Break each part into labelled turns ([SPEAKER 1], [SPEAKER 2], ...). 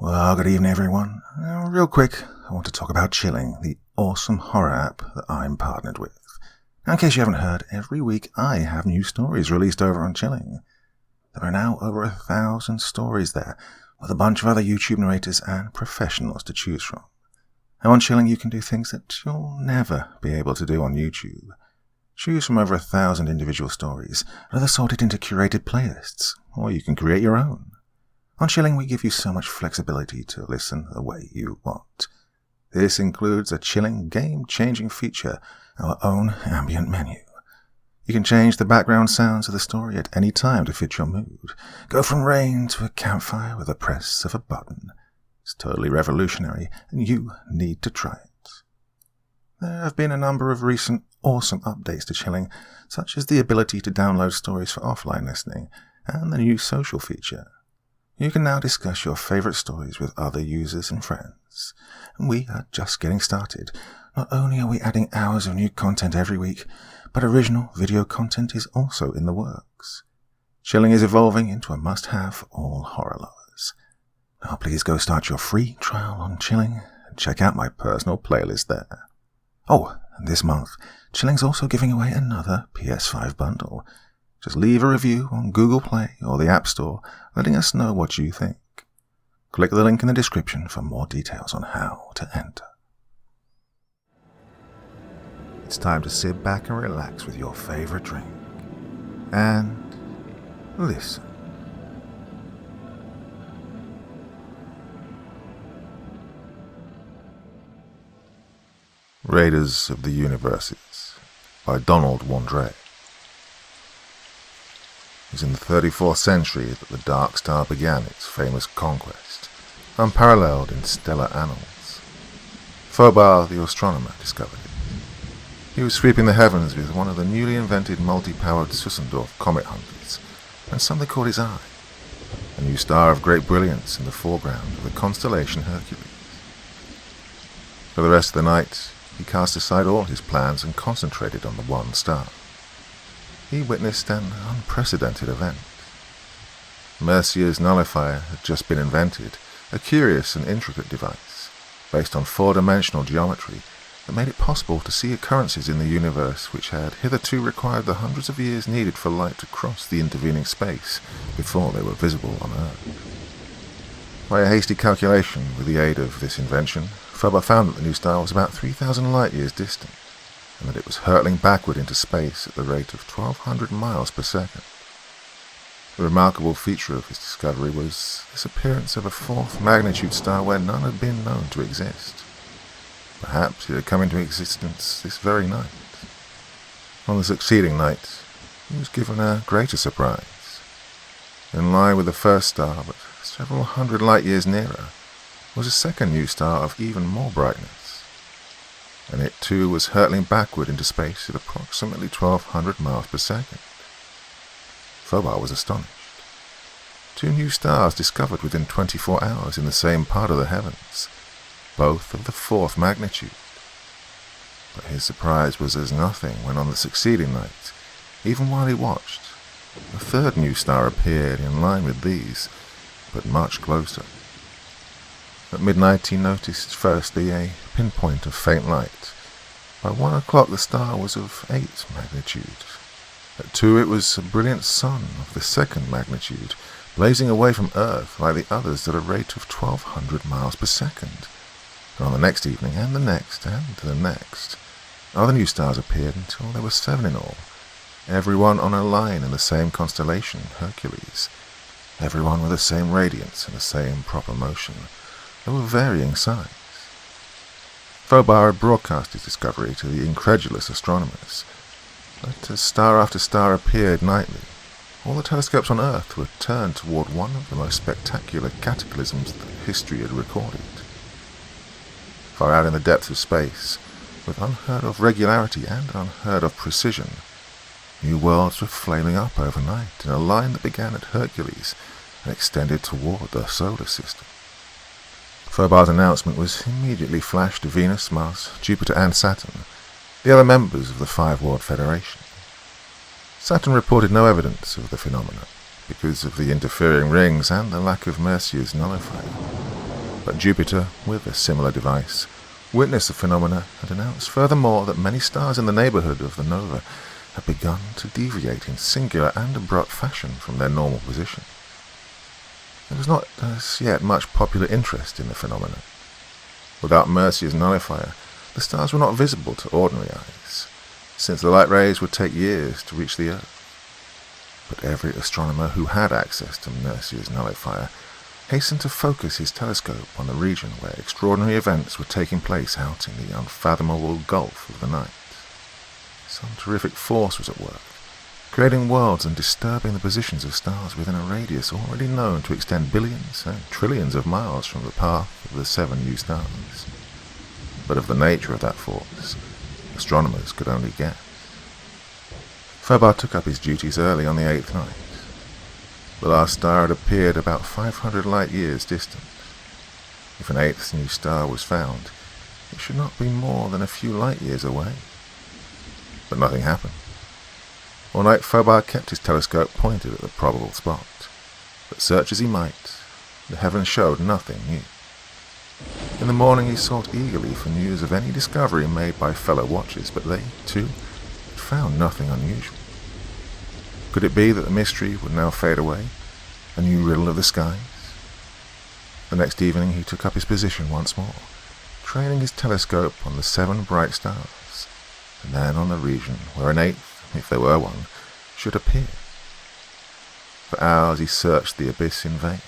[SPEAKER 1] Well, good evening, everyone. Real quick, I want to talk about Chilling, the awesome horror app that I'm partnered with. Now, in case you haven't heard, every week I have new stories released over on Chilling. There are now over 1,000 stories there, with a bunch of other YouTube narrators and professionals to choose from. Now, on Chilling, you can do things that you'll never be able to do on YouTube. Choose from over 1,000 individual stories, and they're sorted into curated playlists, or you can create your own. On Chilling, we give you so much flexibility to listen the way you want. This includes a Chilling game-changing feature, our own ambient menu. You can change the background sounds of the story at any time to fit your mood. Go from rain to a campfire with the press of a button. It's totally revolutionary, and you need to try it. There have been a number of recent awesome updates to Chilling, such as the ability to download stories for offline listening, and the new social feature. You can now discuss your favorite stories with other users and friends. And we are just getting started. Not only are we adding hours of new content every week, but original video content is also in the works. Chilling is evolving into a must-have for all horror lovers. Now please go start your free trial on Chilling and check out my personal playlist there. Oh, and this month, Chilling's also giving away another PS5 bundle. Just leave a review on Google Play or the App Store, letting us know what you think. Click the link in the description for more details on how to enter. It's time to sit back and relax with your favorite drink. And listen. Raiders of the Universes by Wandrei. It was in the 34th century that the Dark Star began its famous conquest, unparalleled in stellar annals. Fobar the astronomer discovered it. He was sweeping the heavens with one of the newly invented multi-powered Sussendorf comet hunters, and something caught his eye, a new star of great brilliance in the foreground of the constellation Hercules. For the rest of the night, he cast aside all his plans and concentrated on the one star. He witnessed an unprecedented event. Mercier's nullifier had just been invented, a curious and intricate device, based on four-dimensional geometry that made it possible to see occurrences in the universe which had hitherto required the hundreds of years needed for light to cross the intervening space before they were visible on Earth. By a hasty calculation with the aid of this invention, Fobar found that the new star was about 3,000 light-years distant, and that it was hurtling backward into space at the rate of 1,200 miles per second. The remarkable feature of his discovery was this appearance of a fourth magnitude star where none had been known to exist. Perhaps it had come into existence this very night. On the succeeding night, he was given a greater surprise. In line with the first star, but several hundred light years nearer, was a second new star of even more brightness. And it too was hurtling backward into space at approximately 1,200 miles per second. Fobar was astonished. Two new stars discovered within 24 hours in the same part of the heavens, both of the fourth magnitude. But his surprise was as nothing when on the succeeding night, even while he watched, a third new star appeared in line with these, but much closer. At midnight he noticed firstly a pinpoint of faint light. By 1 o'clock the star was of 8 magnitude. At 2 it was a brilliant sun of the second magnitude, blazing away from Earth like the others at a rate of 1,200 miles per second. And on the next evening, and the next, and the next, other new stars appeared until there were 7 in all, everyone on a line in the same constellation, Hercules, everyone with the same radiance and the same proper motion. They were varying size. Fobar had broadcast his discovery to the incredulous astronomers, but as star after star appeared nightly, all the telescopes on Earth were turned toward one of the most spectacular cataclysms that history had recorded. Far out in the depths of space, with unheard of regularity and unheard of precision, new worlds were flaming up overnight in a line that began at Hercules and extended toward the solar system. Fobar's announcement was immediately flashed to Venus, Mars, Jupiter and Saturn, the other members of the Five-World Federation. Saturn reported no evidence of the phenomena, because of the interfering rings and the lack of Mercier's nullifier. But Jupiter, with a similar device, witnessed the phenomena and announced furthermore that many stars in the neighborhood of the nova had begun to deviate in singular and abrupt fashion from their normal position. There was not as yet much popular interest in the phenomenon. Without Mercia's nullifier, the stars were not visible to ordinary eyes, since the light rays would take years to reach the Earth. But every astronomer who had access to Mercia's nullifier hastened to focus his telescope on the region where extraordinary events were taking place out in the unfathomable gulf of the night. Some terrific force was at work, creating worlds and disturbing the positions of stars within a radius already known to extend billions and trillions of miles from the path of the 7 new stars. But of the nature of that force, astronomers could only guess. Fobar took up his duties early on the 8th night. The last star had appeared about 500 light-years distant. If an 8th new star was found, it should not be more than a few light-years away. But nothing happened. All night Fobar kept his telescope pointed at the probable spot, but search as he might, the heavens showed nothing new. In the morning he sought eagerly for news of any discovery made by fellow watchers, but they, too, had found nothing unusual. Could it be that the mystery would now fade away, a new riddle of the skies? The next evening he took up his position once more, training his telescope on the 7 bright stars, and then on the region where an 8th, if there were one, should appear. For hours he searched the abyss in vain.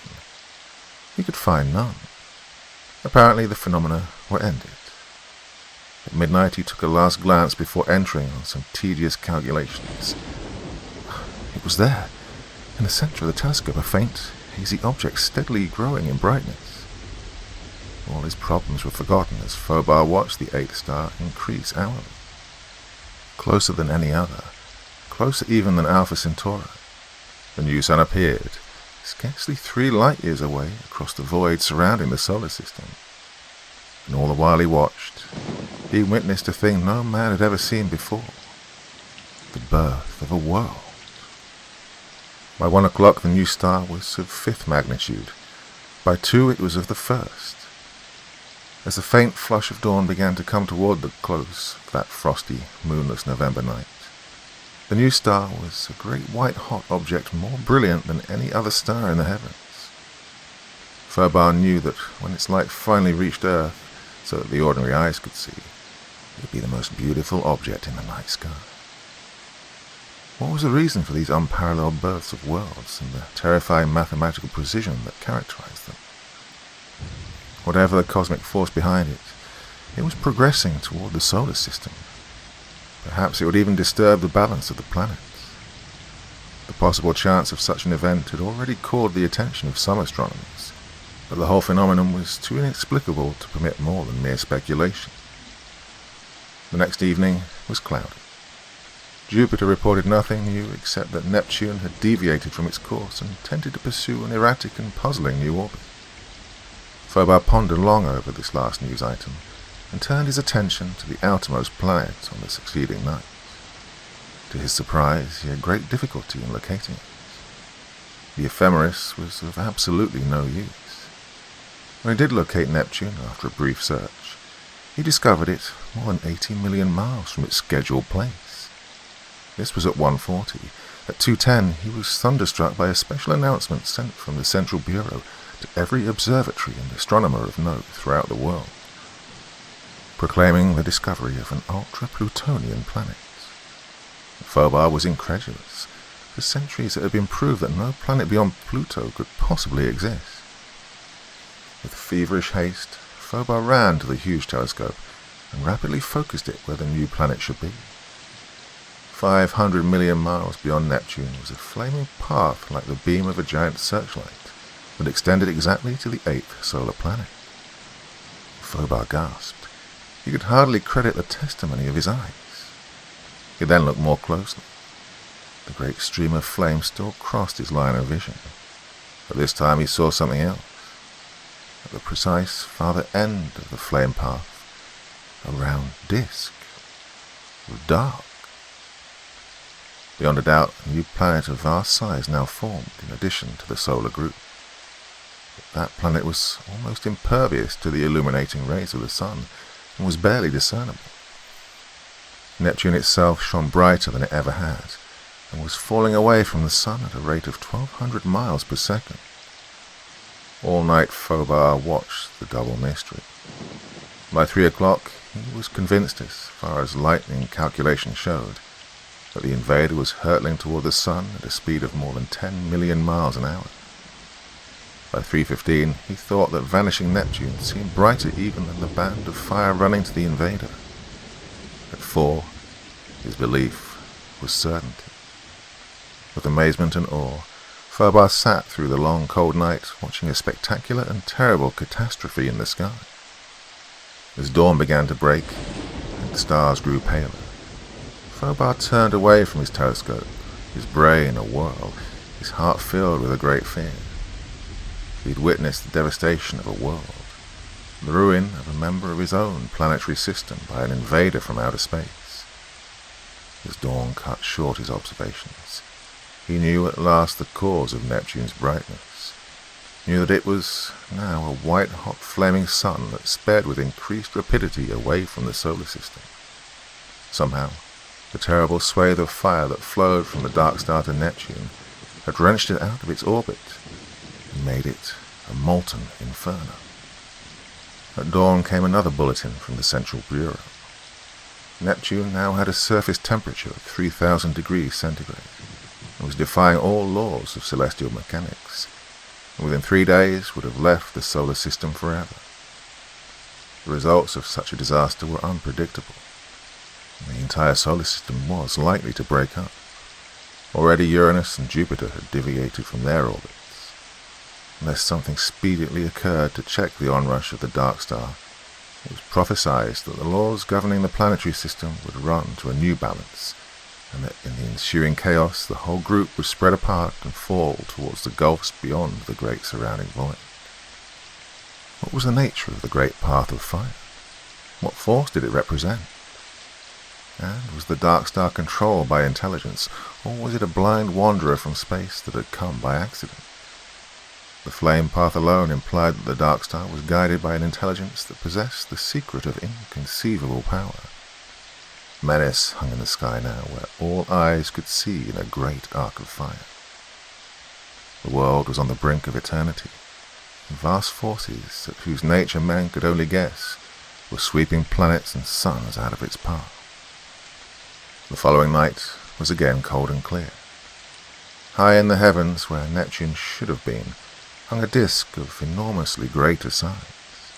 [SPEAKER 1] He could find none. Apparently the phenomena were ended. At midnight he took a last glance before entering on some tedious calculations. It was there, in the center of the telescope, a faint, hazy object steadily growing in brightness. All his problems were forgotten as Fobar watched the 8th star increase hourly. Closer than any other, closer even than Alpha Centauri, the new sun appeared, scarcely 3 light-years away across the void surrounding the solar system. And all the while he watched, he witnessed a thing no man had ever seen before, the birth of a world. By 1 o'clock the new star was of 5th magnitude, by 2 it was of the 1st. As the faint flush of dawn began to come toward the close of that frosty, moonless November night, the new star was a great white-hot object more brilliant than any other star in the heavens. Fobar knew that when its light finally reached Earth, so that the ordinary eyes could see, it would be the most beautiful object in the night sky. What was the reason for these unparalleled births of worlds and the terrifying mathematical precision that characterized them? Whatever the cosmic force behind it, it was progressing toward the solar system. Perhaps it would even disturb the balance of the planets. The possible chance of such an event had already caught the attention of some astronomers, but the whole phenomenon was too inexplicable to permit more than mere speculation. The next evening was cloudy. Jupiter reported nothing new except that Neptune had deviated from its course and tended to pursue an erratic and puzzling new orbit. Fobar pondered long over this last news item and turned his attention to the outermost planet on the succeeding night. To his surprise, he had great difficulty in locating it. The ephemeris was of absolutely no use. When he did locate Neptune after a brief search, he discovered it more than 80 million miles from its scheduled place. This was at 1:40. At 2:10, he was thunderstruck by a special announcement sent from the Central Bureau to every observatory and astronomer of note throughout the world, proclaiming the discovery of an ultra-Plutonian planet. Fobar was incredulous. For centuries it had been proved that no planet beyond Pluto could possibly exist. With feverish haste, Fobar ran to the huge telescope and rapidly focused it where the new planet should be. 500 million miles beyond Neptune was a flaming path like the beam of a giant searchlight that extended exactly to the 8th solar planet. Fobar gasped. He could hardly credit the testimony of his eyes. He then looked more closely. The great stream of flame still crossed his line of vision, but this time he saw something else. At the precise farther end of the flame path, a round disk, dark. Beyond a doubt, a new planet of vast size now formed in addition to the solar group. that planet was almost impervious to the illuminating rays of the sun and was barely discernible. Neptune itself shone brighter than it ever had, and was falling away from the sun at a rate of 1,200 miles per second. All night Phobar watched the double mystery. By 3 o'clock, he was convinced, as far as lightning calculation showed, that the invader was hurtling toward the sun at a speed of more than 10 million miles an hour. By 3:15, he thought that vanishing Neptune seemed brighter even than the band of fire running to the invader. At 4, his belief was certainty. With amazement and awe, Phobar sat through the long, cold night, watching a spectacular and terrible catastrophe in the sky. As dawn began to break, and the stars grew paler, Phobar turned away from his telescope, his brain a whirl, his heart filled with a great fear. He had witnessed the devastation of a world, the ruin of a member of his own planetary system by an invader from outer space. As dawn cut short his observations, he knew at last the cause of Neptune's brightness, knew that it was now a white-hot flaming sun that sped with increased rapidity away from the solar system. Somehow, the terrible swathe of fire that flowed from the dark star to Neptune had wrenched it out of its orbit and made it a molten inferno. At dawn came another bulletin from the Central Bureau. Neptune now had a surface temperature of 3,000 degrees centigrade and was defying all laws of celestial mechanics, and within 3 days would have left the solar system forever. The results of such a disaster were unpredictable. The entire solar system was likely to break up. Already Uranus and Jupiter had deviated from their orbits. Unless something speedily occurred to check the onrush of the dark star, it was prophesied that the laws governing the planetary system would run to a new balance, and that in the ensuing chaos the whole group would spread apart and fall towards the gulfs beyond the great surrounding void. What was the nature of the great path of fire? What force did it represent? And was the dark star controlled by intelligence, or was it a blind wanderer from space that had come by accident? The flame path alone implied that the dark star was guided by an intelligence that possessed the secret of inconceivable power. Menace hung in the sky now, where all eyes could see in a great arc of fire. The world was on the brink of eternity, and vast forces, at whose nature men could only guess, were sweeping planets and suns out of its path. The following night was again cold and clear. High in the heavens, where Neptune should have been, hung a disk of enormously greater size.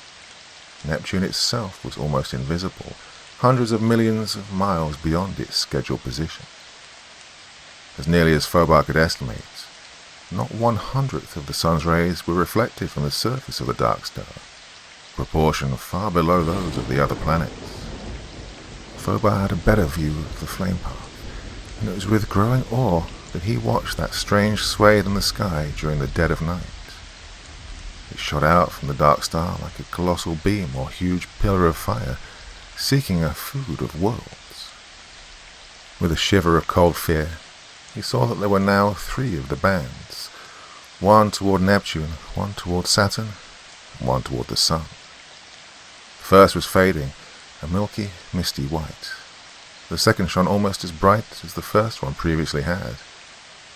[SPEAKER 1] Neptune itself was almost invisible, hundreds of millions of miles beyond its scheduled position. As nearly as Phobar could estimate, not 1/100th of the sun's rays were reflected from the surface of the dark star, a proportion far below those of the other planets. Phobar had a better view of the flame path, and it was with growing awe that he watched that strange swathe in the sky during the dead of night. It shot out from the dark star like a colossal beam or huge pillar of fire, seeking a food of worlds. With a shiver of cold fear, he saw that there were now 3 of the bands, one toward Neptune, one toward Saturn, and one toward the sun. The first was fading, a milky, misty white. The second shone almost as bright as the first one previously had,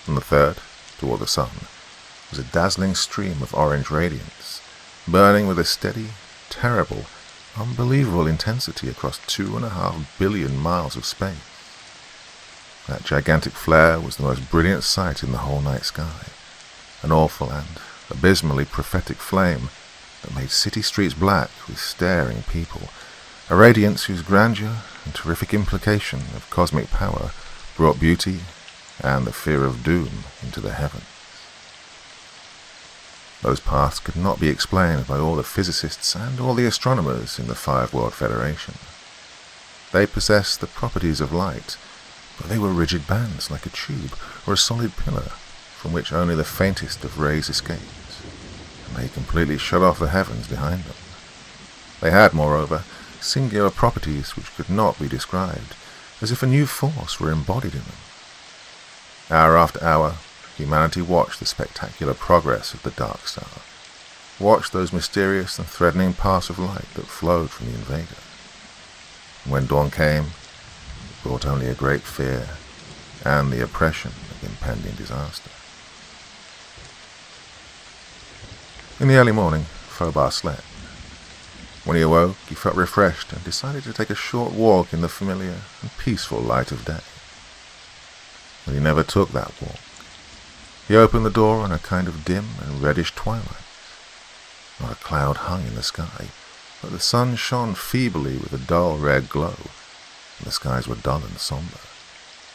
[SPEAKER 1] and the third, toward the sun, was a dazzling stream of orange radiance, burning with a steady, terrible, unbelievable intensity across 2.5 billion miles of space. That gigantic flare was the most brilliant sight in the whole night sky, an awful and abysmally prophetic flame that made city streets black with staring people, a radiance whose grandeur and terrific implication of cosmic power brought beauty and the fear of doom into the heavens. Those paths could not be explained by all the physicists and all the astronomers in the 5-World Federation. They possessed the properties of light, but they were rigid bands like a tube or a solid pillar from which only the faintest of rays escaped, and they completely shut off the heavens behind them. They had, moreover, singular properties which could not be described, as if a new force were embodied in them. Hour after hour, humanity watched the spectacular progress of the dark star. watched those mysterious and threatening paths of light that flowed from the invader. And when dawn came, it brought only a great fear and the oppression of impending disaster. In the early morning, Fobar slept. When he awoke, he felt refreshed and decided to take a short walk in the familiar and peaceful light of day. But he never took that walk. He opened the door on a kind of dim and reddish twilight. Not a cloud hung in the sky, but the sun shone feebly with a dull red glow, and the skies were dull and somber,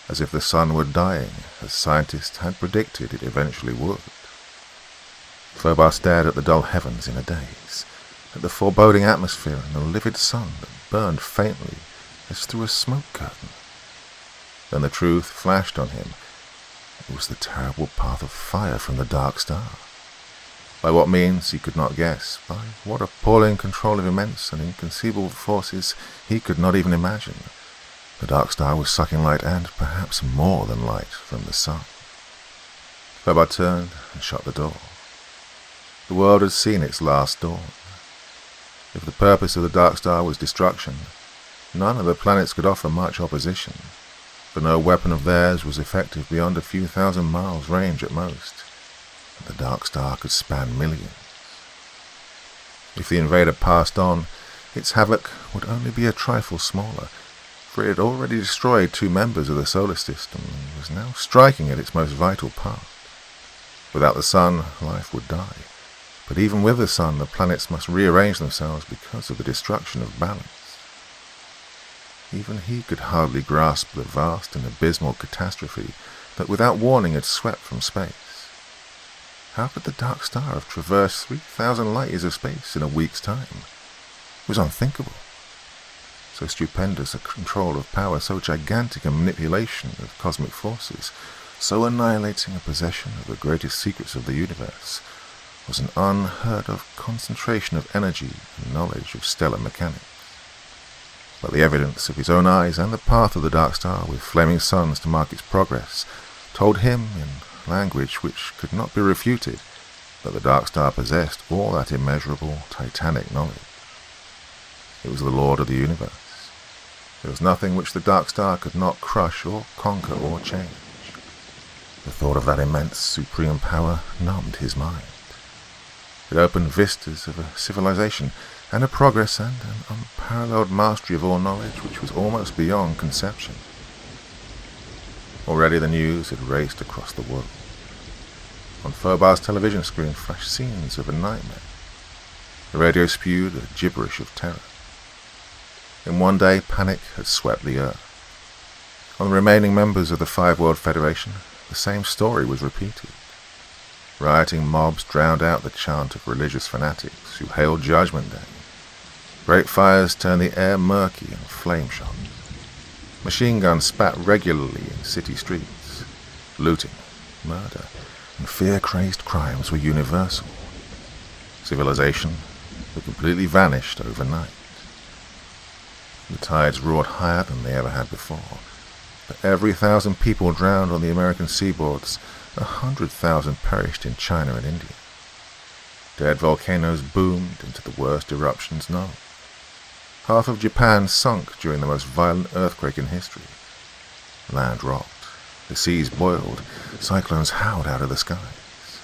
[SPEAKER 1] as if the sun were dying, as scientists had predicted it eventually would. Fobar stared at the dull heavens in a daze, at the foreboding atmosphere and the livid sun that burned faintly as through a smoke curtain. Then the truth flashed on him. It was the terrible path of fire from the Dark Star. By what means he could not guess, by what appalling control of immense and inconceivable forces he could not even imagine, the Dark Star was sucking light and perhaps more than light from the sun. Fobar turned and shut the door. The world had seen its last dawn. If the purpose of the Dark Star was destruction, none of the planets could offer much opposition, for no weapon of theirs was effective beyond a few thousand miles range at most, and the Dark Star could span millions. If the invader passed on, its havoc would only be a trifle smaller, for it had already destroyed 2 members of the solar system and was now striking at its most vital part. Without the sun, life would die, but even with the sun, the planets must rearrange themselves because of the destruction of balance. Even he could hardly grasp the vast and abysmal catastrophe that without warning had swept from space. How could the Dark Star have traversed 3,000 light years of space in a week's time? It was unthinkable. So stupendous a control of power, so gigantic a manipulation of cosmic forces, so annihilating a possession of the greatest secrets of the universe, was an unheard-of concentration of energy and knowledge of stellar mechanics. But the evidence of his own eyes and the path of the Dark Star with flaming suns to mark its progress told him, in language which could not be refuted, that the Dark Star possessed all that immeasurable, titanic knowledge. It was the Lord of the universe. There was nothing which the Dark Star could not crush or conquer or change. The thought of that immense, supreme power numbed his mind. It opened vistas of a civilization and a progress and an unparalleled mastery of all knowledge which was almost beyond conception. Already the news had raced across the world. On Fobar's television screen flashed scenes of a nightmare. The radio spewed a gibberish of terror. In one day, panic had swept the earth. On the remaining members of the 5 World Federation, the same story was repeated. Rioting mobs drowned out the chant of religious fanatics who hailed Judgment Day. Great fires turned the air murky and flame-shot. Machine guns spat regularly in city streets. Looting, murder, and fear-crazed crimes were universal. Civilization had completely vanished overnight. The tides roared higher than they ever had before. For every 1,000 people drowned on the American seaboards, 100,000 perished in China and India. Dead volcanoes boomed into the worst eruptions known. Half of Japan sunk during the most violent earthquake in history. Land rocked, the seas boiled, cyclones howled out of the skies.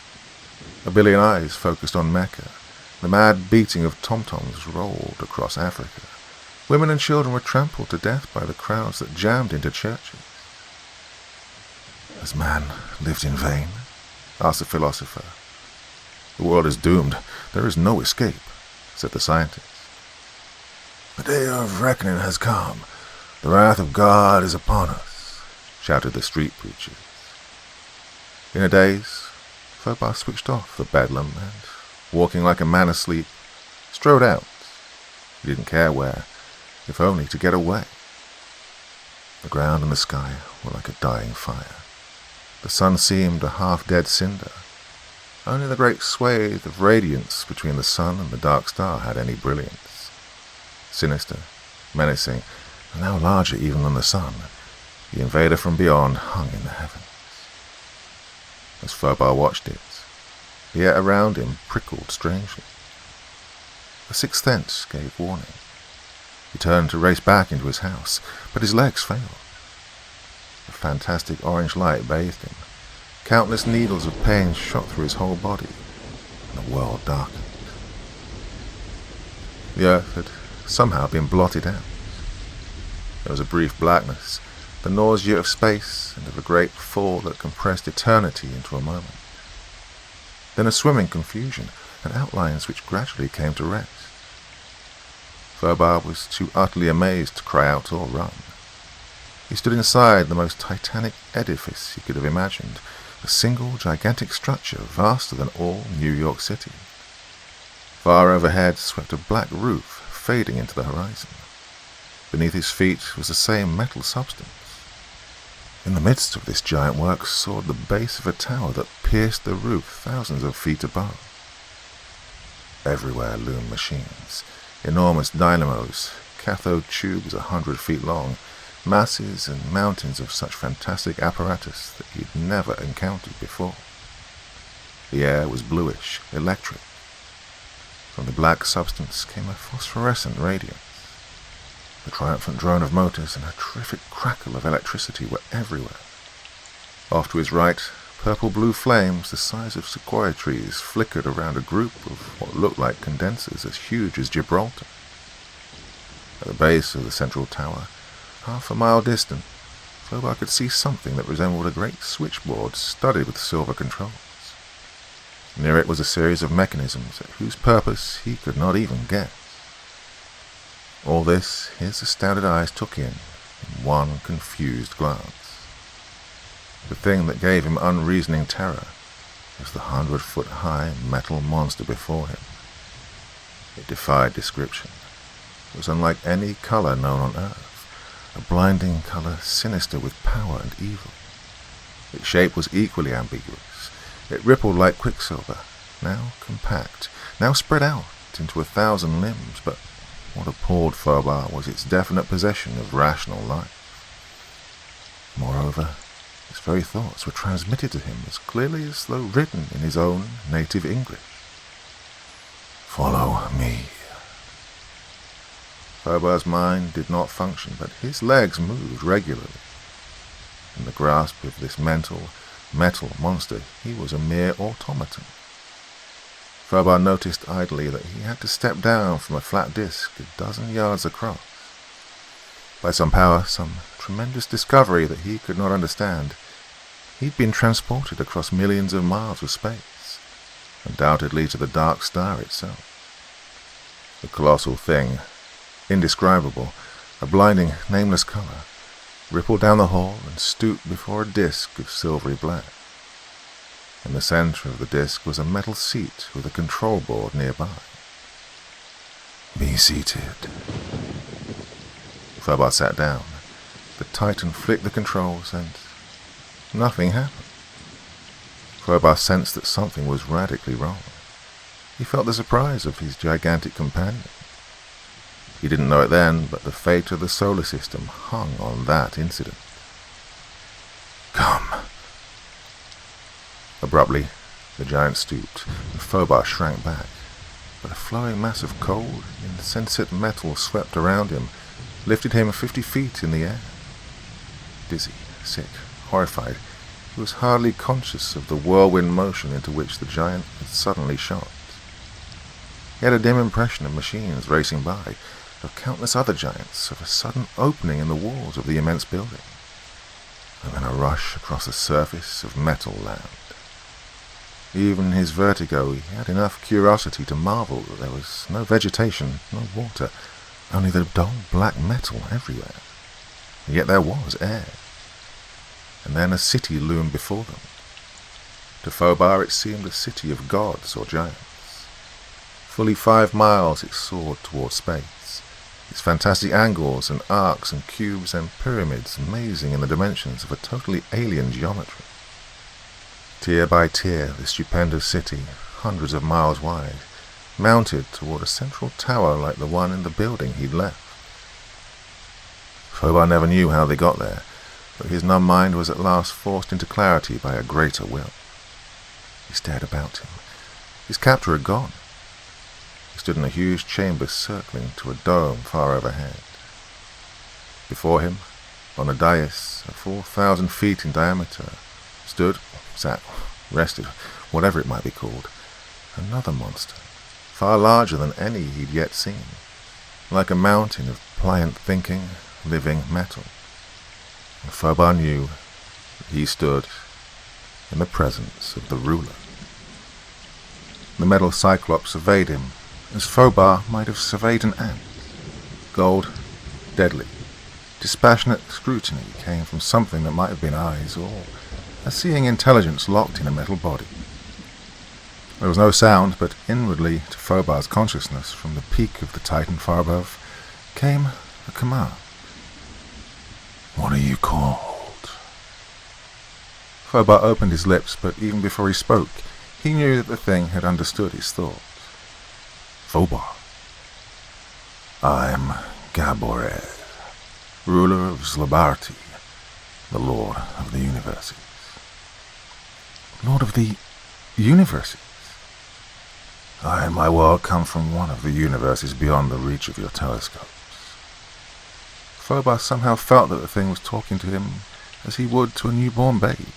[SPEAKER 1] A billion eyes focused on Mecca. The mad beating of tom-toms rolled across Africa. Women and children were trampled to death by the crowds that jammed into churches. Has man lived in vain? Asked the philosopher. The world is doomed. There is no escape, said the scientist. The day of reckoning has come. The wrath of God is upon us, shouted the street preachers. In a daze, Fobar switched off the bedlam and, walking like a man asleep, strode out. He didn't care where, if only to get away. The ground and the sky were like a dying fire. The sun seemed a half-dead cinder. Only the great swathe of radiance between the sun and the Dark Star had any brilliance. Sinister, menacing, and now larger even than the sun, the invader from beyond hung in the heavens. As Fobar watched it, The air around him prickled strangely. A sixth sense gave warning. He turned to race back into his house, but his legs failed. A fantastic orange light bathed him. Countless needles of pain shot through his whole body, and the world darkened. The earth had somehow been blotted out. There was a brief blackness, the nausea of space and of a great fall that compressed eternity into a moment. Then a swimming confusion and outlines which gradually came to rest. Furbar was too utterly amazed to cry out or run. He stood inside the most titanic edifice he could have imagined, a single gigantic structure vaster than all New York City. Far overhead swept a black roof, fading into the horizon. Beneath his feet was the same metal substance. In the midst of this giant work soared the base of a tower that pierced the roof thousands of feet above. Everywhere loomed machines, enormous dynamos, cathode tubes 100 feet long, masses and mountains of such fantastic apparatus that he'd never encountered before. The air was bluish, electric. From the black substance came a phosphorescent radiance. The triumphant drone of motors and a terrific crackle of electricity were everywhere. Off to his right, purple-blue flames the size of sequoia trees flickered around a group of what looked like condensers as huge as Gibraltar. At the base of the central tower, half a mile distant, Furbar could see something that resembled a great switchboard studded with silver controls. Near it was a series of mechanisms at whose purpose he could not even guess. All this his astounded eyes took in one confused glance. The thing that gave him unreasoning terror was the 100-foot-high metal monster before him. It defied description. It was unlike any color known on Earth, a blinding color sinister with power and evil. Its shape was equally ambiguous. It rippled like quicksilver, now compact, now spread out into 1,000 limbs, but what appalled Furbar was its definite possession of rational life. Moreover, his very thoughts were transmitted to him as clearly as though written in his own native English. "Follow me." Furbar's mind did not function, but his legs moved regularly. In the grasp of this metal monster, he was a mere automaton. Furbar noticed idly that he had to step down from a flat disc 12 yards across. By some power, some tremendous discovery that he could not understand, he'd been transported across millions of miles of space, undoubtedly to the Dark Star itself. The colossal thing, indescribable, a blinding, nameless color, rippled down the hall and stooped before a disc of silvery black. In the center of the disc was a metal seat with a control board nearby. "Be seated." Furbar sat down. The Titan flicked the controls and nothing happened. Furbar sensed that something was radically wrong. He felt the surprise of his gigantic companion. He didn't know it then, but the fate of the solar system hung on that incident. "Come." Abruptly, the giant stooped, and Furbar shrank back. But a flowing mass of cold, insensate metal swept around him, lifted him 50 feet in the air. Dizzy, sick, horrified, he was hardly conscious of the whirlwind motion into which the giant had suddenly shot. He had a dim impression of machines racing by, of countless other giants, of a sudden opening in the walls of the immense building, and then a rush across the surface of metal land. Even in his vertigo, he had enough curiosity to marvel that there was no vegetation, no water, only the dull black metal everywhere. And yet there was air. And then a city loomed before them. To Furbar it seemed a city of gods or giants. Fully 5 miles it soared toward space, its fantastic angles and arcs and cubes and pyramids amazing in the dimensions of a totally alien geometry. Tier by tier, the stupendous city, hundreds of miles wide, mounted toward a central tower like the one in the building he'd left. Furbar never knew how they got there, but his numb mind was at last forced into clarity by a greater will. He stared about him, His captor had gone. He stood in a huge chamber circling to a dome far overhead. Before him, on a dais of 4,000 feet in diameter, sat, rested, whatever it might be called, another monster, far larger than any he'd yet seen, like a mountain of pliant thinking, living metal. And Fobar knew that he stood in the presence of the ruler. The metal cyclops surveyed him as Fobar might have surveyed an ant. Cold, deadly, dispassionate scrutiny came from something that might have been eyes or a seeing intelligence locked in a metal body. There was no sound, but inwardly to Fobar's consciousness, from the peak of the Titan far above, came a command. "What are you called?" Fobar opened his lips, but even before he spoke, he knew that the thing had understood his thoughts. "Fobar, I'm Gaborez, ruler of Zlabarti, the Lord of the Universes." "Lord of the Universes?" "I and my world come from one of the universes beyond the reach of your telescopes." Fobar somehow felt that the thing was talking to him as he would to a newborn babe.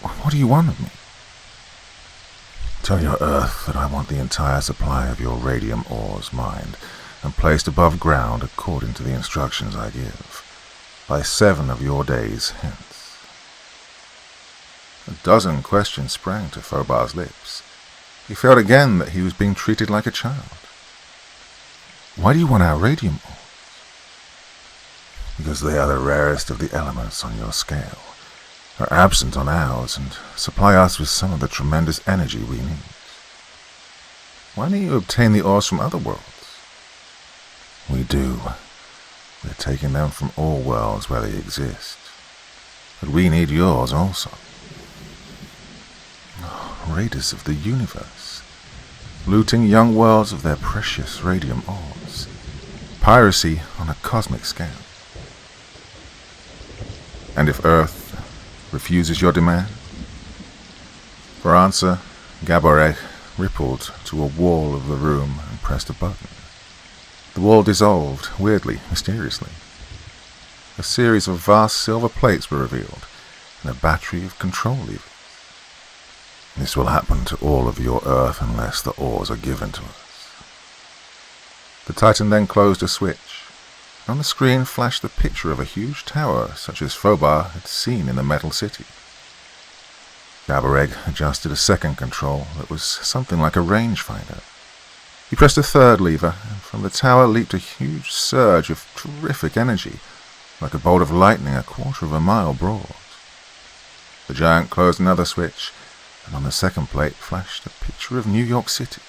[SPEAKER 1] "What do you want of me?" "Tell your Earth that I want the entire supply of your radium ores mined and placed above ground according to the instructions I give, by 7 of your days hence." A dozen questions sprang to Fobar's lips. He felt again that he was being treated like a child. "Why do you want our radium ores?" "Because they are the rarest of the elements on your scale, are absent on ours, and supply us with some of the tremendous energy we need." "Why don't you obtain the ores from other worlds?" "We do. We're taking them from all worlds where they exist. But we need yours also." Raiders of the universe, looting young worlds of their precious radium ores. Piracy on a cosmic scale. "And if Earth refuses your demand?" For answer, Gaborez rippled to a wall of the room and pressed a button. The wall dissolved, weirdly, mysteriously. A series of vast silver plates were revealed, and a battery of control levers. "This will happen to all of your Earth unless the ores are given to us." The Titan then closed a switch. On the screen flashed the picture of a huge tower such as Fobar had seen in the Metal City. Gaborez adjusted a second control that was something like a rangefinder. He pressed a third lever, and from the tower leaped a huge surge of terrific energy, like a bolt of lightning 1/4 of a mile broad. The giant closed another switch, and on the second plate flashed a picture of New York City.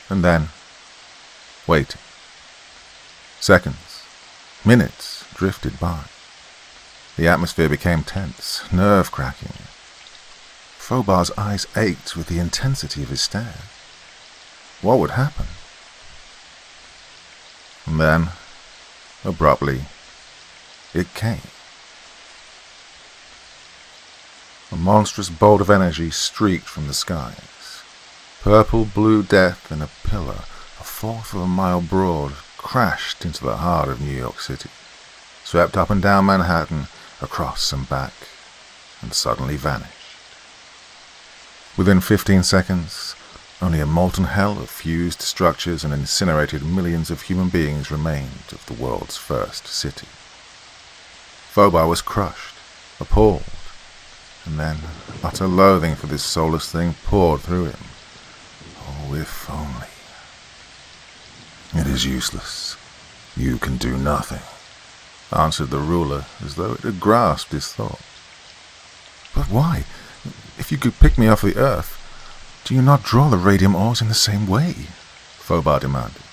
[SPEAKER 1] And then, waiting. Seconds, minutes drifted by. The atmosphere became tense, nerve-cracking. Fobar's eyes ached with the intensity of his stare. What would happen? And then, abruptly, it came. A monstrous bolt of energy streaked from the skies. Purple-blue death in a pillar 1/4 of a mile broad crashed into the heart of New York City, swept up and down Manhattan, across and back, and suddenly vanished. Within 15 seconds, only a molten hell of fused structures and incinerated millions of human beings remained of the world's first city. Fobar was crushed, appalled, and then utter loathing for this soulless thing poured through him. Oh, if only. "It is useless. You can do nothing," answered the ruler, as though it had grasped his thought. "But why? If you could pick me off the earth, do you not draw the radium ores in the same way?" Fobar demanded.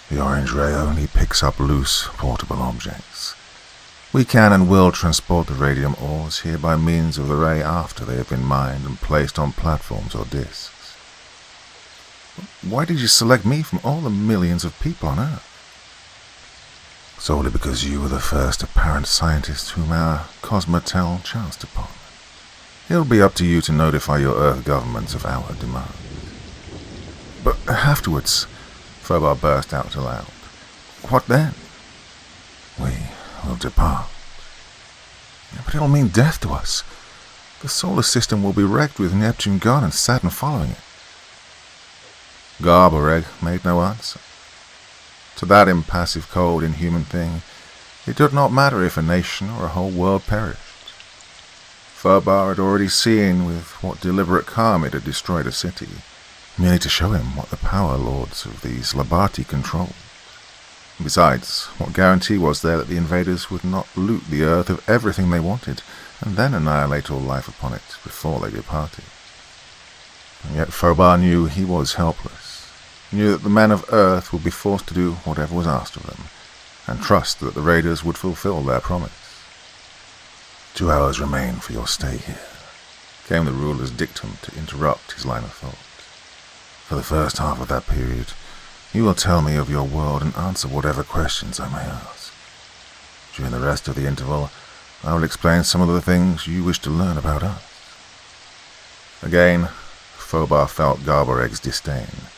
[SPEAKER 1] "The orange ray only picks up loose, portable objects. We can and will transport the radium ores here by means of the ray after they have been mined and placed on platforms or discs." "Why did you select me from all the millions of people on Earth?" "Solely because you were the first apparent scientist whom our Cosmotel chanced upon. It'll be up to you to notify your Earth governments of our demand. But afterwards, Phobos burst out aloud. What then? We will depart. But it'll mean death to us. The solar system will be wrecked with Neptune gone and Saturn following it. Garboreg made no answer. To that impassive, cold, inhuman thing, it did not matter if a nation or a whole world perished. Phobos had already seen with what deliberate calm it had destroyed a city, merely to show him what the power lords of these Labati controlled. Besides, what guarantee was there that the invaders would not loot the Earth of everything they wanted, and then annihilate all life upon it before they departed? And yet Phobos knew he was helpless, knew that the men of Earth would be forced to do whatever was asked of them, and trust that the raiders would fulfill their promise. 2 hours remain for your stay here, came the ruler's dictum to interrupt his line of thought. For the first half of that period, you will tell me of your world and answer whatever questions I may ask. During the rest of the interval, I will explain some of the things you wish to learn about us. Again, Phobos felt Garboreg's disdain,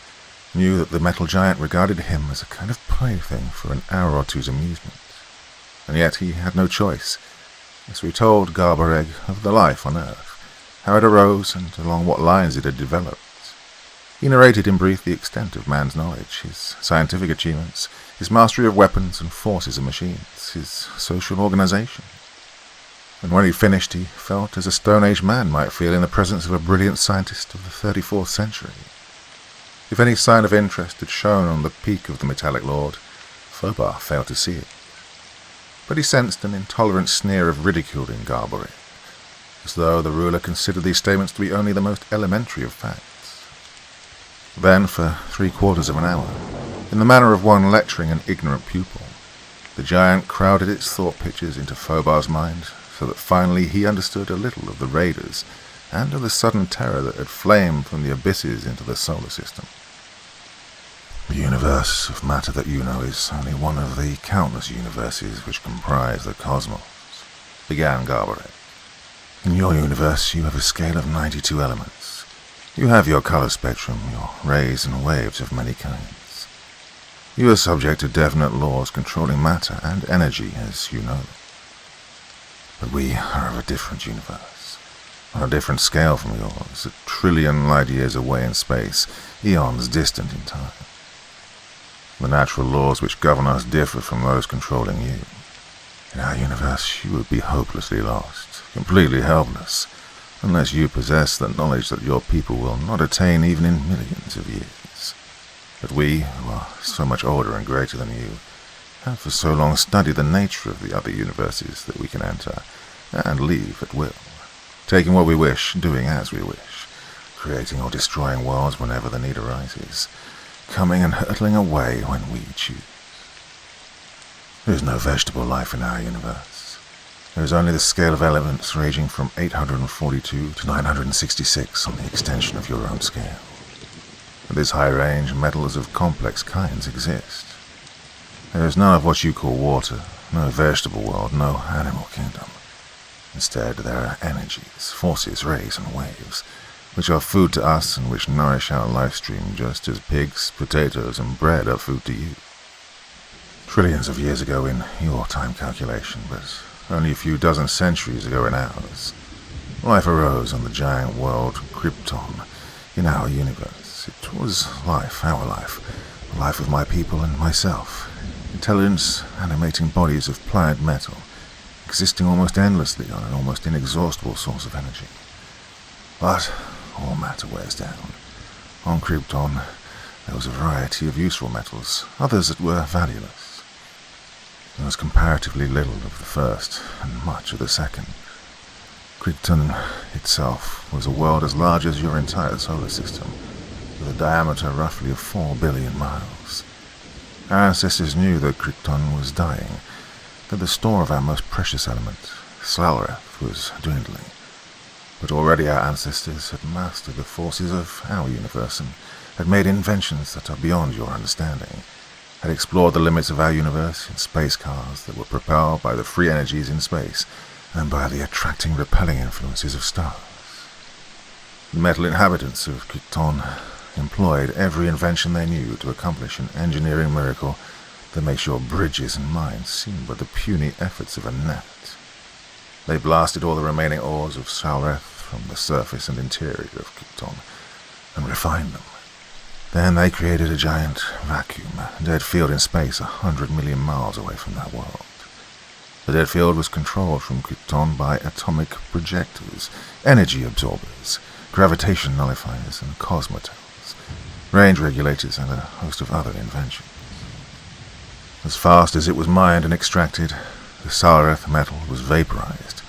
[SPEAKER 1] knew that the metal giant regarded him as a kind of plaything for an hour or two's amusement. And yet he had no choice, so he told Garboreg of the life on Earth, how it arose and along what lines it had developed. He narrated in brief the extent of man's knowledge, his scientific achievements, his mastery of weapons and forces and machines, his social organization. And when he finished, he felt as a Stone Age man might feel in the presence of a brilliant scientist of the 34th century. If any sign of interest had shown on the peak of the metallic lord, Phobos failed to see it. But he sensed an intolerant sneer of ridicule in Garboreg, as though the ruler considered these statements to be only the most elementary of facts. Then, for 3/4 of an hour, in the manner of one lecturing an ignorant pupil, the giant crowded its thought pictures into Phobos' mind, so that finally he understood a little of the raiders and of the sudden terror that had flamed from the abysses into the solar system. The universe of matter that you know is only one of the countless universes which comprise the cosmos, began Garboreg. In your universe you have a scale of 92 elements. You have your color spectrum, your rays and waves of many kinds. You are subject to definite laws controlling matter and energy as you know them. But we are of a different universe, on a different scale from yours, a trillion light-years away in space, eons distant in time. The natural laws which govern us differ from those controlling you. In our universe, you would be hopelessly lost, completely helpless, unless you possess the knowledge that your people will not attain even in millions of years. But we, who are so much older and greater than you, have for so long studied the nature of the other universes that we can enter and leave at will, taking what we wish, doing as we wish, creating or destroying worlds whenever the need arises, coming and hurtling away when we choose. There is no vegetable life in our universe. There is only the scale of elements ranging from 842 to 966 on the extension of your own scale. At this high range, metals of complex kinds exist. There is none of what you call water, no vegetable world, no animal kingdom. Instead, there are energies, forces, rays, and waves, which are food to us and which nourish our life stream just as pigs, potatoes, and bread are food to you. Trillions of years ago in your time calculation, but only a few dozen centuries ago in ours, life arose on the giant world Creepen in our universe. It was life, our life, the life of my people and myself, intelligence animating bodies of pliant metal, existing almost endlessly on an almost inexhaustible source of energy. But all matter wears down. On Creepen, there was a variety of useful metals, others that were valueless. There was comparatively little of the first, and much of the second. Creepen itself was a world as large as your entire solar system, with a diameter roughly of 4 billion miles. Our ancestors knew that Creepen was dying, that the store of our most precious element, Slalreth, was dwindling. But already our ancestors had mastered the forces of our universe and had made inventions that are beyond your understanding, had explored the limits of our universe in space cars that were propelled by the free energies in space and by the attracting, repelling influences of stars. The metal inhabitants of Creepen employed every invention they knew to accomplish an engineering miracle that makes your bridges and mines seem but the puny efforts of a gnat. They blasted all the remaining ores of Sewell from the surface and interior of Creepen and refined them. Then they created a giant vacuum, a dead field in space 100 million miles away from that world. The dead field was controlled from Creepen by atomic projectors, energy absorbers, gravitation nullifiers, and cosmotels, range regulators, and a host of other inventions. As fast as it was mined and extracted, the Sewell metal was vaporized,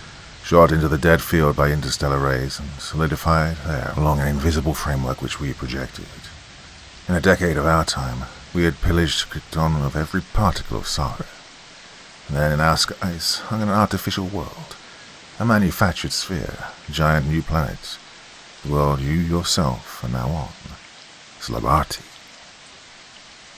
[SPEAKER 1] shot into the dead field by interstellar rays, and solidified there along an invisible framework which we projected. In a decade of our time, we had pillaged Creepen of every particle of Sewell. And then in our skies hung an artificial world, a manufactured sphere, giant new planets, the world you yourself are now on, Slabarti.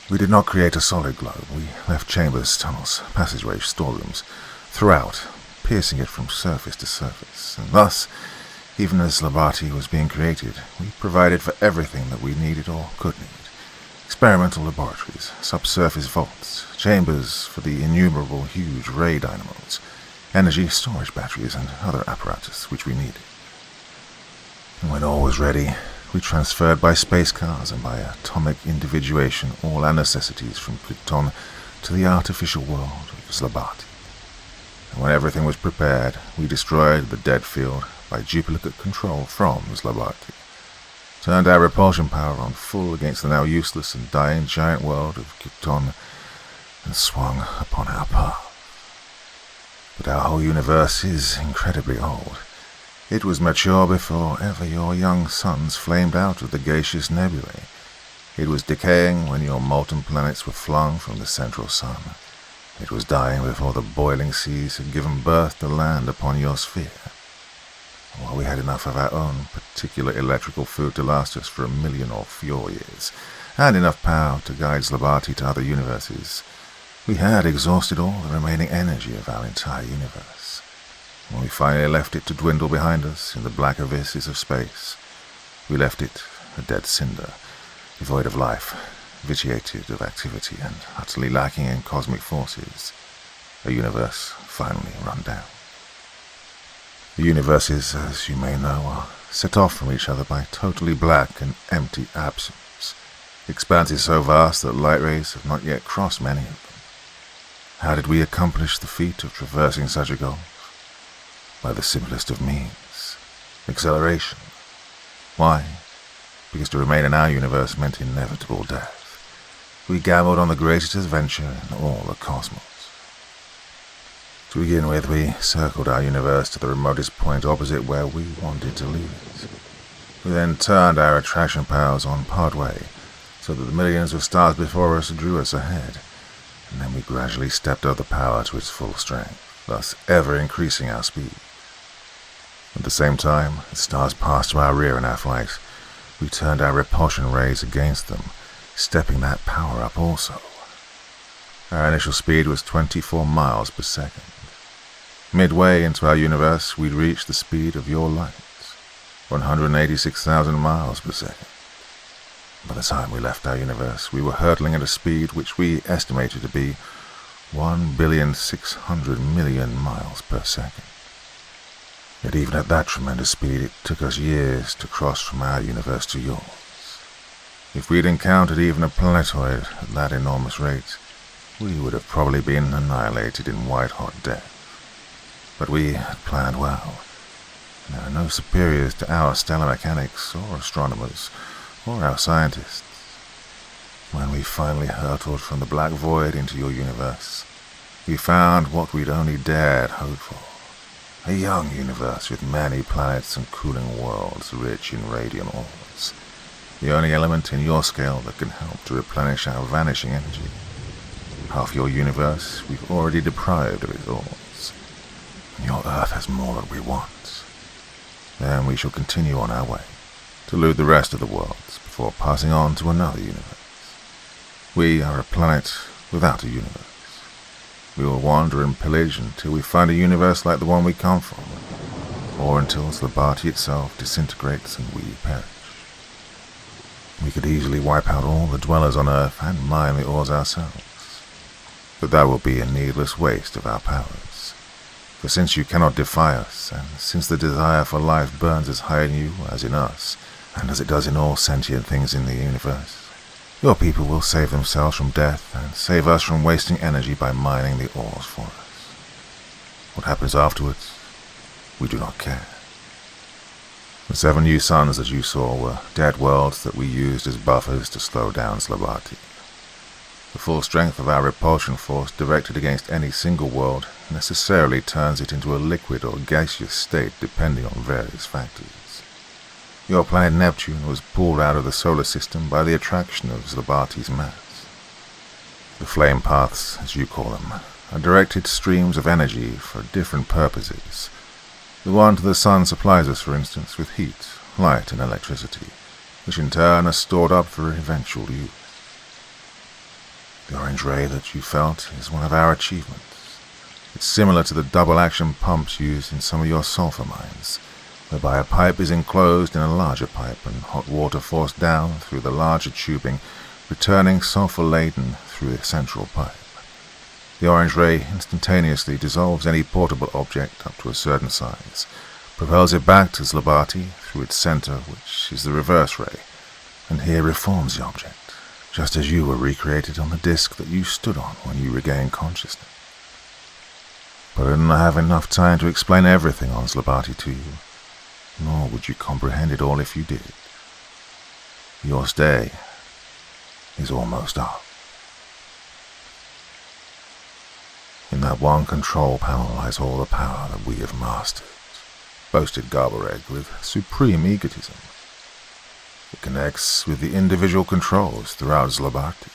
[SPEAKER 1] We did not create a solid globe. We left chambers, tunnels, passageways, storerooms, throughout, piercing it from surface to surface. And thus, even as Slabarti was being created, we provided for everything that we needed or could need. Experimental laboratories, subsurface vaults, chambers for the innumerable huge ray dynamos, energy storage batteries, and other apparatus which we needed. And when all was ready, we transferred by space cars and by atomic individuation all our necessities from Creepen to the artificial world of Slabarti. And when everything was prepared, we destroyed the dead field by duplicate control from Slabarti, turned our repulsion power on full against the now useless and dying giant world of Creepen, and swung upon our path. But our whole universe is incredibly old. It was mature before ever your young suns flamed out of the gaseous nebulae. It was decaying when your molten planets were flung from the central sun. It was dying before the boiling seas had given birth to land upon your sphere. While we had enough of our own particular electrical food to last us for 1,000,000 or fewer years, and enough power to guide Slabarti to other universes, we had exhausted all the remaining energy of our entire universe. When we finally left it to dwindle behind us in the black abysses of space, we left it a dead cinder, devoid of life, vitiated of activity, and utterly lacking in cosmic forces, a universe finally run down. The universes, as you may know, are set off from each other by totally black and empty absence, expanses so vast that light rays have not yet crossed many of them. How did we accomplish the feat of traversing such a gulf? By the simplest of means, acceleration. Why? Because to remain in our universe meant inevitable death. We gambled on the greatest adventure in all the cosmos. To begin with, we circled our universe to the remotest point opposite where we wanted to leave it. We then turned our attraction powers on partway, so that the millions of stars before us drew us ahead, and then we gradually stepped up the power to its full strength, thus ever increasing our speed. At the same time, as stars passed to our rear in our flight, we turned our repulsion rays against them, stepping that power up also. Our initial speed was 24 miles per second. Midway into our universe, we'd reached the speed of your light, 186,000 miles per second. By the time we left our universe, we were hurtling at a speed which we estimated to be 1,600,000,000 miles per second. Yet even at that tremendous speed, it took us years to cross from our universe to yours. If we'd encountered even a planetoid at that enormous rate, we would have probably been annihilated in white-hot death. But we had planned well. There are no superiors to our stellar mechanics, or astronomers, or our scientists. When we finally hurtled from the black void into your universe, we found what we'd only dared hope for. A young universe with many planets and cooling worlds rich in radiant ores. The only element in your scale that can help to replenish our vanishing energy. Half your universe we've already deprived of its ores. Your Earth has more than we want. Then we shall continue on our way, to loot the rest of the worlds before passing on to another universe. We are a planet without a universe. We will wander and pillage until we find a universe like the one we come from, or until Slabati itself disintegrates and we perish. We could easily wipe out all the dwellers on Earth and mine the ores ourselves, but that will be a needless waste of our powers. For since you cannot defy us, and since the desire for life burns as high in you as in us, and as it does in all sentient things in the universe, your people will save themselves from death and save us from wasting energy by mining the ores for us. What happens afterwards, we do not care. The 7 new suns that you saw were dead worlds that we used as buffers to slow down Slabati. The full strength of our repulsion force directed against any single world necessarily turns it into a liquid or gaseous state depending on various factors. Your planet Neptune was pulled out of the solar system by the attraction of Slabati's mass. The flame paths, as you call them, are directed streams of energy for different purposes. The one to the sun supplies us, for instance, with heat, light, and electricity, which in turn are stored up for eventual use. The orange ray that you felt is one of our achievements. It's similar to the double-action pumps used in some of your sulfur mines, whereby a pipe is enclosed in a larger pipe and hot water forced down through the larger tubing, returning sulfur-laden through the central pipe. The orange ray instantaneously dissolves any portable object up to a certain size, propels it back to Slabati through its center, which is the reverse ray, and here reforms the object, just as you were recreated on the disk that you stood on when you regained consciousness. But I didn't have enough time to explain everything on Slabati to you, nor would you comprehend it all if you did. Your stay is almost up. In that one control panel lies all the power that we have mastered, boasted Garbareg with supreme egotism. It connects with the individual controls throughout Slabati.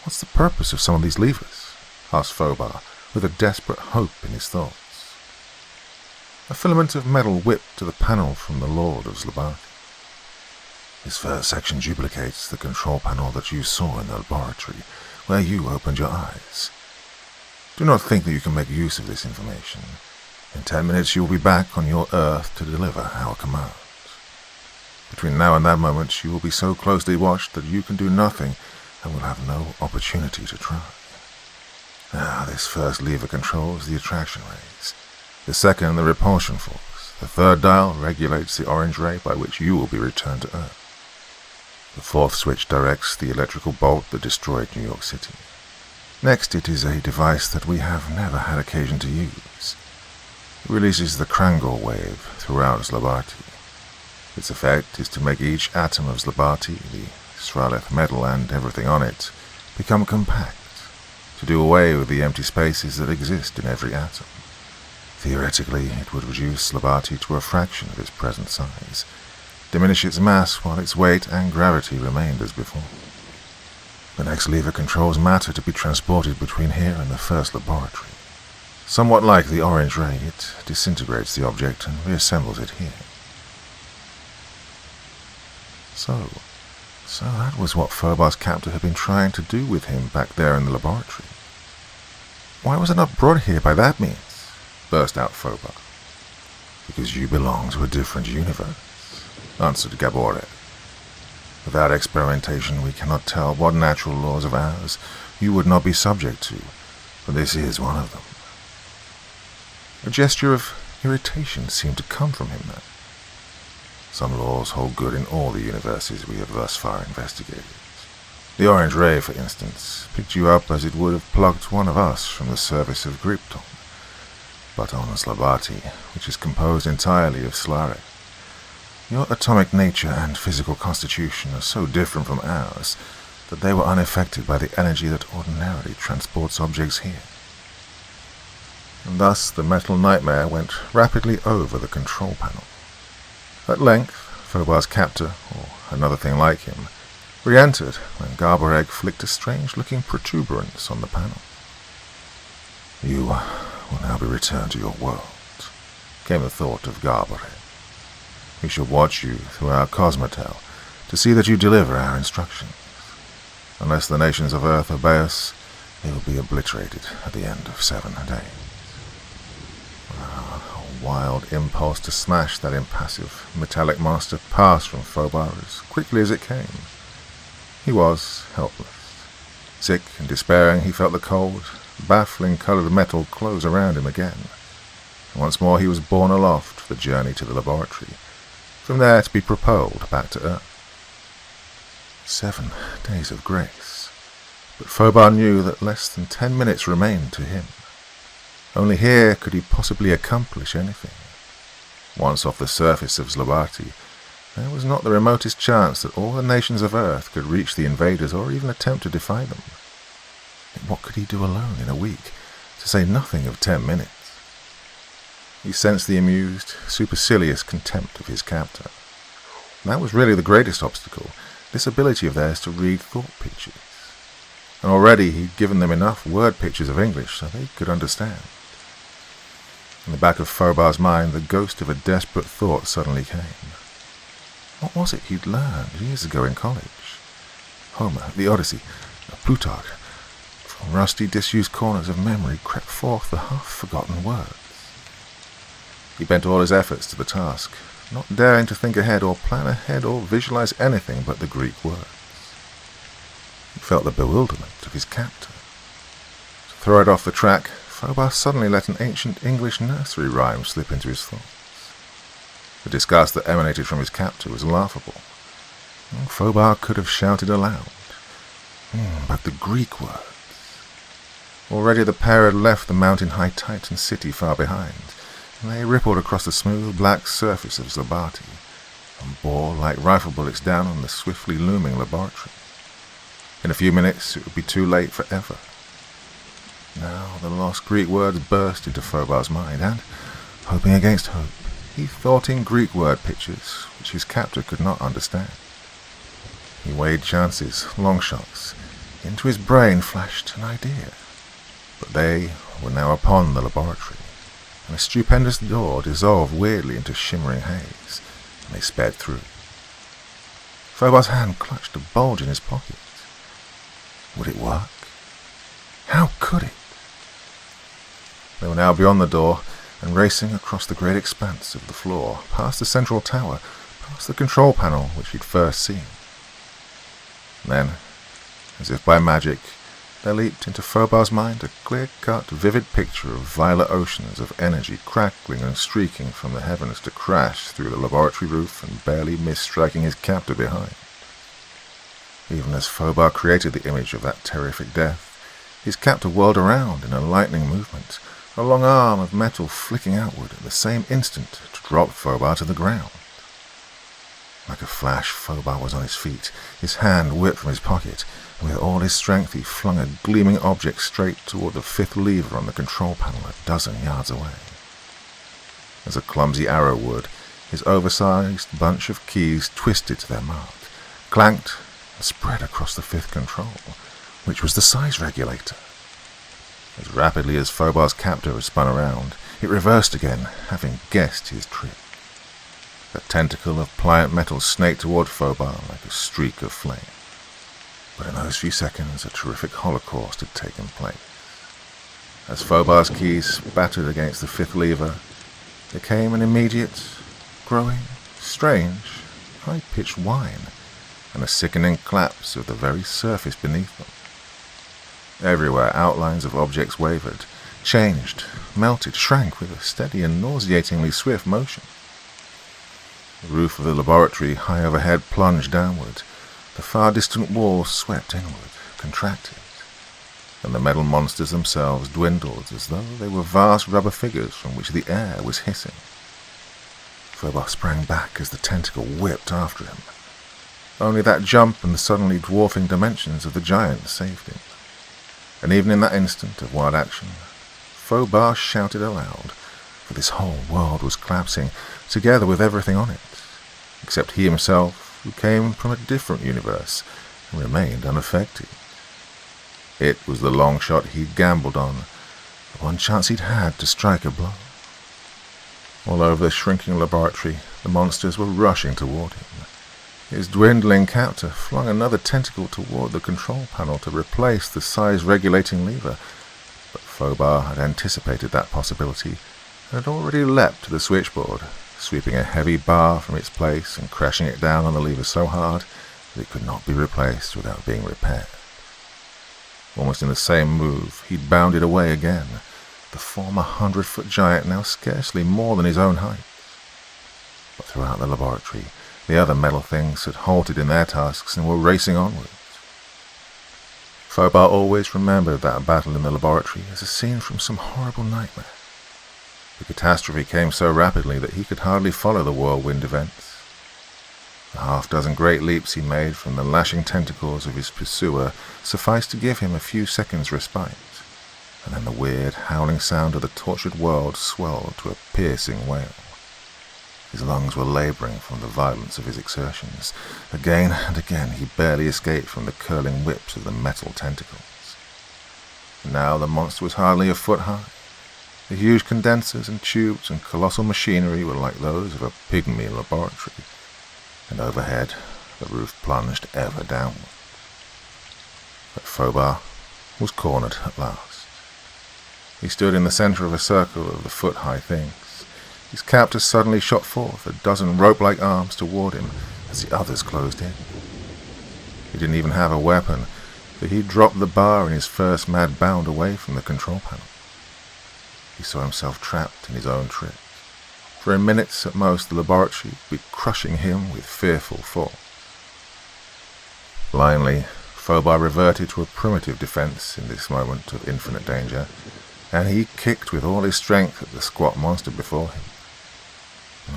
[SPEAKER 1] What's the purpose of some of these levers? Asked Fobar, with a desperate hope in his thoughts. A filament of metal whipped to the panel from the Lord of Slabati. This first section duplicates the control panel that you saw in the laboratory, where you opened your eyes. Do not think that you can make use of this information. In 10 minutes you will be back on your Earth to deliver our commands. Between now and that moment you will be so closely watched that you can do nothing and will have no opportunity to try. Now, this first lever controls the attraction rays. The second, the repulsion force. The third dial regulates the orange ray by which you will be returned to Earth. The fourth switch directs the electrical bolt that destroyed New York City. Next, it is a device that we have never had occasion to use. It releases the Krangor wave throughout Slabati. Its effect is to make each atom of Slabati, the Sraleth metal and everything on it, become compact, to do away with the empty spaces that exist in every atom. Theoretically, it would reduce Slabati to a fraction of its present size, diminish its mass while its weight and gravity remained as before. The next lever controls matter to be transported between here and the first laboratory. Somewhat like the orange ray, it disintegrates the object and reassembles it here. So that was what Fobar's captor had been trying to do with him back there in the laboratory. Why was it not brought here by that means? Burst out Fobar. Because you belong to a different universe, answered Gaborev. Without experimentation, we cannot tell what natural laws of ours you would not be subject to, but this is one of them. A gesture of irritation seemed to come from him then. Some laws hold good in all the universes we have thus far investigated. The orange ray, for instance, picked you up as it would have plucked one of us from the service of Krypton. But on Slabati, which is composed entirely of Slare, your atomic nature and physical constitution are so different from ours that they were unaffected by the energy that ordinarily transports objects here. And thus the metal nightmare went rapidly over the control panel. At length, Fobar's captor, or another thing like him, re-entered when Garbareg flicked a strange-looking protuberance on the panel. You will now be returned to your world, came the thought of Garbareg. We shall watch you through our Cosmotel to see that you deliver our instructions. Unless the nations of Earth obey us, they will be obliterated at the end of 7 days. wild impulse to smash that impassive, metallic monster passed from Fobar as quickly as it came. He was helpless. Sick and despairing, he felt the cold, baffling coloured metal close around him again. Once more he was borne aloft for the journey to the laboratory, from there to be propelled back to Earth. 7 days of grace. But Fobar knew that less than 10 minutes remained to him. Only here could he possibly accomplish anything. Once off the surface of Zlobati, there was not the remotest chance that all the nations of Earth could reach the invaders or even attempt to defy them. Yet what could he do alone in a week, to say nothing of 10 minutes? He sensed the amused, supercilious contempt of his captor. That was really the greatest obstacle, this ability of theirs to read thought pictures. And already he'd given them enough word pictures of English so they could understand. In the back of Fobar's mind, the ghost of a desperate thought suddenly came. What was it he'd learned years ago in college? Homer, the Odyssey, Plutarch. From rusty, disused corners of memory crept forth the half-forgotten words. He bent all his efforts to the task, not daring to think ahead or plan ahead or visualize anything but the Greek words. He felt the bewilderment of his captor. To throw it off the track, Fobar suddenly let an ancient English nursery rhyme slip into his thoughts. The disgust that emanated from his captor was laughable. Fobar could have shouted aloud. But the Greek words. Already the pair had left the mountain-high Titan city far behind, and they rippled across the smooth black surface of Zlobati, and bore like rifle bullets down on the swiftly looming laboratory. In a few minutes it would be too late forever. Now the lost Greek words burst into Fobar's mind, and, hoping against hope, he thought in Greek word pictures which his captor could not understand. He weighed chances, long shots. Into his brain flashed an idea. But they were now upon the laboratory, and a stupendous door dissolved weirdly into shimmering haze, and they sped through. Fobar's hand clutched a bulge in his pocket. Would it work? How could it? They were now beyond the door, and racing across the great expanse of the floor, past the central tower, past the control panel which he'd first seen. Then, as if by magic, there leaped into Fobar's mind a clear-cut, vivid picture of violet oceans of energy crackling and streaking from the heavens to crash through the laboratory roof and barely miss striking his captor behind. Even as Fobar created the image of that terrific death, his captor whirled around in a lightning movement, a long arm of metal flicking outward at the same instant to drop Fobar to the ground. Like a flash, Fobar was on his feet, his hand whipped from his pocket, and with all his strength he flung a gleaming object straight toward the 5th lever on the control panel a dozen yards away. As a clumsy arrow would, his oversized bunch of keys twisted to their mark, clanked, and spread across the 5th control, which was the size regulator. As rapidly as Fobar's captor had spun around, it reversed again, having guessed his trick. The tentacle of pliant metal snaked toward Fobar like a streak of flame. But in those few seconds, a terrific holocaust had taken place. As Fobar's keys spattered against the 5th lever, there came an immediate, growing, strange, high-pitched whine, and a sickening collapse of the very surface beneath them. Everywhere outlines of objects wavered, changed, melted, shrank with a steady and nauseatingly swift motion. The roof of the laboratory high overhead plunged downward. The far distant walls swept inward, contracted, and the metal monsters themselves dwindled as though they were vast rubber figures from which the air was hissing. Fobar sprang back as the tentacle whipped after him. Only that jump and the suddenly dwarfing dimensions of the giant saved him. And even in that instant of wild action, Fobar shouted aloud, for this whole world was collapsing, together with everything on it, except he himself, who came from a different universe and remained unaffected. It was the long shot he'd gambled on, the one chance he'd had to strike a blow. All over the shrinking laboratory, the monsters were rushing toward him. His dwindling captor flung another tentacle toward the control panel to replace the size-regulating lever, but Fobar had anticipated that possibility and had already leapt to the switchboard, sweeping a heavy bar from its place and crashing it down on the lever so hard that it could not be replaced without being repaired. Almost in the same move, he bounded away again, the former 100-foot giant now scarcely more than his own height. But throughout the laboratory, the other metal things had halted in their tasks and were racing onwards. Fobar always remembered that battle in the laboratory as a scene from some horrible nightmare. The catastrophe came so rapidly that he could hardly follow the whirlwind events. The half-dozen great leaps he made from the lashing tentacles of his pursuer sufficed to give him a few seconds' respite, and then the weird, howling sound of the tortured world swelled to a piercing wail. His lungs were labouring from the violence of his exertions. Again and again he barely escaped from the curling whips of the metal tentacles. And now the monster was hardly a foot high. The huge condensers and tubes and colossal machinery were like those of a pygmy laboratory, and overhead the roof plunged ever downward. But Fobar was cornered at last. He stood in the centre of a circle of the foot-high things. His captor suddenly shot forth a dozen rope-like arms toward him as the others closed in. He didn't even have a weapon, for he dropped the bar in his first mad bound away from the control panel. He saw himself trapped in his own trip. For in minutes at most the laboratory would be crushing him with fearful force. Blindly, Fobar reverted to a primitive defense in this moment of infinite danger, and he kicked with all his strength at the squat monster before him.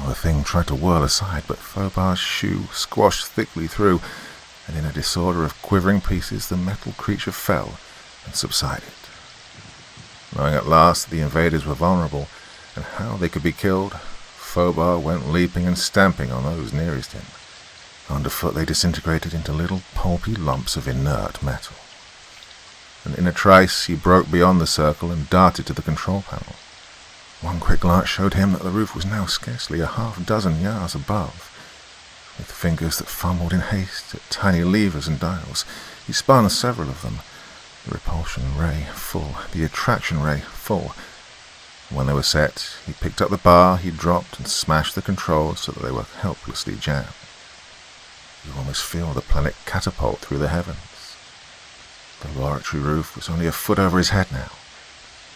[SPEAKER 1] The thing tried to whirl aside, but Fobar's shoe squashed thickly through, and in a disorder of quivering pieces the metal creature fell and subsided. Knowing at last that the invaders were vulnerable, and how they could be killed, Fobar went leaping and stamping on those nearest him. Underfoot they disintegrated into little pulpy lumps of inert metal. And in a trice he broke beyond the circle and darted to the control panel. One quick glance showed him that the roof was now scarcely a half-dozen yards above. With fingers that fumbled in haste at tiny levers and dials, he spun several of them, the repulsion ray full, the attraction ray full. When they were set, he picked up the bar he dropped and smashed the controls so that they were helplessly jammed. You could almost feel the planet catapult through the heavens. The laboratory roof was only a foot over his head now.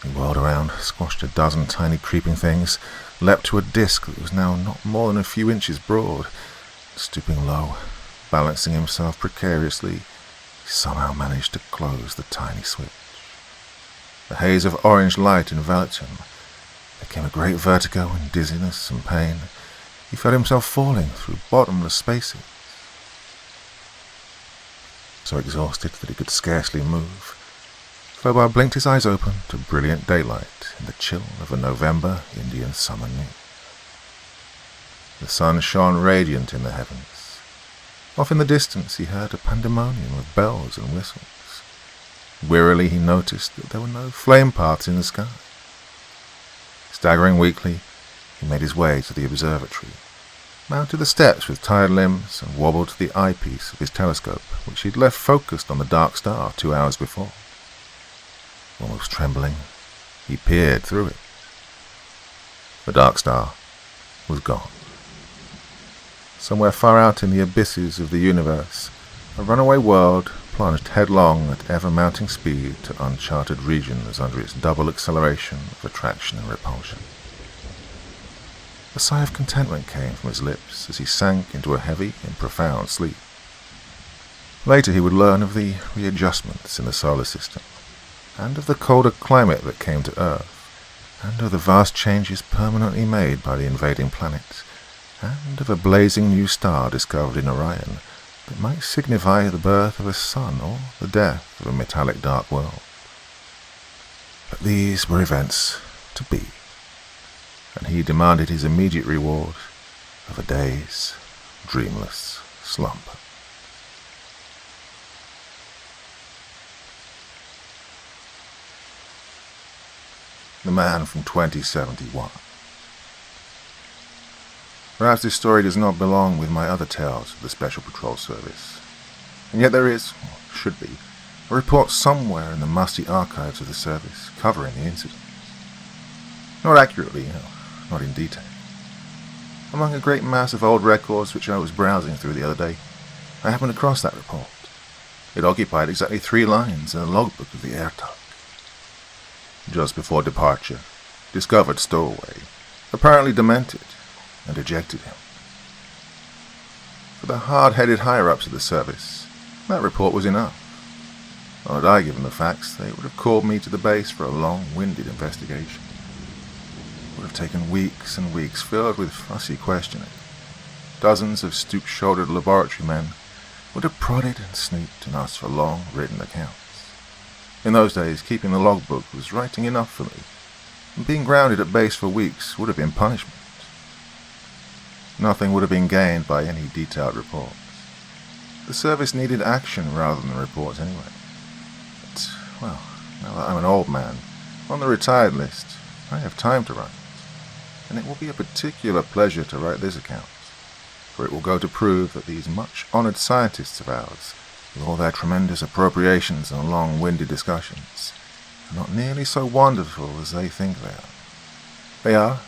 [SPEAKER 1] He whirled around, squashed a dozen tiny creeping things, leapt to a disc that was now not more than a few inches broad. Stooping low, balancing himself precariously, he somehow managed to close the tiny switch. The haze of orange light enveloped him. There came a great vertigo and dizziness and pain. He felt himself falling through bottomless spaces. So exhausted that he could scarcely move, Fobar blinked his eyes open to brilliant daylight in the chill of a November Indian summer noon. The sun shone radiant in the heavens. Off in the distance he heard a pandemonium of bells and whistles. Wearily he noticed that there were no flame paths in the sky. Staggering weakly, he made his way to the observatory, mounted the steps with tired limbs, and wobbled to the eyepiece of his telescope, which he had left focused on the dark star 2 hours before. Almost trembling, he peered through it. The dark star was gone. Somewhere far out in the abysses of the universe, a runaway world plunged headlong at ever-mounting speed to uncharted regions under its double acceleration of attraction and repulsion. A sigh of contentment came from his lips as he sank into a heavy and profound sleep. Later he would learn of the readjustments in the solar system, and of the colder climate that came to Earth, and of the vast changes permanently made by the invading planets, and of a blazing new star discovered in Orion that might signify the birth of a sun or the death of a metallic dark world. But these were events to be, and he demanded his immediate reward of a day's dreamless slumber. The Man from 2071. Perhaps this story does not belong with my other tales of the Special Patrol Service, and yet there is, or should be, a report somewhere in the musty archives of the service covering the incident. Not accurately, not in detail. Among a great mass of old records which I was browsing through the other day, I happened across that report. It occupied exactly 3 lines in the logbook of the airtug. Just before departure, discovered stowaway, apparently demented, and ejected him. For the hard-headed higher-ups of the service, that report was enough. Had I given the facts, they would have called me to the base for a long-winded investigation. It would have taken weeks and weeks filled with fussy questioning. Dozens of stoop-shouldered laboratory men would have prodded and snooped and asked for long written accounts. In those days, keeping the logbook was writing enough for me, and being grounded at base for weeks would have been punishment. Nothing would have been gained by any detailed reports. The service needed action rather than reports anyway. But, well, now that I'm an old man, on the retired list, I have time to write, and it will be a particular pleasure to write this account, for it will go to prove that these much-honoured scientists of ours, with all their tremendous appropriations and long-winded discussions, are not nearly so wonderful as they think they are. They are,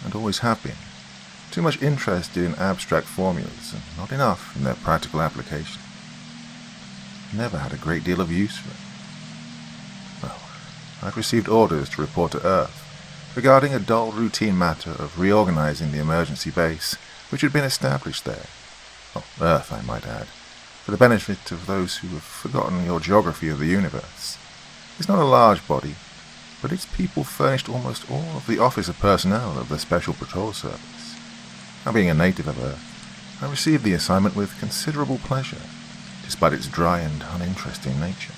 [SPEAKER 1] and always have been, too much interested in abstract formulas and not enough in their practical application. Never had a great deal of use for it. Well, I'd received orders to report to Earth regarding a dull routine matter of reorganizing the emergency base which had been established there. Earth, I might add, for the benefit of those who have forgotten your geography of the universe. It's not a large body, but its people furnished almost all of the officer personnel of the Special Patrol Service. Now, being a native of Earth, I received the assignment with considerable pleasure, despite its dry and uninteresting nature.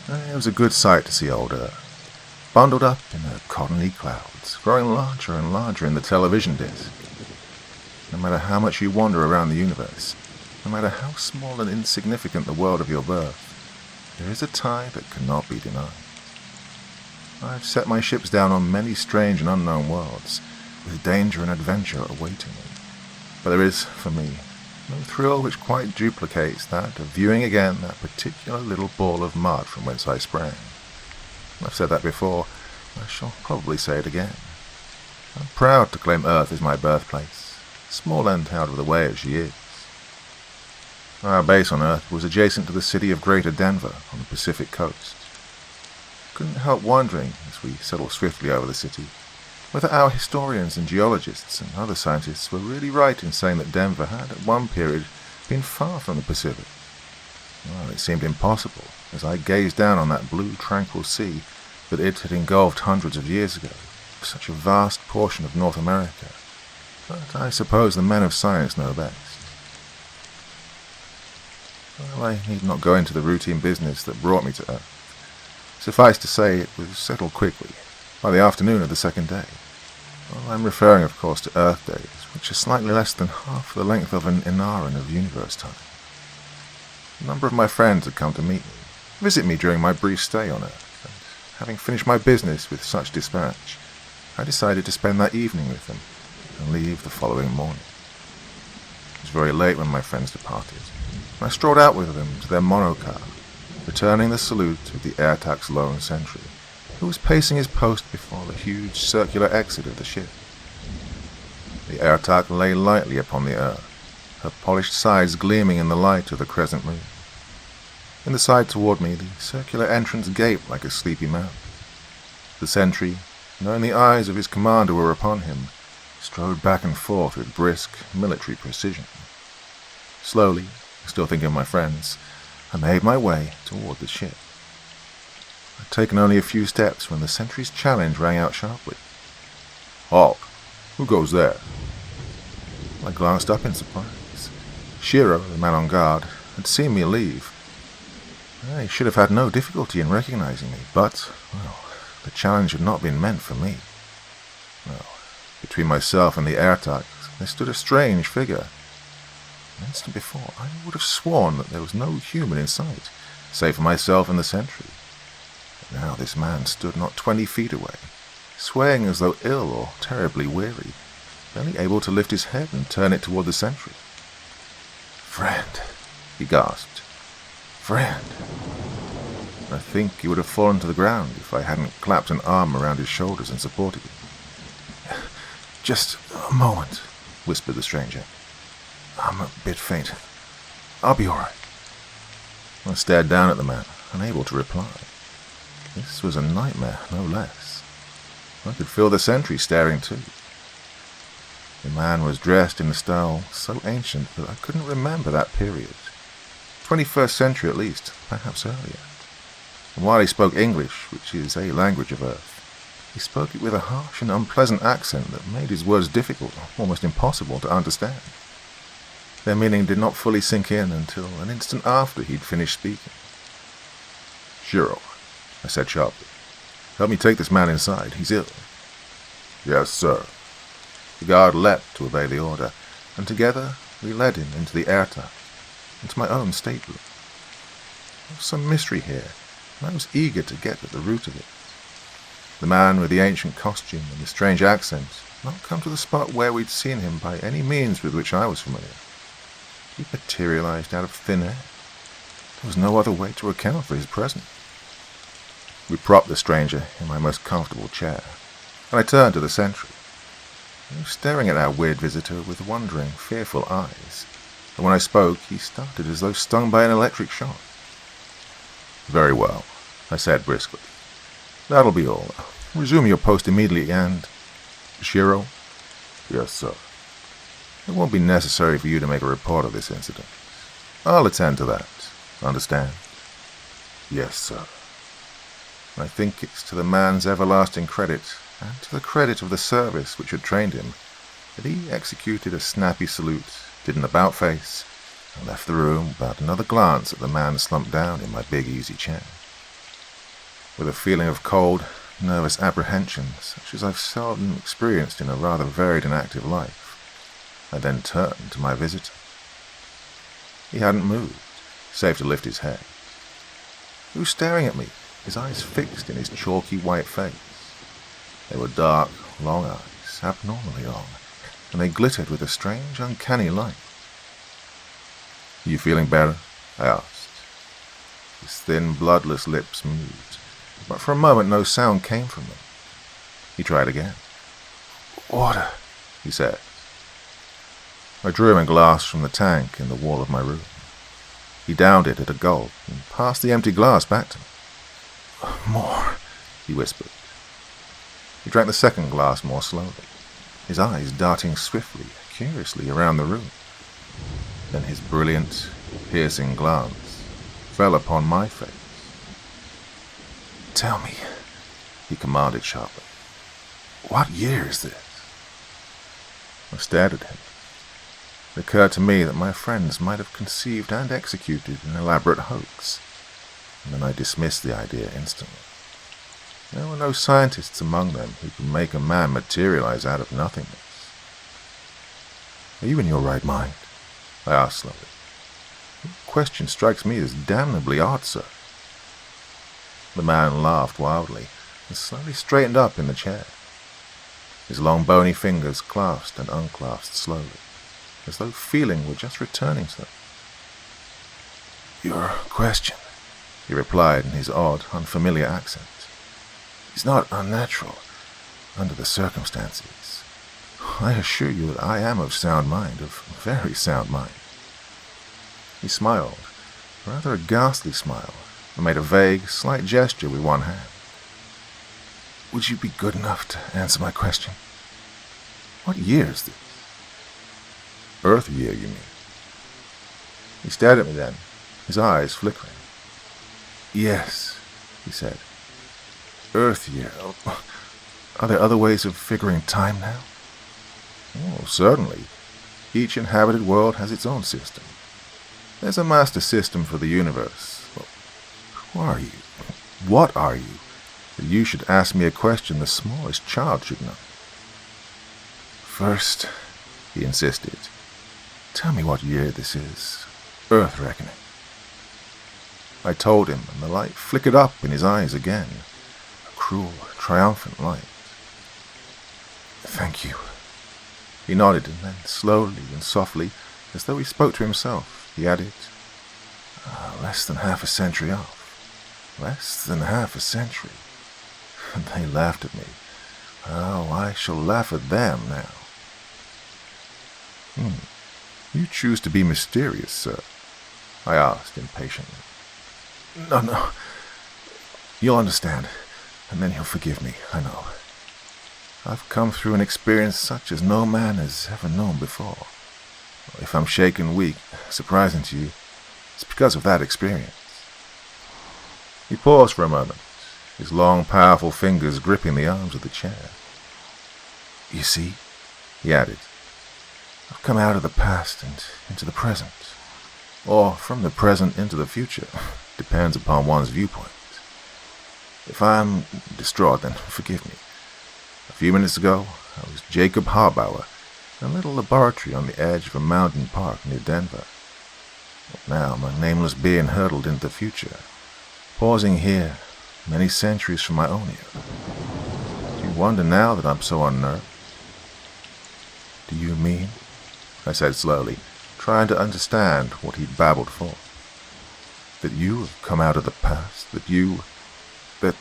[SPEAKER 1] It was a good sight to see old Earth, bundled up in her cottony clouds, growing larger and larger in the television disc. No matter how much you wander around the universe, no matter how small and insignificant the world of your birth, there is a tie that cannot be denied. I've set my ships down on many strange and unknown worlds, with danger and adventure awaiting me. But there is, for me, no thrill which quite duplicates that of viewing again that particular little ball of mud from whence I sprang. I've said that before, I shall probably say it again. I'm proud to claim Earth as my birthplace, small and out of the way as she is. Our base on Earth was adjacent to the city of Greater Denver on the Pacific coast. Couldn't help wondering, as we settled swiftly over the city, whether our historians and geologists and other scientists were really right in saying that Denver had, at one period, been far from the Pacific. Well, it seemed impossible, as I gazed down on that blue, tranquil sea that it had engulfed hundreds of years ago, such a vast portion of North America. But I suppose the men of science know best. Well, I need not go into the routine business that brought me to Earth. Suffice to say, it was settled quickly, by the afternoon of the second day. Well, I'm referring, of course, to Earth days, which are slightly less than half the length of an Inaran of universe time. A number of my friends had come to meet me, visit me during my brief stay on Earth, and having finished my business with such dispatch, I decided to spend that evening with them and leave the following morning. It was very late when my friends departed, and I strolled out with them to their monocar, returning the salute of the airtax lone sentry, who was pacing his post before the huge circular exit of the ship. The airtax lay lightly upon the earth, her polished sides gleaming in the light of the crescent moon. In the side toward me, the circular entrance gaped like a sleepy mouth. The sentry, knowing the eyes of his commander were upon him, strode back and forth with brisk military precision. Slowly, still thinking of my friends, I made my way toward the ship. I'd taken only a few steps when the sentry's challenge rang out sharply. "Halt! Who goes there?" I glanced up in surprise. Shiro, the man on guard, had seen me leave. He should have had no difficulty in recognizing me, but, well, the challenge had not been meant for me. Well, between myself and the airtax, there stood a strange figure. An instant before, I would have sworn that there was no human in sight, save for myself and the sentry. But now this man stood not 20 feet away, swaying as though ill or terribly weary, barely able to lift his head and turn it toward the sentry. "Friend," he gasped. "Friend." I think he would have fallen to the ground if I hadn't clapped an arm around his shoulders and supported him. "Just a moment," whispered the stranger. "I'm a bit faint. I'll be all right." I stared down at the man, unable to reply. This was a nightmare, no less. I could feel the sentry staring too. The man was dressed in a style so ancient that I couldn't remember that period. 21st century at least, perhaps earlier. And while he spoke English, which is a language of Earth, he spoke it with a harsh and unpleasant accent that made his words difficult, almost impossible to understand. Their meaning did not fully sink in until an instant after he'd finished speaking. "Shiro," I said sharply, "help me take this man inside. He's ill." "Yes, sir." The guard leapt to obey the order, and together we led him into the airtight, into my own stateroom. There was some mystery here, and I was eager to get at the root of it. The man with the ancient costume and the strange accent had not come to the spot where we'd seen him by any means with which I was familiar. He materialized out of thin air. There was no other way to account for his presence. We propped the stranger in my most comfortable chair, and I turned to the sentry. He was staring at our weird visitor with wondering, fearful eyes, and when I spoke, he started as though stung by an electric shock. "Very well," I said briskly. "That'll be all. Resume your post immediately and—" "Shiro?" "Yes, sir." "It won't be necessary for you to make a report of this incident. I'll attend to that. Understand?" "Yes, sir." I think it's to the man's everlasting credit, and to the credit of the service which had trained him, that he executed a snappy salute, did an about-face, and left the room without another glance at the man slumped down in my big easy chair. With a feeling of cold, nervous apprehension, such as I've seldom experienced in a rather varied and active life, I then turned to my visitor. He hadn't moved, save to lift his head. He was staring at me, his eyes fixed in his chalky white face. They were dark, long eyes, abnormally long, and they glittered with a strange, uncanny light. "You feeling better?" I asked. His thin, bloodless lips moved, but for a moment no sound came from them. He tried again. "Water," he said. I drew him a glass from the tank in the wall of my room. He downed it at a gulp and passed the empty glass back to me. "More," he whispered. He drank the second glass more slowly, his eyes darting swiftly, curiously around the room. Then his brilliant, piercing glance fell upon my face. "Tell me," he commanded sharply, "what year is this?" I stared at him. It occurred to me that my friends might have conceived and executed an elaborate hoax, and then I dismissed the idea instantly. There were no scientists among them who could make a man materialize out of nothingness. "Are you in your right mind?" I asked slowly. "The question strikes me as damnably odd, sir." The man laughed wildly and slowly straightened up in the chair. His long bony fingers clasped and unclasped slowly, as though feeling were just returning to them. "Your question," he replied in his odd, unfamiliar accent, "is not unnatural under the circumstances. I assure you that I am of sound mind, of very sound mind." He smiled, rather a ghastly smile, and made a vague, slight gesture with one hand. "Would you be good enough to answer my question? What year is this?" "Earth year, you mean?" He stared at me then, his eyes flickering. "Yes," he said. "Earth year. Are there other ways of figuring time now?" "Oh, certainly. Each inhabited world has its own system. There's a master system for the universe. Well, who are you? What are you, that you should ask me a question the smallest child should know?" "First," he insisted, "tell me what year this is. Earth reckoning." I told him, and the light flickered up in his eyes again, a cruel, triumphant light. "Thank you." He nodded, and then slowly and softly, as though he spoke to himself, he added, "Less than half a century off." Less than half a century. And they laughed at me. Oh, I shall laugh at them now. You choose to be mysterious, sir? I asked impatiently. No. You'll understand, and then you'll forgive me, I know. I've come through an experience such as no man has ever known before. If I'm shaken weak, surprising to you, it's because of that experience. He paused for a moment, his long, powerful fingers gripping the arms of the chair. You see, he added, I've come out of the past and into the present, or from the present into the future, depends upon one's viewpoint. If I'm distraught, then forgive me. A few minutes ago, I was Jacob Harbauer in a little laboratory on the edge of a mountain park near Denver. But now I'm a nameless being hurtled into the future, pausing here, many centuries from my own era. Do you wonder now that I'm so unnerved? Do you mean? I said slowly, trying to understand what he'd babbled forth. That you have come out of the past, that you... Well,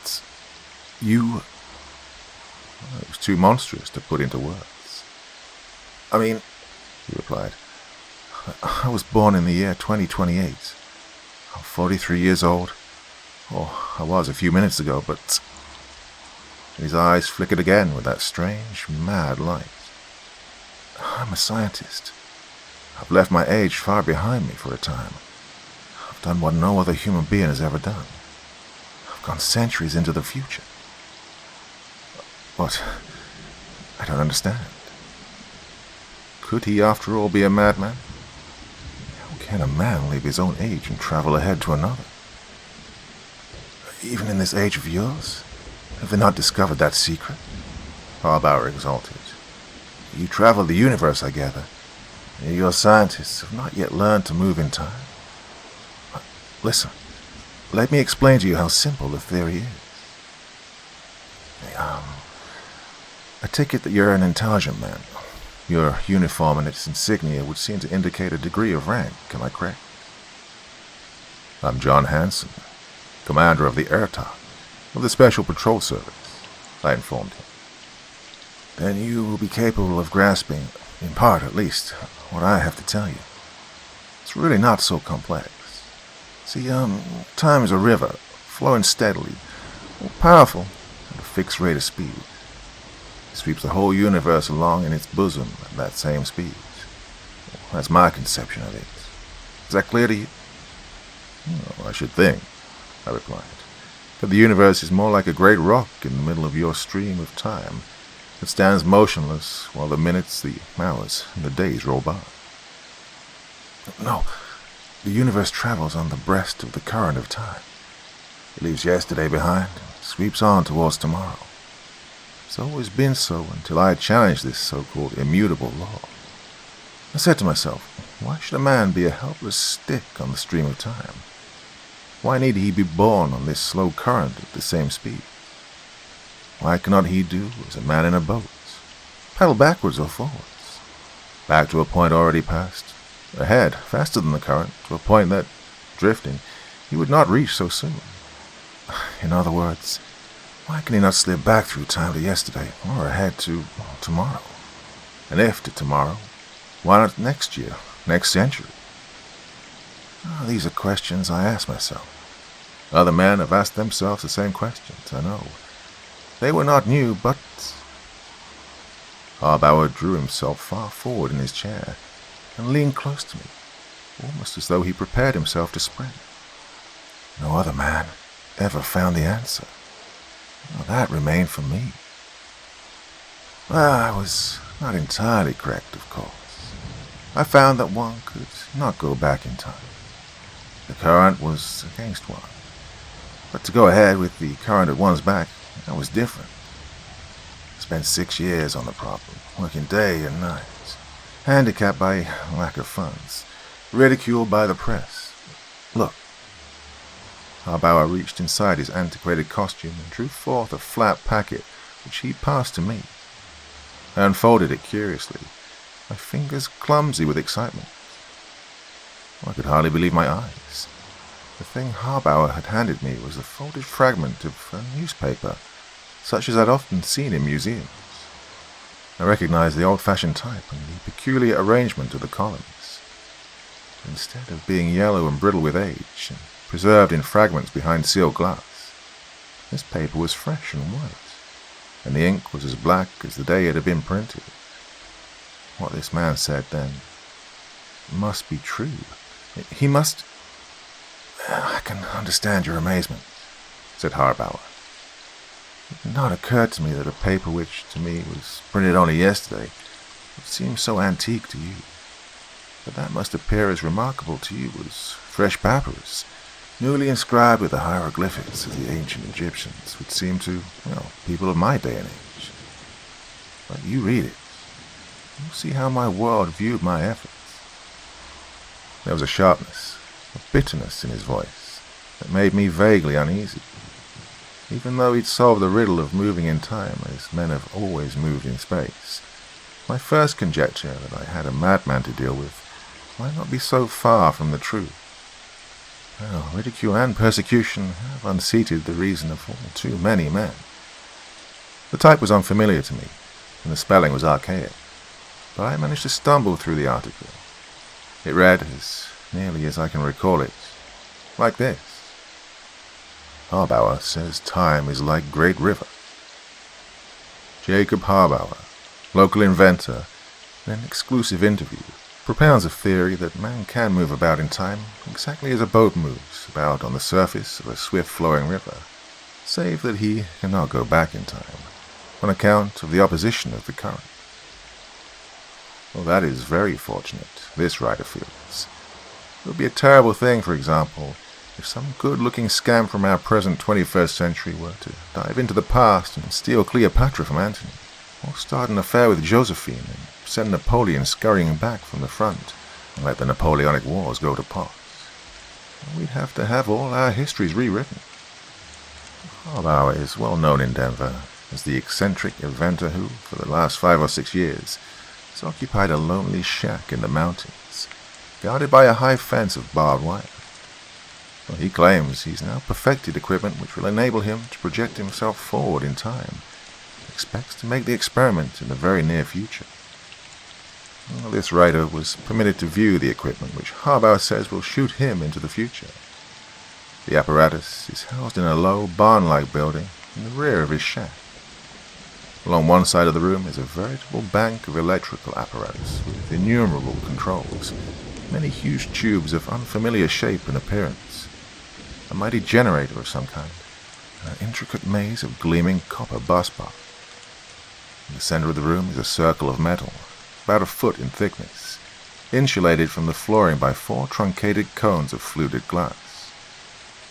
[SPEAKER 1] it was too monstrous to put into words. I mean, he replied, I was born in the year 2028. I'm 43 years old. Or I was a few minutes ago, but... His eyes flickered again with that strange, mad light. I'm a scientist. I've left my age far behind me for a time. I've done what no other human being has ever done. I've gone centuries into the future. What? I don't understand. Could he, after all, be a madman? How can a man leave his own age and travel ahead to another? Even in this age of yours? Have they not discovered that secret? Harbauer exulted. You travel the universe, I gather. Your scientists have not yet learned to move in time. Listen, let me explain to you how simple the theory is. I take it that you're an intelligent man. Your uniform and its insignia would seem to indicate a degree of rank, am I correct? I'm John Hanson, commander of the Airtalk, of the Special Patrol Service, I informed him. Then you will be capable of grasping, in part at least, what I have to tell you. It's really not so complex. See, time is a river, flowing steadily, powerful, at a fixed rate of speed. It sweeps the whole universe along in its bosom at that same speed. That's my conception of it. Is that clear to you? I should think, I replied, that the universe is more like a great rock in the middle of your stream of time that stands motionless while the minutes, the hours, and the days roll by. No, the universe travels on the breast of the current of time. It leaves yesterday behind and sweeps on towards tomorrow. It's always been so until I challenged this so-called immutable law. I said to myself, why should a man be a helpless stick on the stream of time? Why need he be borne on this slow current at the same speed? Why cannot he do as a man in a boat, paddle backwards or forwards, back to a point already passed, ahead, faster than the current, to a point that, drifting, he would not reach so soon? In other words, why can he not slip back through time to yesterday, or ahead to tomorrow? And if to tomorrow, why not next year, next century? These are questions I ask myself. Other men have asked themselves the same questions, I know. They were not new, but... Harbauer drew himself far forward in his chair and leaned close to me, almost as though he prepared himself to spring. No other man ever found the answer. Well, that remained for me. Well, I was not entirely correct, of course. I found that one could not go back in time. The current was against one. But to go ahead with the current at one's back, that was different. I spent 6 years on the problem, working day and night, handicapped by lack of funds, ridiculed by the press. Look. Harbauer reached inside his antiquated costume and drew forth a flat packet which he passed to me. I unfolded it curiously, my fingers clumsy with excitement. I could hardly believe my eyes. The thing Harbauer had handed me was a folded fragment of a newspaper, such as I'd often seen in museums. I recognized the old-fashioned type and the peculiar arrangement of the columns. Instead of being yellow and brittle with age, and preserved in fragments behind sealed glass, this paper was fresh and white, and the ink was as black as the day it had been printed. What this man said then must be true. He must... I can understand your amazement, said Harbauer. It had not occurred to me that a paper which, to me, was printed only yesterday would seem so antique to you. But that must appear as remarkable to you as fresh papyrus, newly inscribed with the hieroglyphics of the ancient Egyptians, would seem to, people of my day and age. But you read it. You see how my world viewed my efforts. There was a sharpness, a bitterness in his voice that made me vaguely uneasy. Even though he'd solved the riddle of moving in time as men have always moved in space, my first conjecture that I had a madman to deal with might not be so far from the truth. Well, ridicule and persecution have unseated the reason of all too many men. The type was unfamiliar to me, and the spelling was archaic, but I managed to stumble through the article. It read, as nearly as I can recall it, like this. Harbauer says time is like great river. Jacob Harbauer, local inventor, in an exclusive interview, propounds a theory that man can move about in time exactly as a boat moves about on the surface of a swift-flowing river, save that he cannot go back in time, on account of the opposition of the current. Well, that is very fortunate, this writer feels. It would be a terrible thing, for example, if some good-looking scam from our present 21st century were to dive into the past and steal Cleopatra from Antony, or start an affair with Josephine and send Napoleon scurrying back from the front and let the Napoleonic Wars go to pot. We'd have to have all our histories rewritten. Harbauer is well known in Denver as the eccentric inventor who, for the last 5 or 6 years, has occupied a lonely shack in the mountains, guarded by a high fence of barbed wire. Well, he claims he's now perfected equipment which will enable him to project himself forward in time. He expects to make the experiment in the very near future. Well, this writer was permitted to view the equipment which Harbauer says will shoot him into the future. The apparatus is housed in a low, barn-like building in the rear of his shack. Along one side of the room is a veritable bank of electrical apparatus with innumerable controls, many huge tubes of unfamiliar shape and appearance, a mighty generator of some kind, and an intricate maze of gleaming copper bus bars. In the center of the room is a circle of metal, about a foot in thickness, insulated from the flooring by 4 truncated cones of fluted glass.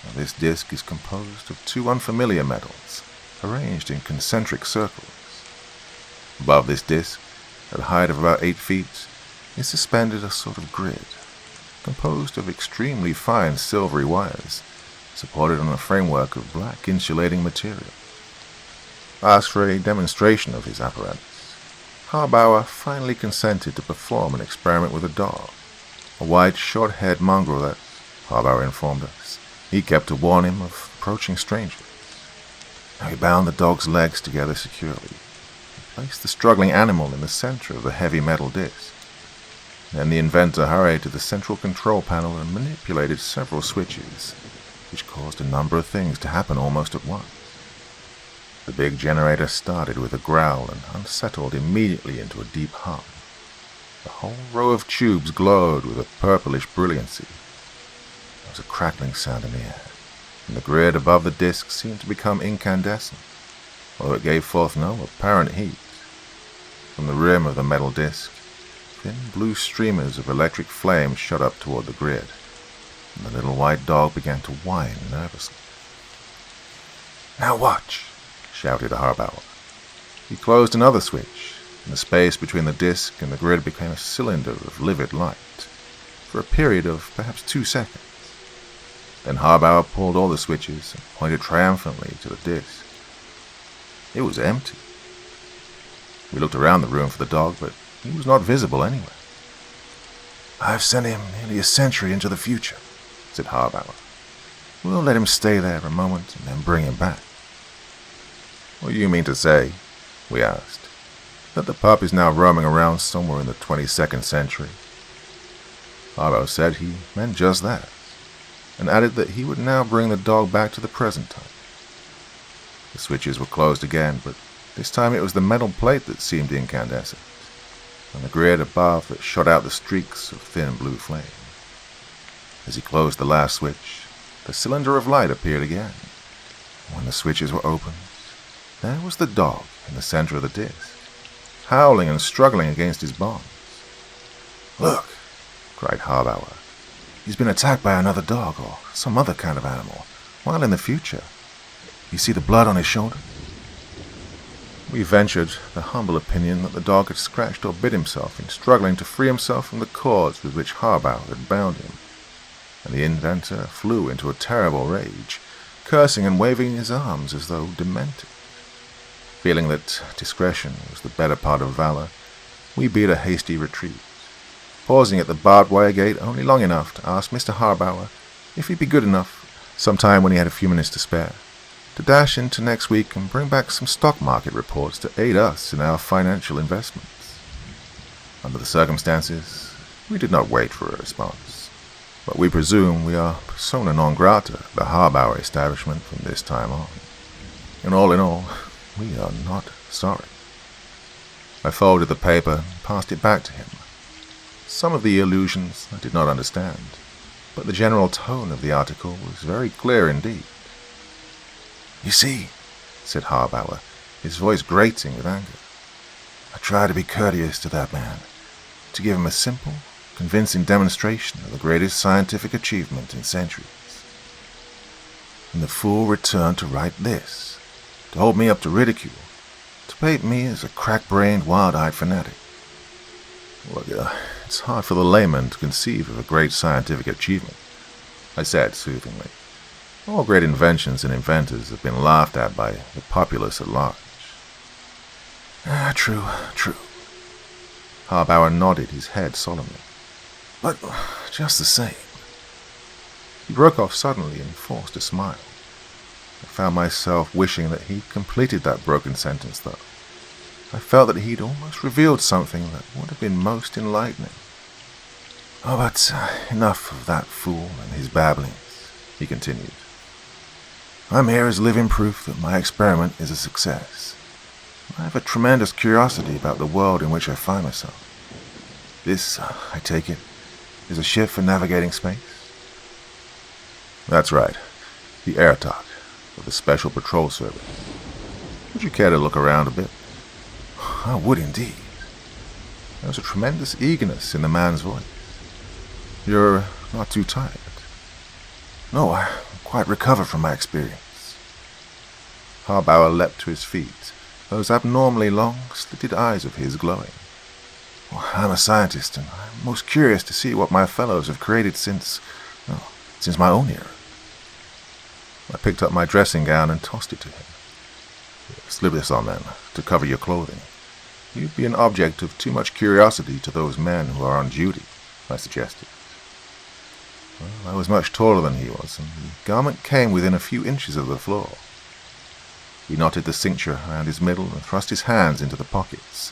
[SPEAKER 1] Now, this disc is composed of 2 unfamiliar metals, arranged in concentric circles. Above this disc, at a height of about 8 feet, is suspended a sort of grid, composed of extremely fine silvery wires, supported on a framework of black insulating material. Asked for a demonstration of his apparatus, Harbauer finally consented to perform an experiment with a dog, a white, short-haired mongrel that, Harbauer informed us, he kept to warn him of approaching strangers. Now, he bound the dog's legs together securely, and placed the struggling animal in the center of the heavy metal disc. Then the inventor hurried to the central control panel and manipulated several switches, which caused a number of things to happen almost at once. The big generator started with a growl and unsettled immediately into a deep hum. The whole row of tubes glowed with a purplish brilliancy. There was a crackling sound in the air, and the grid above the disc seemed to become incandescent, although it gave forth no apparent heat. From the rim of the metal disc, thin blue streamers of electric flame shot up toward the grid, and the little white dog began to whine nervously. "Now watch!" shouted Harbauer. He closed another switch, and the space between the disc and the grid became a cylinder of livid light, for a period of perhaps 2 seconds. Then Harbauer pulled all the switches and pointed triumphantly to the disc. It was empty. We looked around the room for the dog, but he was not visible anywhere. "I've sent him nearly a century into the future," said Harbauer. We'll let him stay there a moment and then bring him back." "What do you mean to say," we asked, "that the pup is now roaming around somewhere in the 22nd century?" Harl said he meant just that, and added that he would now bring the dog back to the present time. The switches were closed again, but this time it was the metal plate that seemed incandescent, and the grid above that shot out the streaks of thin blue flame. As he closed the last switch, the cylinder of light appeared again. When the switches were opened, there was the dog in the center of the disc, howling and struggling against his bonds. "Look!" cried Harl. "He's been attacked by another dog or some other kind of animal, while in the future. You see the blood on his shoulder?" We ventured the humble opinion that the dog had scratched or bit himself in struggling to free himself from the cords with which Harl had bound him, and the inventor flew into a terrible rage, cursing and waving his arms as though demented. Feeling that discretion was the better part of valor, we beat a hasty retreat, pausing at the barbed wire gate only long enough to ask Mr. Harl if he'd be good enough, sometime when he had a few minutes to spare, to dash into next week and bring back some stock market reports to aid us in our financial investments. Under the circumstances, we did not wait for a response, but we presume we are persona non grata at the Harl establishment from this time on. And all in all, we are not sorry. I folded the paper and passed it back to him. Some of the allusions I did not understand, but the general tone of the article was very clear indeed. "You see," said Harl, his voice grating with anger, "I try to be courteous to that man, to give him a simple, convincing demonstration of the greatest scientific achievement in centuries. And the fool returned to write this, to hold me up to ridicule, to paint me as a crack-brained, wild-eyed fanatic. Look, it's hard for the layman to conceive of a great scientific achievement," I said soothingly. "All great inventions and inventors have been laughed at by the populace at large." True. Harl nodded his head solemnly. "But just the same—" He broke off suddenly and forced a smile. I found myself wishing that he'd completed that broken sentence, though. I felt that he'd almost revealed something that would have been most enlightening. "Oh, but enough of that fool and his babblings," he continued. "I'm here as living proof that my experiment is a success. I have a tremendous curiosity about the world in which I find myself. This, I take it, is a ship for navigating space?" "That's right. The Air Talk of the Special Patrol Service. Would you care to look around a bit?" "I would indeed." There was a tremendous eagerness in the man's voice. "You're not too tired?" "No, I'm quite recovered from my experience." Harl leapt to his feet, those abnormally long, slitted eyes of his glowing. "Well, I'm a scientist, and I'm most curious to see what my fellows have created since my own era." I picked up my dressing gown and tossed it to him. "Slip this on, then, to cover your clothing. You'd be an object of too much curiosity to those men who are on duty," I suggested. Well, I was much taller than he was, and the garment came within a few inches of the floor. He knotted the cincture around his middle and thrust his hands into the pockets,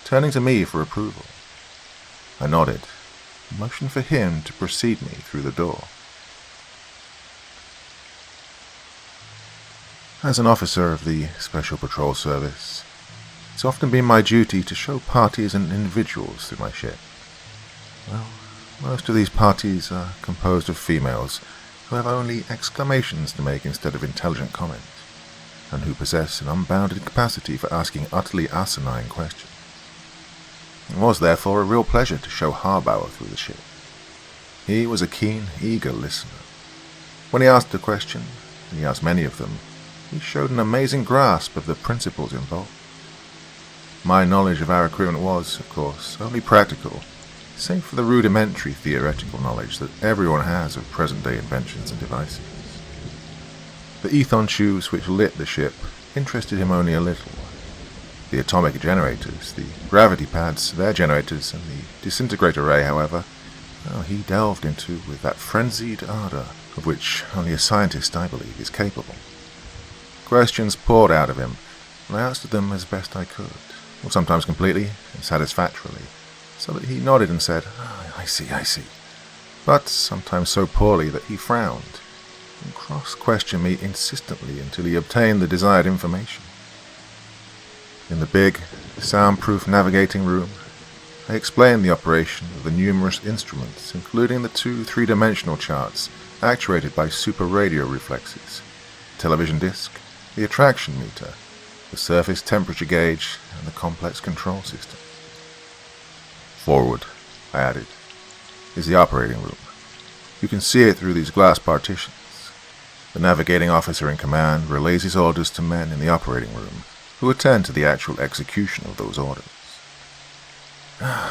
[SPEAKER 1] turning to me for approval. I nodded, and motioned for him to precede me through the door. As an officer of the Special Patrol Service, it's often been my duty to show parties and individuals through my ship. Well, most of these parties are composed of females who have only exclamations to make instead of intelligent comment, and who possess an unbounded capacity for asking utterly asinine questions. It was therefore a real pleasure to show Harl through the ship. He was a keen, eager listener. When he asked a question, and he asked many of them, he showed an amazing grasp of the principles involved. My knowledge of our equipment was, of course, only practical, save for the rudimentary theoretical knowledge that everyone has of present-day inventions and devices. The ethon tubes which lit the ship interested him only a little. The atomic generators, the gravity pads, their generators, and the disintegrator ray, however, he delved into with that frenzied ardor of which only a scientist, I believe, is capable. Questions poured out of him, and I answered them as best I could, or sometimes completely and satisfactorily, so that he nodded and said, I see, but sometimes so poorly that he frowned and cross-questioned me insistently until he obtained the desired information. In the big, soundproof navigating room, I explained the operation of the numerous instruments, including the 2 three-dimensional charts actuated by super radio reflexes, the television disc, the attraction meter, the surface temperature gauge, and the complex control system. Forward, I added, is the operating room. You can see it through these glass partitions. The navigating officer in command relays his orders to men in the operating room, who attend to the actual execution of those orders.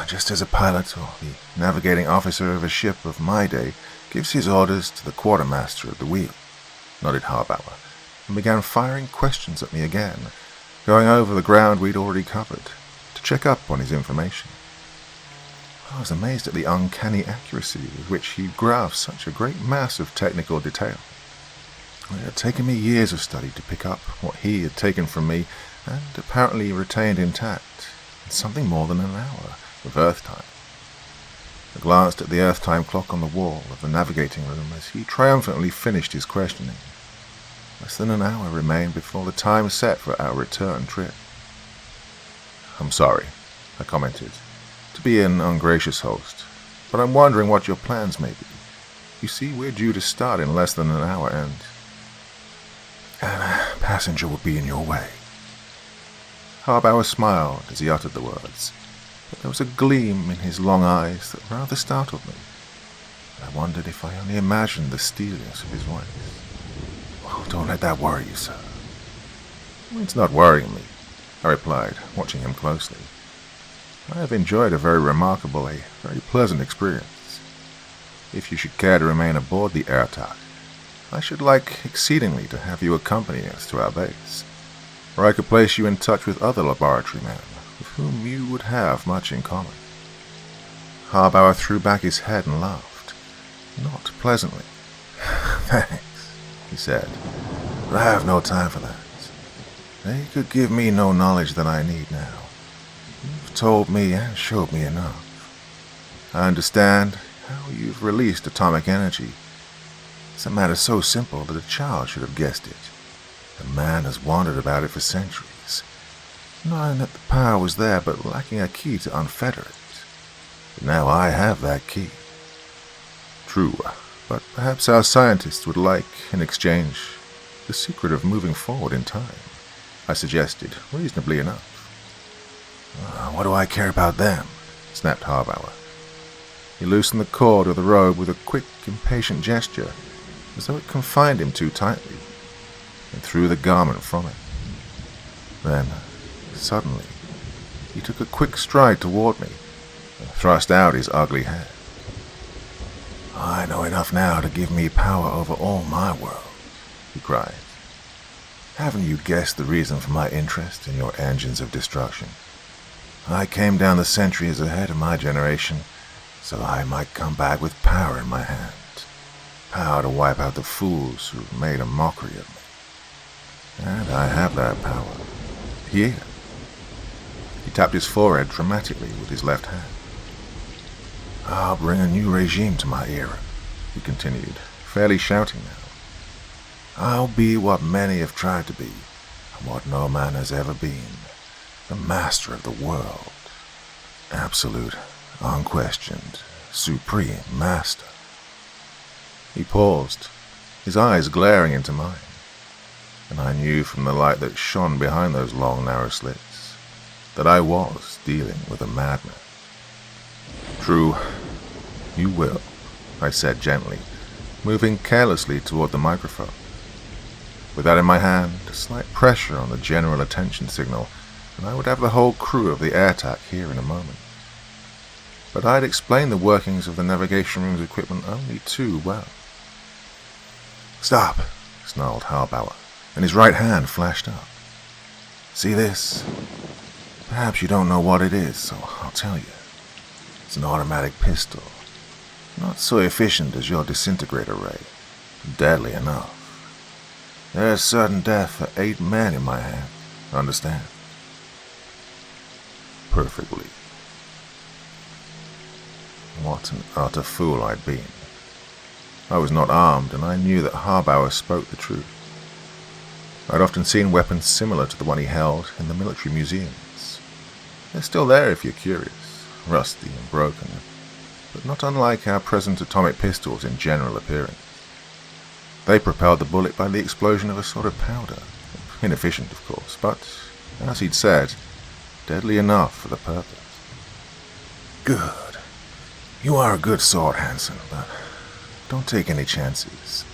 [SPEAKER 1] Just as a pilot or the navigating officer of a ship of my day gives his orders to the quartermaster at the wheel, nodded Harbauer, and began firing questions at me again, going over the ground we'd already covered, to check up on his information. I was amazed at the uncanny accuracy with which he grasped such a great mass of technical detail. It had taken me years of study to pick up what he had taken from me and apparently retained intact in something more than an hour of Earth time. I glanced at the Earth time clock on the wall of the navigating room as he triumphantly finished his questioning. Less than an hour remained before the time set for our return trip. I'm sorry, I commented, to be an ungracious host, but I'm wondering what your plans may be. You see, we're due to start in less than an hour and a passenger will be in your way. Harbauer smiled as he uttered the words, but there was a gleam in his long eyes that rather startled me. I wondered if I only imagined the steeliness of his voice. Oh, don't let that worry you, sir. It's not worrying me, I replied, watching him closely. I have enjoyed a very remarkable, a very pleasant experience. If you should care to remain aboard the airtack, I should like exceedingly to have you accompany us to our base, where I could place you in touch with other laboratory men with whom you would have much in common. Harbauer threw back his head and laughed, not pleasantly. Thanks, he said, but I have no time for that. They could give me no knowledge that I need now. You've told me and showed me enough. I understand how you've released atomic energy. It's a matter so simple that a child should have guessed it. A man has wondered about it for centuries, knowing that the power was there but lacking a key to unfetter it. But now I have that key. True, but perhaps our scientists would like, in exchange, the secret of moving forward in time, I suggested, reasonably enough. What do I care about them? Snapped Harbauer. He loosened the cord of the robe with a quick, impatient gesture, as though it confined him too tightly, and threw the garment from him. Then, suddenly, he took a quick stride toward me and thrust out his ugly head. I know enough now to give me power over all my world, he cried. Haven't you guessed the reason for my interest in your engines of destruction? I came down the centuries ahead of my generation, so I might come back with power in my hand. Power to wipe out the fools who made a mockery of me. And I have that power. Here. He tapped his forehead dramatically with his left hand. I'll bring a new regime to my era, he continued, fairly shouting now. I'll be what many have tried to be, and what no man has ever been. The master of the world. Absolute, unquestioned, supreme master. He paused, his eyes glaring into mine, and I knew from the light that shone behind those long, narrow slits that I was dealing with a madman. True, you will, I said gently, moving carelessly toward the microphone. With that in my hand, a slight pressure on the general attention signal, and I would have the whole crew of the airtack here in a moment. But I'd explained the workings of the navigation room's equipment only too well. Stop, snarled Harbauer, and his right hand flashed up. See this? Perhaps you don't know what it is, so I'll tell you. It's an automatic pistol. Not so efficient as your disintegrator ray, Deadly enough. There's certain death for 8 men in my hand, understand? Perfectly. What an utter fool I'd been. I was not armed, and I knew that Harbauer spoke the truth. I'd often seen weapons similar to the one he held in the military museums. They're still there if you're curious, rusty and broken, but not unlike our present atomic pistols in general appearance. They propelled the bullet by the explosion of a sort of powder. Inefficient, of course, but, as he'd said, deadly enough for the purpose. Good. You are a good sword, Hansen, but don't take any chances.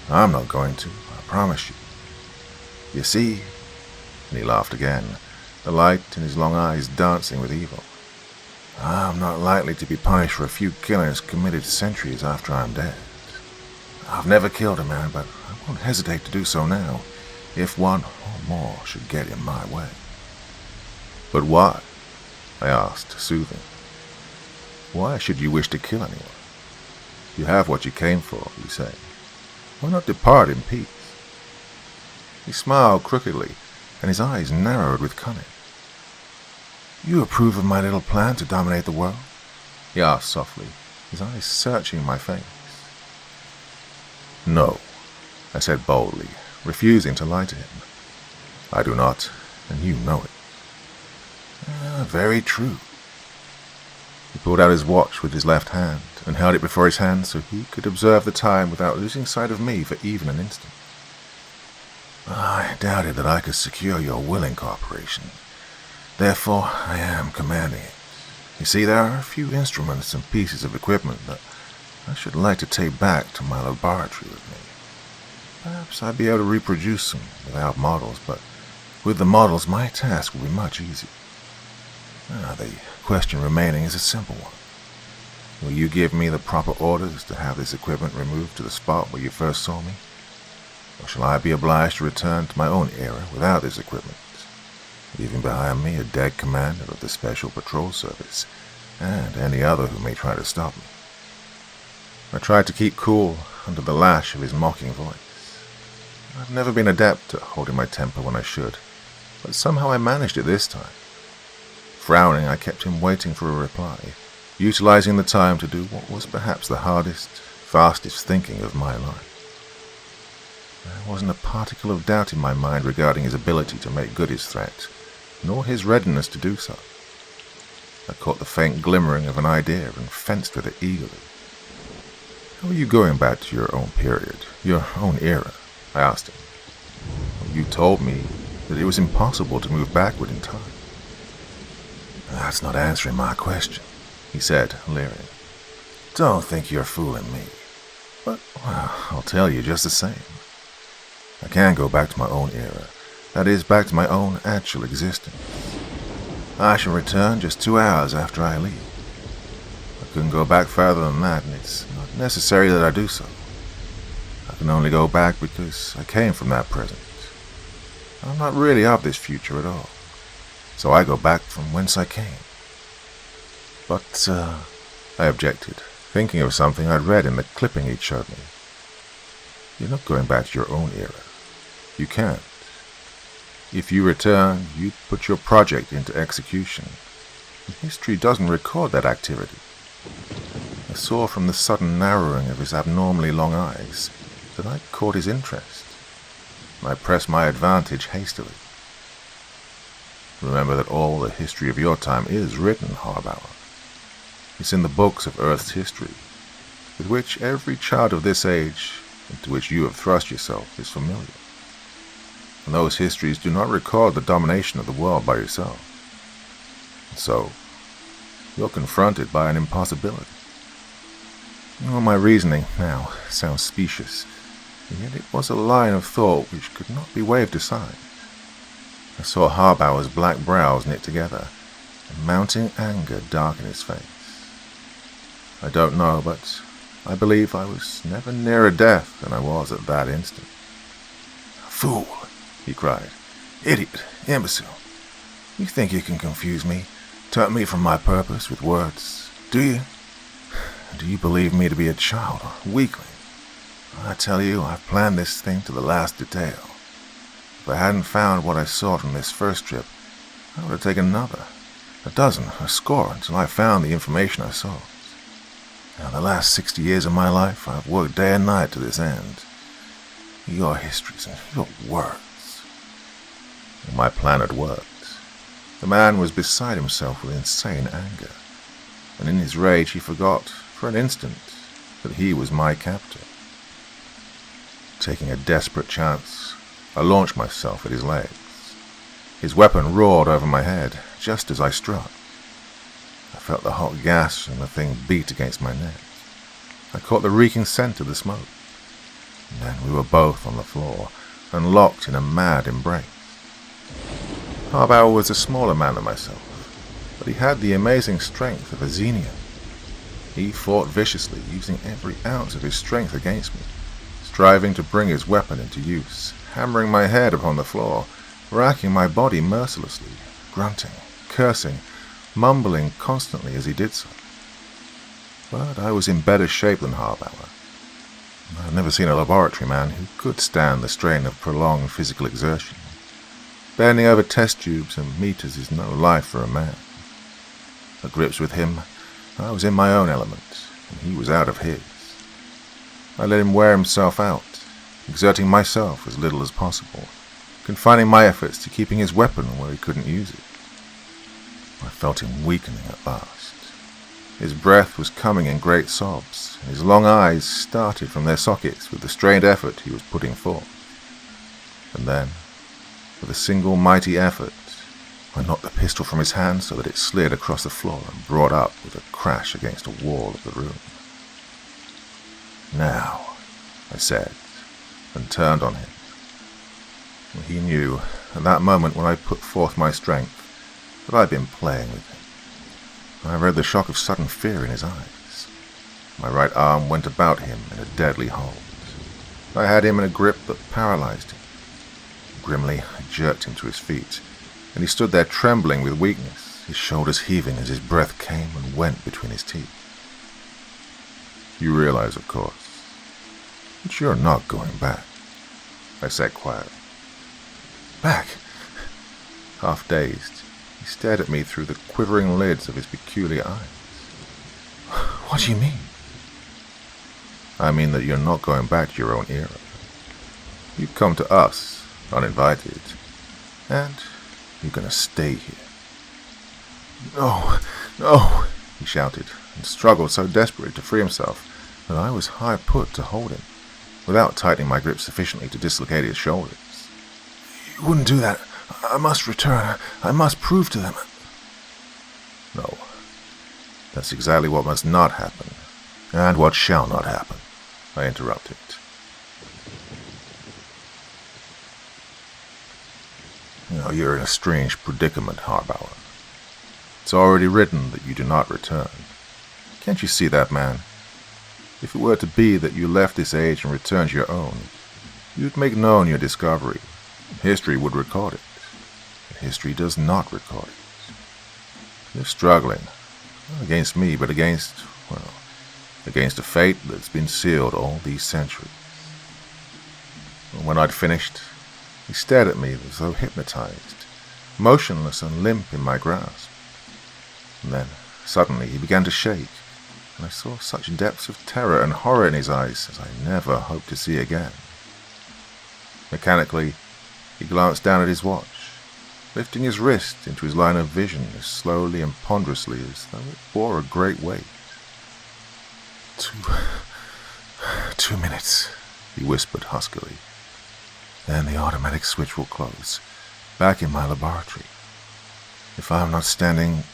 [SPEAKER 1] I'm not going to, I promise you. You see, and he laughed again, the light in his long eyes dancing with evil. I'm not likely to be punished for a few killings committed centuries after I'm dead. I've never killed a man, but I won't hesitate to do so now, if one or more should get in my way. But why? I asked, soothing. Why should you wish to kill anyone? You have what you came for, you say. Why not depart in peace? He smiled crookedly, and his eyes narrowed with cunning. You approve of my little plan to dominate the world? He asked softly, his eyes searching my face. No, I said boldly, refusing to lie to him. I do not, and you know it. Very true. He pulled out his watch with his left hand and held it before his hand so he could observe the time without losing sight of me for even an instant. I doubted that I could secure your willing cooperation. Therefore, I am commanding it. You see, there are a few instruments and pieces of equipment that I should like to take back to my laboratory with me. Perhaps I'd be able to reproduce them without models, but with the models my task will be much easier. The question remaining is a simple one. Will you give me the proper orders to have this equipment removed to the spot where you first saw me? Or shall I be obliged to return to my own era without this equipment, leaving behind me a dead commander of the Special Patrol Service and any other who may try to stop me? I tried to keep cool under the lash of his mocking voice. I've never been adept at holding my temper when I should, but somehow I managed it this time. Frowning, I kept him waiting for a reply, utilizing the time to do what was perhaps the hardest, fastest thinking of my life. There wasn't a particle of doubt in my mind regarding his ability to make good his threat, nor his readiness to do so. I caught the faint glimmering of an idea and fenced with it eagerly. How are you going back to your own period, your own era? I asked him. You told me that it was impossible to move backward in time. That's not answering my question, he said, leering. Don't think you're fooling me. But, well, I'll tell you just the same. I can go back to my own era, that is, back to my own actual existence. I shall return just 2 hours after I leave. I couldn't go back further than that, and it's not necessary that I do so. I can only go back because I came from that present. I'm not really of this future at all, so I go back from whence I came. But, I objected, thinking of something I'd read in the clipping he'd showed me. You're not going back to your own era. You can't. If you return, you'd put your project into execution. And history doesn't record that activity. I saw from the sudden narrowing of his abnormally long eyes that I'd caught his interest, and I pressed my advantage hastily. Remember that all the history of your time is written, Harbauer. It's in the books of Earth's history, with which every child of this age into which you have thrust yourself is familiar. And those histories do not record the domination of the world by yourself. And so, you're confronted by an impossibility. My reasoning now sounds specious, and yet it was a line of thought which could not be waved aside. I saw Harbauer's black brows knit together, and mounting anger darken his face. I don't know, but I believe I was never nearer death than I was at that instant. Fool, he cried. Idiot, imbecile. You think you can confuse me, turn me from my purpose with words, do you? Do you believe me to be a child or a weakling? I tell you, I've planned this thing to the last detail. If I hadn't found what I sought on this first trip, I would have taken another, a dozen, a score, until I found the information I sought. Now, the last 60 years of my life, I've worked day and night to this end. Your histories and your words. And my plan had worked. The man was beside himself with insane anger, and in his rage he forgot, for an instant, that he was my captor. Taking a desperate chance, I launched myself at his legs. His weapon roared over my head, just as I struck. I felt the hot gas and the thing beat against my neck. I caught the reeking scent of the smoke. And then we were both on the floor, and locked in a mad embrace. Harl was a smaller man than myself, but he had the amazing strength of a Xenian. He fought viciously, using every ounce of his strength against me, striving to bring his weapon into use, hammering my head upon the floor, racking my body mercilessly, grunting, cursing, mumbling constantly as he did so. But I was in better shape than Harl. I've never seen a laboratory man who could stand the strain of prolonged physical exertion. Bending over test tubes and meters is no life for a man. At grips with him, I was in my own element, and he was out of his. I let him wear himself out, exerting myself as little as possible, confining my efforts to keeping his weapon where he couldn't use it. I felt him weakening at last. His breath was coming in great sobs, and his long eyes started from their sockets with the strained effort he was putting forth. And then, with a single mighty effort, I knocked the pistol from his hand so that it slid across the floor and brought up with a crash against a wall of the room. "Now," I said, and turned on him. He knew, at that moment when I put forth my strength, that I'd been playing with him. I read the shock of sudden fear in his eyes. My right arm went about him in a deadly hold. I had him in a grip that paralyzed him. Grimly, I jerked him to his feet, and he stood there trembling with weakness, his shoulders heaving as his breath came and went between his teeth. "You realize, of course, that you're not going back," I said quietly. "Back?" Half dazed, he stared at me through the quivering lids of his peculiar eyes. "What do you mean?" "I mean that you're not going back to your own era. You've come to us, uninvited, and you're going to stay here." "No, no," he shouted, and struggled so desperately to free himself that I was hard put to hold him, without tightening my grip sufficiently to dislocate his shoulders. "You wouldn't do that. I must return. I must prove to them." "No. That's exactly what must not happen, and what shall not happen," I interrupted. You're in a strange predicament, Harl. It's already written that you do not return. Can't you see that, man? If it were to be that you left this age and returned to your own, you'd make known your discovery. History would record it. But history does not record it. You're struggling, not against me, but against a fate that's been sealed all these centuries. And when I'd finished, he stared at me as though hypnotized, motionless and limp in my grasp. And then, suddenly, he began to shake, and I saw such depths of terror and horror in his eyes as I never hoped to see again. Mechanically, he glanced down at his watch, lifting his wrist into his line of vision as slowly and ponderously as though it bore a great weight. 2 minutes, he whispered huskily. Then the automatic switch will close, back in my laboratory. If I'm not standing,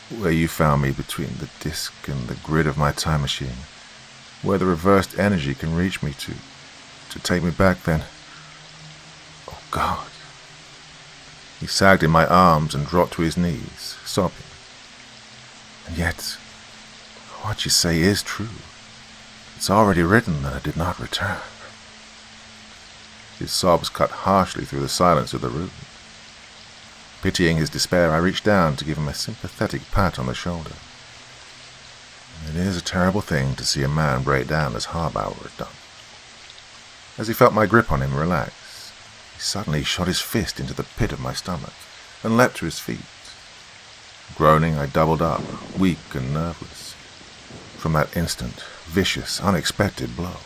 [SPEAKER 1] where you found me between the disk and the grid of my time machine, where the reversed energy can reach me to take me back, then... Oh, God. He sagged in my arms and dropped to his knees, sobbing. And yet, what you say is true. It's already written that I did not return. His sobs cut harshly through the silence of the room. Pitying his despair, I reached down to give him a sympathetic pat on the shoulder. It is a terrible thing to see a man break down as Harl had done. As he felt my grip on him relax, he suddenly shot his fist into the pit of my stomach and leapt to his feet. Groaning, I doubled up, weak and nerveless. From that instant, vicious, unexpected blow.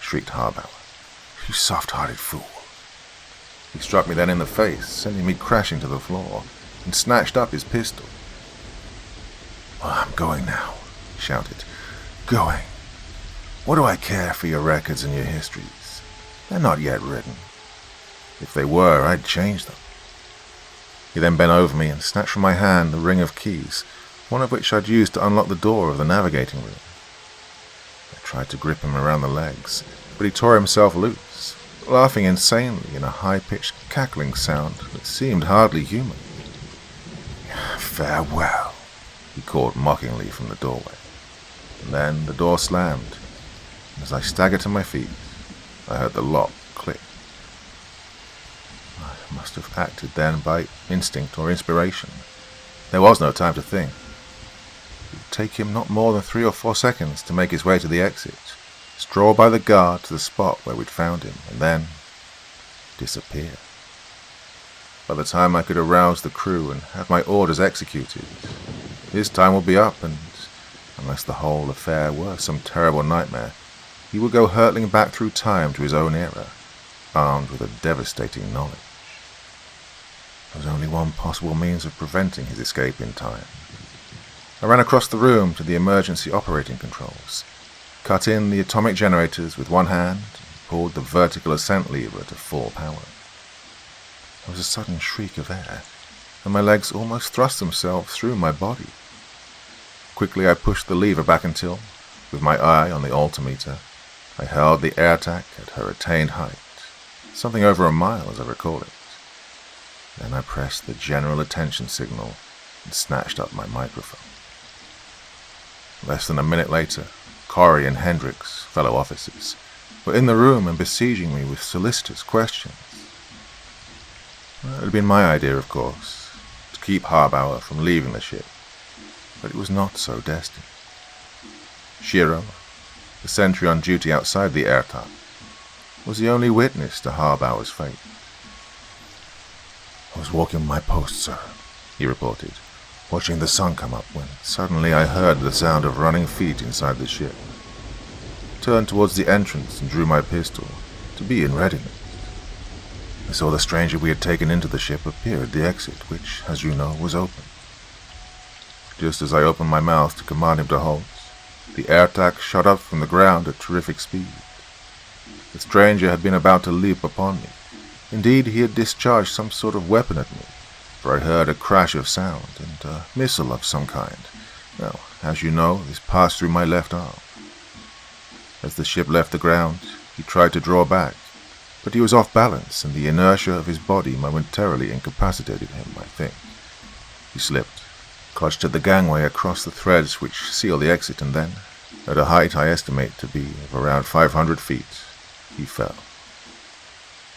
[SPEAKER 1] Shrieked Harl. You soft-hearted fool. He struck me then in the face, sending me crashing to the floor, and snatched up his pistol. Well, I'm going now, he shouted. Going. What do I care for your records and your histories? They're not yet written. If they were, I'd change them. He then bent over me and snatched from my hand a ring of keys, one of which I'd used to unlock the door of the navigating room. I tried to grip him around the legs, but he tore himself loose, laughing insanely in a high-pitched cackling sound that seemed hardly human. Farewell, he called mockingly from the doorway. And then the door slammed, and as I staggered to my feet, I heard the lock click. I must have acted then by instinct or inspiration. There was no time to think. It would take him not more than 3 or 4 seconds to make his way to the exit, stroll by the guard to the spot where we'd found him, and then disappear. By the time I could arouse the crew and have my orders executed, his time would be up, and unless the whole affair were some terrible nightmare, he would go hurtling back through time to his own era, armed with a devastating knowledge. There was only one possible means of preventing his escape in time. I ran across the room to the emergency operating controls, cut in the atomic generators with one hand, and pulled the vertical ascent lever to full power. There was a sudden shriek of air, and my legs almost thrust themselves through my body. Quickly I pushed the lever back until, with my eye on the altimeter, I held the air tack at her attained height, something over a mile as I recall it. Then I pressed the general attention signal and snatched up my microphone. Less than a minute later, Corey and Hendricks, fellow officers, were in the room and besieging me with solicitous questions. It had been my idea, of course, to keep Harl from leaving the ship, but it was not so destined. Shiro, the sentry on duty outside the airtop, was the only witness to Harl's fate. I was walking my post, sir, he reported, watching the sun come up when suddenly I heard the sound of running feet inside the ship. I turned towards the entrance and drew my pistol, to be in readiness. I saw the stranger we had taken into the ship appear at the exit, which, as you know, was open. Just as I opened my mouth to command him to halt, the air tack shot up from the ground at terrific speed. The stranger had been about to leap upon me. Indeed, he had discharged some sort of weapon at me, for I heard a crash of sound and a missile of some kind. Now, as you know, this passed through my left arm. As the ship left the ground, he tried to draw back, but he was off balance, and the inertia of his body momentarily incapacitated him, I think. He slipped, clutched at the gangway across the threads which seal the exit, and then, at a height I estimate to be of around 500 feet, he fell.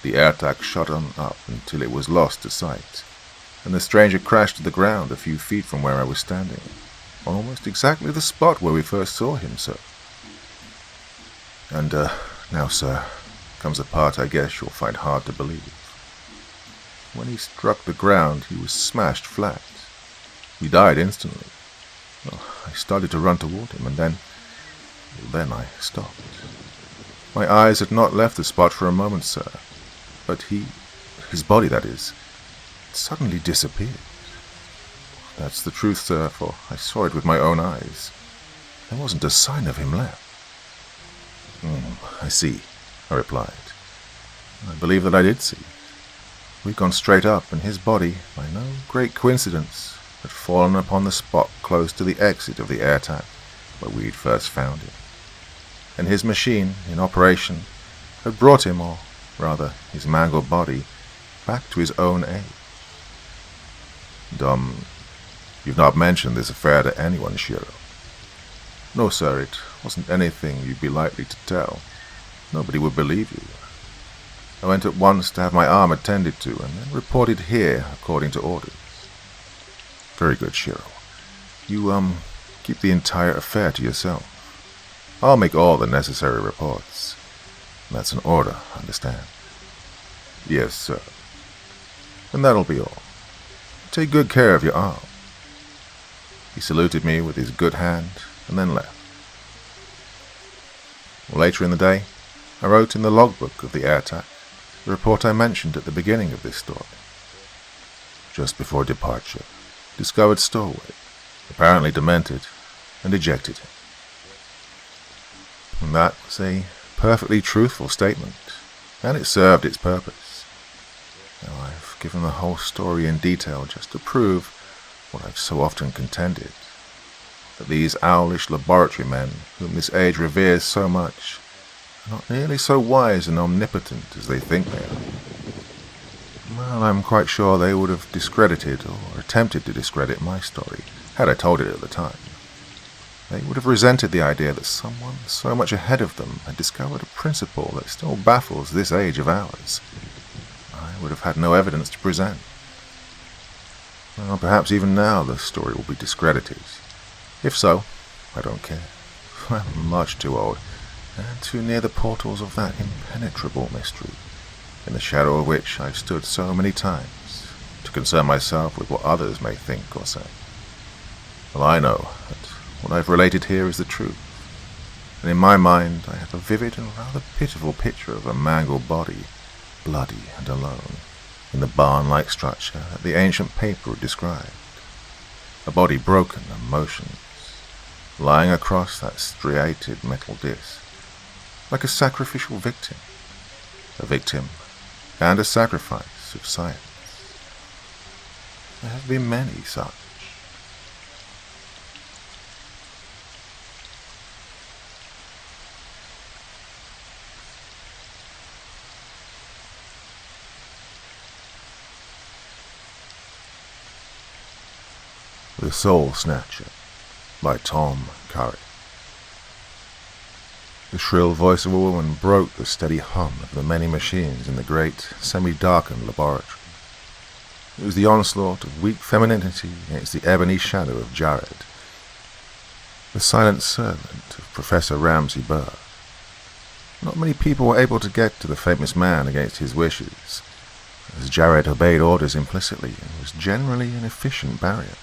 [SPEAKER 1] The air tack shot on up until it was lost to sight, and the stranger crashed to the ground a few feet from where I was standing, on almost exactly the spot where we first saw him, sir. And, now, sir, comes a part I guess you'll find hard to believe. When he struck the ground, he was smashed flat. He died instantly. Well, I started to run toward him, and then I stopped. My eyes had not left the spot for a moment, sir, but his body, that is, suddenly disappeared. That's the truth, sir, for I saw it with my own eyes. There wasn't a sign of him left. I see, I replied. I believe that I did see. We'd gone straight up, and his body, by no great coincidence, had fallen upon the spot close to the exit of the air tack where we'd first found him. And his machine, in operation, had brought him, or rather his mangled body, back to his own age. And, you've not mentioned this affair to anyone, Shiro? No, sir, it wasn't anything you'd be likely to tell. Nobody would believe you. I went at once to have my arm attended to, and then reported here according to orders. Very good, Shiro. you keep the entire affair to yourself. I'll make all the necessary reports. That's an order, understand? Yes, sir. And that'll be all. Take good care of your arm. He saluted me with his good hand and then left. Later in the day, I wrote in the logbook of the air attack the report I mentioned at the beginning of this story. Just before departure, discovered stowaway, apparently demented, and ejected him. And that was a perfectly truthful statement, and it served its purpose. Now, I've given the whole story in detail just to prove what I've so often contended, that these owlish laboratory men whom this age reveres so much are not nearly so wise and omnipotent as they think they are. Well, I'm quite sure they would have discredited or attempted to discredit my story had I told it at the time. They would have resented the idea that someone so much ahead of them had discovered a principle that still baffles this age of ours. I would have had no evidence to present. Well, perhaps even now the story will be discredited. If so, I don't care. I'm much too old, and too near the portals of that impenetrable mystery, in the shadow of which I've stood so many times, to concern myself with what others may think or say. Well, I know that what I've related here is the truth, and in my mind I have a vivid and rather pitiful picture of a mangled body, bloody and alone, in the barn-like structure that the ancient paper described. A body broken and motionless, lying across that striated metal disc, like a sacrificial victim. A victim and a sacrifice of science. There have been many such. The Soul Snatcher by Tom Curry. The shrill voice of a woman broke the steady hum of the many machines in the great, semi-darkened laboratory. It was the onslaught of weak femininity against the ebony shadow of Jared, the silent servant of Professor Ramsay Burr. Not many people were able to get to the famous man against his wishes, as Jared obeyed orders implicitly and was generally an efficient barrier.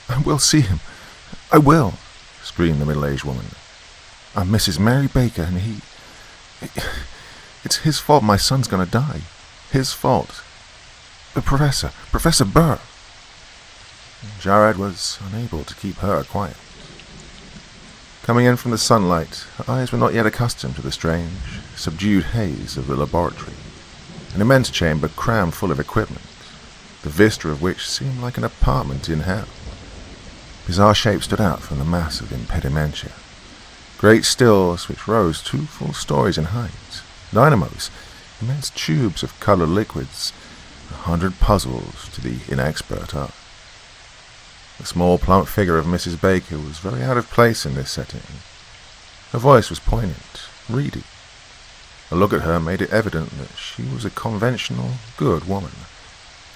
[SPEAKER 1] "I will see him. I will," screamed the middle-aged woman. "I'm Mrs. Mary Baker, and it's his fault my son's gonna die. His fault. The Professor Burr." Jared was unable to keep her quiet. Coming in from the sunlight, her eyes were not yet accustomed to the strange, subdued haze of the laboratory, an immense chamber crammed full of equipment, the vista of which seemed like an apartment in hell. Bizarre shapes stood out from the mass of impedimenta. Great stills which rose 2 full stories in height, dynamos, immense tubes of colored liquids, 100 puzzles to the inexpert eye. The small, plump figure of Mrs. Baker was very out of place in this setting. Her voice was poignant, reedy. A look at her made it evident that she was a conventional, good woman.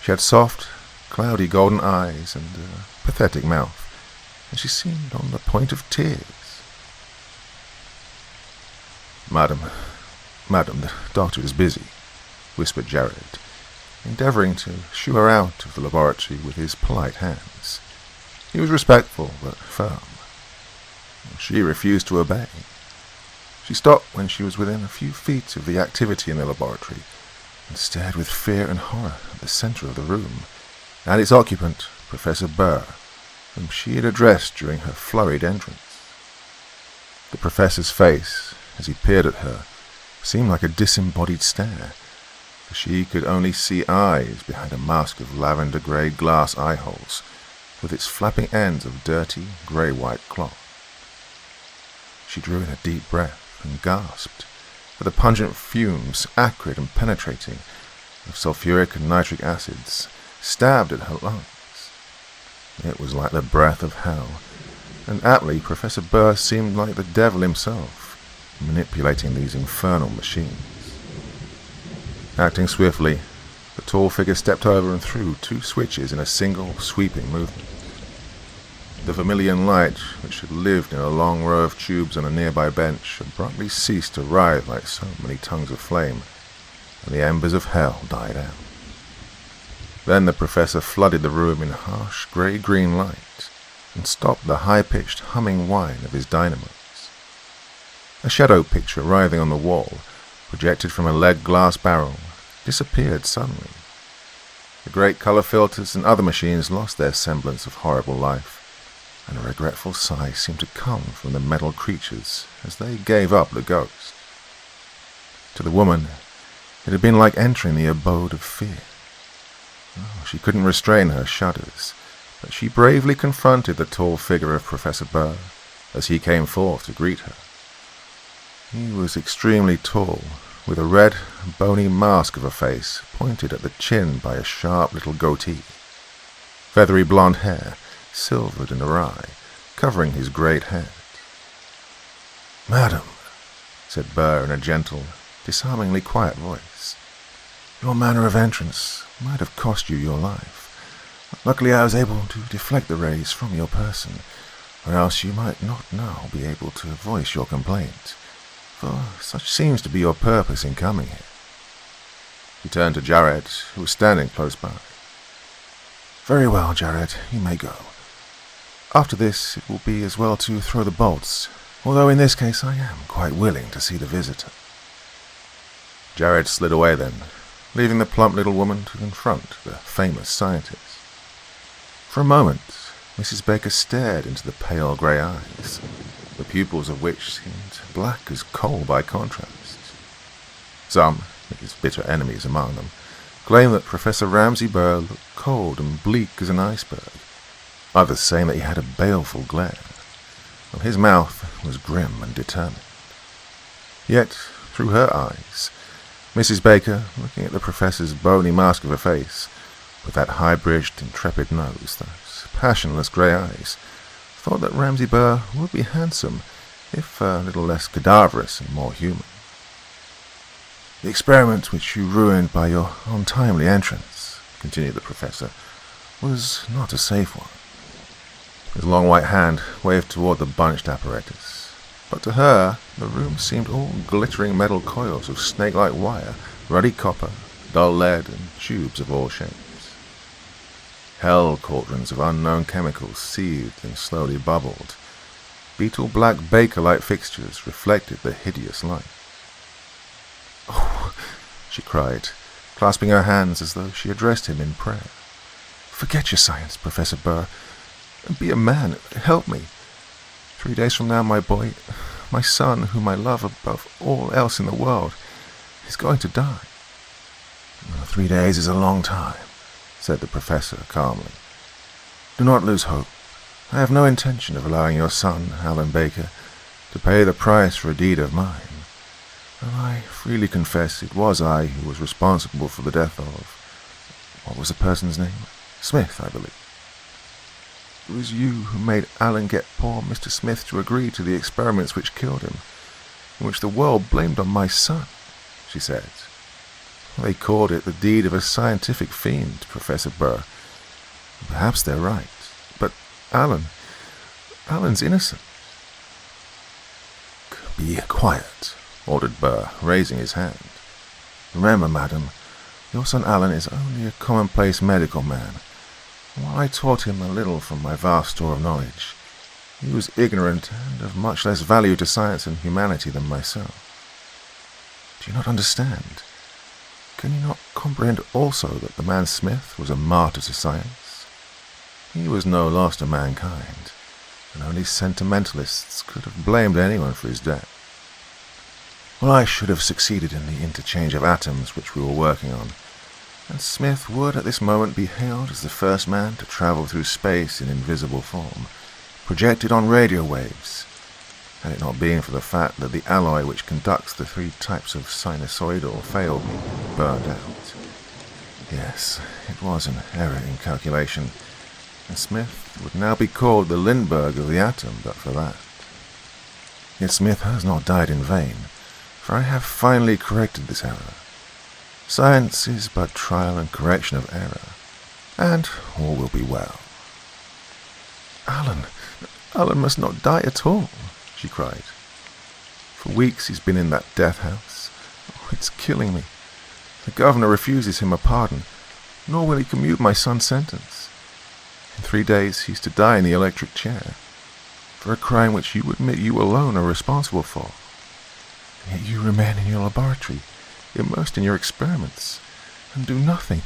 [SPEAKER 1] She had soft, cloudy golden eyes and a pathetic mouth, and she seemed on the point of tears. Madam, the doctor is busy," whispered Jared, endeavoring to shoo her out of the laboratory with his polite hands. He was respectful but firm. She refused to obey. She stopped when she was within a few feet of the activity in the laboratory and stared with fear and horror at the center of the room and its occupant, Professor Burr, whom she had addressed during her flurried entrance. The professor's face, as he peered at her, seemed like a disembodied stare, for she could only see eyes behind a mask of lavender-grey glass eye-holes, with its flapping ends of dirty, grey-white cloth. She drew in a deep breath and gasped, for the pungent fumes, acrid and penetrating, of sulfuric and nitric acids, stabbed at her lungs. It was like the breath of hell, and aptly Professor Burr seemed like the devil himself, manipulating these infernal machines. Acting swiftly, the tall figure stepped over and threw 2 switches in a single, sweeping movement. The vermilion light, which had lived in a long row of tubes on a nearby bench, abruptly ceased to writhe like so many tongues of flame, and the embers of hell died out. Then the professor flooded the room in harsh grey-green light and stopped the high-pitched humming whine of his dynamos. A shadow picture writhing on the wall, projected from a lead glass barrel, disappeared suddenly. The great colour filters and other machines lost their semblance of horrible life, and a regretful sigh seemed to come from the metal creatures as they gave up the ghost. To the woman, it had been like entering the abode of fear. Oh, she couldn't restrain her shudders, but she bravely confronted the tall figure of Professor Burr as he came forth to greet her. He was extremely tall, with a red, bony mask of a face pointed at the chin by a sharp little goatee. Feathery blonde hair, silvered and awry, covering his great head. "Madam," said Burr in a gentle, disarmingly quiet voice, "your manner of entrance might have cost you your life. Luckily I was able to deflect the rays from your person, or else you might not now be able to voice your complaint, for such seems to be your purpose in coming here." He turned to Jared, who was standing close by. "Very well, Jared, you may go. After this, it will be as well to throw the bolts, although in this case I am quite willing to see the visitor." Jared slid away then, leaving the plump little woman to confront the famous scientist. For a moment, Mrs. Baker stared into the pale grey eyes, the pupils of which seemed black as coal by contrast. Some, his bitter enemies among them, claimed that Professor Ramsay Burr looked cold and bleak as an iceberg, others saying that he had a baleful glare, while his mouth was grim and determined. Yet, through her eyes, Mrs. Baker, looking at the professor's bony mask of a face, with that high-bridged, intrepid nose, those passionless grey eyes, thought that Ramsay Burr would be handsome, if a little less cadaverous and more human. "The experiment which you ruined by your untimely entrance," continued the professor, "was not a safe one." His long white hand waved toward the bunched apparatus, but to her the room seemed all glittering metal coils of snake-like wire, ruddy copper, dull lead, and tubes of all shapes. Hell cauldrons of unknown chemicals seethed and slowly bubbled. Beetle-black baker-like fixtures reflected the hideous light. "Oh," she cried, clasping her hands as though she addressed him in prayer. "Forget your science, Professor Burr, and be a man. Help me. 3 days from now, my boy, my son, whom I love above all else in the world, is going to die." 3 days is a long time," said the professor calmly. "Do not lose hope. I have no intention of allowing your son, Alan Baker, to pay the price for a deed of mine, and I freely confess it was I who was responsible for the death of— what was the person's name? Smith, I believe. It was you who made Alan get poor Mr. Smith to agree to the experiments which killed him, and which the world blamed on my son," she said. "They called it the deed of a scientific fiend, Professor Burr. Perhaps they're right, but Alan's innocent." "Be quiet," ordered Burr, raising his hand. "Remember, madam, your son Alan is only a commonplace medical man. While I taught him a little from my vast store of knowledge, he was ignorant and of much less value to science and humanity than myself. Do you not understand? Can you not comprehend also that the man Smith was a martyr to science? He was no loss to mankind, and only sentimentalists could have blamed anyone for his death. Well, I should have succeeded in the interchange of atoms which we were working on, and Smith would at this moment be hailed as the first man to travel through space in invisible form, projected on radio waves, had it not been for the fact that the alloy which conducts the 3 types of sinusoidal failed me and burned out. Yes, it was an error in calculation, and Smith would now be called the Lindbergh of the atom but for that. Yet Smith has not died in vain, for I have finally corrected this error. Science is but trial and correction of error, and all will be well." Alan must not die at all, she cried. For weeks he's been in that death house. Oh, it's killing me. The governor refuses him a pardon, nor will he commute my son's sentence. In 3 days he's to die in the electric chair, for a crime which you admit you alone are responsible for. And yet you remain in your laboratory, immersed in your experiments, and do nothing.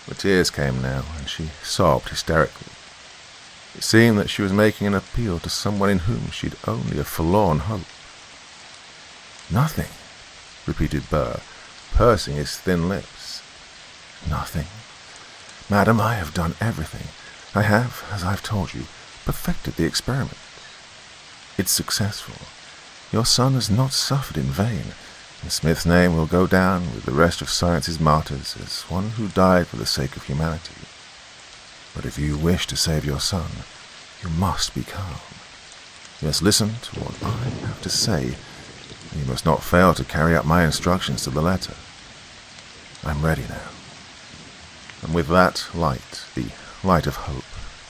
[SPEAKER 1] The tears came now, and she sobbed hysterically. It seemed that she was making an appeal to someone in whom she'd only a forlorn hope. Nothing, repeated Burr, pursing his thin lips. Nothing. Madam, I have done everything. I have, as I've told you, perfected the experiment. It's successful. Your son has not suffered in vain, and Smith's name will go down with the rest of science's martyrs as one who died for the sake of humanity. But if you wish to save your son, you must be calm. You must listen to what I have to say, and you must not fail to carry out my instructions to the letter. I'm ready now. And with that light, the light of hope,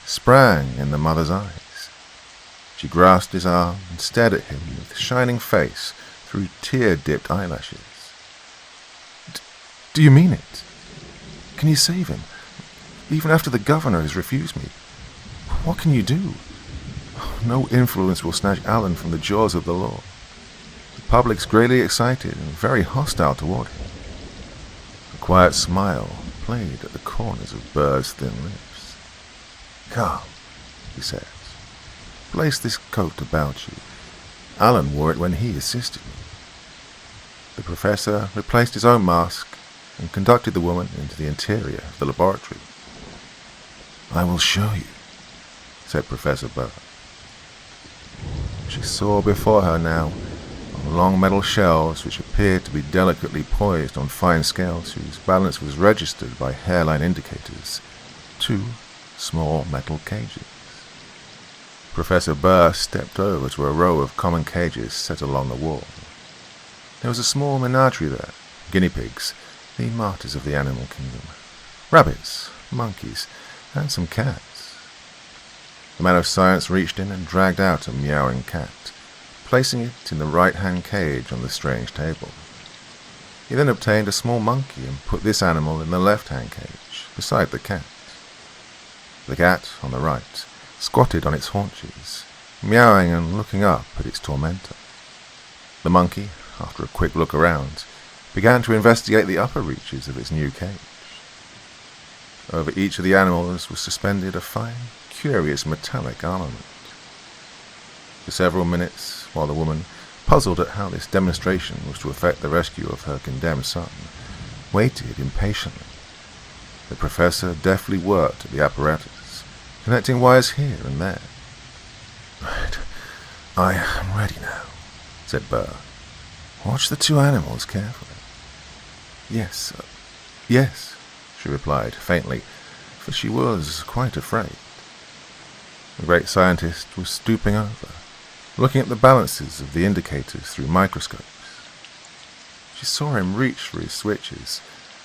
[SPEAKER 1] sprang in the mother's eyes. She grasped his arm and stared at him with shining face through tear-dipped eyelashes. Do you mean it? Can you save him? Even after the governor has refused me? What can you do? No influence will snatch Alan from the jaws of the law. The public's greatly excited and very hostile toward him. A quiet smile played at the corners of Burr's thin lips. Come, he said. Place this coat about you. Alan wore it when he assisted me. The professor replaced his own mask and conducted the woman into the interior of the laboratory. I will show you, said Professor Burr. She saw before her now, on long metal shelves which appeared to be delicately poised on fine scales whose balance was registered by hairline indicators, 2 small metal cages. Professor Burr stepped over to a row of common cages set along the wall. There was a small menagerie there, guinea pigs, the martyrs of the animal kingdom, rabbits, monkeys, and some cats. The man of science reached in and dragged out a meowing cat, placing it in the right-hand cage on the strange table. He then obtained a small monkey and put this animal in the left-hand cage, beside the cat. The cat, on the right, squatted on its haunches, meowing and looking up at its tormentor. The monkey, after a quick look around, began to investigate the upper reaches of its new cage. Over each of the animals was suspended a fine, curious metallic armament. For several minutes, while the woman, puzzled at how this demonstration was to affect the rescue of her condemned son, waited impatiently, the professor deftly worked at the apparatus, connecting wires here and there. Right, I am ready now, said Burr. Watch the 2 animals carefully. Yes, she replied faintly, for she was quite afraid. The great scientist was stooping over, looking at the balances of the indicators through microscopes. She saw him reach for his switches,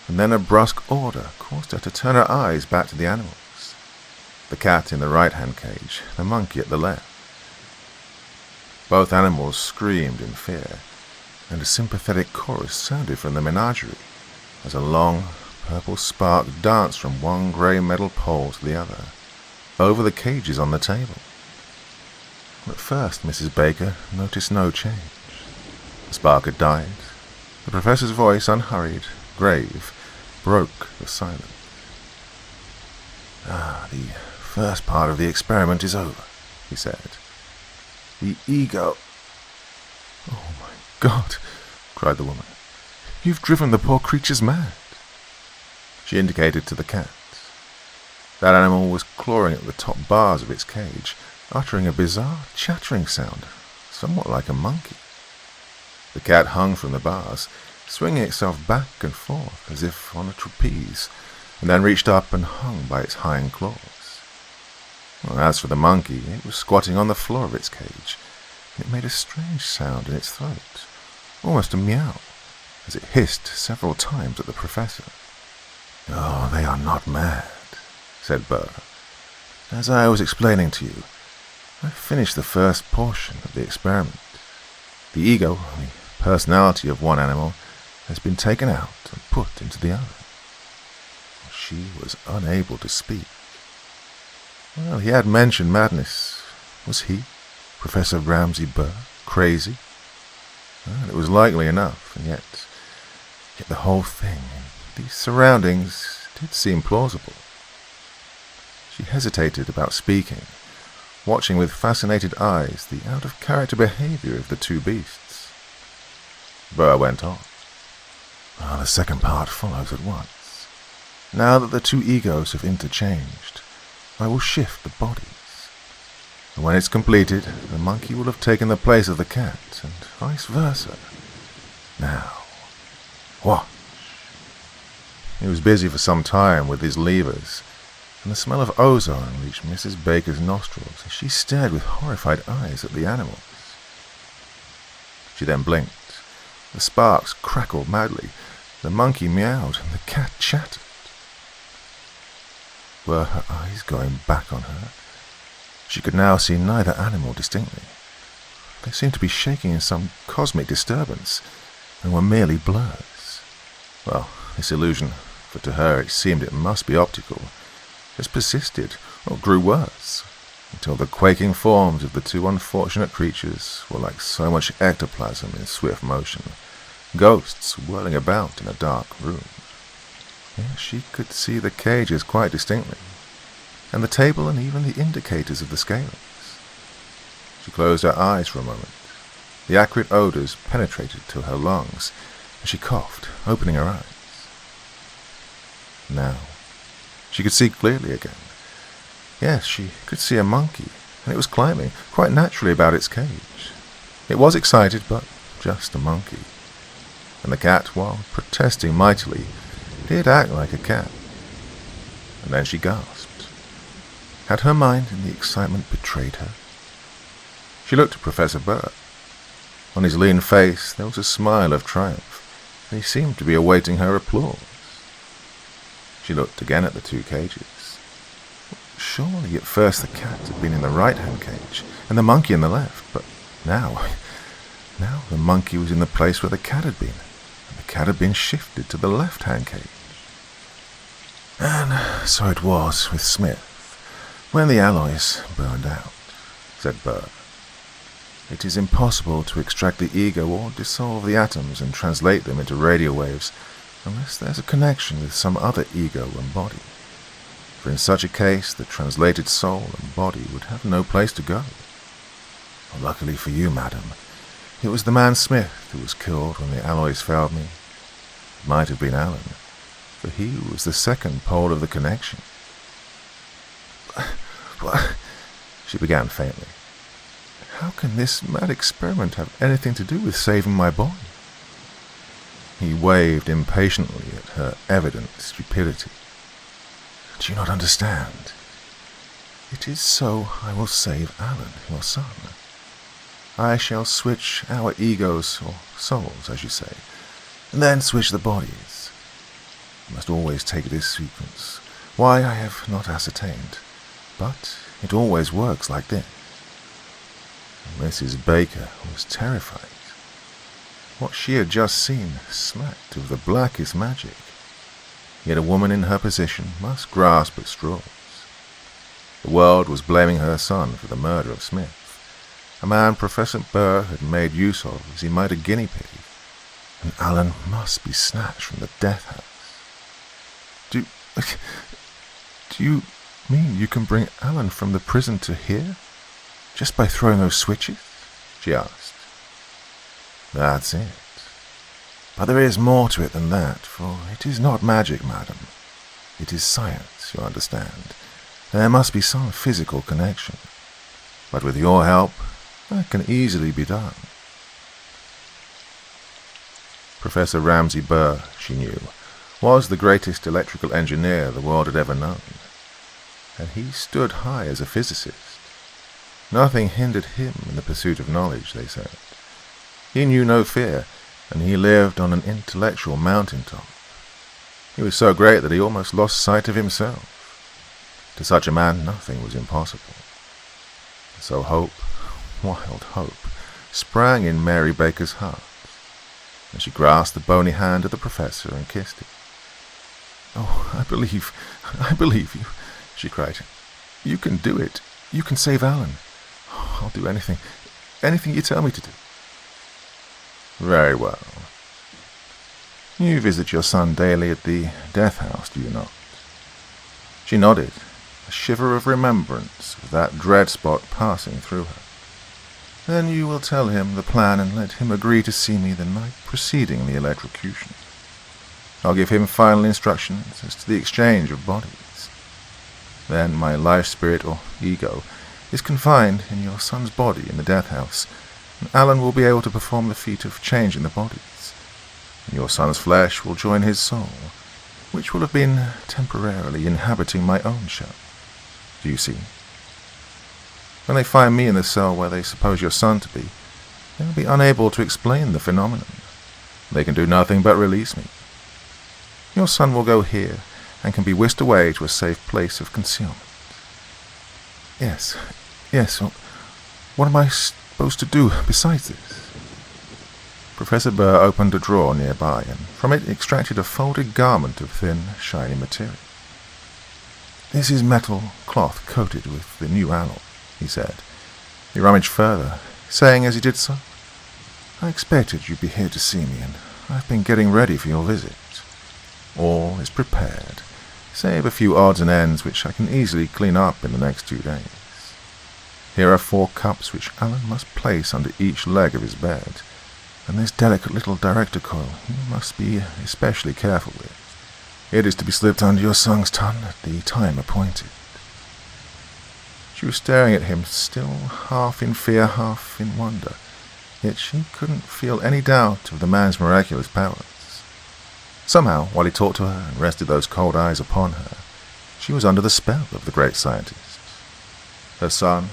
[SPEAKER 1] and then a brusque order caused her to turn her eyes back to the animals. The cat in the right-hand cage, the monkey at the left. Both animals screamed in fear, and a sympathetic chorus sounded from the menagerie as a long, purple spark danced from one grey metal pole to the other, over the cages on the table. At first, Mrs. Baker noticed no change. The spark had died. The professor's voice, unhurried, grave, broke the silence. The first part of the experiment is over, he said. The ego... Oh, my God, cried the woman. You've driven the poor creatures mad. She indicated to the cat. That animal was clawing at the top bars of its cage, uttering a bizarre chattering sound, somewhat like a monkey. The cat hung from the bars, swinging itself back and forth as if on a trapeze, and then reached up and hung by its hind claws. As for the monkey, it was squatting on the floor of its cage, and it made a strange sound in its throat, almost a meow, as it hissed several times at the professor. Oh, they are not mad, said Burr. As I was explaining to you, I finished the first portion of the experiment. The ego, the personality of one animal, has been taken out and put into the other. She was unable to speak. Well, he had mentioned madness. Was he, Professor Ramsay Burr, crazy? Well, it was likely enough, and yet the whole thing, these surroundings, did seem plausible. She hesitated about speaking, watching with fascinated eyes the out-of-character behavior of the two beasts. Burr went on. Well, the second part follows at once. Now that the two egos have interchanged, I will shift the bodies. And when it's completed, the monkey will have taken the place of the cat, and vice versa. Now, watch. He was busy for some time with his levers, and the smell of ozone reached Mrs. Baker's nostrils as she stared with horrified eyes at the animals. She then blinked. The sparks crackled madly, the monkey meowed, and the cat chattered. Were her eyes going back on her? She could now see neither animal distinctly. They seemed to be shaking in some cosmic disturbance, and were merely blurs. Well, this illusion, for to her it seemed it must be optical, just persisted, or grew worse, until the quaking forms of the two unfortunate creatures were like so much ectoplasm in swift motion, ghosts whirling about in a dark room. Yes, she could see the cages quite distinctly, and the table and even the indicators of the scalings. She closed her eyes for a moment. The acrid odors penetrated to her lungs, and she coughed, opening her eyes. Now, she could see clearly again. Yes, she could see a monkey, and it was climbing quite naturally about its cage. It was excited, but just a monkey. And the cat, while protesting mightily, did act like a cat. And then she gasped. Had her mind in the excitement betrayed her? She looked at Professor Burr. On his lean face there was a smile of triumph, and he seemed to be awaiting her applause. She looked again at the two cages. Surely at first the cat had been in the right-hand cage, and the monkey in the left, but now the monkey was in the place where the cat had been, and the cat had been shifted to the left-hand cage. And so it was with Smith, when the alloys burned out, said Burr. It is impossible to extract the ego or dissolve the atoms and translate them into radio waves unless there's a connection with some other ego and body. For in such a case, the translated soul and body would have no place to go. Well, luckily for you, madam, it was the man Smith who was killed when the alloys failed me. It might have been Alan, for he was the second pole of the connection. She began faintly. How can this mad experiment have anything to do with saving my body? He waved impatiently at her evident stupidity. Do you not understand? It is so I will save Alan, your son. I shall switch our egos, or souls, as you say, and then switch the bodies. You must always take this sequence. Why, I have not ascertained, but it always works like this. Mrs. Baker was terrified. What she had just seen smacked of the blackest magic. Yet a woman in her position must grasp at straws. The world was blaming her son for the murder of Smith, a man Professor Burr had made use of as he might a guinea pig, and Alan must be snatched from the death house. Do you mean you can bring Alan from the prison to here, just by throwing those switches? She asked. That's it. But there is more to it than that, for it is not magic, madam. It is science, you understand. There must be some physical connection. But with your help, that can easily be done. Professor Ramsay Burr, she knew, was the greatest electrical engineer the world had ever known. And he stood high as a physicist. Nothing hindered him in the pursuit of knowledge, they said. He knew no fear, and he lived on an intellectual mountaintop. He was so great that he almost lost sight of himself. To such a man, nothing was impossible. So hope, wild hope, sprang in Mary Baker's heart, and she grasped the bony hand of the professor and kissed it. "Oh, I believe you," she cried. "You can do it. You can save Alan. I'll do anything you tell me to do." "Very well. You visit your son daily at the death house, do you not?" She nodded, a shiver of remembrance of that dread spot passing through her. "Then you will tell him the plan and let him agree to see me the night preceding the electrocution. I'll give him final instructions as to the exchange of bodies. Then my life spirit, or ego, is confined in your son's body in the death house, and Alan will be able to perform the feat of changing the bodies. And your son's flesh will join his soul, which will have been temporarily inhabiting my own shell. Do you see? When they find me in the cell where they suppose your son to be, they will be unable to explain the phenomenon. They can do nothing but release me. Your son will go here and can be whisked away to a safe place of concealment." Yes. What am I supposed to do besides this?" Professor Burr opened a drawer nearby, and from it extracted a folded garment of thin, shiny material. "This is metal cloth coated with the new alloy," he said. He rummaged further, saying as he did so, "I expected you'd be here to see me, and I've been getting ready for your visit. All is prepared, save a few odds and ends which I can easily clean up in the next 2 days. Here are 4 cups which Alan must place under each leg of his bed, and this delicate little director coil you must be especially careful with. It is to be slipped under your son's tongue at the time appointed." She was staring at him, still half in fear, half in wonder, yet she couldn't feel any doubt of the man's miraculous powers. Somehow, while he talked to her and rested those cold eyes upon her, she was under the spell of the great scientist. Her son,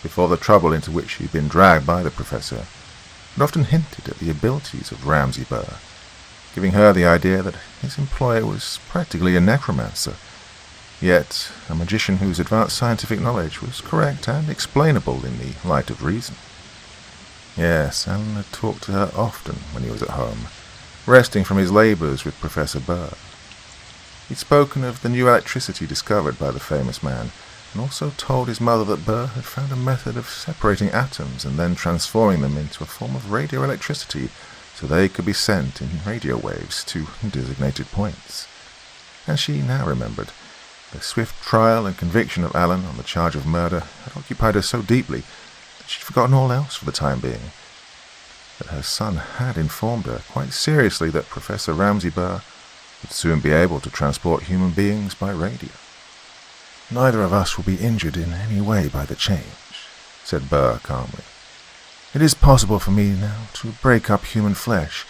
[SPEAKER 1] before the trouble into which he had been dragged by the professor, had often hinted at the abilities of Ramsay Burr, giving her the idea that his employer was practically a necromancer, yet a magician whose advanced scientific knowledge was correct and explainable in the light of reason. Yes, Alan had talked to her often when he was at home, resting from his labours with Professor Burr. He'd spoken of the new electricity discovered by the famous man, and also told his mother that Burr had found a method of separating atoms and then transforming them into a form of radioelectricity so they could be sent in radio waves to designated points. And she now remembered. The swift trial and conviction of Alan on the charge of murder had occupied her so deeply that she'd forgotten all else for the time being. That her son had informed her quite seriously that Professor Ramsay Burr would soon be able to transport human beings by radio. "Neither of us will be injured in any way by the change," said Burr calmly. "It is possible for me now to break up human flesh,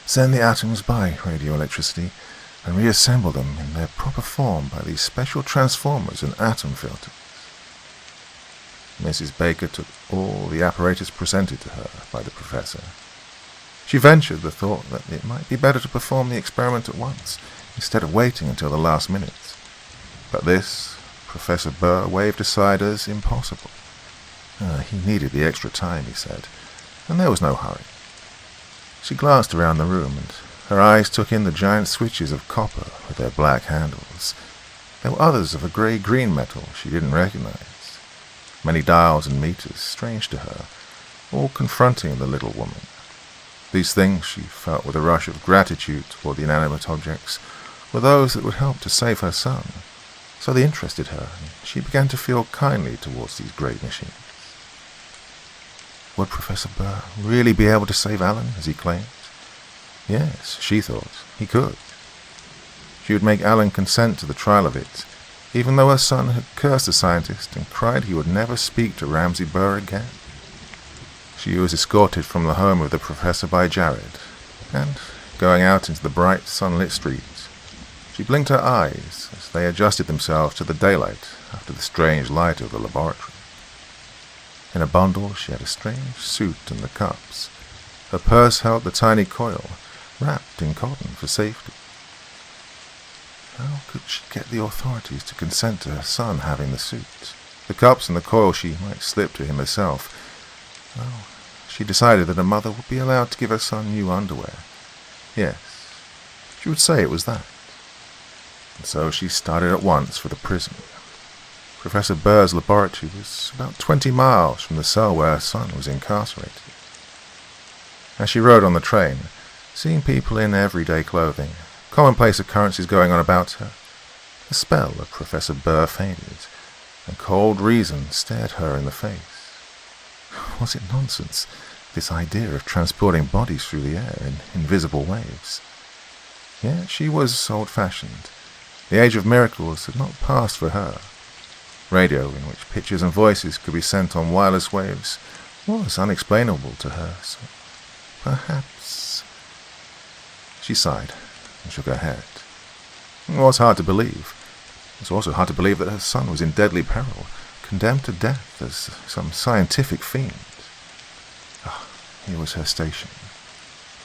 [SPEAKER 1] send the atoms by radioelectricity, and reassemble them in their proper form by these special transformers and atom filters." Mrs. Baker took all the apparatus presented to her by the professor. She ventured the thought that it might be better to perform the experiment at once, instead of waiting until the last minute. But this Professor Burr waved aside as impossible. He needed the extra time, he said, and there was no hurry. She glanced around the room, and her eyes took in the giant switches of copper with their black handles. There were others of a grey-green metal she didn't recognize. Many dials and meters, strange to her, all confronting the little woman. These things, she felt with a rush of gratitude toward the inanimate objects, were those that would help to save her son. So they interested her, and she began to feel kindly towards these great machines. Would Professor Burr really be able to save Alan, as he claimed? Yes, she thought, he could. She would make Alan consent to the trial of it, even though her son had cursed the scientist and cried he would never speak to Ramsay Burr again. She was escorted from the home of the professor by Jared, and, going out into the bright, sunlit streets, she blinked her eyes as they adjusted themselves to the daylight after the strange light of the laboratory. In a bundle she had a strange suit and the cups. Her purse held the tiny coil, wrapped in cotton for safety. How could she get the authorities to consent to her son having the suit? The cups and the coil she might slip to him herself. Well, she decided that her mother would be allowed to give her son new underwear. Yes, she would say it was that. And so she started at once for the prison. Professor Burr's laboratory was about 20 miles from the cell where her son was incarcerated. As she rode on the train, seeing people in everyday clothing, commonplace occurrences going on about her, the spell of Professor Burr faded, and cold reason stared her in the face. Was it nonsense, this idea of transporting bodies through the air in invisible waves? Yet she was old-fashioned. The age of miracles had not passed for her. Radio, in which pictures and voices could be sent on wireless waves, was unexplainable to her, so perhaps... She sighed and shook her head. It was hard to believe. It was also hard to believe that her son was in deadly peril, condemned to death as some scientific fiend. Here was her station.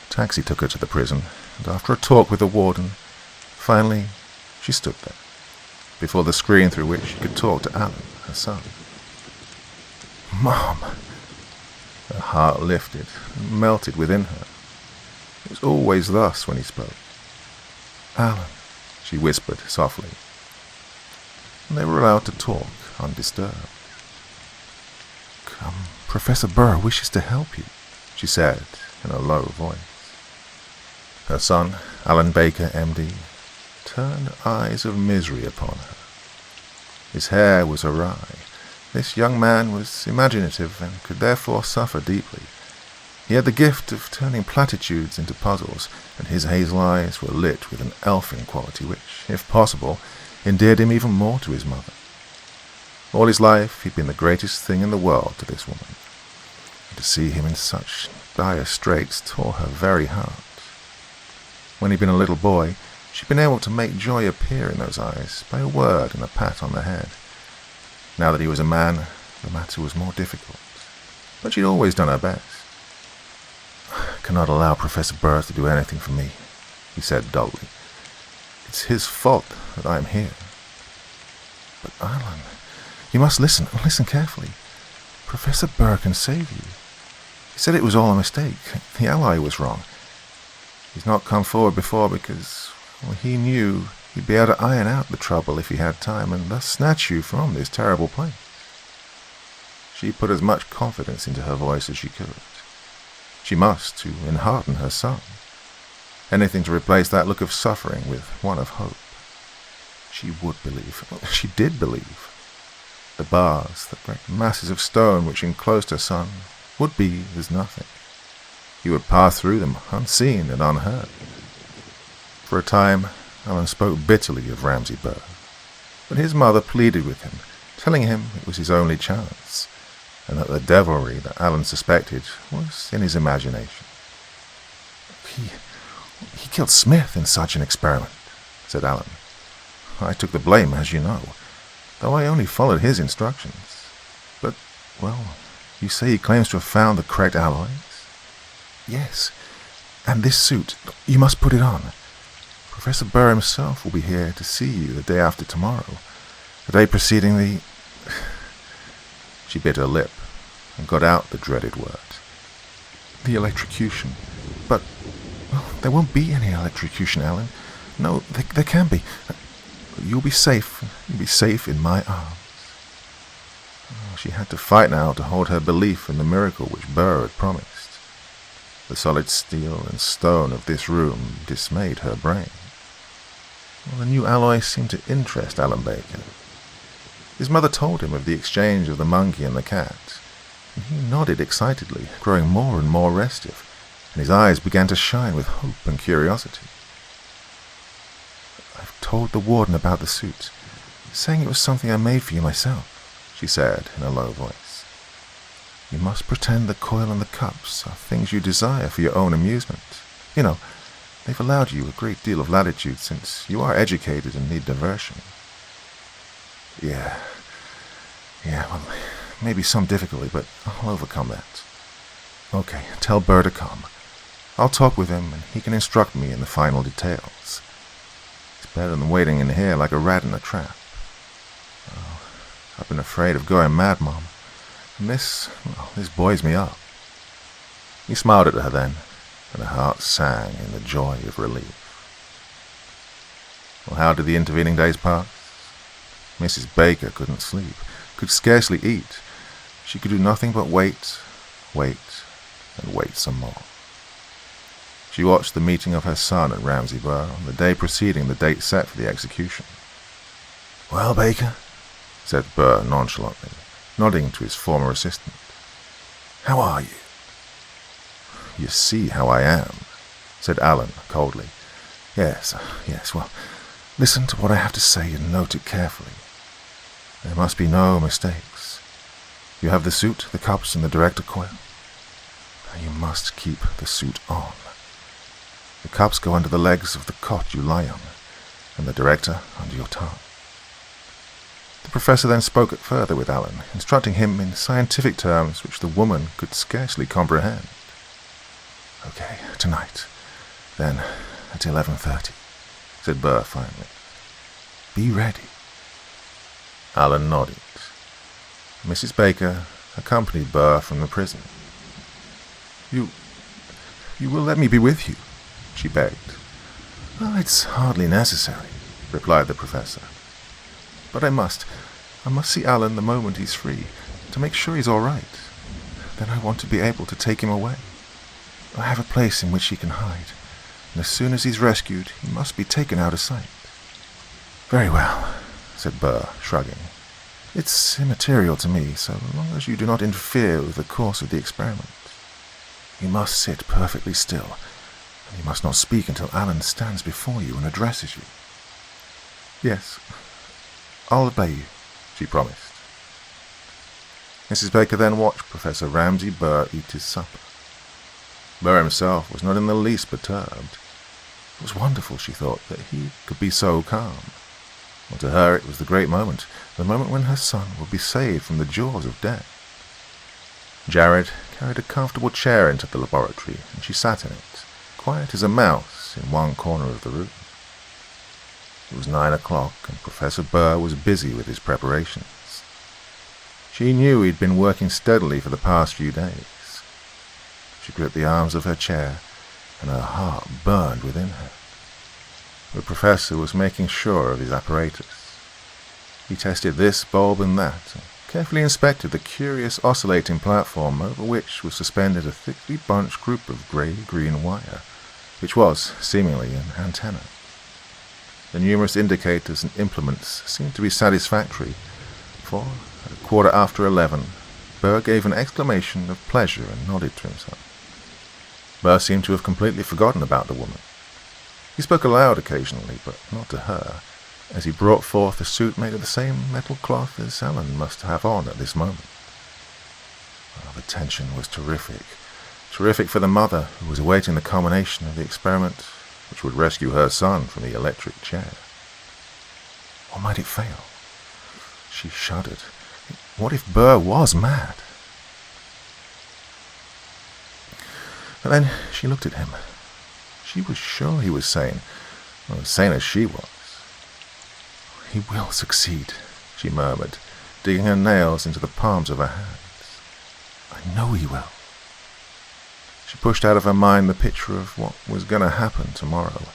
[SPEAKER 1] A taxi took her to the prison, and after a talk with the warden, finally she stood there, before the screen through which she could talk to Alan, her son. Mom! Her heart lifted and melted within her. It was always thus when he spoke. Alan, she whispered softly. And they were allowed to talk undisturbed. Professor Burr wishes to help you, she said in a low voice. Her son, Alan Baker, M.D., turned eyes of misery upon her. His hair was awry. This young man was imaginative and could therefore suffer deeply. He had the gift of turning platitudes into puzzles, and his hazel eyes were lit with an elfin quality which, if possible, endeared him even more to his mother. All his life he'd been the greatest thing in the world to this woman, and to see him in such dire straits tore her very heart. When he'd been a little boy, she'd been able to make joy appear in those eyes by a word and a pat on the head. Now that he was a man, the matter was more difficult, but she'd always done her best. I cannot allow Professor Burr to do anything for me, he said dully. It's his fault that I am here. But Alan, you must listen carefully. Professor Burr can save you. He said it was all a mistake. The ally was wrong. He's not come forward before because he knew he'd be able to iron out the trouble if he had time and thus snatch you from this terrible place. She put as much confidence into her voice as she could. She must, to enhearten her son. Anything to replace that look of suffering with one of hope. She would believe. She did believe. The bars, the great masses of stone which enclosed her son, would be as nothing. He would pass through them unseen and unheard. For a time, Alan spoke bitterly of Ramsay Burr, but his mother pleaded with him, telling him it was his only chance, and that the devilry that Alan suspected was in his imagination. He killed Smith in such an experiment, said Alan. I took the blame, as you know, though I only followed his instructions. But, well, you say he claims to have found the correct alloys? Yes, and this suit, you must put it on. Professor Burr himself will be here to see you the day after tomorrow, the day preceding the... She bit her lip and got out the dreaded word. The electrocution. But, well, there won't be any electrocution, Alan. No, there can be. You'll be safe. You'll be safe in my arms. She had to fight now to hold her belief in the miracle which Burr had promised. The solid steel and stone of this room dismayed her brain. Well, the new alloy seemed to interest Alan Baker. His mother told him of the exchange of the monkey and the cat, and he nodded excitedly, growing more and more restive, and his eyes began to shine with hope and curiosity. I've told the warden about the suit, saying it was something I made for you myself, she said in a low voice. You must pretend the coil and the cups are things you desire for your own amusement. You know, they've allowed you a great deal of latitude since you are educated and need diversion. Yeah, well, maybe some difficulty, but I'll overcome that. Okay, tell Burr to come. I'll talk with him, and he can instruct me in the final details. It's better than waiting in here like a rat in a trap. Oh, I've been afraid of going mad, Mom. And this buoys me up." He smiled at her then, and her heart sang in the joy of relief. Well, how did the intervening days pass? Mrs. Baker couldn't sleep, could scarcely eat. She could do nothing but wait, and wait some more. She watched the meeting of her son and Ramsay Burr on the day preceding the date set for the execution. "Well, Baker," said Burr nonchalantly, nodding to his former assistant. "How are you?" "You see how I am," said Alan coldly. Yes, well, listen to what I have to say and note it carefully. There must be no mistakes. You have the suit, the cups, and the director coil. Now you must keep the suit on. The cups go under the legs of the cot you lie on, and the director under your tongue. The professor then spoke further with Alan, instructing him in scientific terms which the woman could scarcely comprehend. "Okay, tonight, then at 11:30, said Burr finally. "Be ready." Alan nodded. Mrs. Baker accompanied Burr from the prison. You will let me be with you?" she begged. "Oh, it's hardly necessary," replied the professor. "But I must see Alan the moment he's free, to make sure he's all right. Then I want to be able to take him away. I have a place in which he can hide, and as soon as he's rescued, he must be taken out of sight." "Very well," said Burr, shrugging. "It's immaterial to me, so long as you do not interfere with the course of the experiment. You must sit perfectly still, and you must not speak until Alan stands before you and addresses you." "Yes, I'll obey you," she promised. Mrs. Baker then watched Professor Ramsay Burr eat his supper. Burr himself was not in the least perturbed. It was wonderful, she thought, that he could be so calm. Well, to her it was the great moment, the moment when her son would be saved from the jaws of death. Jared carried a comfortable chair into the laboratory, and she sat in it, quiet as a mouse, in one corner of the room. It was 9 o'clock, and Professor Burr was busy with his preparations. She knew he'd been working steadily for the past few days. She gripped the arms of her chair, and her heart burned within her. The professor was making sure of his apparatus. He tested this bulb and that, and carefully inspected the curious oscillating platform over which was suspended a thickly bunched group of grey-green wire, which was, seemingly, an antenna. The numerous indicators and implements seemed to be satisfactory, for, at 11:15, Burr gave an exclamation of pleasure and nodded to himself. Burr seemed to have completely forgotten about the woman. He spoke aloud occasionally, but not to her, as he brought forth a suit made of the same metal cloth as Alan must have on at this moment. Oh, the tension was terrific for the mother who was awaiting the culmination of the experiment which would rescue her son from the electric chair. Or might it fail? She shuddered. What if Burr was mad? But then she looked at him. She was sure he was sane, as sane as she was. "He will succeed," she murmured, digging her nails into the palms of her hands. "I know he will." She pushed out of her mind the picture of what was going to happen tomorrow,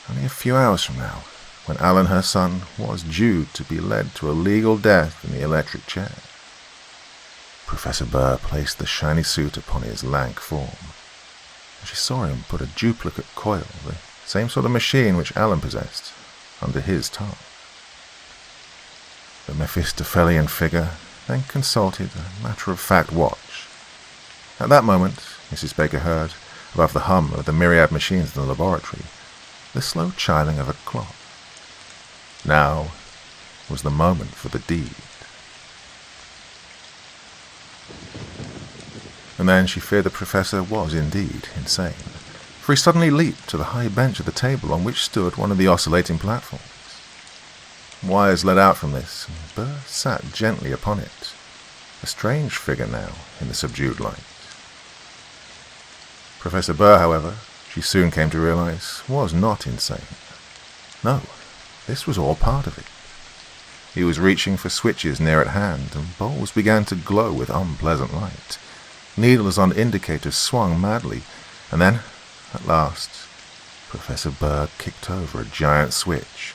[SPEAKER 1] only a few hours from now, when Alan, her son, was due to be led to a legal death in the electric chair. Professor Burr placed the shiny suit upon his lank form. She saw him put a duplicate coil, the same sort of machine which Alan possessed, under his tongue. The Mephistophelian figure then consulted a matter-of-fact watch. At that moment, Mrs. Baker heard, above the hum of the myriad machines in the laboratory, the slow chiming of a clock. Now was the moment for the deed. And then she feared the professor was indeed insane, for he suddenly leaped to the high bench at the table on which stood one of the oscillating platforms. Wires led out from this, and Burr sat gently upon it, a strange figure now in the subdued light. Professor Burr, however, she soon came to realize, was not insane. No, this was all part of it. He was reaching for switches near at hand, and bowls began to glow with unpleasant light. Needles on indicators swung madly, and then, at last, Professor Burr kicked over a giant switch,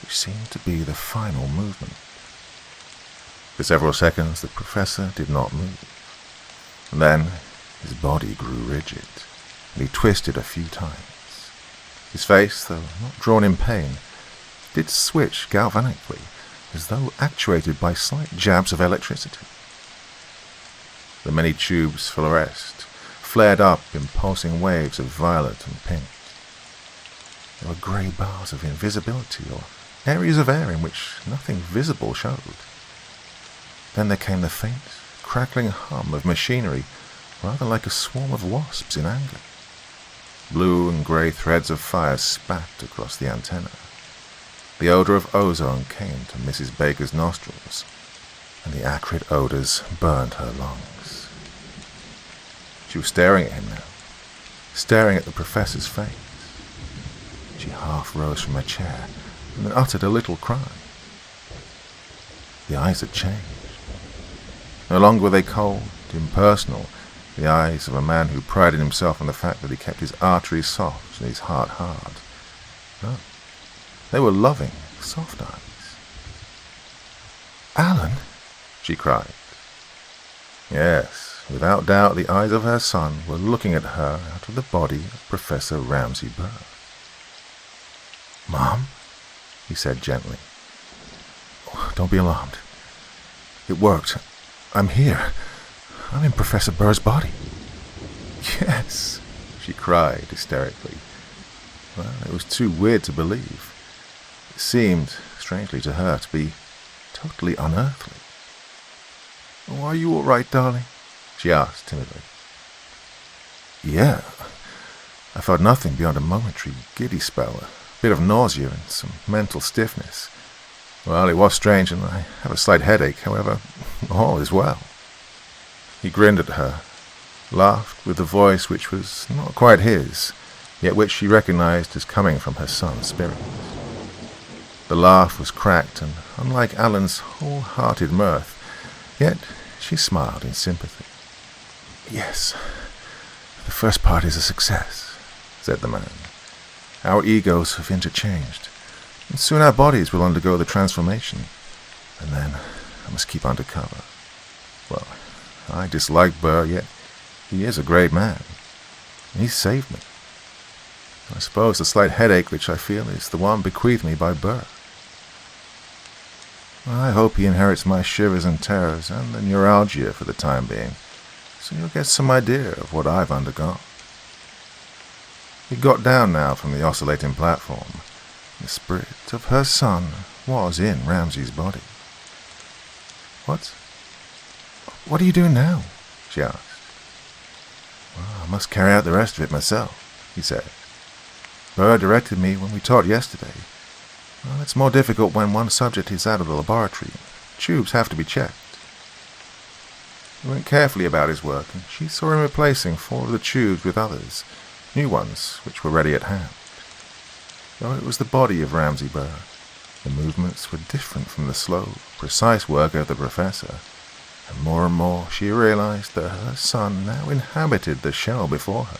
[SPEAKER 1] which seemed to be the final movement. For several seconds, the professor did not move. And then, his body grew rigid, and he twisted a few times. His face, though not drawn in pain, did switch galvanically, as though actuated by slight jabs of electricity. The many tubes fluoresced, flared up in pulsing waves of violet and pink. There were grey bars of invisibility, or areas of air in which nothing visible showed. Then there came the faint, crackling hum of machinery, rather like a swarm of wasps in anger. Blue and grey threads of fire spat across the antenna. The odour of ozone came to Mrs. Baker's nostrils, and the acrid odours burned her lungs. She was staring at him now, staring at the professor's face. She half rose from her chair and then uttered a little cry. The eyes had changed. No longer were they cold, impersonal, the eyes of a man who prided himself on the fact that he kept his arteries soft and his heart hard. No, they were loving, soft eyes. "Alan?" she cried. Yes, without doubt the eyes of her son were looking at her out of the body of Professor Ramsay Burr. "Mom," he said gently. "Oh, don't be alarmed. It worked. I'm here. I'm in Professor Burr's body." "Yes," she cried hysterically. Well, it was too weird to believe. It seemed, strangely to her, to be totally unearthly. "Oh, are you all right, darling?" she asked timidly. "Yeah. I felt nothing beyond a momentary giddy spell, a bit of nausea and some mental stiffness. Well, it was strange, and I have a slight headache. However, all is well." He grinned at her, laughed with a voice which was not quite his, yet which she recognized as coming from her son's spirit. The laugh was cracked and unlike Alan's whole-hearted mirth, yet she smiled in sympathy. "Yes, the first part is a success," said the man. "Our egos have interchanged, and soon our bodies will undergo the transformation, and then I must keep under cover. Well, I dislike Burr, yet he is a great man. He saved me. I suppose the slight headache which I feel is the one bequeathed me by Burr. I hope he inherits my shivers and terrors and the neuralgia for the time being, so you'll get some idea of what I've undergone." He got down now from the oscillating platform. The spirit of her son was in Ramsay's body. What are you doing now?" she asked. "Well, I must carry out the rest of it myself," he said. "Burr directed me when we talked yesterday. Well, it's more difficult when one subject is out of the laboratory. Tubes have to be checked." He went carefully about his work, and she saw him replacing 4 of the tubes with others, new ones which were ready at hand. Though it was the body of Ramsay Burr, the movements were different from the slow, precise work of the professor, and more she realized that her son now inhabited the shell before her.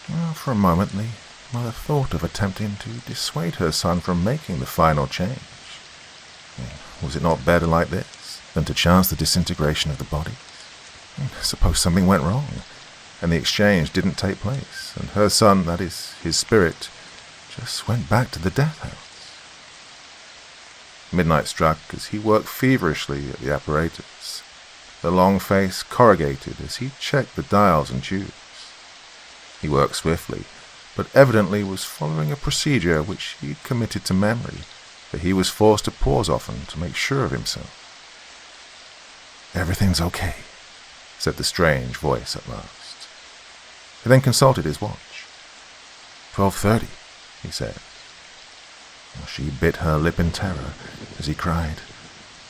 [SPEAKER 1] Well, for a moment the mother thought of attempting to dissuade her son from making the final change. Was it not better like this than to chance the disintegration of the body? Suppose something went wrong, and the exchange didn't take place, and her son, that is, his spirit, just went back to the death house. Midnight struck as he worked feverishly at the apparatus. The long face corrugated as he checked the dials and tubes. He worked swiftly, but evidently was following a procedure which he had committed to memory, for he was forced to pause often to make sure of himself. "Everything's okay," said the strange voice at last. He then consulted his watch. 12:30, he said. She bit her lip in terror as he cried,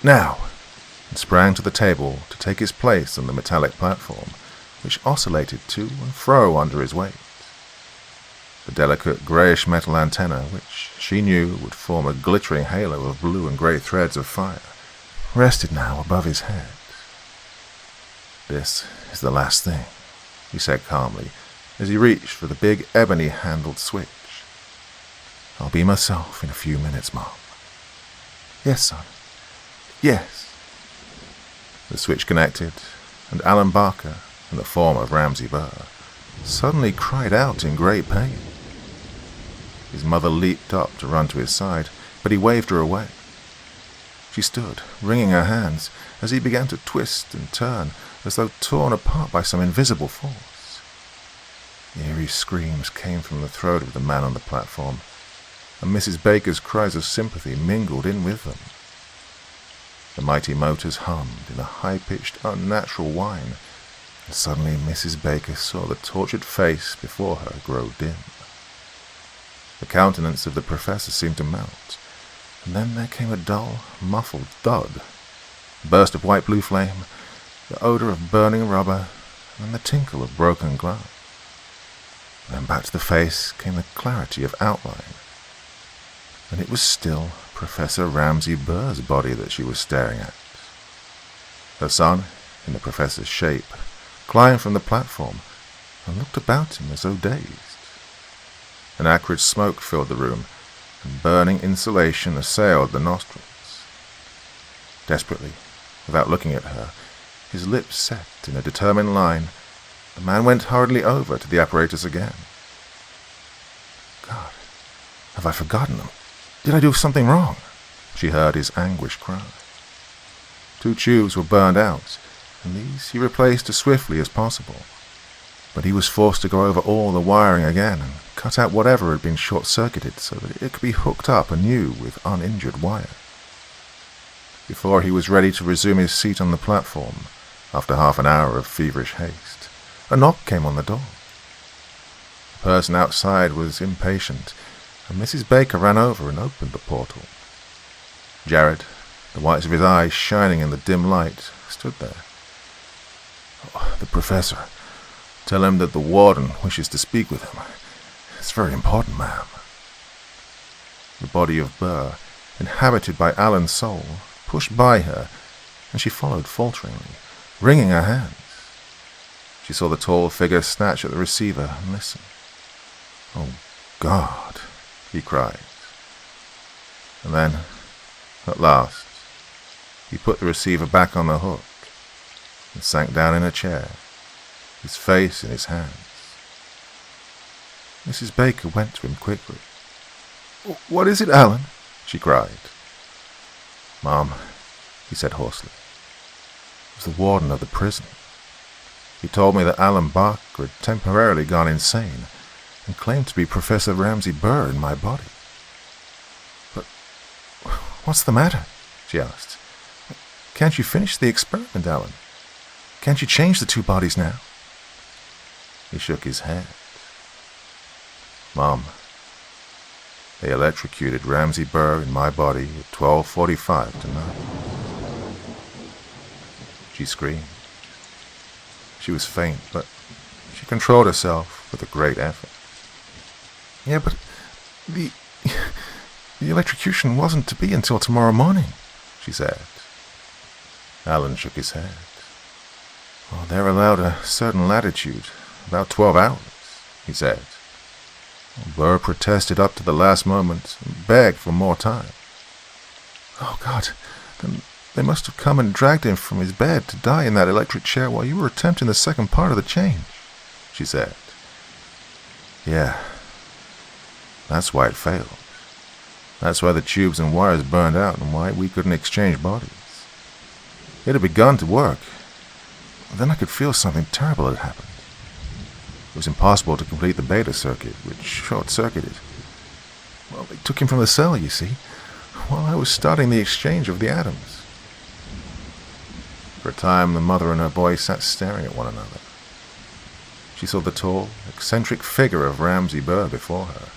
[SPEAKER 1] "Now!" and sprang to the table to take his place on the metallic platform, which oscillated to and fro under his weight. The delicate greyish metal antenna, which she knew would form a glittering halo of blue and grey threads of fire, rested now above his head. "This is the last thing," he said calmly, as he reached for the big ebony-handled switch. "I'll be myself in a few minutes, Mom." "Yes, son. Yes." The switch connected, and Alan Barker, in the form of Ramsay Burr, suddenly cried out in great pain. His mother leaped up to run to his side, but he waved her away. She stood, wringing her hands, as he began to twist and turn, as though torn apart by some invisible force. Eerie screams came from the throat of the man on the platform, and Mrs. Baker's cries of sympathy mingled in with them. The mighty motors hummed in a high-pitched, unnatural whine, and suddenly Mrs. Baker saw the tortured face before her grow dim. The countenance of the professor seemed to melt, and then there came a dull, muffled thud, a burst of white-blue flame, the odor of burning rubber, and the tinkle of broken glass. Then back to the face came the clarity of outline, and it was still Professor Ramsay Burr's body that she was staring at. Her son, in the professor's shape, climbed from the platform and looked about him as though dazed. An acrid smoke filled the room, and burning insulation assailed the nostrils. Desperately, without looking at her, his lips set in a determined line, the man went hurriedly over to the apparatus again. "God, have I forgotten them? Did I do something wrong?" she heard his anguished cry. 2 tubes were burned out, and these he replaced as swiftly as possible. But he was forced to go over all the wiring again and cut out whatever had been short-circuited so that it could be hooked up anew with uninjured wire. Before he was ready to resume his seat on the platform, after half an hour of feverish haste, a knock came on the door. The person outside was impatient, and Mrs. Baker ran over and opened the portal. Jared, the whites of his eyes shining in the dim light, stood there. "Oh, the professor. Tell him that the warden wishes to speak with him. It's very important, ma'am." The body of Burr, inhabited by Alan's soul, pushed by her, and she followed falteringly, wringing her hands. She saw the tall figure snatch at the receiver and listen. "Oh, God," he cried. And then, at last, he put the receiver back on the hook and sank down in a chair, his face in his hands. Mrs. Baker went to him quickly. "What is it, Alan?" she cried. "Mom," he said hoarsely, "it was the warden of the prison. He told me that Alan Barker had temporarily gone insane and claimed to be Professor Ramsay Burr in my body." "But what's the matter?" she asked. "Can't you finish the experiment, Alan? Can't you change the 2 bodies now?" He shook his head. "Mom, they electrocuted Ramsay Burr in my body at 12:45 tonight." She screamed. She was faint, but she controlled herself with a great effort. "Yeah, but the electrocution wasn't to be until tomorrow morning," she said. Alan shook his head. "Well, they're allowed a certain latitude, about 12 hours, he said. Burr protested up to the last moment and begged for more time. "Oh, God, then they must have come and dragged him from his bed to die in that electric chair while you were attempting the second part of the change," she said. "Yeah, that's why it failed. That's why the tubes and wires burned out and why we couldn't exchange bodies. It had begun to work. Then I could feel something terrible had happened. It was impossible to complete the beta circuit, which short-circuited. Well, they took him from the cell, you see, while I was starting the exchange of the atoms." For a time, the mother and her boy sat staring at one another. She saw the tall, eccentric figure of Ramsay Burr before her,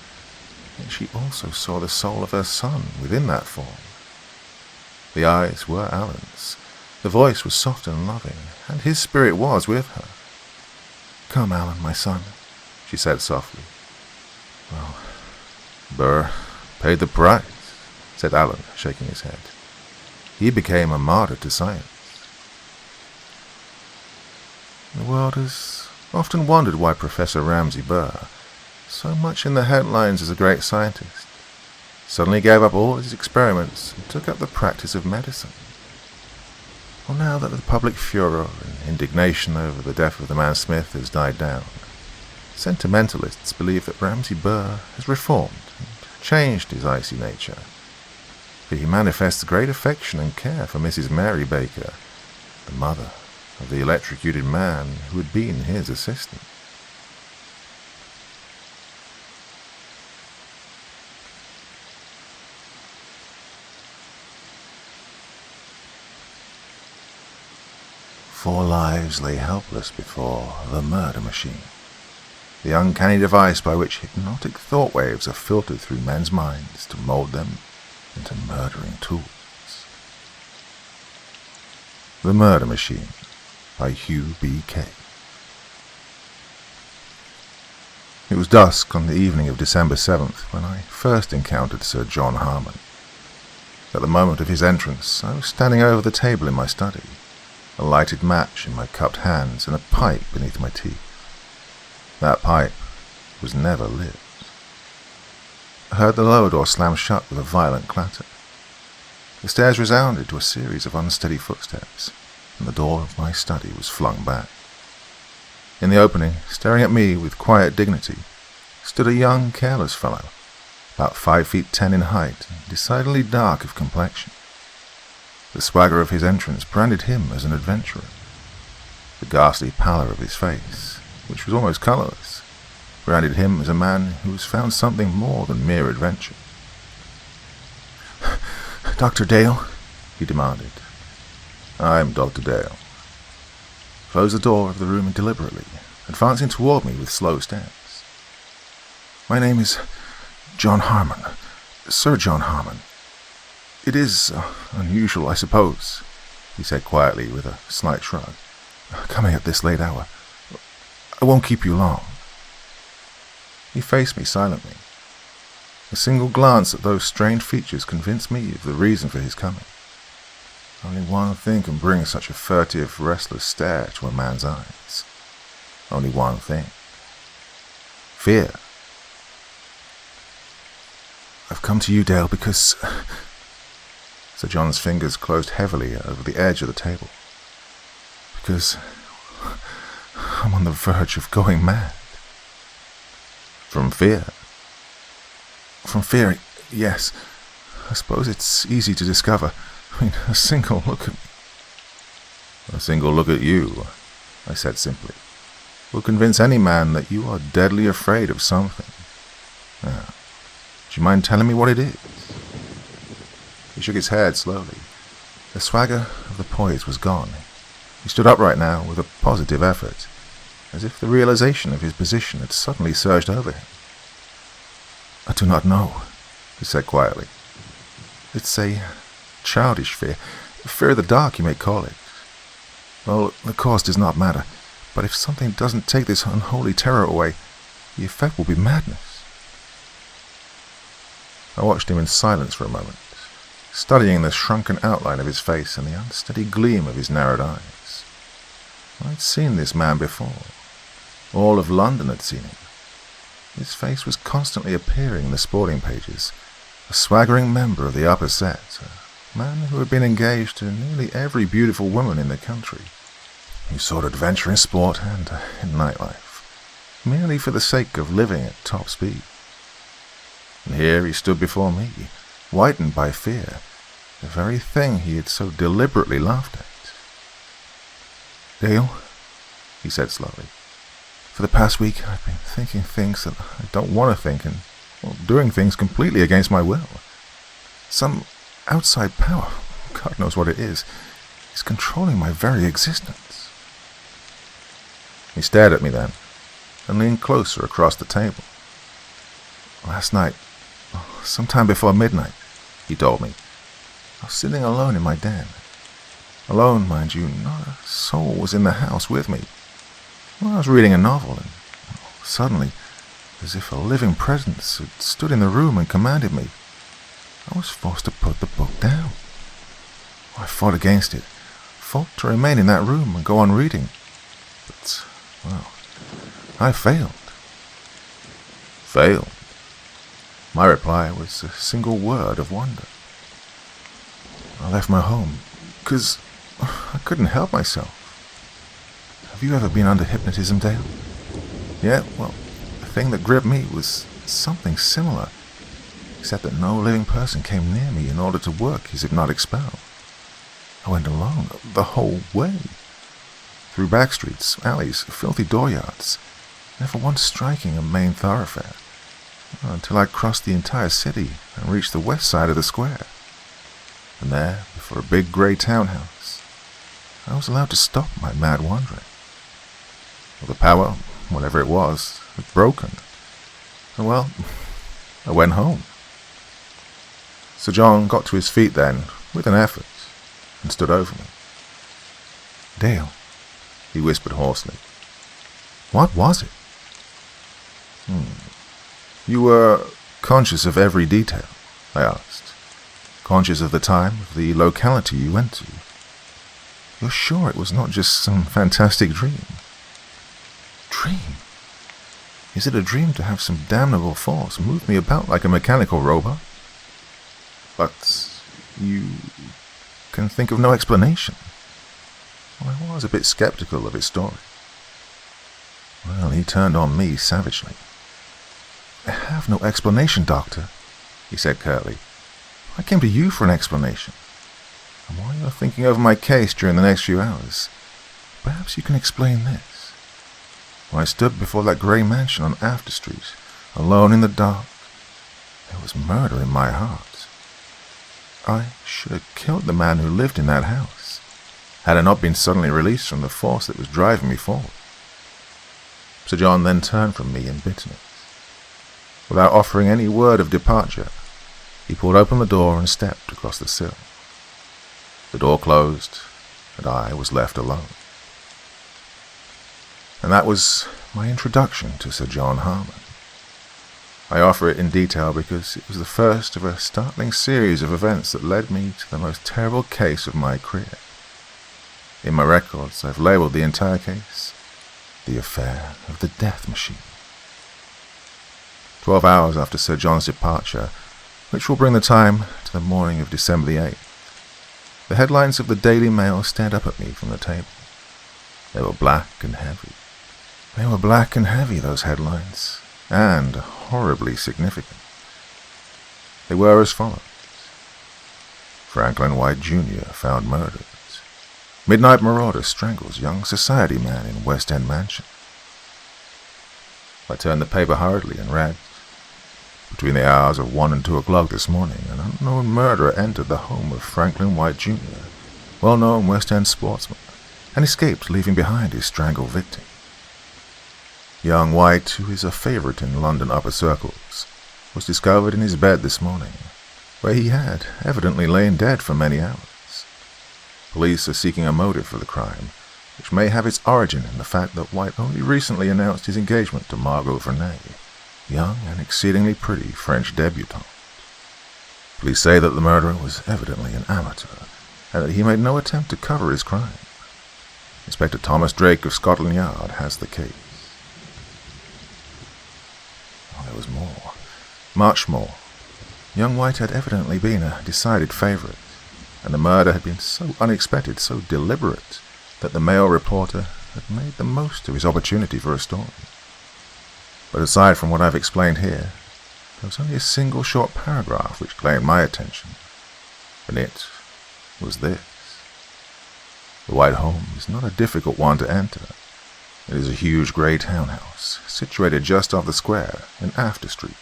[SPEAKER 1] and she also saw the soul of her son within that form. The eyes were Alan's, the voice was soft and loving, and his spirit was with her. "Come, Alan, my son," she said softly. Well, Burr paid the price, said Alan, shaking his head. He became a martyr to science. The world has often wondered why Professor Ramsay Burr, so much in the headlines as a great scientist, suddenly gave up all his experiments and took up the practice of medicine. Well, now that the public furor and indignation over the death of the man Smith has died down, sentimentalists believe that Ramsay Burr has reformed and changed his icy nature, for he manifests great affection and care for Mrs. Mary Baker, the mother of the electrocuted man who had been his assistant. Four lives lay helpless before the murder machine, the uncanny device by which hypnotic thought waves are filtered through men's minds to mold them into murdering tools. The Murder Machine by Hugh B. Cave. It was dusk on the evening of December 7th when I first encountered Sir John Harmon. At the moment of his entrance, I was standing over the table in my study, a lighted match in my cupped hands and a pipe beneath my teeth. That pipe was never lit. I heard the lower door slam shut with a violent clatter. The stairs resounded to a series of unsteady footsteps, and the door of my study was flung back. In the opening, staring at me with quiet dignity, stood a young, careless fellow, about 5'10" in height and decidedly dark of complexion. The swagger of his entrance branded him as an adventurer. The ghastly pallor of his face, which was almost colourless, branded him as a man who has found something more than mere adventure. "Dr. Dale?" he demanded. "I'm Dr. Dale." Closed the door of the room deliberately, advancing toward me with slow steps. "My name is John Harmon, Sir John Harmon. It is unusual, I suppose," he said quietly with a slight shrug, "coming at this late hour. I won't keep you long." He faced me silently. A single glance at those strange features convinced me of the reason for his coming. Only one thing can bring such a furtive, restless stare to a man's eyes. Only one thing. Fear. "I've come to you, Dale, because..." Sir John's fingers closed heavily over the edge of the table. "Because I'm on the verge of going mad." "From fear?" "From fear, yes. I suppose it's easy to discover. I mean, a single look at me..." "A single look at you," I said simply, "will convince any man that you are deadly afraid of something. Now, do you mind telling me what it is?" He shook his head slowly. The swagger of the poise was gone. He stood upright now with a positive effort, as if the realization of his position had suddenly surged over him. "I do not know," he said quietly. "It's a childish fear. Fear of the dark, you may call it. Well, the cause does not matter, but if something doesn't take this unholy terror away, the effect will be madness." I watched him in silence for a moment, studying the shrunken outline of his face and the unsteady gleam of his narrowed eyes. I'd seen this man before. All of London had seen him. His face was constantly appearing in the sporting pages, a swaggering member of the upper set, a man who had been engaged to nearly every beautiful woman in the country, who sought adventure in sport and in nightlife, merely for the sake of living at top speed. And here he stood before me, whitened by fear, the very thing he had so deliberately laughed at. "Dale," he said slowly, "for the past week I've been thinking things that I don't want to think and doing things completely against my will. Some outside power, God knows what it is controlling my very existence." He stared at me then, and leaned closer across the table. "Last night, sometime before midnight," he told me, "I was sitting alone in my den. Alone, mind you, not a soul was in the house with me. Well, I was reading a novel, and suddenly as if a living presence had stood in the room and commanded me, I was forced to put the book down. I fought against it, fought to remain in that room and go on reading. But, well, I failed. Failed? My reply was a single word of wonder. I left my home, because I couldn't help myself. Have you ever been under hypnotism, Dale? Yeah, well, the thing that gripped me was something similar, except that no living person came near me in order to work his hypnotic spell. I went alone the whole way, through back streets, alleys, filthy dooryards, never once striking a main thoroughfare, until I crossed the entire city and reached the west side of the square. And there, before a big grey townhouse, I was allowed to stop my mad wandering. Well, the power, whatever it was, had broken. And well, I went home. Sir John got to his feet then, with an effort, and stood over me. Dale, he whispered hoarsely. What was it? You were conscious of every detail, I asked. Conscious of the time, of the locality you went to. You're sure it was not just some fantastic dream? Dream? Is it a dream to have some damnable force move me about like a mechanical robot? But you can think of no explanation. Well, I was a bit skeptical of his story. Well, he turned on me savagely. I have no explanation, Doctor, he said curtly. I came to you for an explanation. And while you're thinking over my case during the next few hours, perhaps you can explain this. When I stood before that grey mansion on After Street, alone in the dark, there was murder in my heart. I should have killed the man who lived in that house, had I not been suddenly released from the force that was driving me forward. Sir John then turned from me in bitterness. Without offering any word of departure, he pulled open the door and stepped across the sill. The door closed, and I was left alone. And that was my introduction to Sir John Harmon. I offer it in detail because it was the first of a startling series of events that led me to the most terrible case of my career. In my records, I've labelled the entire case the affair of the death machine. 12 hours after Sir John's departure, which will bring the time to the morning of December the 8th, the headlines of the Daily Mail stared up at me from the table. They were black and heavy. They were black and heavy, those headlines, and horribly significant. They were as follows. Franklin White Jr. found murdered. Midnight marauder strangles young society man in West End mansion. I turned the paper hurriedly and read, between the hours of 1 and 2 o'clock this morning, an unknown murderer entered the home of Franklin White Jr., well-known West End sportsman, and escaped, leaving behind his strangled victim. Young White, who is a favourite in London upper circles, was discovered in his bed this morning, where he had evidently lain dead for many hours. Police are seeking a motive for the crime, which may have its origin in the fact that White only recently announced his engagement to Margot Verney, young and exceedingly pretty French debutante. Police say that the murderer was evidently an amateur, and that he made no attempt to cover his crime. Inspector Thomas Drake of Scotland Yard has the case. Oh, there was more. Much more. Young White had evidently been a decided favourite, and the murder had been so unexpected, so deliberate, that the Mail reporter had made the most of his opportunity for a story. But aside from what I've explained here, there was only a single short paragraph which claimed my attention, and it was this. The White home is not a difficult one to enter. It is a huge grey townhouse, situated just off the square in After Street.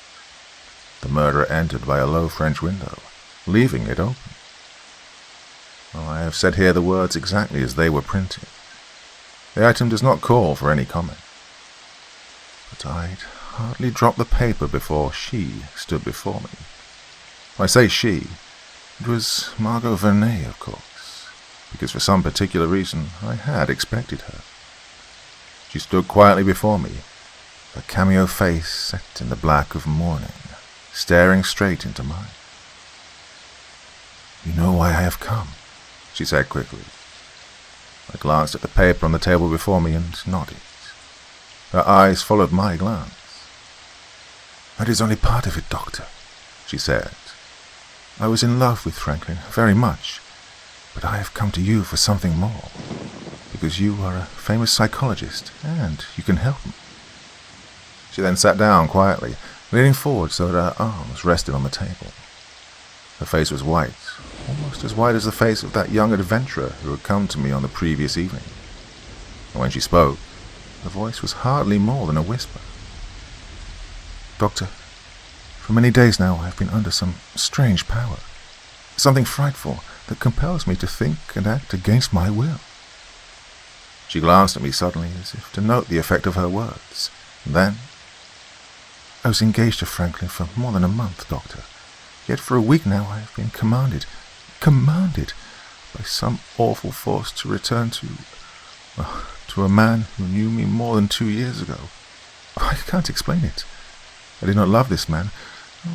[SPEAKER 1] The murderer entered by a low French window, leaving it open. Well, I have said here the words exactly as they were printed. The item does not call for any comment. But I'd hardly dropped the paper before she stood before me. When I say she, it was Margot Verney, of course, because for some particular reason I had expected her. She stood quietly before me, a cameo face set in the black of mourning, staring straight into mine. "You know why I have come," she said quickly. I glanced at the paper on the table before me and nodded. Her eyes followed my glance. "That is only part of it, Doctor," she said. "I was in love with Franklin, very much, but I have come to you for something more, because you are a famous psychologist, and you can help me." She then sat down quietly, leaning forward so that her arms rested on the table. Her face was white, almost as white as the face of that young adventurer who had come to me on the previous evening. And when she spoke, her voice was hardly more than a whisper. "Doctor, for many days now I have been under some strange power, something frightful that compels me to think and act against my will." She glanced at me suddenly as if to note the effect of her words, and then, "I was engaged to Franklin for more than a month, Doctor, yet for a week now I have been commanded by some awful force to return to a man who knew me more than 2 years ago. I can't explain it. I did not love this man.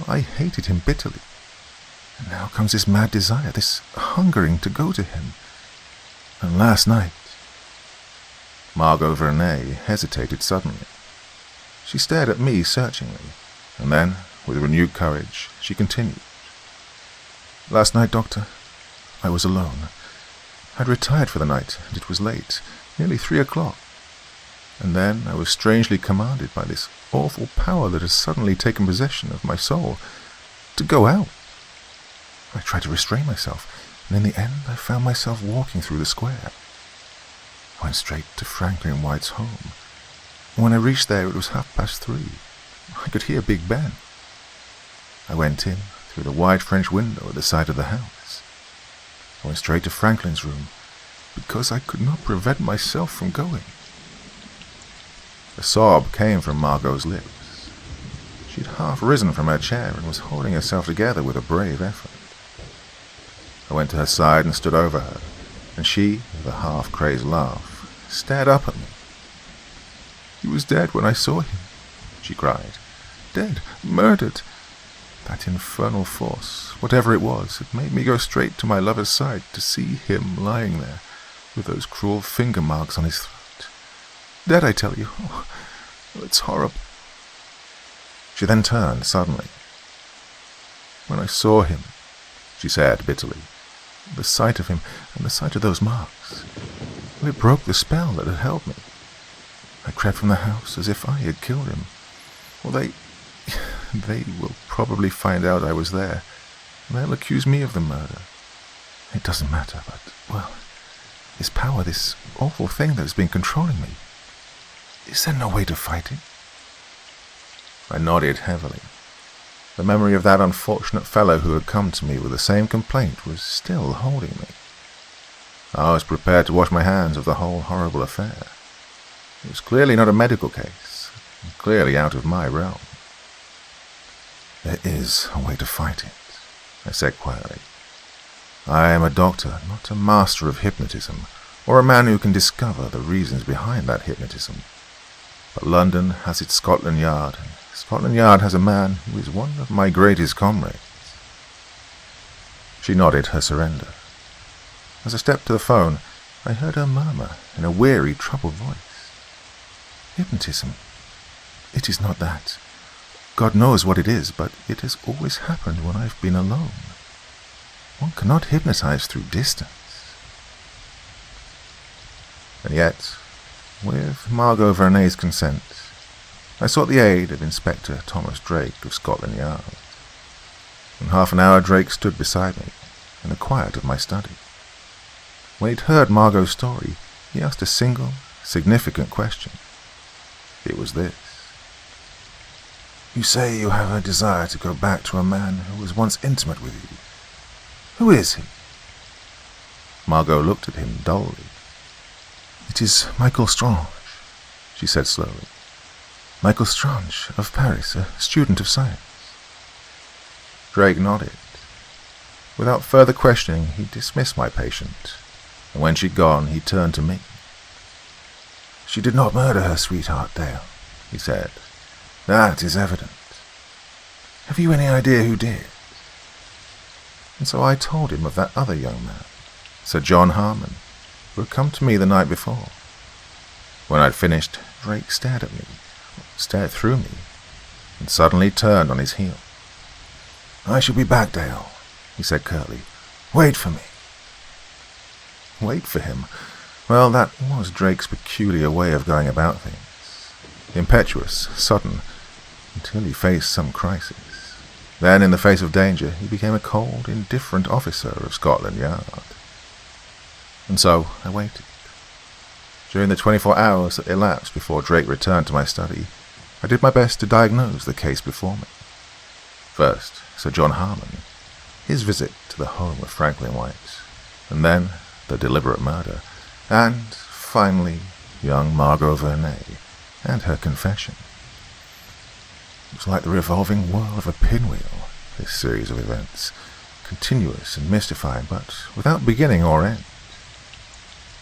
[SPEAKER 1] I hated him bitterly. And now comes this mad desire, this hungering to go to him. And last night—" Margot Vernay hesitated suddenly. She stared at me searchingly, and then, with renewed courage, she continued. "Last night, Doctor, I was alone. I'd retired for the night, and it was late, nearly 3 o'clock. And then I was strangely commanded by this awful power that has suddenly taken possession of my soul to go out. I tried to restrain myself, and in the end I found myself walking through the square. I went straight to Franklin White's home. When I reached there, it was 3:30. I could hear Big Ben. I went in through the wide French window at the side of the house. I went straight to Franklin's room, because I could not prevent myself from going." A sob came from Margot's lips. She had half risen from her chair and was holding herself together with a brave effort. I went to her side and stood over her, and she, with a half-crazed laugh, stared up at me. "He was dead when I saw him," she cried. "Dead, murdered. That infernal force, whatever it was, had made me go straight to my lover's side to see him lying there, with those cruel finger marks on his throat. Dead, I tell you. Oh, it's horrible." She then turned suddenly. "When I saw him," she said bitterly, "the sight of him and the sight of those marks, well, it broke the spell that had held me. I crept from the house as if I had killed him. Well, they will probably find out I was there, and they'll accuse me of the murder. It doesn't matter, but, well, this power, this awful thing that has been controlling me, is there no way to fight it?" I nodded heavily. The memory of that unfortunate fellow who had come to me with the same complaint was still holding me. I was prepared to wash my hands of the whole horrible affair. It was clearly not a medical case, and clearly out of my realm. "There is a way to fight it," I said quietly. "I am a doctor, not a master of hypnotism, or a man who can discover the reasons behind that hypnotism. But London has its Scotland Yard, and Scotland Yard has a man who is one of my greatest comrades." She nodded her surrender. As I stepped to the phone, I heard her murmur in a weary, troubled voice. "Hypnotism? It is not that. God knows what it is, but it has always happened when I've been alone. One cannot hypnotize through distance." And yet, with Margot Vernay's consent, I sought the aid of Inspector Thomas Drake of Scotland Yard. In half an hour Drake stood beside me, in the quiet of my study. When he'd heard Margot's story, he asked a single, significant question. It was this. "You say you have a desire to go back to a man who was once intimate with you. Who is he?" Margot looked at him dully. "It is Michael Strange," she said slowly. "Michael Strange, of Paris, a student of science." Drake nodded. Without further questioning, he dismissed my patient, and when she'd gone, he turned to me. "She did not murder her sweetheart, Dale," he said. That is evident. Have you any idea who did? And so I told him of that other young man, Sir John Harmon, who had come to me the night before. When I'd finished, Drake stared at me, stared through me, and suddenly turned on his heel. "I shall be back, Dale," he said curtly. "Wait for me." Wait for him? Well, that was Drake's peculiar way of going about things. Impetuous, sudden, until he faced some crisis. Then, in the face of danger, he became a cold, indifferent officer of Scotland Yard. And so I waited. During the 24 hours that elapsed before Drake returned to my study, I did my best to diagnose the case before me. First, Sir John Harmon, his visit to the home of Franklin White, and then the deliberate murder, and, finally, young Margot Vernay and her confession. It was like the revolving whirl of a pinwheel, this series of events, continuous and mystifying, but without beginning or end.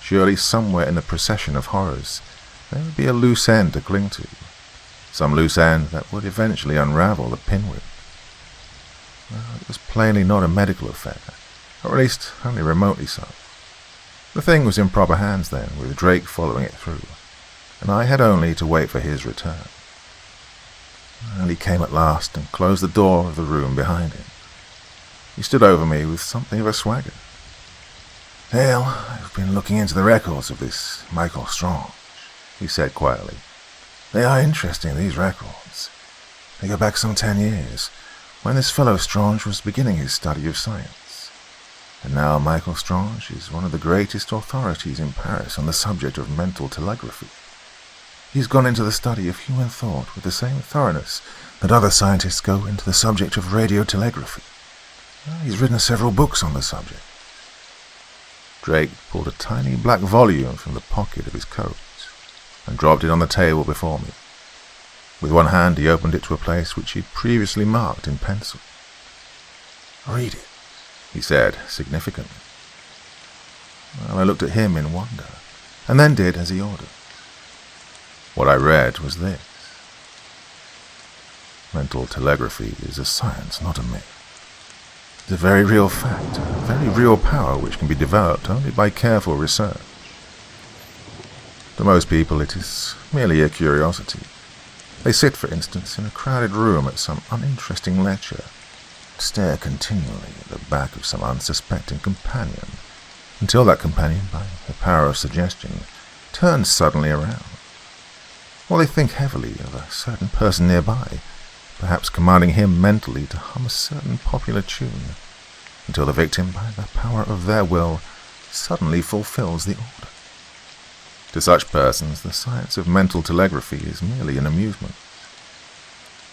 [SPEAKER 1] Surely somewhere in the procession of horrors there would be a loose end to cling to, some loose end that would eventually unravel the pinwheel. Well, it was plainly not a medical affair, or at least only remotely so. The thing was in proper hands then, with Drake following it through, and I had only to wait for his return. And he came at last and closed the door of the room behind him. He stood over me with something of a swagger. "Dale, I've been looking into the records of this Michael Strange," he said quietly. "They are interesting, these records. They go back some 10 years, when this fellow Strange was beginning his study of science. And now Michael Strange is one of the greatest authorities in Paris on the subject of mental telegraphy. He's gone into the study of human thought with the same thoroughness that other scientists go into the subject of radiotelegraphy. He's written several books on the subject." Drake pulled a tiny black volume from the pocket of his coat and dropped it on the table before me. With one hand he opened it to a place which he'd previously marked in pencil. "Read it," he said significantly. Well, I looked at him in wonder, and then did as he ordered. What I read was this: "Mental telegraphy is a science, not a myth. It's a very real fact, a very real power which can be developed only by careful research. To most people it is merely a curiosity. They sit, for instance, in a crowded room at some uninteresting lecture, and stare continually at the back of some unsuspecting companion, until that companion, by the power of suggestion, turns suddenly around. Or they think heavily of a certain person nearby, perhaps commanding him mentally to hum a certain popular tune, until the victim, by the power of their will, suddenly fulfills the order. To such persons, the science of mental telegraphy is merely an amusement.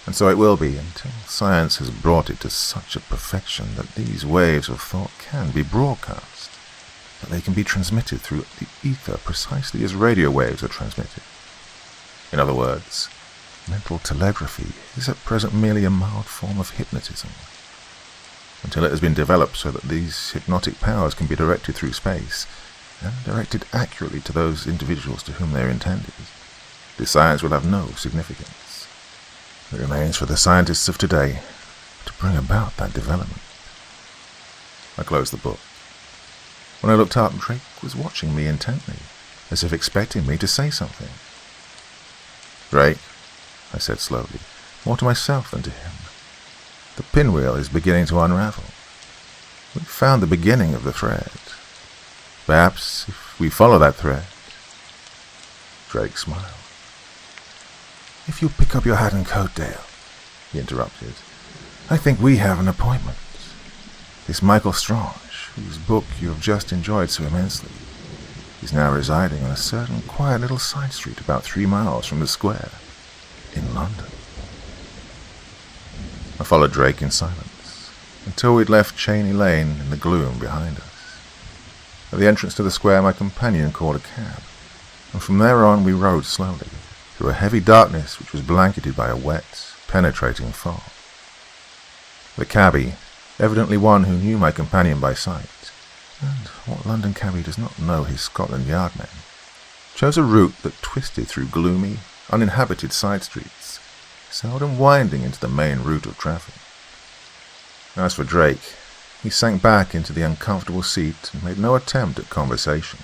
[SPEAKER 1] And so it will be until science has brought it to such a perfection that these waves of thought can be broadcast, that they can be transmitted through the ether precisely as radio waves are transmitted. In other words, mental telegraphy is at present merely a mild form of hypnotism, until it has been developed so that these hypnotic powers can be directed through space, and directed accurately to those individuals to whom they are intended. This science will have no significance. It remains for the scientists of today to bring about that development." I closed the book. When I looked up, Drake was watching me intently, as if expecting me to say something. "Drake," I said slowly, more to myself than to him, "the pinwheel is beginning to unravel. We've found the beginning of the thread. Perhaps, if we follow that thread—" Drake smiled. "If you'll pick up your hat and coat, Dale," he interrupted, "I think we have an appointment. This Michael Strange, whose book you have just enjoyed so immensely, is now residing on a certain quiet little side street about 3 miles from the square, in London." I followed Drake in silence, until we'd left Cheney Lane in the gloom behind us. At the entrance to the square my companion called a cab, and from there on we rode slowly, through a heavy darkness which was blanketed by a wet, penetrating fog. The cabby, evidently one who knew my companion by sight, and what London cabby does not know his Scotland Yard name, chose a route that twisted through gloomy, uninhabited side streets, seldom winding into the main route of traffic. As for Drake, he sank back into the uncomfortable seat and made no attempt at conversation.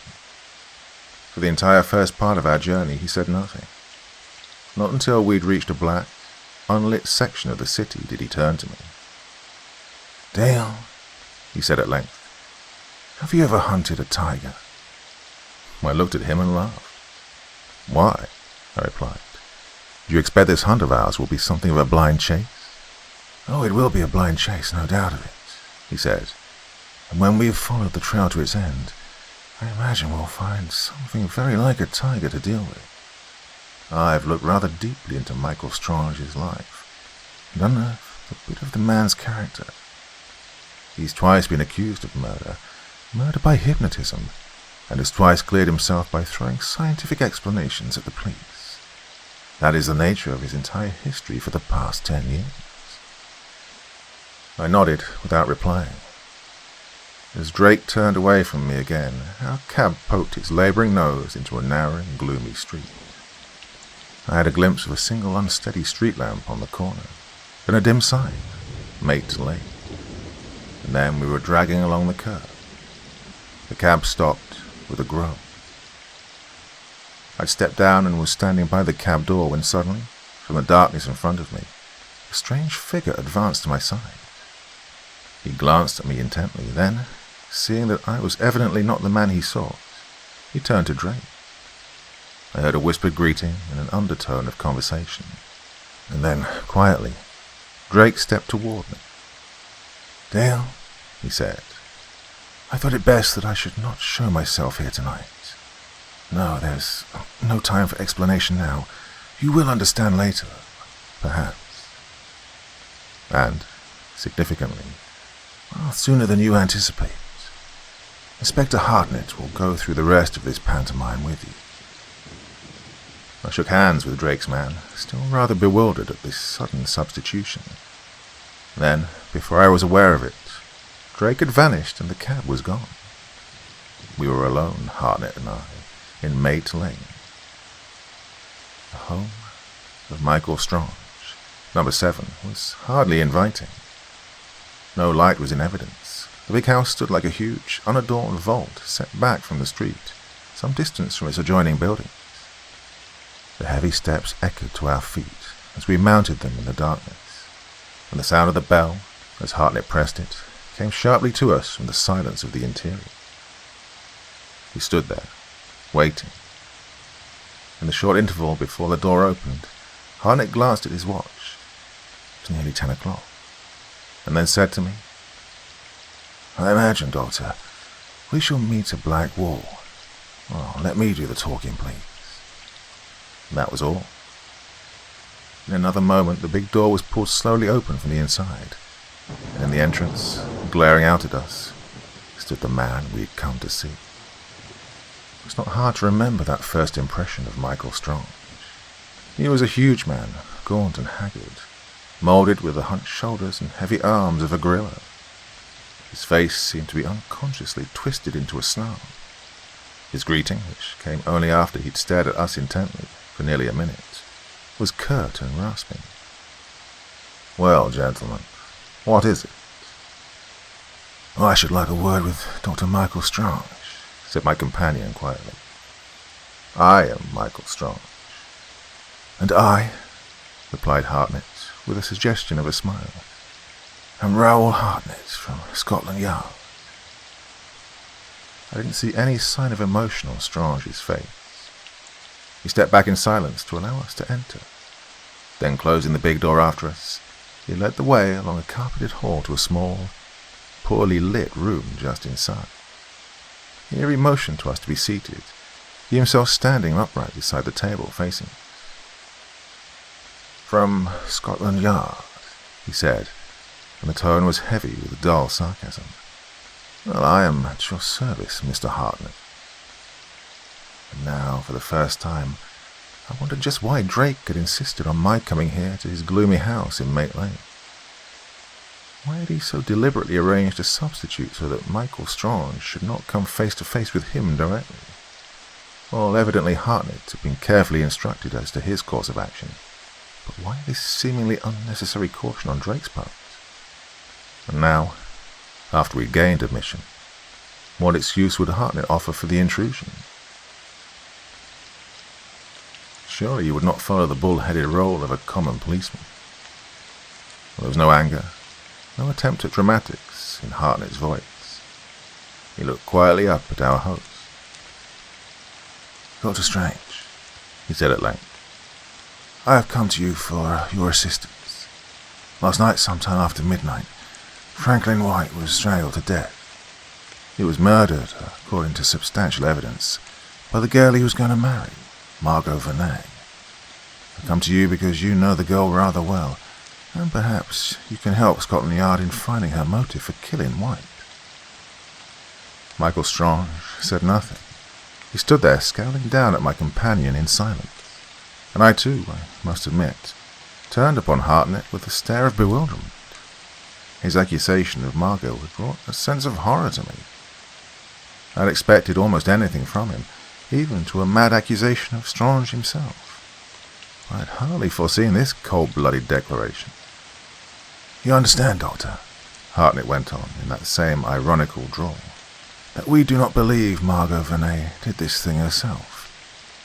[SPEAKER 1] For the entire first part of our journey, he said nothing. Not until we'd reached a black, unlit section of the city did he turn to me. "Dale," he said at length, "have you ever hunted a tiger?" I looked at him and laughed. "Why?" I replied. "Do you expect this hunt of ours will be something of a blind chase?" "Oh, it will be a blind chase, no doubt of it," he said. "And when we've followed the trail to its end, I imagine we'll find something very like a tiger to deal with. I've looked rather deeply into Michael Strange's life and unearthed a bit of the man's character. He's twice been accused of murder by hypnotism, and has twice cleared himself by throwing scientific explanations at the police. That is the nature of his entire history for the past 10 years. I nodded without replying. As Drake turned away from me again, our cab poked its labouring nose into a narrowing, gloomy street. I had a glimpse of a single unsteady street lamp on the corner, then a dim sign, Mate Lane. And then we were dragging along the curb. The cab stopped with a groan. I'd stepped down and was standing by the cab door when suddenly, from the darkness in front of me, a strange figure advanced to my side. He glanced at me intently, then, seeing that I was evidently not the man he sought, he turned to Drake. I heard a whispered greeting and an undertone of conversation, and then, quietly, Drake stepped toward me. "Dale," he said, "I thought it best that I should not show myself here tonight. No, there's no time for explanation now. You will understand later, perhaps. And, significantly, well, sooner than you anticipate. Inspector Hartnett will go through the rest of this pantomime with you." I shook hands with Drake's man, still rather bewildered at this sudden substitution. Then, before I was aware of it, Drake had vanished and the cab was gone. We were alone, Hartnett and I, in Mate Lane. The home of Michael Strange, number 7, was hardly inviting. No light was in evidence. The big house stood like a huge, unadorned vault set back from the street, some distance from its adjoining buildings. The heavy steps echoed to our feet as we mounted them in the darkness, and the sound of the bell, as Hartnett pressed it, came sharply to us from the silence of the interior. We stood there, waiting. In the short interval before the door opened, Hartnett glanced at his watch. It was nearly 10 o'clock, and then said to me, "I imagine, Doctor, we shall meet a black wall. Oh, let me do the talking, please." And that was all. In another moment, the big door was pulled slowly open from the inside, and in the entrance, glaring out at us, stood the man we had come to see. It was not hard to remember that first impression of Michael Strange. He was a huge man, gaunt and haggard, moulded with the hunched shoulders and heavy arms of a gorilla. His face seemed to be unconsciously twisted into a snarl. His greeting, which came only after he'd stared at us intently for nearly a minute, was curt and rasping. "Well, gentlemen, what is it?" "I should like a word with Dr. Michael Strange," said my companion quietly. "I am Michael Strange." "And I," replied Hartnett, with a suggestion of a smile, "am Raoul Hartnett from Scotland Yard." I didn't see any sign of emotion on Strange's face. He stepped back in silence to allow us to enter. Then, closing the big door after us, he led the way along a carpeted hall to a small, poorly lit room just inside. Here he motioned to us to be seated, he himself standing upright beside the table facing us. "From Scotland Yard," he said, and the tone was heavy with dull sarcasm. "Well, I am at your service, Mr. Hartnett." And now, for the first time, I wondered just why Drake had insisted on my coming here to his gloomy house in Mate Lane. Why had he so deliberately arranged a substitute so that Michael Strange should not come face to face with him directly? Well, evidently Hartnett had been carefully instructed as to his course of action. But why this seemingly unnecessary caution on Drake's part? And now, after we'd gained admission, what excuse would Hartnett offer for the intrusion? Surely you would not follow the bull-headed role of a common policeman. There was no anger, no attempt at dramatics in Hartnett's voice. He looked quietly up at our host. "Dr. Strange," he said at length, "I have come to you for your assistance. Last night, sometime after midnight, Franklin White was strangled to death. He was murdered, according to substantial evidence, by the girl he was going to marry, Margot Vernay. I come to you because you know the girl rather well, and perhaps you can help Scotland Yard in finding her motive for killing White." Michael Strange said nothing. He stood there scowling down at my companion in silence, and I too, I must admit, turned upon Hartnett with a stare of bewilderment. His accusation of Margot had brought a sense of horror to me. I had expected almost anything from him, even to a mad accusation of Strange himself. I had hardly foreseen this cold-blooded declaration. "You understand, Doctor," Hartnett went on in that same ironical drawl, "that we do not believe Margot Vernay did this thing herself.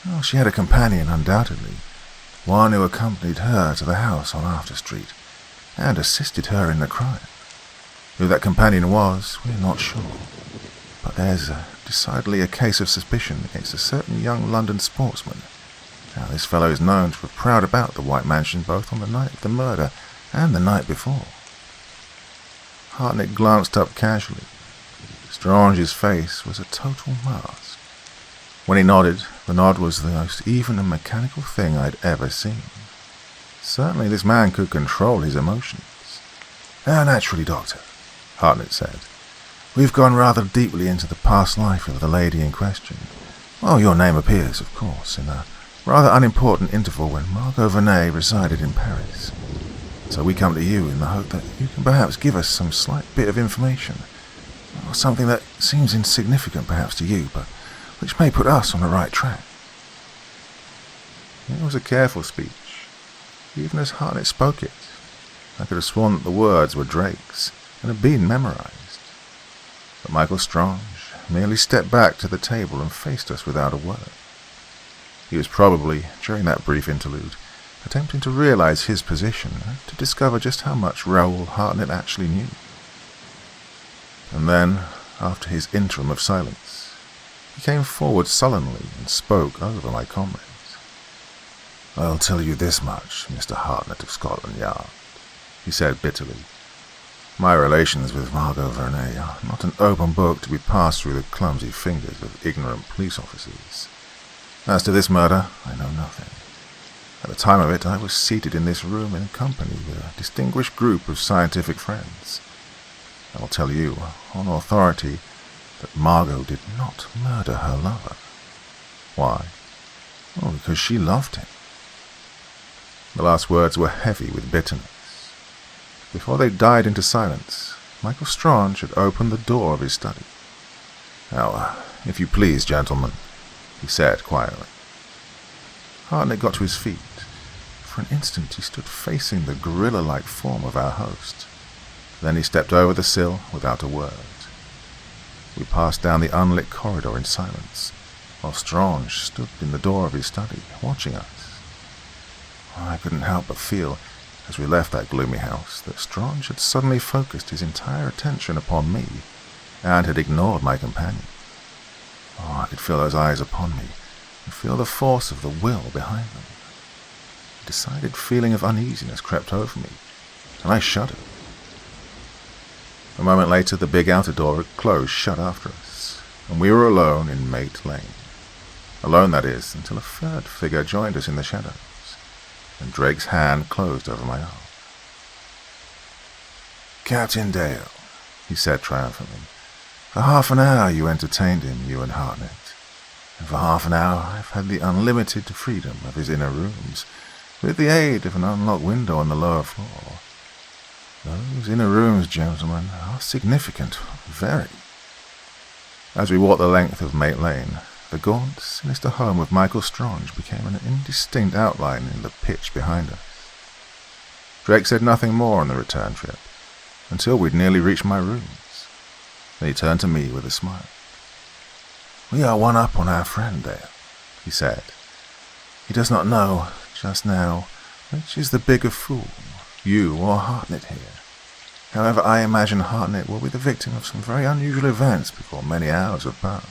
[SPEAKER 1] Well, she had a companion, undoubtedly, one who accompanied her to the house on After Street and assisted her in the crime. Who that companion was, we're not sure, but there's decidedly a case of suspicion against a certain young London sportsman. Now, this fellow is known to have prowled about the White Mansion both on the night of the murder and the night before." Hartnett glanced up casually. Strange's face was a total mask. When he nodded, the nod was the most even and mechanical thing I'd ever seen. Certainly this man could control his emotions. "Naturally, Doctor," Hartnett said. "We've gone rather deeply into the past life of the lady in question. Well, your name appears, of course, in a rather unimportant interval when Margot Vernay resided in Paris. So we come to you in the hope that you can perhaps give us some slight bit of information, or something that seems insignificant perhaps to you, but which may put us on the right track." It was a careful speech, even as Hartnett spoke it. I could have sworn that the words were Drake's and had been memorized. But Michael Strange merely stepped back to the table and faced us without a word. He was probably, during that brief interlude, attempting to realize his position and to discover just how much Raoul Hartnett actually knew. And then, after his interim of silence, he came forward sullenly and spoke over my comrades. "I'll tell you this much, Mr. Hartnett of Scotland Yard," he said bitterly. "My relations with Margot Vernay are not an open book to be passed through the clumsy fingers of ignorant police officers. As to this murder, I know nothing. At the time of it, I was seated in this room in company with a distinguished group of scientific friends. I will tell you, on authority, that Margot did not murder her lover. Why? Well, because she loved him." The last words were heavy with bitterness. Before they died into silence, Michael Strange had opened the door of his study. "Now, if you please, gentlemen," he said quietly. Hartnett got to his feet. For an instant he stood facing the gorilla-like form of our host. Then he stepped over the sill without a word. We passed down the unlit corridor in silence, while Strange stood in the door of his study, watching us. I couldn't help but feel, as we left that gloomy house, that Strange had suddenly focused his entire attention upon me, and had ignored my companion. I could feel those eyes upon me, and feel the force of the will behind them. A decided feeling of uneasiness crept over me, and I shuddered. A moment later, the big outer door had closed shut after us, and we were alone in Mate Lane. Alone, that is, until a third figure joined us in the shadows, and Drake's hand closed over my arm. "Captain Dale," he said triumphantly. "For half an hour you entertained him, you and Hartnett, and for half an hour I've had the unlimited freedom of his inner rooms, with the aid of an unlocked window on the lower floor. Those inner rooms, gentlemen, are significant, very." As we walked the length of Mate Lane, the gaunt, sinister home of Michael Strange became an indistinct outline in the pitch behind us. Drake said nothing more on the return trip, until we'd nearly reached my rooms. Then he turned to me with a smile. "We are one up on our friend there," he said. "He does not know, just now, which is the bigger fool, you or Hartnett here. However, I imagine Hartnett will be the victim of some very unusual events before many hours have passed."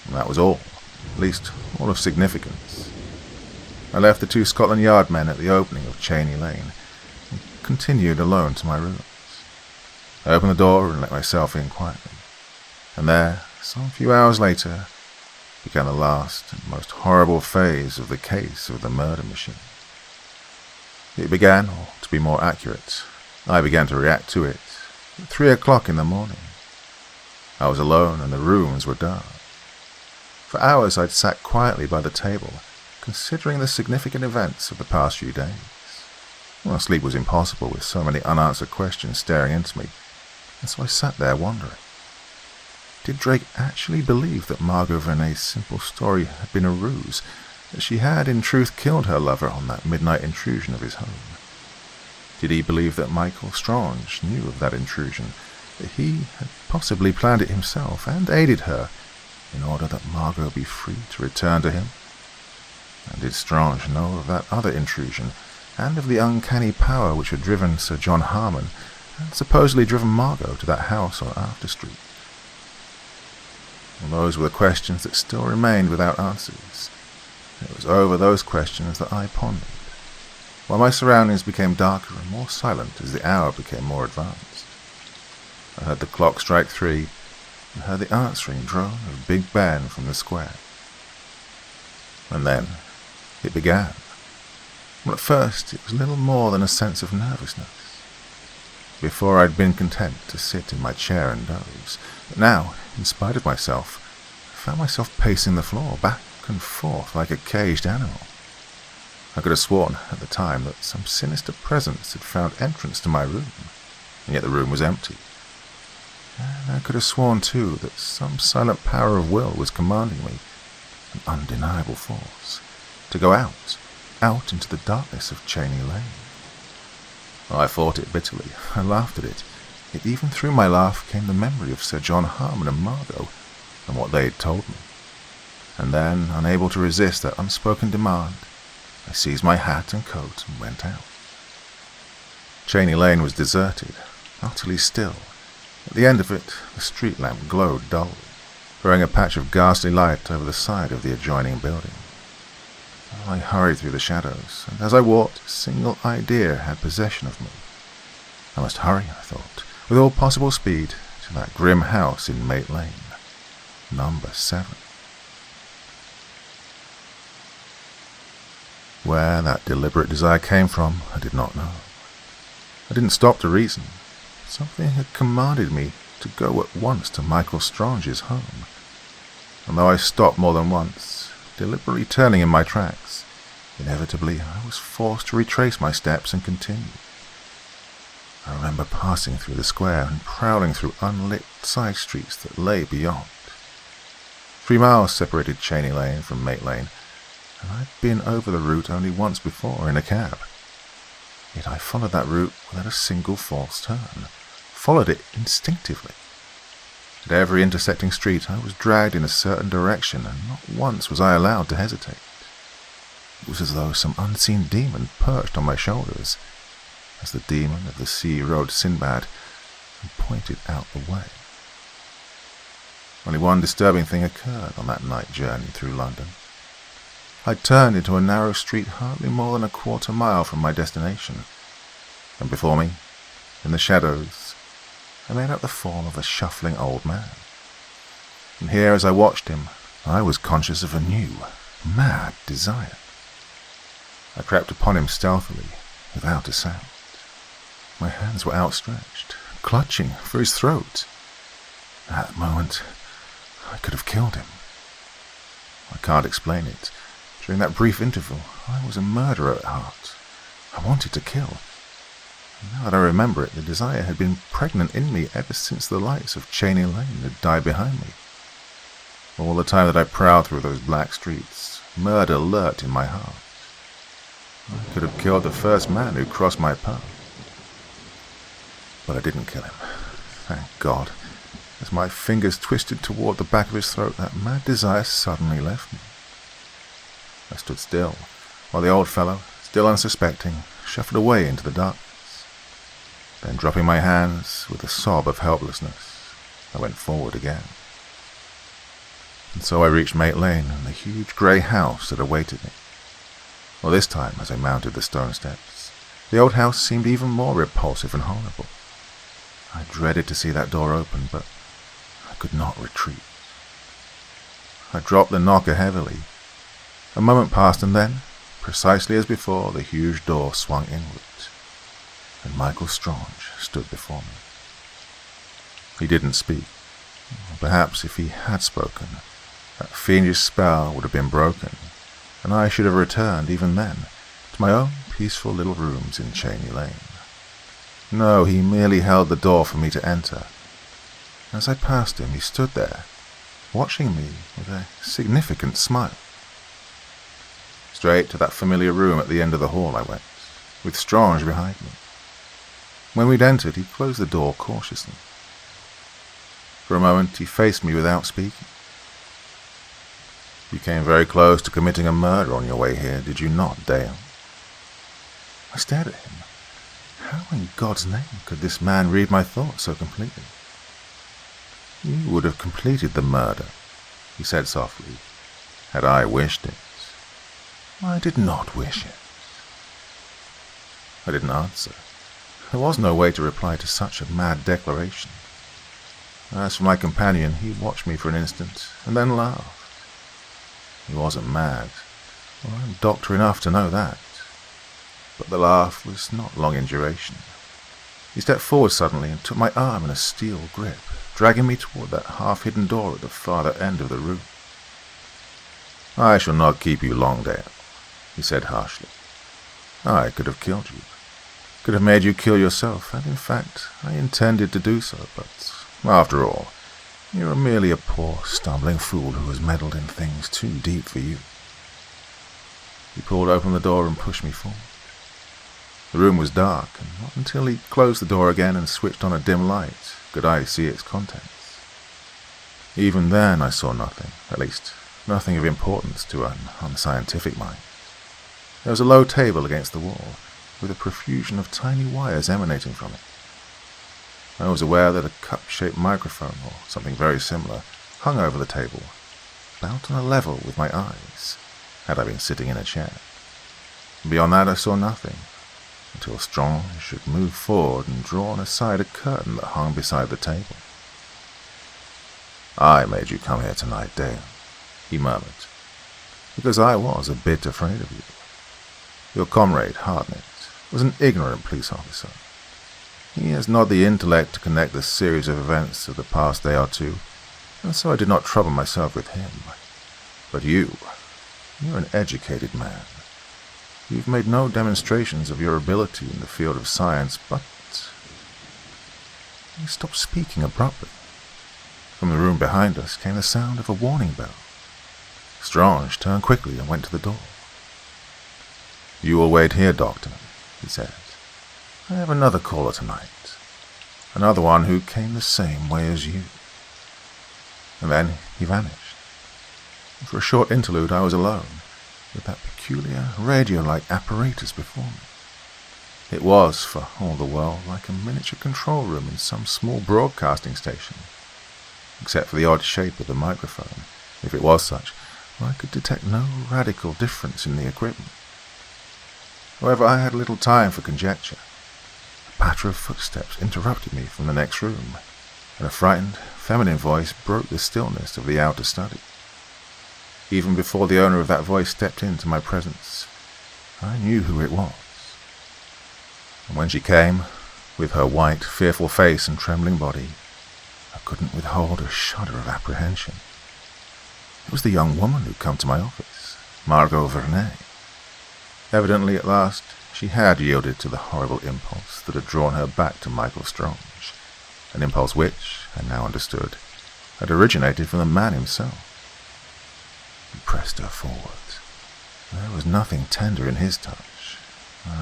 [SPEAKER 1] And that was all, at least all of significance. I left the 2 Scotland Yard men at the opening of Cheney Lane and continued alone to my rooms. I opened the door and let myself in quietly, and there, some few hours later, began the last and most horrible phase of the case of the murder machine. It began, or to be more accurate, I began to react to it, at 3 o'clock in the morning. I was alone and the rooms were dark. For hours I'd sat quietly by the table, considering the significant events of the past few days. Well, sleep was impossible with so many unanswered questions staring into me, and so I sat there wondering. Did Drake actually believe that Margot Vernet's simple story had been a ruse, that she had in truth killed her lover on that midnight intrusion of his home? Did he believe that Michael Strange knew of that intrusion, that he had possibly planned it himself and aided her in order that Margot be free to return to him? And did Strange know of that other intrusion, and of the uncanny power which had driven Sir John Harmon, and supposedly driven Margot to that house on After Street? And those were the questions that still remained without answers. It was over those questions that I pondered, while my surroundings became darker and more silent as the hour became more advanced. I heard the clock strike 3, and heard the answering drone of Big Ben from the square. And then it began. Well, at first it was little more than a sense of nervousness. Before I'd been content to sit in my chair and doze, but now, in spite of myself, I found myself pacing the floor back and forth like a caged animal. I could have sworn at the time that some sinister presence had found entrance to my room, and yet the room was empty. And I could have sworn, too, that some silent power of will was commanding me, an undeniable force, to go out into the darkness of Cheney Lane. I fought it bitterly. I laughed at it. Yet even through my laugh came the memory of Sir John Harmon and Margot, and what they had told me. And then, unable to resist that unspoken demand, I seized my hat and coat and went out. Cheney Lane was deserted, utterly still. At the end of it, the street lamp glowed dully, throwing a patch of ghastly light over the side of the adjoining building. I hurried through the shadows, and as I walked, a single idea had possession of me. I must hurry, I thought, with all possible speed, to that grim house in Mate Lane, number 7. Where that deliberate desire came from, I did not know. I didn't stop to reason. Something had commanded me to go at once to Michael Strange's home. And though I stopped more than once, deliberately turning in my tracks, inevitably I was forced to retrace my steps and continue. I remember passing through the square and prowling through unlit side streets that lay beyond. 3 miles separated Cheney Lane from Mate Lane, and I'd been over the route only once before in a cab. Yet I followed that route without a single false turn, followed it instinctively. At every intersecting street I was dragged in a certain direction, and not once was I allowed to hesitate. It was as though some unseen demon perched on my shoulders, as the demon of the sea rode Sinbad, and pointed out the way. Only one disturbing thing occurred on that night journey through London. I turned into a narrow street hardly more than a quarter mile from my destination, and before me, in the shadows, I made out the form of a shuffling old man. And here, as I watched him, I was conscious of a new, mad desire. I crept upon him stealthily, without a sound. My hands were outstretched, clutching for his throat. At that moment, I could have killed him. I can't explain it. During that brief interval, I was a murderer at heart. I wanted to kill. And now that I remember it, the desire had been pregnant in me ever since the lights of Cheney Lane had died behind me. All the time that I prowled through those black streets, murder lurked in my heart. I could have killed the first man who crossed my path. But I didn't kill him. Thank God. As my fingers twisted toward the back of his throat, that mad desire suddenly left me. I stood still, while the old fellow, still unsuspecting, shuffled away into the darkness. Then, dropping my hands with a sob of helplessness, I went forward again. And so I reached Mate Lane and the huge grey house that awaited me. Well, this time, as I mounted the stone steps, the old house seemed even more repulsive and horrible. I dreaded to see that door open, but I could not retreat. I dropped the knocker heavily. A moment passed, and then, precisely as before, the huge door swung inward, and Michael Strange stood before me. He didn't speak. Perhaps if he had spoken, that fiendish spell would have been broken, and I should have returned, even then, to my own peaceful little rooms in Cheney Lane. No, he merely held the door for me to enter. As I passed him, he stood there, watching me with a significant smile. Straight to that familiar room at the end of the hall I went, with Strange behind me. When we'd entered, he closed the door cautiously. For a moment, he faced me without speaking. You came very close to committing a murder on your way here, did you not, Dale? I stared at him. How in God's name could this man read my thoughts so completely? You would have completed the murder, he said softly, had I wished it. I did not wish it. I didn't answer. There was no way to reply to such a mad declaration. As for my companion, he watched me for an instant, and then laughed. He wasn't mad. Well, I'm doctor enough to know that. But the laugh was not long in duration. He stepped forward suddenly and took my arm in a steel grip, dragging me toward that half-hidden door at the farther end of the room. I shall not keep you long, Dale, he said harshly. I could have killed you. Could have made you kill yourself, and in fact, I intended to do so, but after all, you are merely a poor, stumbling fool who has meddled in things too deep for you. He pulled open the door and pushed me forward. The room was dark, and not until he closed the door again and switched on a dim light could I see its contents. Even then I saw nothing, at least nothing of importance to an unscientific mind. There was a low table against the wall, with a profusion of tiny wires emanating from it. I was aware that a cup-shaped microphone, or something very similar, hung over the table, about on a level with my eyes, had I been sitting in a chair. Beyond that I saw nothing, until Strange should move forward and draw aside a curtain that hung beside the table. I made you come here tonight, Dale, he murmured, because I was a bit afraid of you. Your comrade, Hartnett, was an ignorant police officer. He has not the intellect to connect the series of events of the past day or two, and so I did not trouble myself with him. But you're an educated man. You've made no demonstrations of your ability in the field of science, but... He stopped speaking abruptly. From the room behind us came the sound of a warning bell. Strange turned quickly and went to the door. You will wait here, Doctor, he said. I have another caller tonight. Another one who came the same way as you. And then he vanished. For a short interlude I was alone, with that peculiar radio-like apparatus before me. It was, for all the world, like a miniature control room in some small broadcasting station. Except for the odd shape of the microphone, if it was such, I could detect no radical difference in the equipment. However, I had little time for conjecture. A patter of footsteps interrupted me from the next room, and a frightened, feminine voice broke the stillness of the outer study. Even before the owner of that voice stepped into my presence, I knew who it was. And when she came, with her white, fearful face and trembling body, I couldn't withhold a shudder of apprehension. It was the young woman who'd come to my office, Margot Vernet. Evidently, at last, she had yielded to the horrible impulse that had drawn her back to Michael Strange, an impulse which, I now understood, had originated from the man himself. He pressed her forward. There was nothing tender in his touch,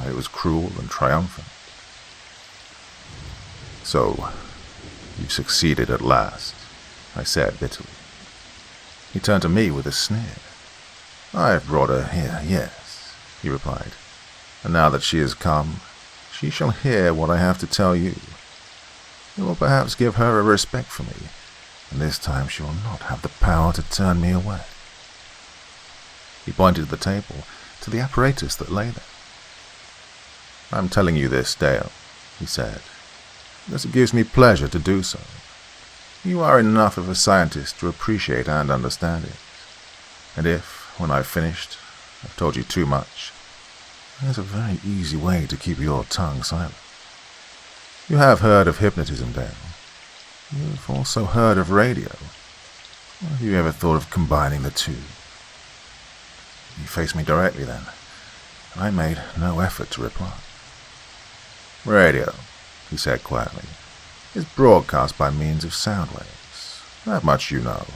[SPEAKER 1] It was cruel and triumphant. "So, you've succeeded at last," I said bitterly. He turned to me with a sneer. "I've brought her here, yes," he replied. "And now that she has come, she shall hear what I have to tell you. It will perhaps give her a respect for me, and this time she will not have the power to turn me away." He pointed to the table, to the apparatus that lay there. "I'm telling you this, Dale," he said, "because it gives me pleasure to do so. You are enough of a scientist to appreciate and understand it. And if, when I've finished, I've told you too much, there's a very easy way to keep your tongue silent. You have heard of hypnotism, Dale. You've also heard of radio. Have you ever thought of combining the two?" He faced me directly then, and I made no effort to reply. "Radio," he said quietly, "is broadcast by means of sound waves. That much you know.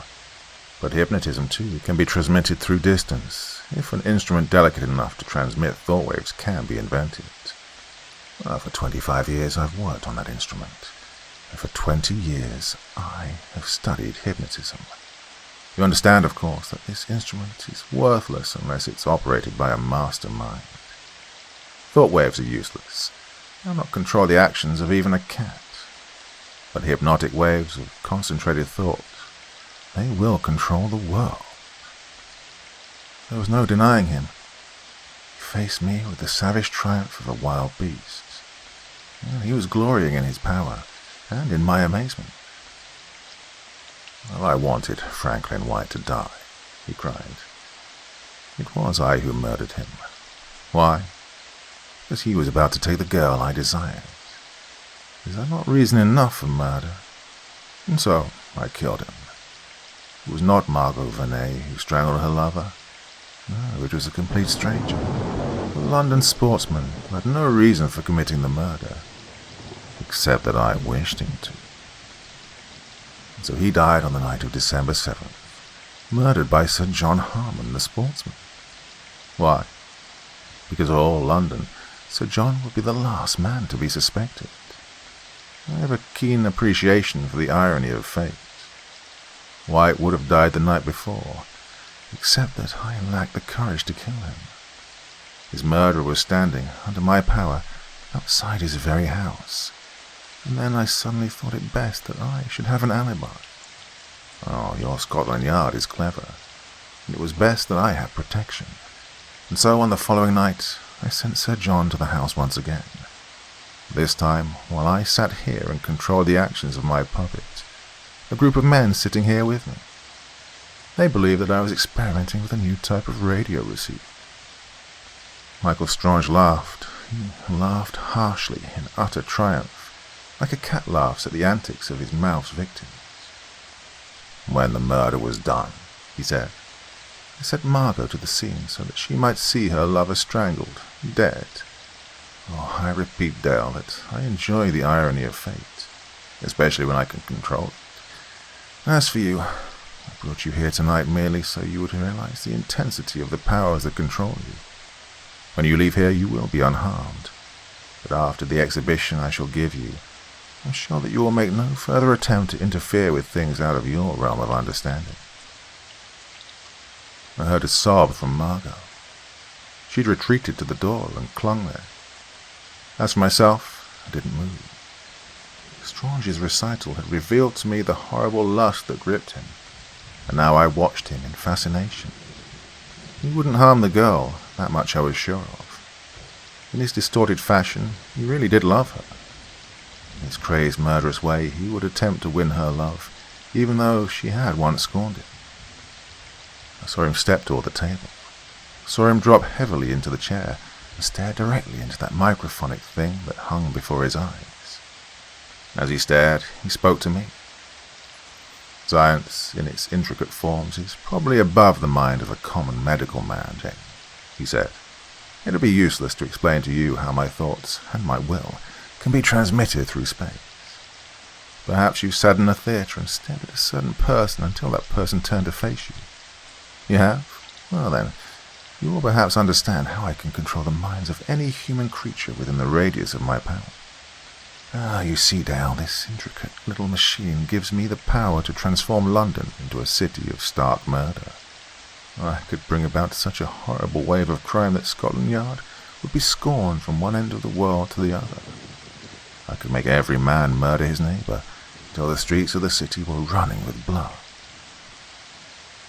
[SPEAKER 1] But hypnotism, too, can be transmitted through distance, if an instrument delicate enough to transmit thought waves can be invented. For 25 years I've worked on that instrument, and for 20 years I have studied hypnotism. You understand, of course, that this instrument is worthless unless it's operated by a mastermind. Thought waves are useless. They'll not control the actions of even a cat. But hypnotic waves of concentrated thought, they will control the world." There was no denying him. He faced me with the savage triumph of a wild beast. He was glorying in his power, and in my amazement. "Well, I wanted Franklin White to die," he cried. "It was I who murdered him. Why? Because he was about to take the girl I desired. Is that not reason enough for murder? And so I killed him. It was not Margot Vernet who strangled her lover. No, it was a complete stranger, a London sportsman who had no reason for committing the murder, except that I wished him to. And so he died on the night of December 7th, murdered by Sir John Harmon, the sportsman. Why? Because of all London, Sir John would be the last man to be suspected. I have a keen appreciation for the irony of fate. White would have died the night before, except that I lacked the courage to kill him. His murderer was standing, under my power, outside his very house, and then I suddenly thought it best that I should have an alibi. Oh, your Scotland Yard is clever, and it was best that I have protection. And so on the following night, I sent Sir John to the house once again. This time, while I sat here and controlled the actions of my puppet, a group of men sitting here with me. They believed that I was experimenting with a new type of radio receiver. Michael Strange laughed. He laughed harshly in utter triumph, like a cat laughs at the antics of his mouth's victims. "When the murder was done," he said, "I sent Margot to the scene so that she might see her lover strangled, dead. Oh, I repeat, Dale, that I enjoy the irony of fate, especially when I can control it. As for you, I brought you here tonight merely so you would realize the intensity of the powers that control you. When you leave here, you will be unharmed, but after the exhibition I shall give you, I'm sure that you will make no further attempt to interfere with things out of your realm of understanding." I heard a sob from Margot. She'd retreated to the door and clung there. As for myself, I didn't move. Strange's recital had revealed to me the horrible lust that gripped him, and now I watched him in fascination. He wouldn't harm the girl, that much I was sure of. In his distorted fashion, he really did love her. In his crazed, murderous way, he would attempt to win her love, even though she had once scorned him. I saw him step toward the table, saw him drop heavily into the chair, and stare directly into that microphonic thing that hung before his eyes. As he stared, he spoke to me. "Science, in its intricate forms, is probably above the mind of a common medical man, Jane," he said. "It would be useless to explain to you how my thoughts and my will can be transmitted through space. Perhaps you sat in a theatre and stared at a certain person until that person turned to face you. You have? Well then, You will perhaps understand how I can control the minds of any human creature within the radius of my power. You see, Dale, this intricate little machine gives me the power to transform London into a city of stark murder. I could bring about such a horrible wave of crime that Scotland Yard would be scorned from one end of the world to the other. I could make every man murder his neighbour, till the streets of the city were running with blood.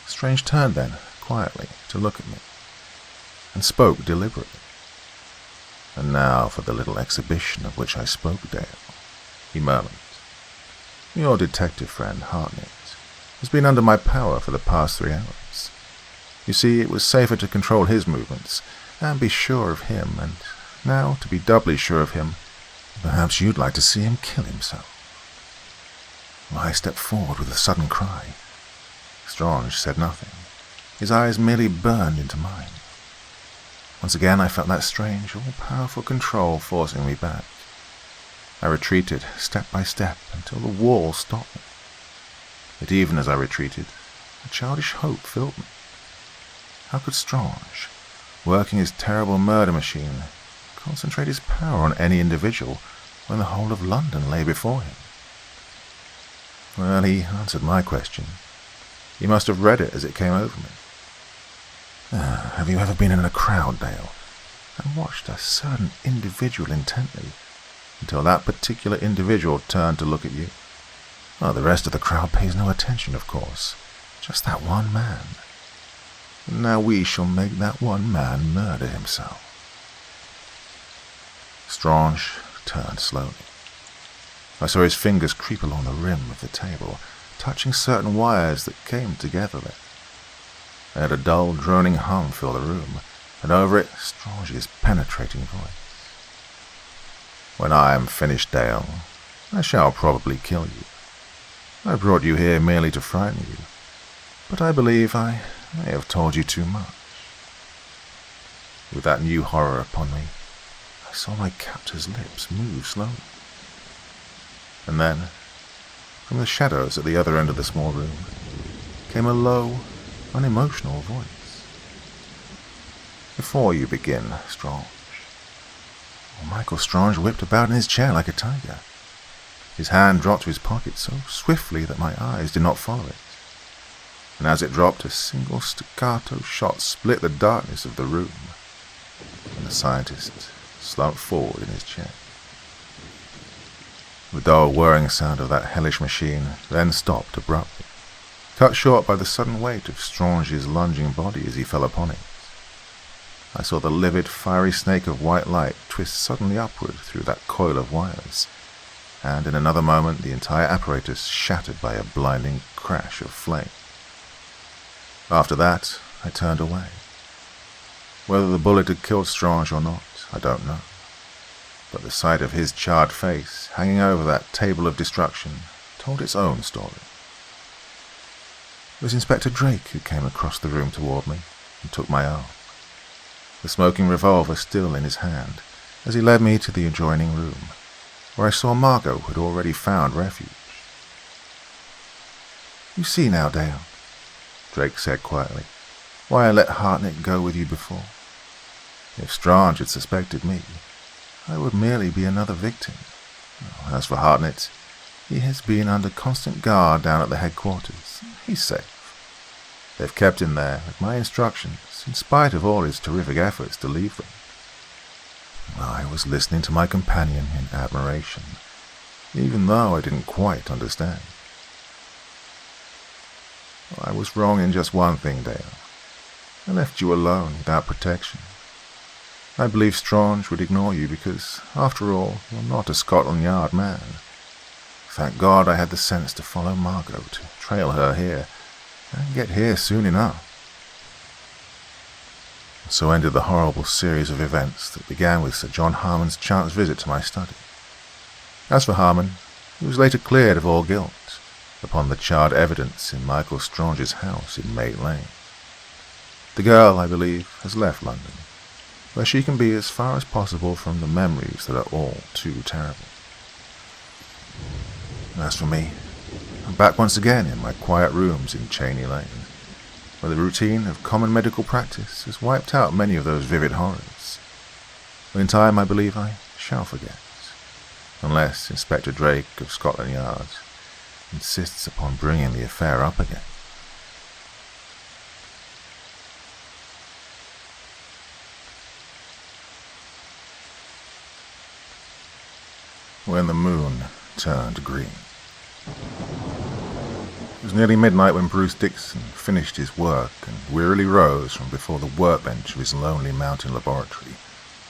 [SPEAKER 1] Strange turned then, quietly, to look at me, and spoke deliberately. "And now for the little exhibition of which I spoke, Dale," he murmured. "Your detective friend, Hartnett, has been under my power for the past 3 hours. You see, it was safer to control his movements, and be sure of him, and now, to be doubly sure of him, perhaps you'd like to see him kill himself." I stepped forward with a sudden cry. Strange said nothing. His eyes merely burned into mine. Once again I felt that strange, all-powerful control forcing me back. I retreated, step by step, until the wall stopped me. Yet even as I retreated, a childish hope filled me. How could Strange, working his terrible murder machine, concentrate his power on any individual when the whole of London lay before him? Well, he answered my question. He must have read it as it came over me. Have you ever been in a crowd, Dale, and watched a certain individual intently, until that particular individual turned to look at you? Well, the rest of the crowd pays no attention, of course. Just that one man. And now we shall make that one man murder himself. Strange turned slowly. I saw his fingers creep along the rim of the table, touching certain wires that came together there. I heard a dull, droning hum fill the room, and over it, Strange's penetrating voice. "When I am finished, Dale, I shall probably kill you. I brought you here merely to frighten you, but I believe I may have told you too much." With that new horror upon me, I saw my captor's lips move slowly. And then, from the shadows at the other end of the small room, came a low, unemotional voice. "Before you begin, Strange." Michael Strange whipped about in his chair like a tiger. His hand dropped to his pocket so swiftly that my eyes did not follow it. And as it dropped, a single staccato shot split the darkness of the room, and the scientist slumped forward in his chair. The dull whirring sound of that hellish machine then stopped abruptly, cut short by the sudden weight of Strange's lunging body as he fell upon it. I saw the livid, fiery snake of white light twist suddenly upward through that coil of wires, and in another moment the entire apparatus shattered by a blinding crash of flame. After that, I turned away. Whether the bullet had killed Strange or not, I don't know. But the sight of his charred face hanging over that table of destruction told its own story. It was Inspector Drake who came across the room toward me and took my arm, the smoking revolver still in his hand, as he led me to the adjoining room, where I saw Margot had already found refuge. "You see now, Dale," Drake said quietly, "why I let Hartnett go with you before. If Strange had suspected me, I would merely be another victim. As for Hartnett, he has been under constant guard down at the headquarters. He's safe. They've kept him there at my instructions, in spite of all his terrific efforts to leave them." I was listening to my companion in admiration, even though I didn't quite understand. "I was wrong in just one thing, Dale. I left you alone without protection. I believe Strange would ignore you because, after all, you're not a Scotland Yard man. Thank God I had the sense to follow Margot, to trail her here, and get here soon enough." So ended the horrible series of events that began with Sir John Harmon's chance visit to my study. As for Harmon, he was later cleared of all guilt, upon the charred evidence in Michael Strange's house in Mate Lane. The girl, I believe, has left London, where she can be as far as possible from the memories that are all too terrible. As for me, I'm back once again in my quiet rooms in Cheney Lane, where the routine of common medical practice has wiped out many of those vivid horrors. But in time, I believe I shall forget, unless Inspector Drake of Scotland Yard insists upon bringing the affair up again. When the moon turned green. It was nearly midnight when Bruce Dixon finished his work and wearily rose from before the workbench of his lonely mountain laboratory,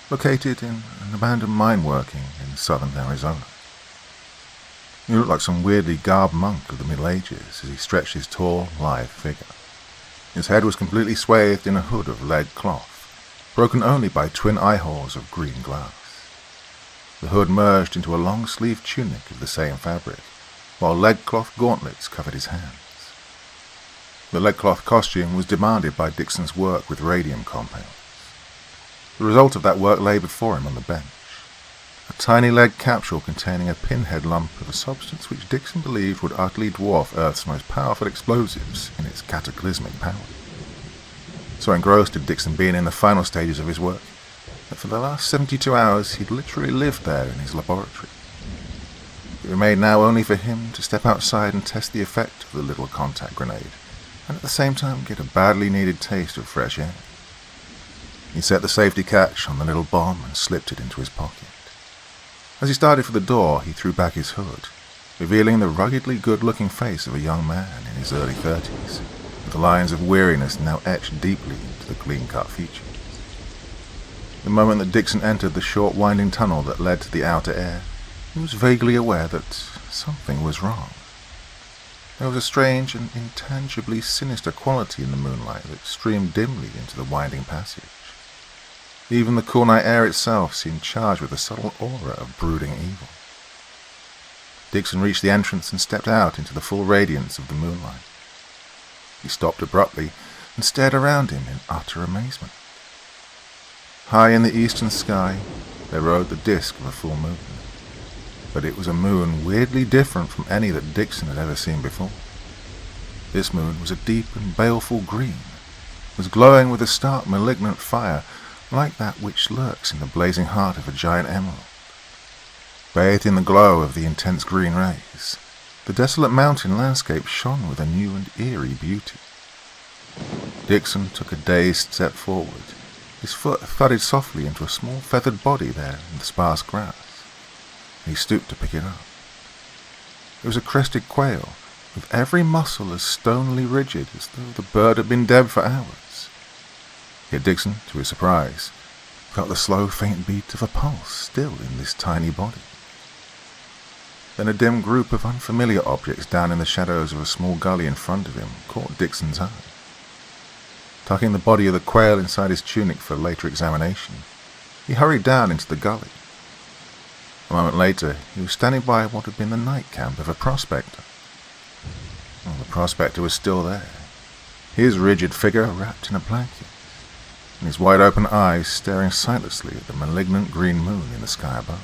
[SPEAKER 1] located in an abandoned mine working in southern Arizona. He looked like some weirdly garbed monk of the Middle Ages as he stretched his tall, lithe figure. His head was completely swathed in a hood of lead cloth, broken only by twin eyeholes of green glass. The hood merged into a long-sleeved tunic of the same fabric, while lead-cloth gauntlets covered his hands. The lead-cloth costume was demanded by Dixon's work with radium compounds. The result of that work lay before him on the bench, a tiny lead capsule containing a pinhead lump of a substance which Dixon believed would utterly dwarf Earth's most powerful explosives in its cataclysmic power. So engrossed had Dixon been in the final stages of his work, that for the last 72 hours he'd literally lived there in his laboratory. It remained now only for him to step outside and test the effect of the little contact grenade, and at the same time get a badly needed taste of fresh air. He set the safety catch on the little bomb and slipped it into his pocket. As he started for the door, he threw back his hood, revealing the ruggedly good-looking face of a young man in his early 30s, with the lines of weariness now etched deeply into the clean-cut features. The moment that Dixon entered the short winding tunnel that led to the outer air, he was vaguely aware that something was wrong. There was a strange and intangibly sinister quality in the moonlight that streamed dimly into the winding passage. Even the cool night air itself seemed charged with a subtle aura of brooding evil. Dixon reached the entrance and stepped out into the full radiance of the moonlight. He stopped abruptly and stared around him in utter amazement. High in the eastern sky, there rode the disk of a full moon. But it was a moon weirdly different from any that Dixon had ever seen before. This moon was a deep and baleful green, was glowing with a stark malignant fire like that which lurks in the blazing heart of a giant emerald. Bathed in the glow of the intense green rays, the desolate mountain landscape shone with a new and eerie beauty. Dixon took a dazed step forward. His foot thudded softly into a small feathered body there in the sparse grass. He stooped to pick it up. It was a crested quail, with every muscle as stonily rigid as though the bird had been dead for hours. Yet Dixon, to his surprise, felt the slow, faint beat of a pulse still in this tiny body. Then a dim group of unfamiliar objects down in the shadows of a small gully in front of him caught Dixon's eye. Tucking the body of the quail inside his tunic for later examination, he hurried down into the gully. A moment later, he was standing by what had been the night camp of a prospector. Well, the prospector was still there, his rigid figure wrapped in a blanket, and his wide-open eyes staring sightlessly at the malignant green moon in the sky above.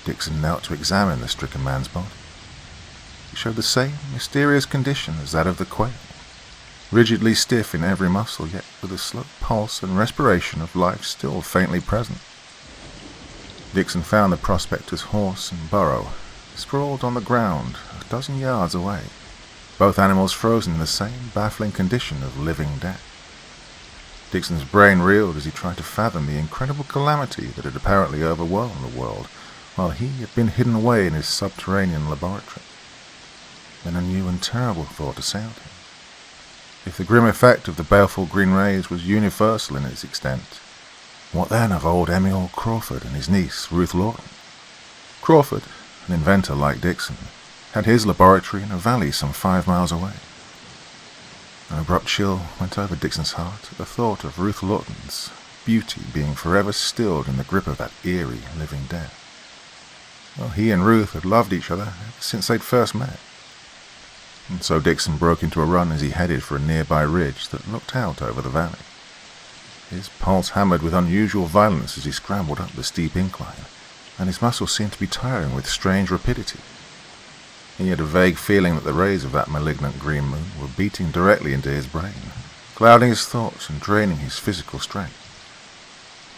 [SPEAKER 1] Dixon knelt to examine the stricken man's body. It showed the same mysterious condition as that of the quail, rigidly stiff in every muscle, yet with a slow pulse and respiration of life still faintly present. Dixon found the prospector's horse and burro sprawled on the ground a dozen yards away, both animals frozen in the same baffling condition of living death. Dixon's brain reeled as he tried to fathom the incredible calamity that had apparently overwhelmed the world while he had been hidden away in his subterranean laboratory. Then a new and terrible thought assailed him. If the grim effect of the baleful green rays was universal in its extent, what then of old Emil Crawford and his niece, Ruth Lawton? Crawford, an inventor like Dixon, had his laboratory in a valley some 5 miles away. An abrupt chill went over Dixon's heart at the thought of Ruth Lawton's beauty being forever stilled in the grip of that eerie living death. Well, he and Ruth had loved each other ever since they'd first met. And so Dixon broke into a run as he headed for a nearby ridge that looked out over the valley. His pulse hammered with unusual violence as he scrambled up the steep incline, and his muscles seemed to be tiring with strange rapidity. He had a vague feeling that the rays of that malignant green moon were beating directly into his brain, clouding his thoughts and draining his physical strength.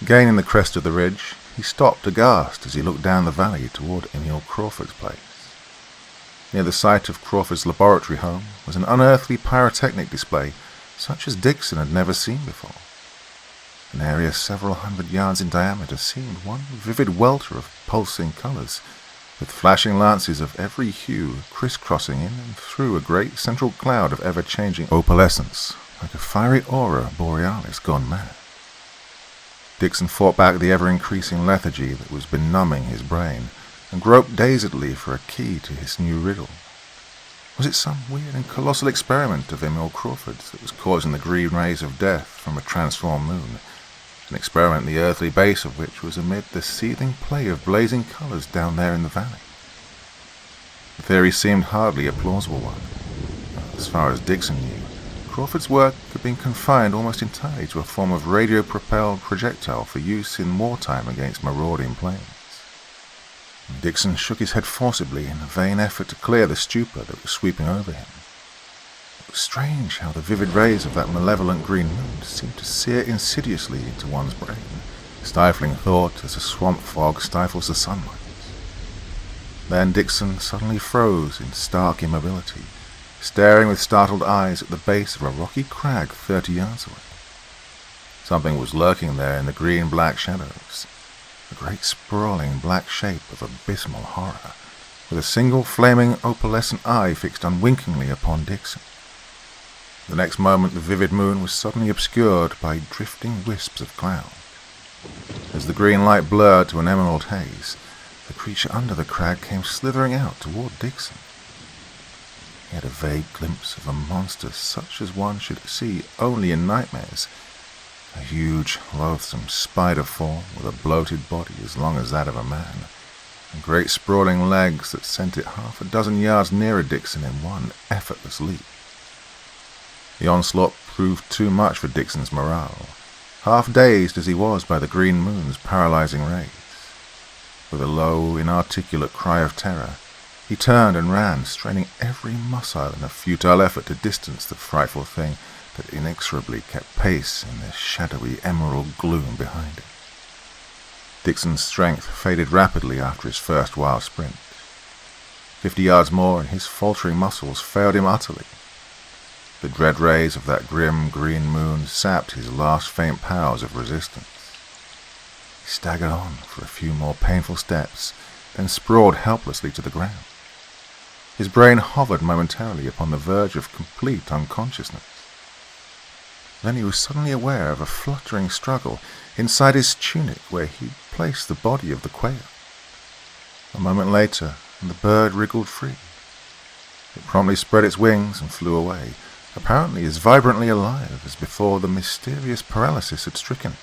[SPEAKER 1] Gaining the crest of the ridge, he stopped aghast as he looked down the valley toward Emil Crawford's place. Near the site of Crawford's laboratory home was an unearthly pyrotechnic display such as Dixon had never seen before. An area several hundred yards in diameter seemed one vivid welter of pulsing colors, with flashing lances of every hue crisscrossing in and through a great central cloud of ever-changing opalescence, like a fiery aurora borealis gone mad. Dixon fought back the ever-increasing lethargy that was benumbing his brain, and groped dazedly for a key to his new riddle. Was it some weird and colossal experiment of Emil Crawford's that was causing the green rays of death from a transformed moon, an experiment the earthly base of which was amid the seething play of blazing colors down there in the valley? The theory seemed hardly a plausible one. As far as Dixon knew, Crawford's work had been confined almost entirely to a form of radio-propelled projectile for use in wartime against marauding planes. Dixon shook his head forcibly in a vain effort to clear the stupor that was sweeping over him. It was strange how the vivid rays of that malevolent green moon seemed to sear insidiously into one's brain, stifling thought as a swamp fog stifles the sunlight. Then Dixon suddenly froze in stark immobility, staring with startled eyes at the base of a rocky crag 30 yards away. Something was lurking there in the green-black shadows, a great sprawling black shape of abysmal horror, with a single flaming opalescent eye fixed unwinkingly upon Dixon. The next moment the vivid moon was suddenly obscured by drifting wisps of cloud. As the green light blurred to an emerald haze, the creature under the crag came slithering out toward Dixon. He had a vague glimpse of a monster such as one should see only in nightmares, a huge, loathsome spider form with a bloated body as long as that of a man, and great sprawling legs that sent it half a dozen yards nearer Dixon in one effortless leap. The onslaught proved too much for Dixon's morale, half dazed as he was by the green moon's paralyzing rays. With a low, inarticulate cry of terror, he turned and ran, straining every muscle in a futile effort to distance the frightful thing that inexorably kept pace in the shadowy emerald gloom behind him. Dixon's strength faded rapidly after his first wild sprint. 50 yards more and his faltering muscles failed him utterly. The dread rays of that grim green moon sapped his last faint powers of resistance. He staggered on for a few more painful steps, then sprawled helplessly to the ground. His brain hovered momentarily upon the verge of complete unconsciousness. Then he was suddenly aware of a fluttering struggle inside his tunic where he'd placed the body of the quail. A moment later, and the bird wriggled free. It promptly spread its wings and flew away, apparently as vibrantly alive as before the mysterious paralysis had stricken it.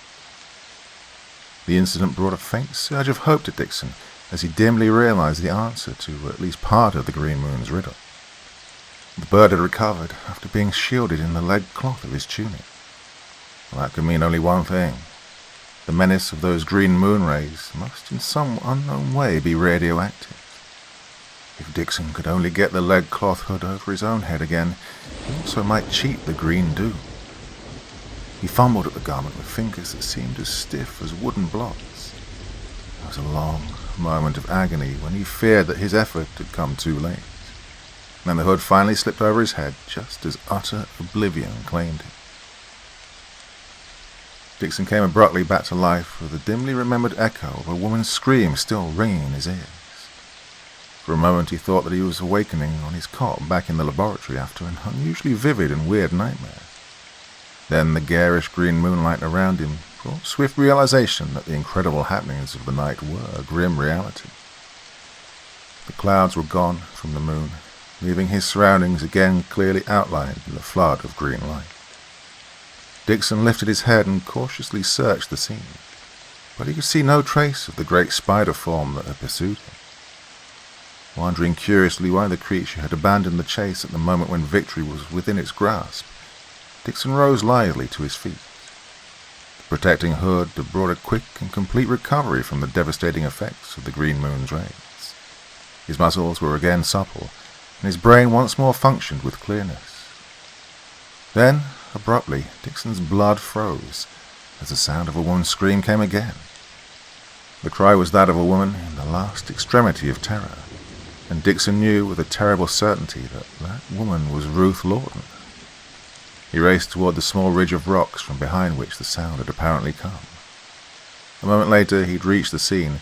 [SPEAKER 1] The incident brought a faint surge of hope to Dixon as he dimly realized the answer to at least part of the green moon's riddle. The bird had recovered after being shielded in the lead cloth of his tunic. Well, that could mean only one thing. The menace of those green moon rays must in some unknown way be radioactive. If Dixon could only get the lead cloth hood over his own head again, he also might cheat the green doom. He fumbled at the garment with fingers that seemed as stiff as wooden blocks. There was a long moment of agony when he feared that his effort had come too late. Then the hood finally slipped over his head just as utter oblivion claimed him. Dixon came abruptly back to life with a dimly remembered echo of a woman's scream still ringing in his ears. For a moment he thought that he was awakening on his cot back in the laboratory after an unusually vivid and weird nightmare. Then the garish green moonlight around him brought swift realization that the incredible happenings of the night were a grim reality. The clouds were gone from the moon, leaving his surroundings again clearly outlined in the flood of green light. Dixon lifted his head and cautiously searched the scene, but he could see no trace of the great spider form that had pursued him. Wondering curiously why the creature had abandoned the chase at the moment when victory was within its grasp, Dixon rose lithely to his feet. The protecting hood had brought a quick and complete recovery from the devastating effects of the green moon's rays. His muscles were again supple, and his brain once more functioned with clearness. Then, abruptly, Dixon's blood froze as the sound of a woman's scream came again. The cry was that of a woman in the last extremity of terror, and Dixon knew with a terrible certainty that that woman was Ruth Lawton. He raced toward the small ridge of rocks from behind which the sound had apparently come. A moment later he'd reached the scene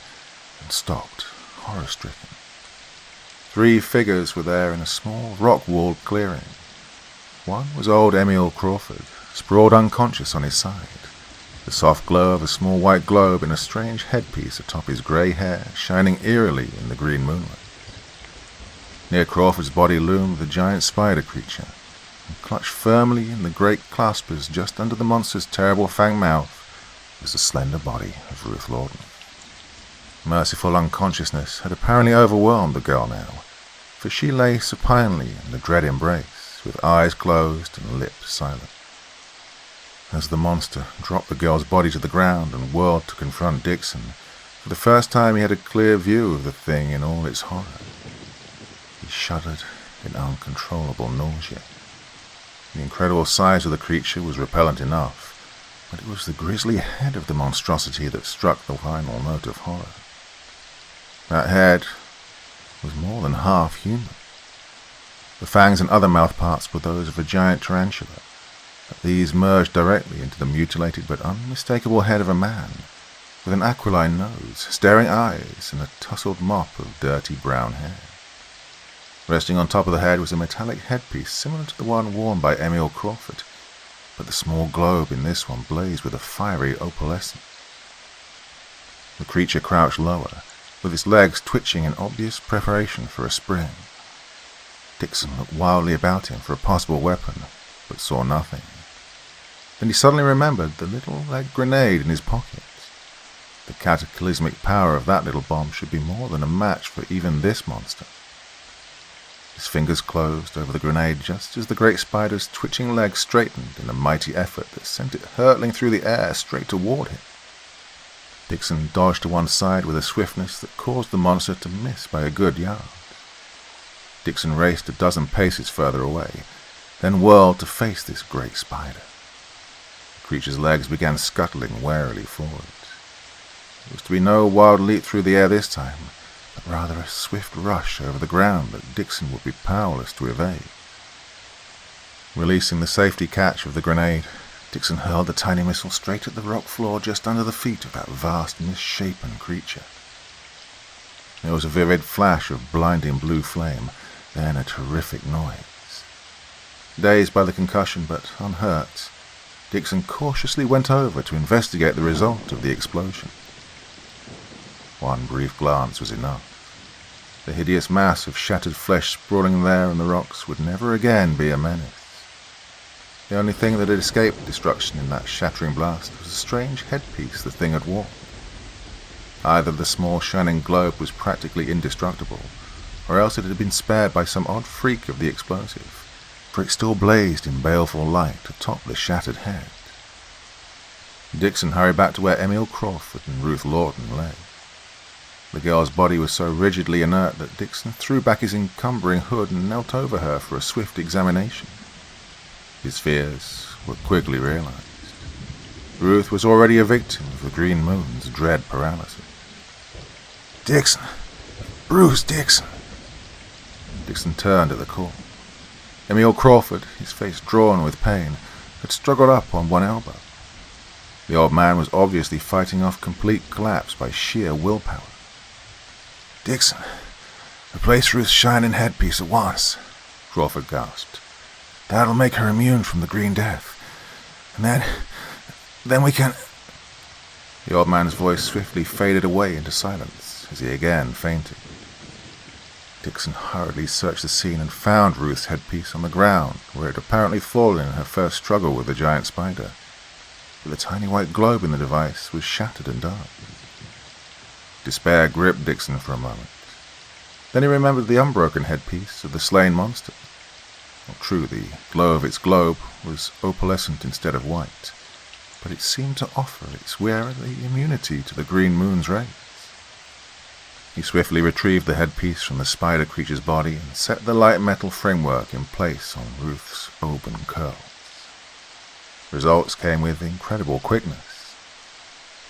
[SPEAKER 1] and stopped, horror-stricken. 3 figures were there in a small rock-walled clearing. One was old Emil Crawford, sprawled unconscious on his side, the soft glow of a small white globe in a strange headpiece atop his grey hair shining eerily in the green moonlight. Near Crawford's body loomed the giant spider creature, and clutched firmly in the great claspers just under the monster's terrible fanged mouth was the slender body of Ruth Lawton. Merciful unconsciousness had apparently overwhelmed the girl now, for she lay supinely in the dread embrace, with eyes closed and lips silent. As the monster dropped the girl's body to the ground and whirled to confront Dixon, for the first time he had a clear view of the thing in all its horror. He shuddered in uncontrollable nausea. The incredible size of the creature was repellent enough, but it was the grisly head of the monstrosity that struck the final note of horror. That head was more than half human. The fangs and other mouthparts were those of a giant tarantula, but these merged directly into the mutilated but unmistakable head of a man, with an aquiline nose, staring eyes, and a tousled mop of dirty brown hair. Resting on top of the head was a metallic headpiece similar to the one worn by Emil Crawford, but the small globe in this one blazed with a fiery opalescence. The creature crouched lower, with its legs twitching in obvious preparation for a spring. Dixon looked wildly about him for a possible weapon, but saw nothing. Then he suddenly remembered the little lead grenade in his pocket. The cataclysmic power of that little bomb should be more than a match for even this monster. His fingers closed over the grenade just as the great spider's twitching legs straightened in a mighty effort that sent it hurtling through the air straight toward him. Dixon dodged to one side with a swiftness that caused the monster to miss by a good yard. Dixon raced a dozen paces further away, then whirled to face this great spider. The creature's legs began scuttling warily forward. It was to be no wild leap through the air this time, but rather a swift rush over the ground that Dixon would be powerless to evade. Releasing the safety catch of the grenade, Dixon hurled the tiny missile straight at the rock floor just under the feet of that vast, misshapen creature. There was a vivid flash of blinding blue flame, then a terrific noise. Dazed by the concussion but unhurt, Dixon cautiously went over to investigate the result of the explosion. One brief glance was enough. The hideous mass of shattered flesh sprawling there in the rocks would never again be a menace. The only thing that had escaped destruction in that shattering blast was a strange headpiece the thing had worn. Either the small shining globe was practically indestructible, or else it had been spared by some odd freak of the explosive, for it still blazed in baleful light atop the shattered head. Dixon hurried back to where Emil Crawford and Ruth Lawton lay. The girl's body was so rigidly inert that Dixon threw back his encumbering hood and knelt over her for a swift examination. His fears were quickly realized. Ruth was already a victim of the Green Moon's dread paralysis. "Dixon! Bruce Dixon!" Dixon turned at the call. Emil Crawford, his face drawn with pain, had struggled up on one elbow. The old man was obviously fighting off complete collapse by sheer willpower. "Dixon, replace Ruth's shining headpiece at once," Crawford gasped. "That'll make her immune from the Green Death. And then we can—" The old man's voice swiftly faded away into silence as he again fainted. Dixon hurriedly searched the scene and found Ruth's headpiece on the ground where it had apparently fallen in her first struggle with the giant spider. But the tiny white globe in the device was shattered and dark. Despair gripped Dixon for a moment. Then he remembered the unbroken headpiece of the slain monster. Well, true, the glow of its globe was opalescent instead of white, but it seemed to offer its wearer the immunity to the Green Moon's rays. He swiftly retrieved the headpiece from the spider creature's body and set the light metal framework in place on Ruth's open curls. Results came with incredible quickness.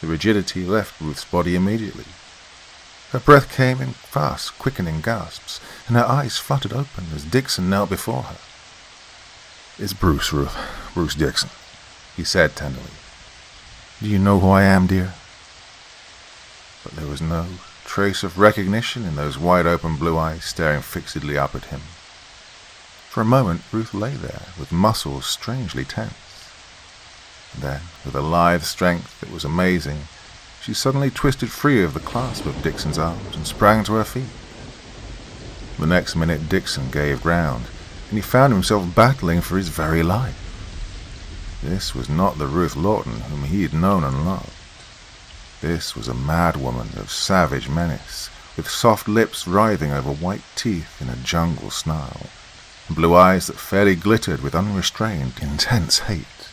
[SPEAKER 1] The rigidity left Ruth's body immediately. Her breath came in fast, quickening gasps, and her eyes fluttered open as Dixon knelt before her. "It's Bruce, Ruth. Bruce Dixon," he said tenderly. "Do you know who I am, dear?" But there was no trace of recognition in those wide-open blue eyes staring fixedly up at him. For a moment, Ruth lay there, with muscles strangely tense. And then, with a lithe strength that was amazing, she suddenly twisted free of the clasp of Dixon's arms and sprang to her feet. The next minute, Dixon gave ground, and he found himself battling for his very life. This was not the Ruth Lawton whom he had known and loved. This was a mad woman of savage menace, with soft lips writhing over white teeth in a jungle snarl, and blue eyes that fairly glittered with unrestrained, intense hate.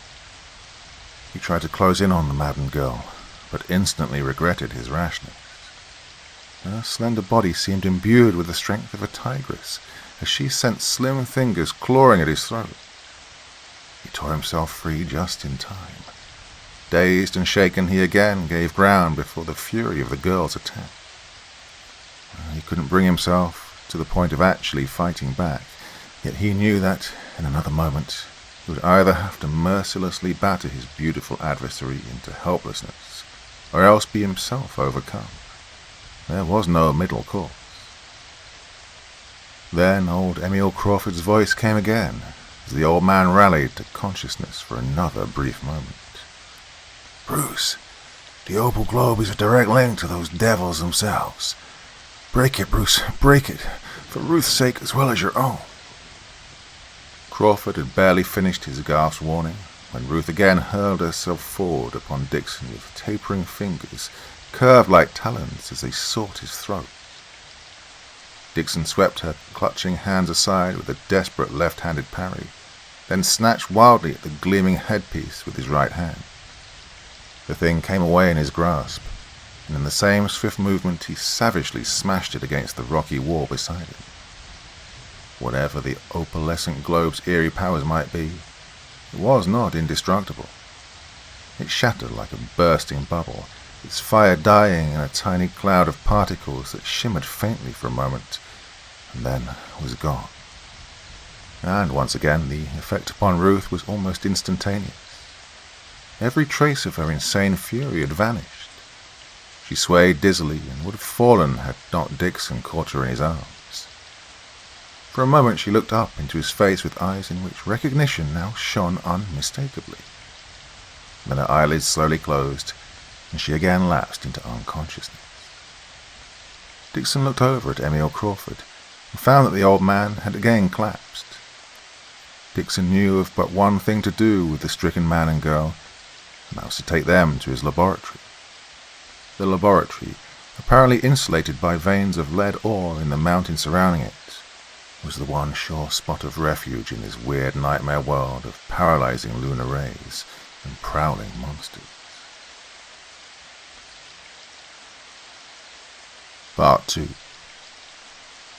[SPEAKER 1] He tried to close in on the maddened girl, but instantly regretted his rashness. Her slender body seemed imbued with the strength of a tigress, as she sent slim fingers clawing at his throat. He tore himself free just in time. Dazed and shaken, he again gave ground before the fury of the girl's attack. He couldn't bring himself to the point of actually fighting back, yet he knew that, in another moment, he would either have to mercilessly batter his beautiful adversary into helplessness, or else be himself overcome. There was no middle course. Then old Emil Crawford's voice came again, as the old man rallied to consciousness for another brief moment. "Bruce, the opal globe is a direct link to those devils themselves. Break it, Bruce, break it, for Ruth's sake as well as your own." Crawford had barely finished his gasped warning when Ruth again hurled herself forward upon Dixon with tapering fingers, curved like talons as they sought his throat. Dixon swept her clutching hands aside with a desperate left-handed parry, then snatched wildly at the gleaming headpiece with his right hand. The thing came away in his grasp, and in the same swift movement he savagely smashed it against the rocky wall beside him. Whatever the opalescent globe's eerie powers might be, it was not indestructible. It shattered like a bursting bubble, its fire dying in a tiny cloud of particles that shimmered faintly for a moment, and then was gone. And once again the effect upon Ruth was almost instantaneous. Every trace of her insane fury had vanished. She swayed dizzily and would have fallen had not Dixon caught her in his arms. For a moment she looked up into his face with eyes in which recognition now shone unmistakably. Then her eyelids slowly closed, and she again lapsed into unconsciousness. Dixon looked over at Emil Crawford and found that the old man had again collapsed. Dixon knew of but one thing to do with the stricken man and girl, and that was to take them to his laboratory. The laboratory, apparently insulated by veins of lead ore in the mountain surrounding it, was the one sure spot of refuge in this weird nightmare world of paralyzing lunar rays and prowling monsters. Part 2.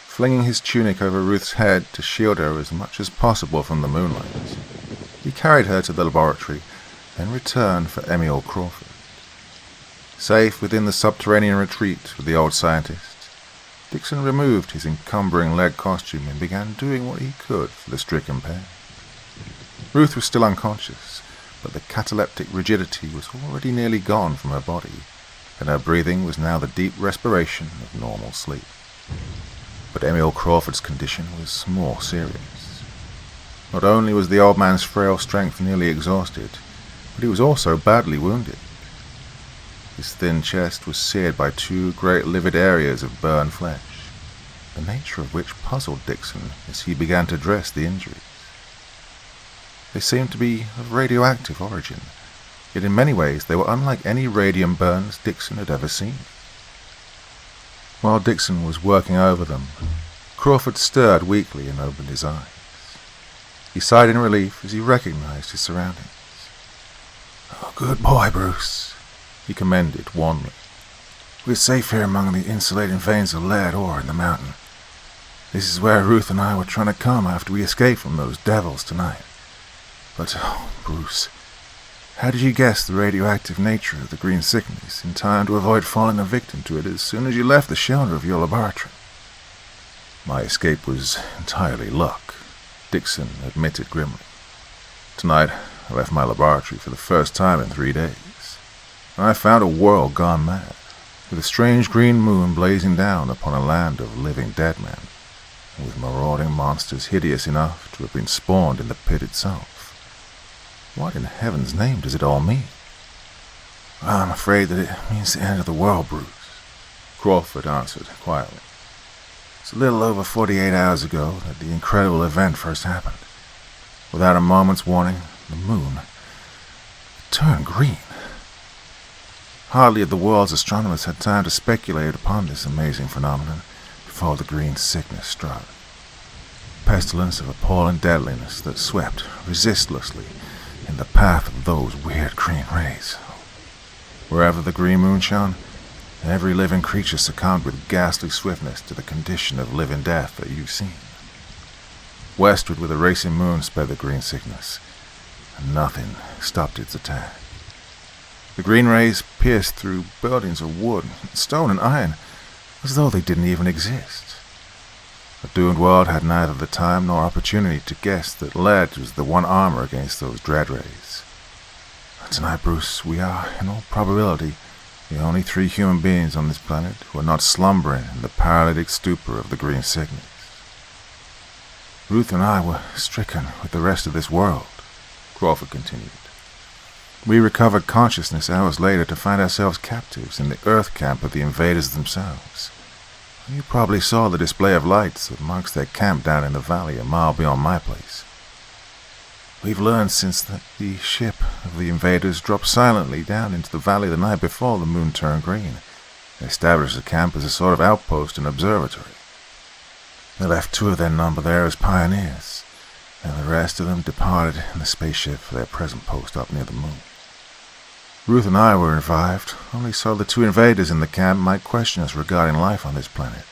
[SPEAKER 1] Flinging his tunic over Ruth's head to shield her as much as possible from the moonlight, he carried her to the laboratory, then returned for Emil Crawford. Safe within the subterranean retreat with the old scientist, Dixon removed his encumbering lead costume and began doing what he could for the stricken pair. Ruth was still unconscious, but the cataleptic rigidity was already nearly gone from her body, and her breathing was now the deep respiration of normal sleep. But Emil Crawford's condition was more serious. Not only was the old man's frail strength nearly exhausted, but he was also badly wounded. His thin chest was seared by two great livid areas of burned flesh, the nature of which puzzled Dixon as he began to dress the injuries. They seemed to be of radioactive origin, yet in many ways they were unlike any radium burns Dixon had ever seen. While Dixon was working over them, Crawford stirred weakly and opened his eyes. He sighed in relief as he recognized his surroundings. "Oh, good boy, Bruce," he commended warmly. We're safe here among the insulating veins of lead ore in the mountain. This is where Ruth and I were trying to come after we escaped from those devils tonight. But, oh, Bruce, how did you guess the radioactive nature of the green sickness in time to avoid falling a victim to it as soon as you left the shelter of your laboratory? My escape was entirely luck, Dixon admitted grimly. Tonight, I left my laboratory for the first time in 3 days, and I found a world gone mad, with a strange green moon blazing down upon a land of living dead men, and with marauding monsters hideous enough to have been spawned in the pit itself. What in heaven's name does it all mean? I'm afraid that it means the end of the world, Bruce, Crawford answered quietly. It's a little over 48 hours ago that the incredible event first happened. Without a moment's warning, the moon turned green. Hardly had the world's astronomers had time to speculate upon this amazing phenomenon before the green sickness struck. Pestilence of appalling deadliness that swept resistlessly in the path of those weird green rays. Wherever the green moon shone, every living creature succumbed with ghastly swiftness to the condition of living death that you've seen. Westward with a racing moon sped the green sickness, and nothing stopped its attack. The green rays pierced through buildings of wood, stone, and iron, as though they didn't even exist. The doomed world had neither the time nor opportunity to guess that lead was the one armor against those dread rays. Tonight, Bruce, we are, in all probability, the only 3 human beings on this planet who are not slumbering in the paralytic stupor of the green sickness. Ruth and I were stricken with the rest of this world, Crawford continued. We recovered consciousness hours later to find ourselves captives in the Earth camp of the invaders themselves. You probably saw the display of lights that marks their camp down in the valley a mile beyond my place. We've learned since that the ship of the invaders dropped silently down into the valley the night before the moon turned green, and established the camp as a sort of outpost and observatory. They left 2 of their number there as pioneers, and the rest of them departed in the spaceship for their present post up near the moon. Ruth and I were revived, only so the 2 invaders in the camp might question us regarding life on this planet.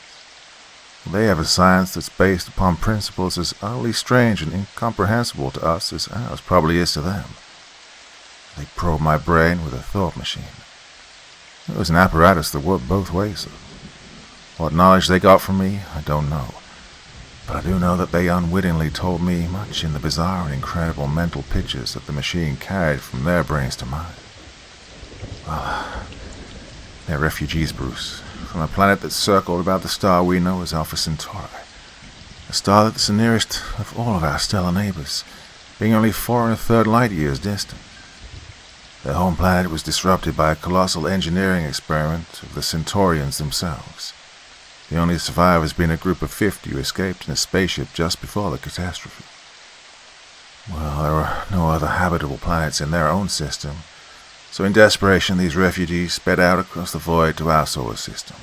[SPEAKER 1] They have a science that's based upon principles as utterly strange and incomprehensible to us as ours probably is to them. They probed my brain with a thought machine. It was an apparatus that worked both ways. What knowledge they got from me, I don't know. But I do know that they unwittingly told me much in the bizarre and incredible mental pictures that the machine carried from their brains to mine. Well, they're refugees, Bruce, from a planet that circled about the star we know as Alpha Centauri, a star that's the nearest of all of our stellar neighbors, being only 4 1/3 light years distant. Their home planet was disrupted by a colossal engineering experiment of the Centaurians themselves, the only survivors being a group of 50 who escaped in a spaceship just before the catastrophe. Well, there were no other habitable planets in their own system, so in desperation these refugees sped out across the void to our solar system,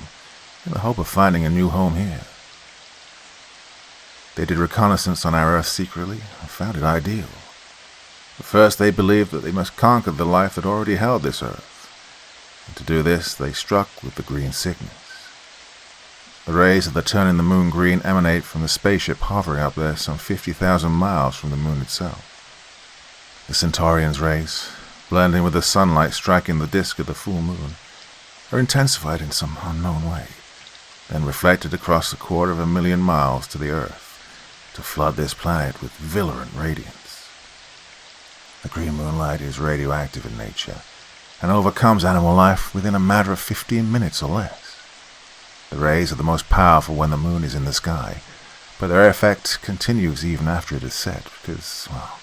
[SPEAKER 1] in the hope of finding a new home here. They did reconnaissance on our Earth secretly and found it ideal. At first they believed that they must conquer the life that already held this Earth, and to do this they struck with the green sickness. The rays of the turning the moon green emanate from the spaceship hovering up there some 50,000 miles from the moon itself. The Centaurians' rays, blending with the sunlight striking the disk of the full moon, are intensified in some unknown way, then reflected across 250,000 miles to the Earth, to flood this planet with virulent radiance. The green moonlight is radioactive in nature, and overcomes animal life within a matter of 15 minutes or less. The rays are the most powerful when the moon is in the sky, but their effect continues even after it is set, because, well,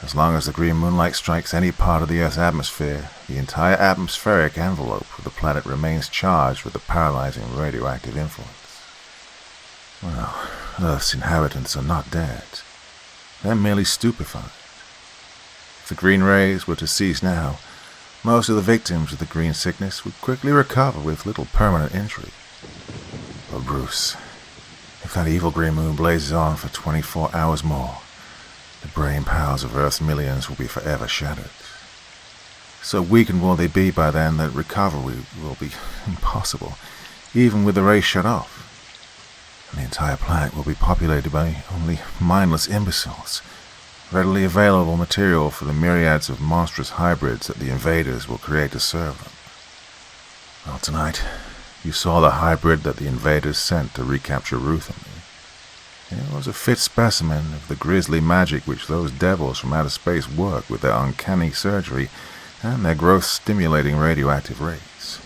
[SPEAKER 1] as long as the green moonlight strikes any part of the Earth's atmosphere, the entire atmospheric envelope of the planet remains charged with a paralyzing radioactive influence. Well, Earth's inhabitants are not dead. They're merely stupefied. If the green rays were to cease now, most of the victims of the green sickness would quickly recover with little permanent injury. But Bruce, if that evil green moon blazes on for 24 hours more, the brain powers of Earth's millions will be forever shattered. So weakened will they be by then that recovery will be impossible, even with the rays shut off. And the entire planet will be populated by only mindless imbeciles, readily available material for the myriads of monstrous hybrids that the invaders will create to serve them. Well, tonight, you saw the hybrid that the invaders sent to recapture Ruth and me. It was a fit specimen of the grisly magic which those devils from outer space work with their uncanny surgery and their growth-stimulating radioactive rays.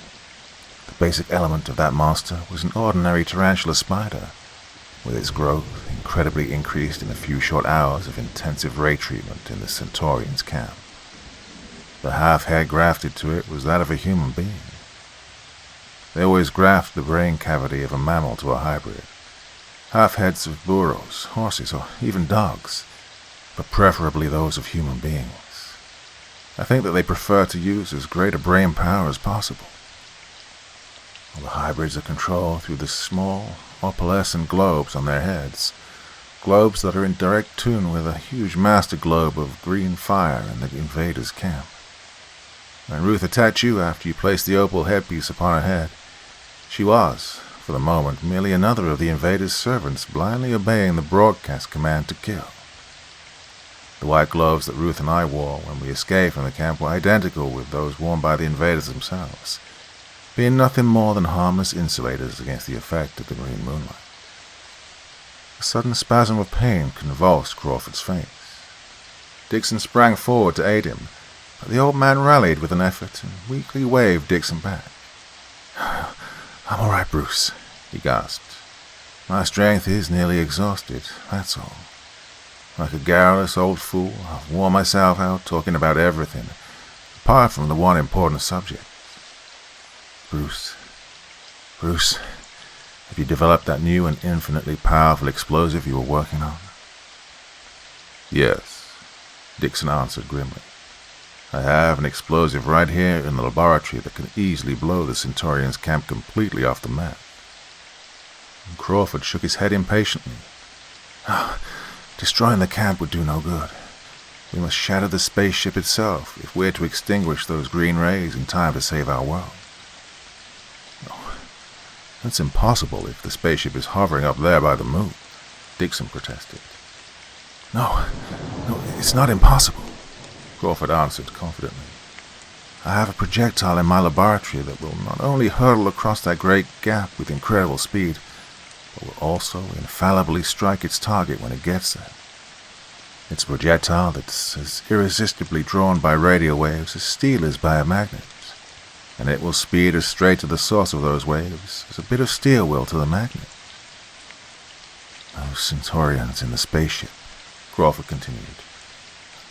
[SPEAKER 1] The basic element of that monster was an ordinary tarantula spider, with its growth incredibly increased in a few short hours of intensive ray treatment in the Centaurians' camp. The half-head grafted to it was that of a human being. They always graft the brain cavity of a mammal to a hybrid. Half-heads of burros, horses, or even dogs, but preferably those of human beings. I think that they prefer to use as great a brain power as possible. All the hybrids are controlled through the small, opalescent globes on their heads, globes that are in direct tune with a huge master globe of green fire in the invaders' camp. When Ruth attacked you after you placed the opal headpiece upon her head, she was, for the moment, merely another of the invaders' servants blindly obeying the broadcast command to kill. The white gloves that Ruth and I wore when we escaped from the camp were identical with those worn by the invaders themselves, being nothing more than harmless insulators against the effect of the green moonlight. A sudden spasm of pain convulsed Crawford's face. Dixon sprang forward to aid him, but the old man rallied with an effort and weakly waved Dixon back. "I'm all right, Bruce," he gasped. "My strength is nearly exhausted, that's all. Like a garrulous old fool, I've worn myself out talking about everything, apart from the one important subject. Bruce, have you developed that new and infinitely powerful explosive you were working on?" "Yes," Dixon answered grimly. "I have an explosive right here in the laboratory that can easily blow the Centaurians' camp completely off the map." And Crawford shook his head impatiently. "Destroying the camp would do no good. We must shatter the spaceship itself if we're to extinguish those green rays in time to save our world." "No, that's impossible if the spaceship is hovering up there by the moon," Dixon protested. No, it's not impossible," Crawford answered confidently. "I have a projectile in my laboratory that will not only hurtle across that great gap with incredible speed, but will also infallibly strike its target when it gets there. It's a projectile that's as irresistibly drawn by radio waves as steel is by a magnet, and it will speed as straight to the source of those waves as a bit of steel will to the magnet." "Those Centaurians in the spaceship," Crawford continued,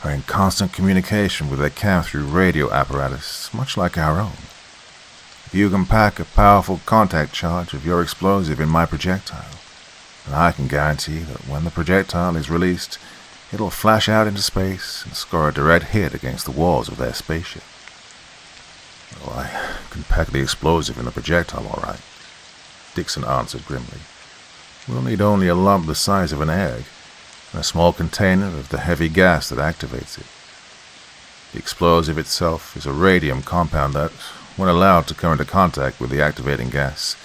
[SPEAKER 1] "are in constant communication with their camp through radio apparatus, much like our own. If you can pack a powerful contact charge of your explosive in my projectile, then I can guarantee that when the projectile is released, it'll flash out into space and score a direct hit against the walls of their spaceship." "Well, I can pack the explosive in the projectile, all right," Dixon answered grimly. "We'll need only a lump the size of an egg, and a small container of the heavy gas that activates it. The explosive itself is a radium compound that, when allowed to come into contact with the activating gas,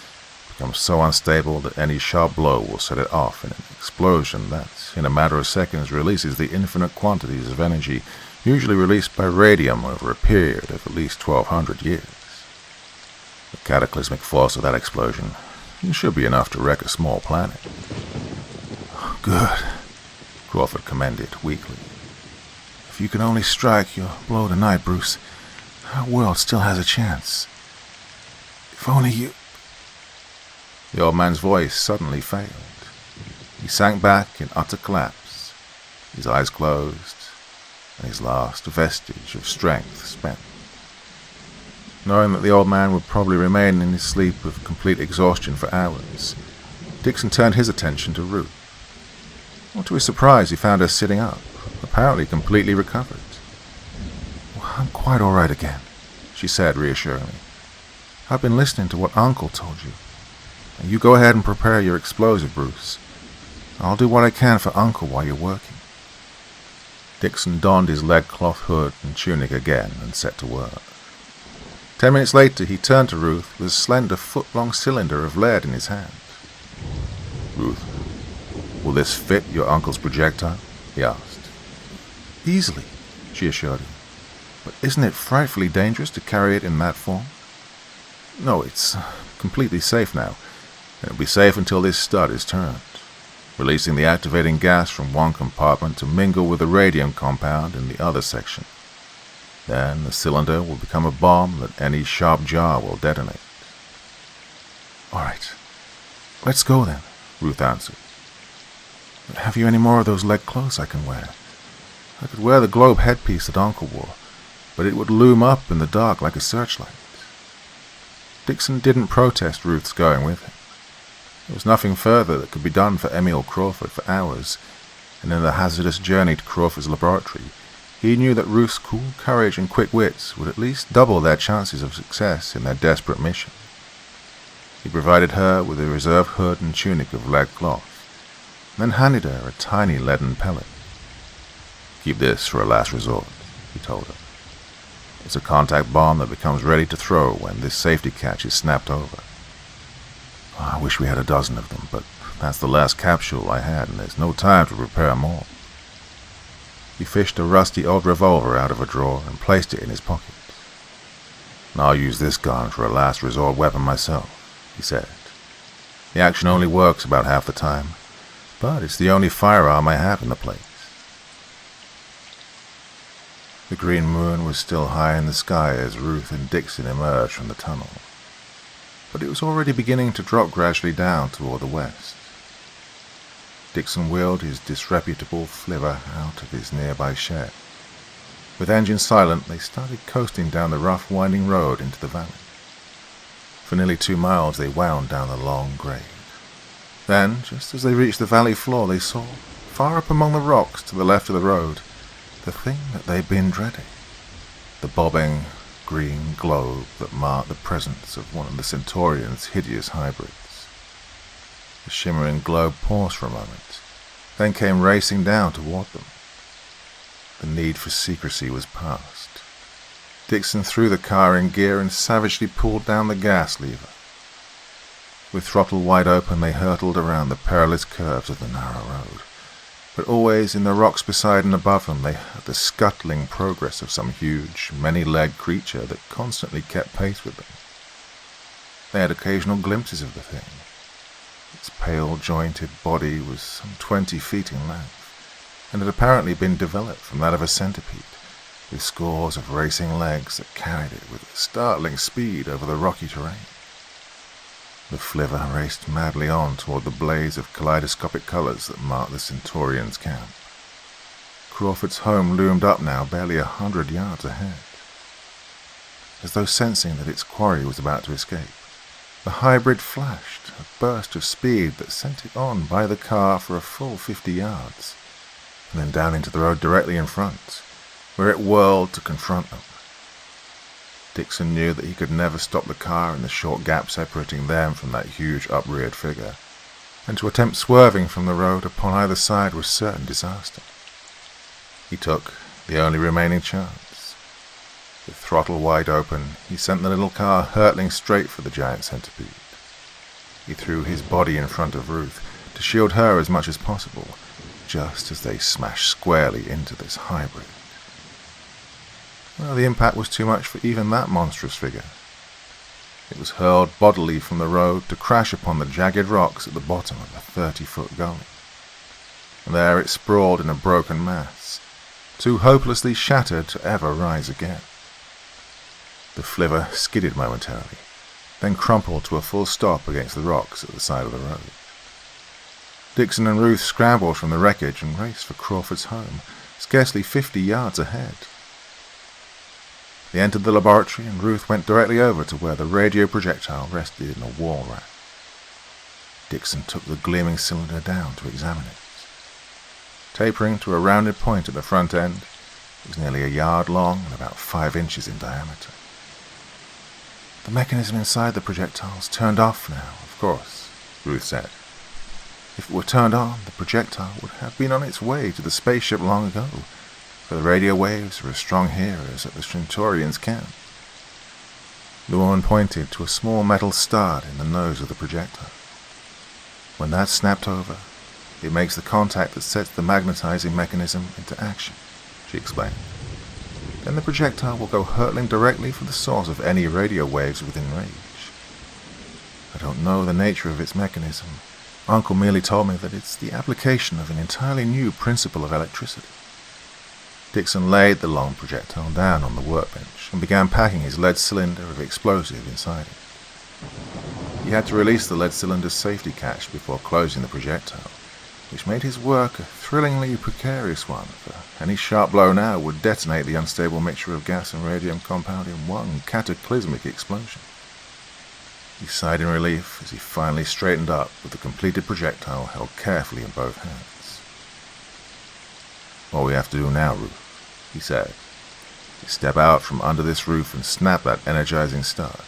[SPEAKER 1] becomes so unstable that any sharp blow will set it off in an explosion that, in a matter of seconds, releases the infinite quantities of energy usually released by radium over a period of at least 1,200 years. The cataclysmic force of that explosion should be enough to wreck a small planet." "Good," Crawford commended weakly. "If you can only strike your blow tonight, Bruce, our world still has a chance. If only you—" The old man's voice suddenly failed. He sank back in utter collapse, his eyes closed, and his last vestige of strength spent. Knowing that the old man would probably remain in his sleep of complete exhaustion for hours, Dixon turned his attention to Ruth. Well, to his surprise, he found her sitting up, apparently completely recovered. "Well, I'm quite all right again," she said reassuringly. "I've been listening to what Uncle told you. You go ahead and prepare your explosive, Bruce. I'll do what I can for Uncle while you're working." Dixon donned his leg-cloth hood and tunic again and set to work. 10 minutes later, he turned to Ruth with a slender foot-long cylinder of lead in his hand. "Ruth, will this fit your uncle's projectile?" he asked. "Easily," she assured him. "But isn't it frightfully dangerous to carry it in that form?" "No, it's completely safe now. It'll be safe until this stud is turned, releasing the activating gas from one compartment to mingle with the radium compound in the other section. Then the cylinder will become a bomb that any sharp jar will detonate." "All right, let's go then," Ruth answered. "Have you any more of those leg clothes I can wear? I could wear the globe headpiece that Uncle wore, but it would loom up in the dark like a searchlight." Dixon didn't protest Ruth's going with him. There was nothing further that could be done for Emil Crawford for hours, and in the hazardous journey to Crawford's laboratory, he knew that Ruth's cool courage and quick wits would at least double their chances of success in their desperate mission. He provided her with a reserve hood and tunic of lead cloth, and then handed her a tiny leaden pellet. "Keep this for a last resort," he told her. "It's a contact bomb that becomes ready to throw when this safety catch is snapped over. I wish we had a dozen of them, but that's the last capsule I had, and there's no time to prepare more." He fished a rusty old revolver out of a drawer and placed it in his pocket. "And I'll use this gun for a last resort weapon myself," he said. "The action only works about half the time, but it's the only firearm I have in the place." The green moon was still high in the sky as Ruth and Dixon emerged from the tunnel, but it was already beginning to drop gradually down toward the west. Dixon wheeled his disreputable flivver out of his nearby shed. With engines silent, they started coasting down the rough, winding road into the valley. For nearly 2 miles they wound down the long grade. Then, just as they reached the valley floor, they saw, far up among the rocks to the left of the road, the thing that they'd been dreading. The bobbing, green globe that marked the presence of one of the Centaurian's hideous hybrids. The shimmering globe paused for a moment, then came racing down toward them. The need for secrecy was past. Dixon threw the car in gear and savagely pulled down the gas lever. With throttle wide open, they hurtled around the perilous curves of the narrow road. But always in the rocks beside and above them, they heard the scuttling progress of some huge, many-legged creature that constantly kept pace with them. They had occasional glimpses of the thing. Its pale, jointed body was some 20 feet in length, and had apparently been developed from that of a centipede, with scores of racing legs that carried it with startling speed over the rocky terrain. The flivver raced madly on toward the blaze of kaleidoscopic colors that marked the Centaurian's camp. Crawford's home loomed up now barely 100 yards ahead. As though sensing that its quarry was about to escape, the hybrid flashed a burst of speed that sent it on by the car for a full 50 yards, and then down into the road directly in front, where it whirled to confront them. Dixon knew that he could never stop the car in the short gap separating them from that huge upreared figure, and to attempt swerving from the road upon either side was certain disaster. He took the only remaining chance. With throttle wide open, he sent the little car hurtling straight for the giant centipede. He threw his body in front of Ruth to shield her as much as possible, just as they smashed squarely into this hybrid. Well, the impact was too much for even that monstrous figure. It was hurled bodily from the road to crash upon the jagged rocks at the bottom of a 30-foot gully. And there it sprawled in a broken mass, too hopelessly shattered to ever rise again. The flivver skidded momentarily, then crumpled to a full stop against the rocks at the side of the road. Dixon and Ruth scrambled from the wreckage and raced for Crawford's home, scarcely 50 yards ahead. They entered the laboratory, and Ruth went directly over to where the radio projectile rested in a wall rack. Dixon took the gleaming cylinder down to examine it. Tapering to a rounded point at the front end, it was nearly a yard long and about 5 inches in diameter. "The mechanism inside the projectile's turned off now, of course," Ruth said. "If it were turned on, the projectile would have been on its way to the spaceship long ago, for the radio waves were as strong here as at the Centaurians' camp. The woman pointed to a small metal stud in the nose of the projectile. When that's snapped over, it makes the contact that sets the magnetizing mechanism into action, she explained. Then the projectile will go hurtling directly for the source of any radio waves within range. I don't know the nature of its mechanism. Uncle merely told me that it's the application of an entirely new principle of electricity. Dixon laid the long projectile down on the workbench and began packing his lead cylinder of explosive inside it. He had to release the lead cylinder's safety catch before closing the projectile, which made his work a thrillingly precarious one, for any sharp blow now would detonate the unstable mixture of gas and radium compound in one cataclysmic explosion. He sighed in relief as he finally straightened up with the completed projectile held carefully in both hands. "All we have to do now, Ruth," he said, "is step out from under this roof and snap that energizing stud.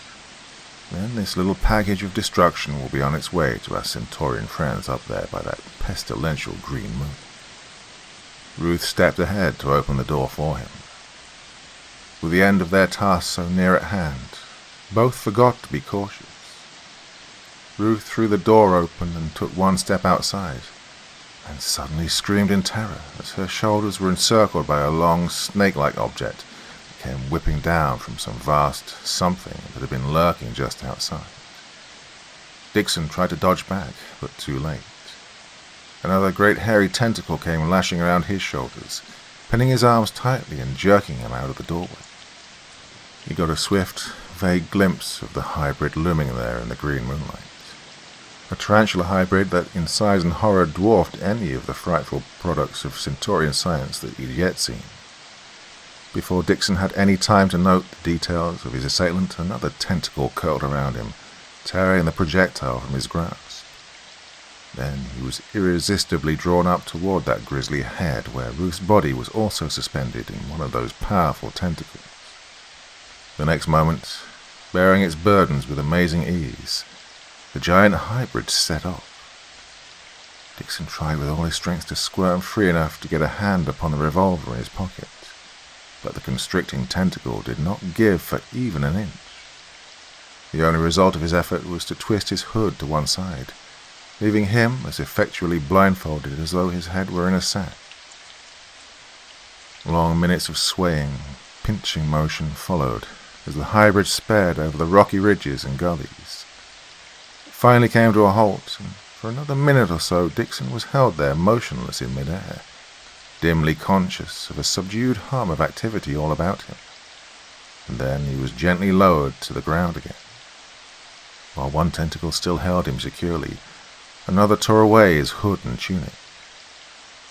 [SPEAKER 1] Then this little package of destruction will be on its way to our Centaurian friends up there by that pestilential green moon." Ruth stepped ahead to open the door for him. With the end of their task so near at hand, both forgot to be cautious. Ruth threw the door open and took one step outside, and suddenly screamed in terror as her shoulders were encircled by a long, snake-like object that came whipping down from some vast something that had been lurking just outside. Dixon tried to dodge back, but too late. Another great hairy tentacle came lashing around his shoulders, pinning his arms tightly and jerking him out of the doorway. He got a swift, vague glimpse of the hybrid looming there in the green moonlight. A tarantula hybrid that in size and horror dwarfed any of the frightful products of Centaurian science that he'd yet seen. Before Dixon had any time to note the details of his assailant, another tentacle curled around him, tearing the projectile from his grasp. Then he was irresistibly drawn up toward that grisly head where Ruth's body was also suspended in one of those powerful tentacles. The next moment, bearing its burdens with amazing ease, the giant hybrid set off. Dixon tried with all his strength to squirm free enough to get a hand upon the revolver in his pocket, but the constricting tentacle did not give for even an inch. The only result of his effort was to twist his hood to one side, leaving him as effectually blindfolded as though his head were in a sack. Long minutes of swaying, pinching motion followed as the hybrid sped over the rocky ridges and gullies. It finally came to a halt, and for another minute or so Dixon was held there motionless in midair, dimly conscious of a subdued hum of activity all about him. And then he was gently lowered to the ground again. While one tentacle still held him securely, another tore away his hood and tunic.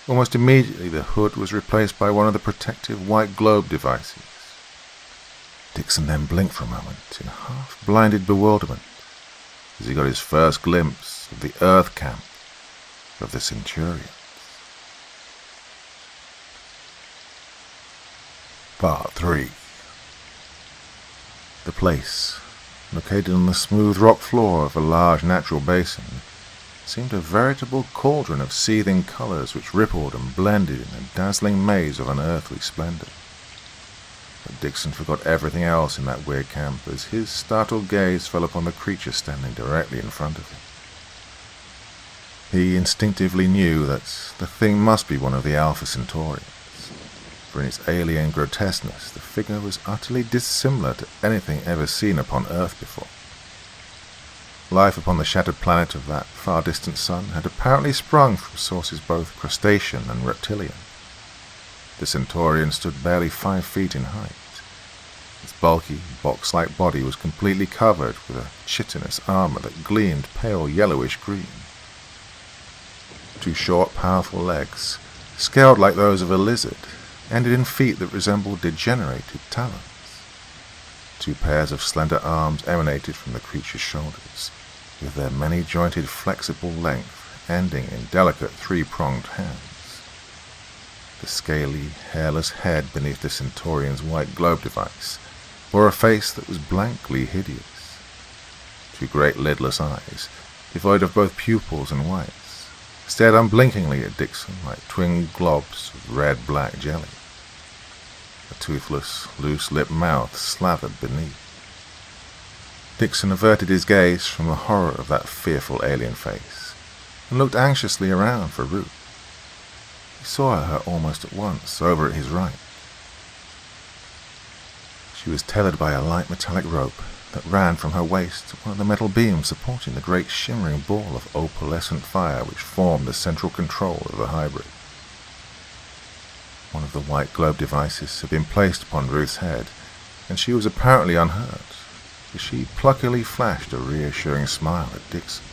[SPEAKER 1] Almost immediately the hood was replaced by one of the protective white globe devices. Dixon then blinked for a moment in half-blinded bewilderment as he got his first glimpse of the Earth camp of the Centurions. Part 3. The place, located on the smooth rock floor of a large natural basin, seemed a veritable cauldron of seething colors which rippled and blended in a dazzling maze of unearthly splendor. But Dixon forgot everything else in that weird camp as his startled gaze fell upon the creature standing directly in front of him. He instinctively knew that the thing must be one of the Alpha Centaurians, for in its alien grotesqueness the figure was utterly dissimilar to anything ever seen upon Earth before. Life upon the shattered planet of that far-distant sun had apparently sprung from sources both crustacean and reptilian. The Centaurian stood barely 5 feet in height. Its bulky, box-like body was completely covered with a chitinous armor that gleamed pale yellowish green. 2 short, powerful legs, scaled like those of a lizard, ended in feet that resembled degenerated talons. 2 pairs of slender arms emanated from the creature's shoulders, with their many-jointed flexible length ending in delicate 3-pronged hands. The scaly, hairless head beneath the Centaurian's white globe device bore a face that was blankly hideous. 2 great lidless eyes, devoid of both pupils and whites, stared unblinkingly at Dixon like twin globs of red-black jelly. a toothless, loose-lipped mouth slathered beneath. Dixon averted his gaze from the horror of that fearful alien face and looked anxiously around for Ruth. He saw her almost at once, over at his right. She was tethered by a light metallic rope that ran from her waist to one of the metal beams supporting the great shimmering ball of opalescent fire which formed the central control of the hybrid. One of the white globe devices had been placed upon Ruth's head, and she was apparently unhurt, as she pluckily flashed a reassuring smile at Dixon.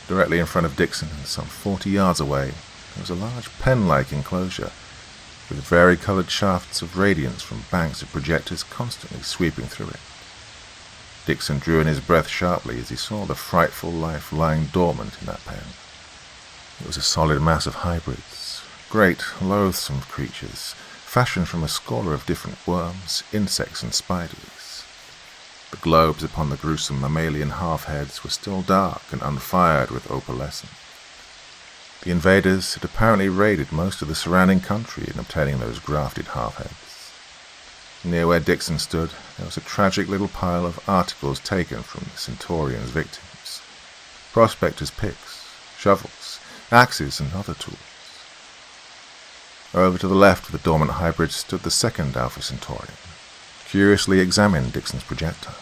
[SPEAKER 1] Directly in front of Dixon, and some 40 yards away, there was a large pen-like enclosure, with vari-coloured shafts of radiance from banks of projectors constantly sweeping through it. Dixon drew in his breath sharply as he saw the frightful life lying dormant in that pen. It was a solid mass of hybrids, great, loathsome creatures, fashioned from a score of different worms, insects, and spiders. The globes upon the gruesome mammalian half-heads were still dark and unfired with opalescent. The invaders had apparently raided most of the surrounding country in obtaining those grafted half-heads. Near where Dixon stood, there was a tragic little pile of articles taken from the Centaurian's victims. Prospectors' picks, shovels, axes, and other tools. Over to the left of the dormant hybrid stood the second Alpha Centaurian, curiously examined Dixon's projectile.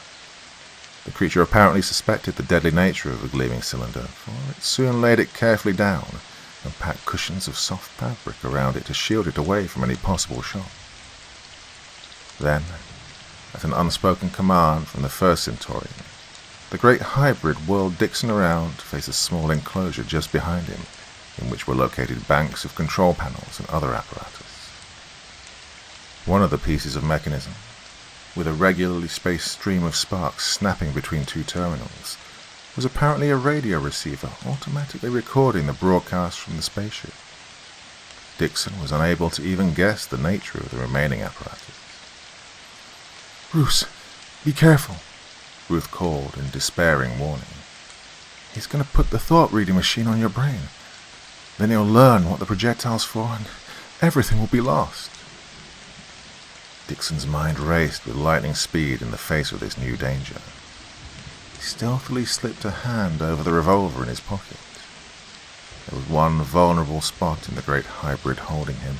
[SPEAKER 1] The creature apparently suspected the deadly nature of the gleaming cylinder, for it soon laid it carefully down and packed cushions of soft fabric around it to shield it away from any possible shock. Then, at an unspoken command from the first Centaurian, the great hybrid whirled Dixon around to face a small enclosure just behind him, in which were located banks of control panels and other apparatus. One of the pieces of mechanism, with a regularly spaced stream of sparks snapping between two terminals, was apparently a radio receiver automatically recording the broadcast from the spaceship. Dixon was unable to even guess the nature of the remaining apparatus. "Bruce, be careful," Ruth called in despairing warning. "He's going to put the thought-reading machine on your brain. Then he'll learn what the projectile's for, and everything will be lost." Dixon's mind raced with lightning speed in the face of this new danger. He stealthily slipped a hand over the revolver in his pocket. There was one vulnerable spot in the great hybrid holding him,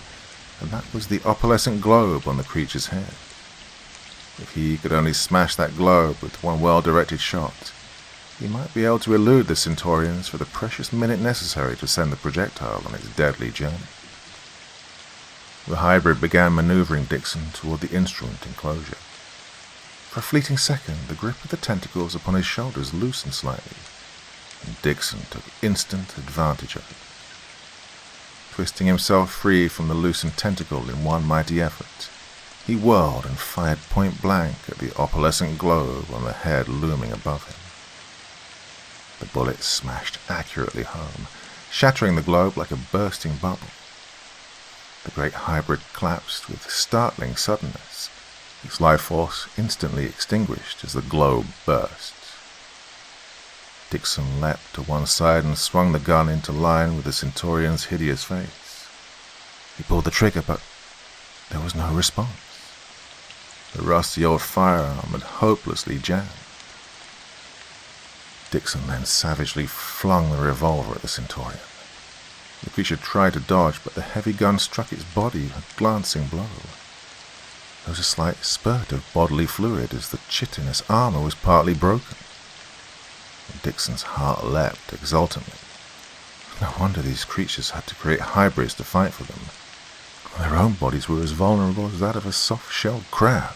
[SPEAKER 1] and that was the opalescent globe on the creature's head. If he could only smash that globe with one well-directed shot, he might be able to elude the Centaurians for the precious minute necessary to send the projectile on its deadly journey. The hybrid began maneuvering Dixon toward the instrument enclosure. For a fleeting second, the grip of the tentacles upon his shoulders loosened slightly, and Dixon took instant advantage of it. Twisting himself free from the loosened tentacle in one mighty effort, he whirled and fired point-blank at the opalescent globe on the head looming above him. The bullet smashed accurately home, shattering the globe like a bursting bubble. The great hybrid collapsed with startling suddenness, its life force instantly extinguished as the globe burst. Dixon leapt to one side and swung the gun into line with the Centaurian's hideous face. He pulled the trigger, but there was no response. The rusty old firearm had hopelessly jammed. Dixon then savagely flung the revolver at the Centaurian. The creature tried to dodge, but the heavy gun struck its body a glancing blow. There was a slight spurt of bodily fluid as the chitinous armor was partly broken. Dixon's heart leapt exultantly. No wonder these creatures had to create hybrids to fight for them. Their own bodies were as vulnerable as that of a soft-shelled crab.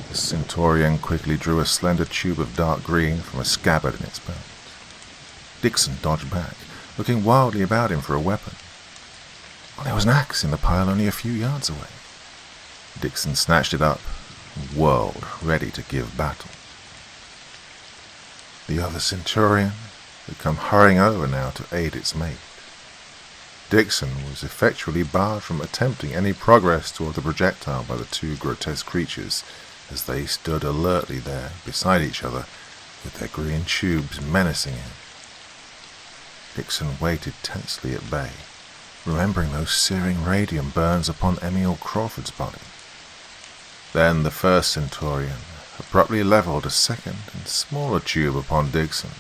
[SPEAKER 1] The Centaurian quickly drew a slender tube of dark green from a scabbard in its belt. Dixon dodged back, looking wildly about him for a weapon. There was an axe in the pile only a few yards away. Dixon snatched it up and whirled, ready to give battle. The other Centaurian had come hurrying over now to aid its mate. Dixon was effectually barred from attempting any progress toward the projectile by the two grotesque creatures as they stood alertly there beside each other with their green tubes menacing him. Dixon waited tensely at bay, remembering those searing radium burns upon Emil Crawford's body. Then the first Centaurian abruptly levelled a second and smaller tube upon Dixon.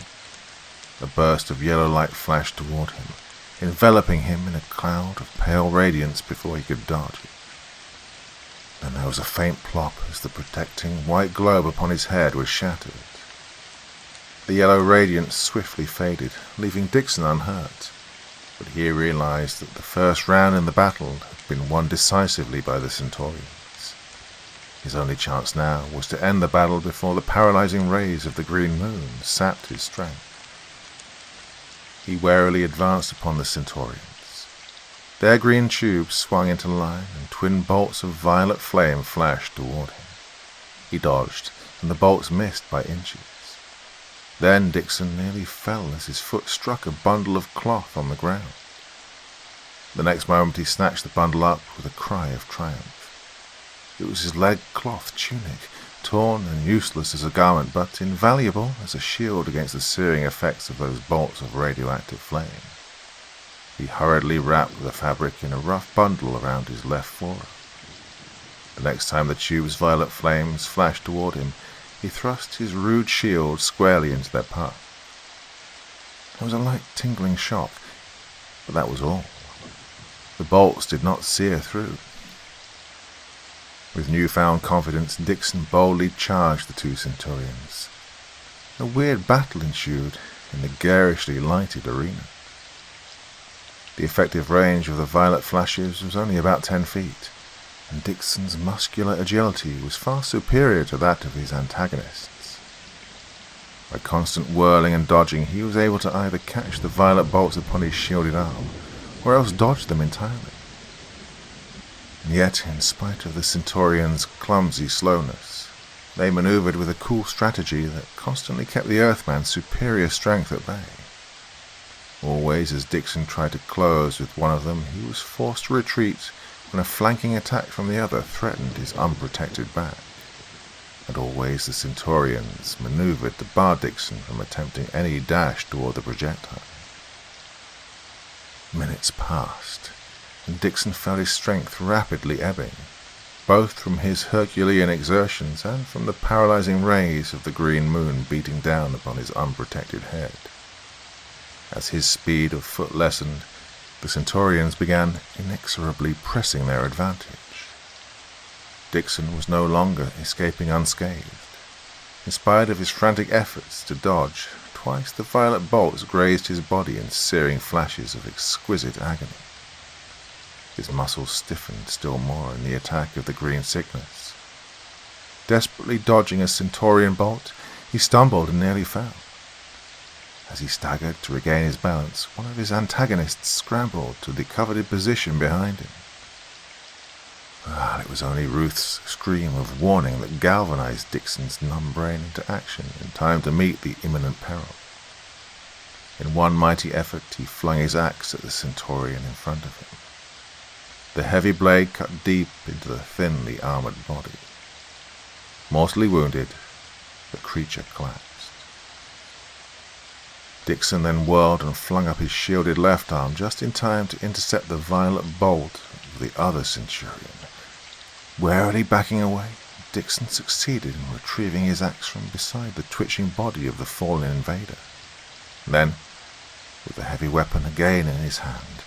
[SPEAKER 1] A burst of yellow light flashed toward him, enveloping him in a cloud of pale radiance before he could dodge it. Then there was a faint plop as the protecting white globe upon his head was shattered. The yellow radiance swiftly faded, leaving Dixon unhurt, but he realized that the first round in the battle had been won decisively by the Centaurians. His only chance now was to end the battle before the paralyzing rays of the green moon sapped his strength. He warily advanced upon the Centaurians. Their green tubes swung into line, and twin bolts of violet flame flashed toward him. He dodged, and the bolts missed by inches. Then Dixon nearly fell as his foot struck a bundle of cloth on the ground. The next moment he snatched the bundle up with a cry of triumph. It was his lead cloth tunic, torn and useless as a garment, but invaluable as a shield against the searing effects of those bolts of radioactive flame. He hurriedly wrapped the fabric in a rough bundle around his left forearm. The next time the tube's violet flames flashed toward him, he thrust his rude shield squarely into their path. There was a light tingling shock, but that was all. The bolts did not sear through. With newfound confidence, Dixon boldly charged the two Centaurians. A weird battle ensued in the garishly lighted arena. The effective range of the violet flashes was only about 10 feet, and Dixon's muscular agility was far superior to that of his antagonists. By constant whirling and dodging, he was able to either catch the violet bolts upon his shielded arm, or else dodge them entirely. And yet, in spite of the Centaurians' clumsy slowness, they maneuvered with a cool strategy that constantly kept the Earthman's superior strength at bay. Always as Dixon tried to close with one of them, he was forced to retreat when a flanking attack from the other threatened his unprotected back. And always the Centaurians maneuvered to bar Dixon from attempting any dash toward the projectile. Minutes passed, and Dixon felt his strength rapidly ebbing, both from his Herculean exertions and from the paralyzing rays of the green moon beating down upon his unprotected head. As his speed of foot lessened, the Centaurians began inexorably pressing their advantage. Dixon was no longer escaping unscathed. In spite of his frantic efforts to dodge, twice the violet bolts grazed his body in searing flashes of exquisite agony. His muscles stiffened still more in the attack of the green sickness. Desperately dodging a Centaurian bolt, he stumbled and nearly fell. As he staggered to regain his balance, one of his antagonists scrambled to the coveted position behind him. It was only Ruth's scream of warning that galvanized Dixon's numb brain into action in time to meet the imminent peril. In one mighty effort, he flung his axe at the Centaurian in front of him. The heavy blade cut deep into the thinly armored body. Mortally wounded, the creature collapsed. Dixon then whirled and flung up his shielded left arm just in time to intercept the violet bolt of the other Centurion. Warily backing away, Dixon succeeded in retrieving his axe from beside the twitching body of the fallen invader. Then, with the heavy weapon again in his hand,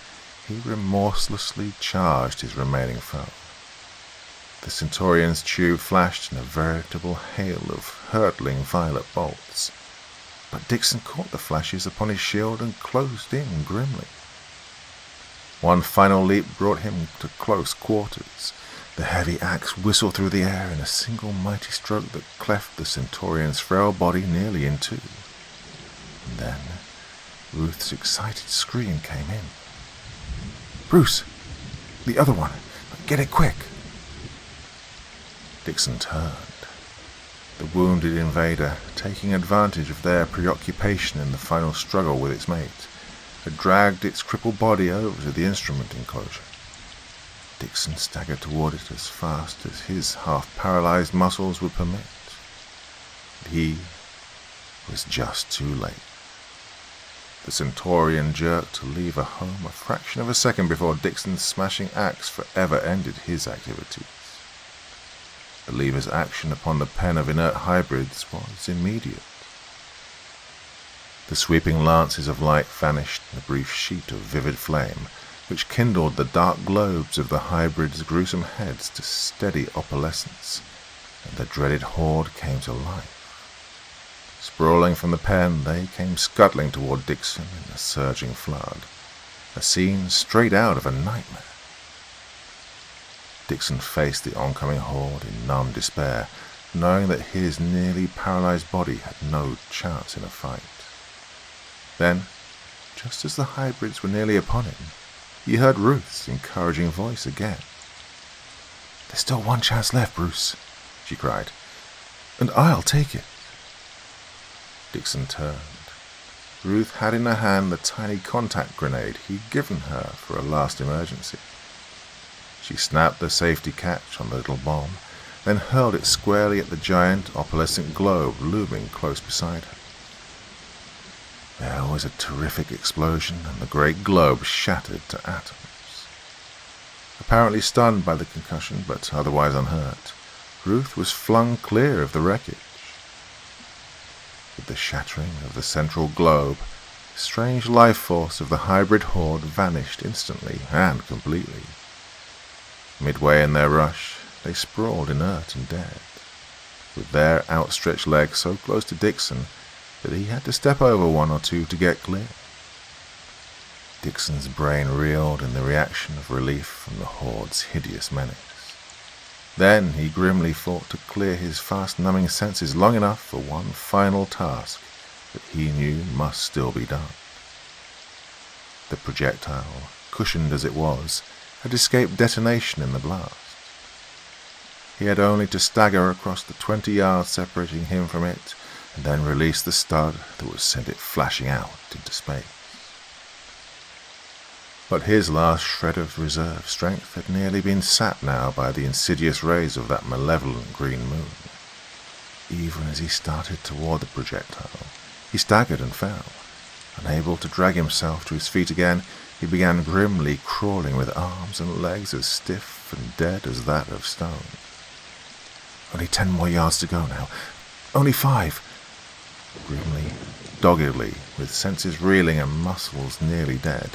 [SPEAKER 1] he remorselessly charged his remaining foe. The Centaurion's tube flashed in a veritable hail of hurtling violet bolts, but Dixon caught the flashes upon his shield and closed in grimly. One final leap brought him to close quarters. The heavy axe whistled through the air in a single mighty stroke that cleft the Centaurion's frail body nearly in two. And then Ruth's excited scream came in. "Bruce! The other one! Get it quick!" Dixon turned. The wounded invader, taking advantage of their preoccupation in the final struggle with its mate, had dragged its crippled body over to the instrument enclosure. Dixon staggered toward it as fast as his half-paralyzed muscles would permit. He was just too late. The Centaurian jerked to leave her home a fraction of a second before Dixon's smashing axe forever ended his activities. The lever's action upon the pen of inert hybrids was immediate. The sweeping lances of light vanished in a brief sheet of vivid flame, which kindled the dark globes of the hybrids' gruesome heads to steady opalescence, and the dreaded horde came to life. Sprawling from the pen, they came scuttling toward Dixon in a surging flood, a scene straight out of a nightmare. Dixon faced the oncoming horde in numb despair, knowing that his nearly paralyzed body had no chance in a fight. Then, just as the hybrids were nearly upon him, he heard Ruth's encouraging voice again. "There's still one chance left, Bruce," she cried, "and I'll take it." Dixon turned. Ruth had in her hand the tiny contact grenade he'd given her for a last emergency. She snapped the safety catch on the little bomb, then hurled it squarely at the giant opalescent globe looming close beside her. There was a terrific explosion, and the great globe shattered to atoms. Apparently stunned by the concussion, but otherwise unhurt, Ruth was flung clear of the wreckage. With the shattering of the central globe, the strange life force of the hybrid horde vanished instantly and completely. Midway in their rush, they sprawled inert and dead, with their outstretched legs so close to Dixon that he had to step over one or two to get clear. Dixon's brain reeled in the reaction of relief from the horde's hideous menace. Then he grimly fought to clear his fast-numbing senses long enough for one final task that he knew must still be done. The projectile, cushioned as it was, had escaped detonation in the blast. He had only to stagger across the 20 yards separating him from it, and then release the stud that would send it flashing out into space. But his last shred of reserve strength had nearly been sapped now by the insidious rays of that malevolent green moon. Even as he started toward the projectile, he staggered and fell. Unable to drag himself to his feet again, he began grimly crawling with arms and legs as stiff and dead as that of stone. Only 10 more yards to go now. Only 5. Grimly, doggedly, with senses reeling and muscles nearly dead,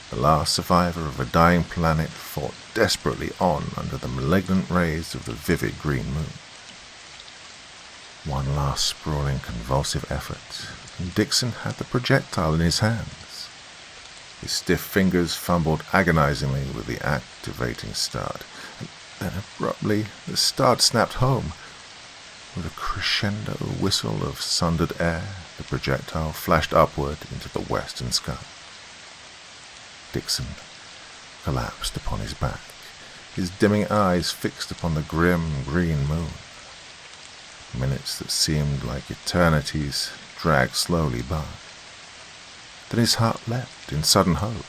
[SPEAKER 1] the last survivor of a dying planet fought desperately on under the malignant rays of the vivid green moon. One last sprawling, convulsive effort, and Dixon had the projectile in his hands. His stiff fingers fumbled agonizingly with the activating stud, and then abruptly the stud snapped home. With a crescendo whistle of sundered air, the projectile flashed upward into the western sky. Dixon collapsed upon his back, his dimming eyes fixed upon the grim green moon. Minutes that seemed like eternities dragged slowly by. Then his heart leapt in sudden hope.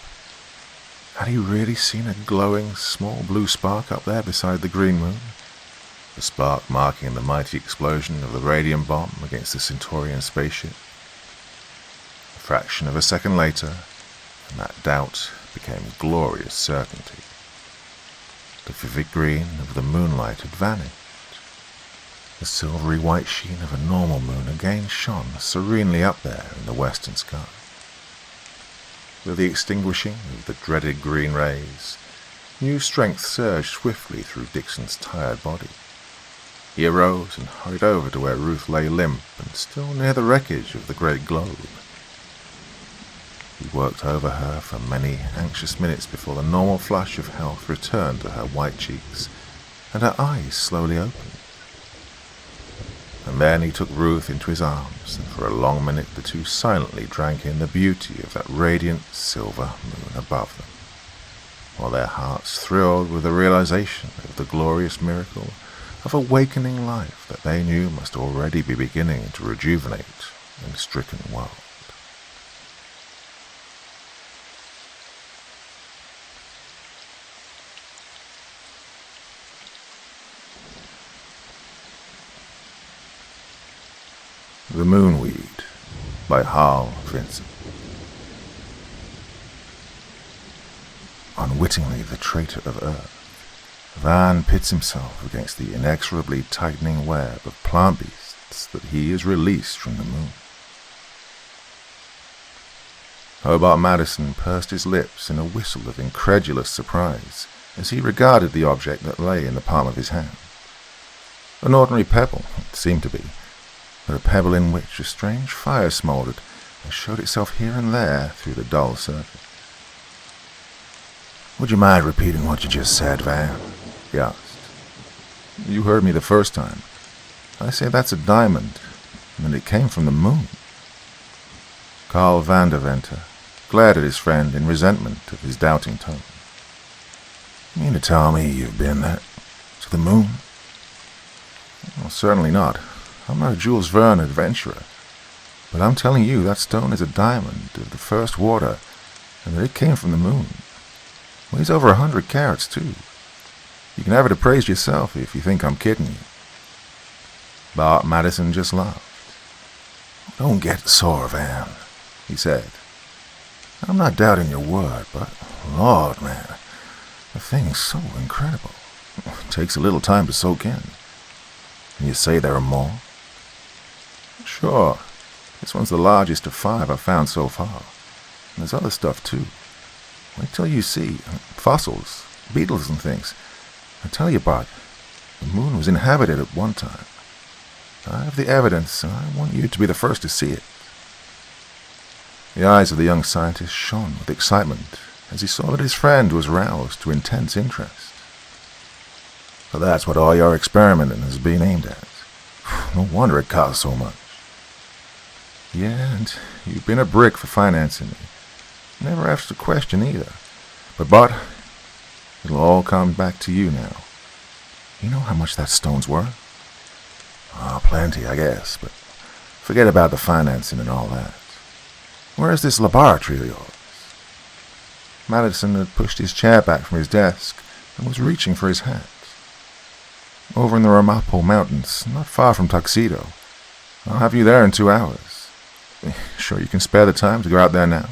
[SPEAKER 1] Had he really seen a glowing, small blue spark up there beside the green moon? The spark marking the mighty explosion of the radium bomb against the Centaurian spaceship. A fraction of a second later, and that doubt became glorious certainty. The vivid green of the moonlight had vanished. The silvery white sheen of a normal moon again shone serenely up there in the western sky. With the extinguishing of the dreaded green rays, new strength surged swiftly through Dixon's tired body. He arose and hurried over to where Ruth lay limp and still near the wreckage of the great globe. He worked over her for many anxious minutes before the normal flush of health returned to her white cheeks, and her eyes slowly opened. And then he took Ruth into his arms, and for a long minute the two silently drank in the beauty of that radiant silver moon above them, while their hearts thrilled with the realization of the glorious miracle of awakening life that they knew must already be beginning to rejuvenate in a stricken world. The Moonweed by Harl, Vincent. Unwittingly the traitor of Earth, Van pits himself against the inexorably tightening web of plant beasts that he has released from the moon. Hobart Madison pursed his lips in a whistle of incredulous surprise as he regarded the object that lay in the palm of his hand. An ordinary pebble, it seemed to be, but a pebble in which a strange fire smouldered and showed itself here and there through the dull surface. "Would you mind repeating what you just said, Van?" he asked. "You heard me the first time. I say that's a diamond, and it came from the moon." Carl Vanderventer glared at his friend in resentment of his doubting tone. "You mean to tell me you've been there? To the moon?" "Well, certainly not. I'm not a Jules Verne adventurer. But I'm telling you that stone is a diamond of the first water, and that it came from the moon. Weighs over 100 carats, too. You can have it appraised yourself if you think I'm kidding you." Bart Madison just laughed. "Don't get sore, Van," he said. "I'm not doubting your word, but, Lord, man, the thing's so incredible. It takes a little time to soak in. And you say there are more?" "Sure. This one's the largest of 5 I've found so far. And there's other stuff, too. Wait till you see. Fossils, beetles and things. I tell you, Bart, the moon was inhabited at one time. I have the evidence, and I want you to be the first to see it." The eyes of the young scientist shone with excitement as he saw that his friend was roused to intense interest. "So that's what all your experimenting has been aimed at. No wonder it costs so much." "Yeah, and you've been a brick for financing me. Never asked a question either. But, Bart, it'll all come back to you now. You know how much that stone's worth?" "Oh, plenty, I guess, but forget about the financing and all that. Where's this laboratory of yours?" Madison had pushed his chair back from his desk and was reaching for his hat. "Over in the Ramapo Mountains, not far from Tuxedo. I'll have you there in 2 hours. Sure you can spare the time to go out there now?"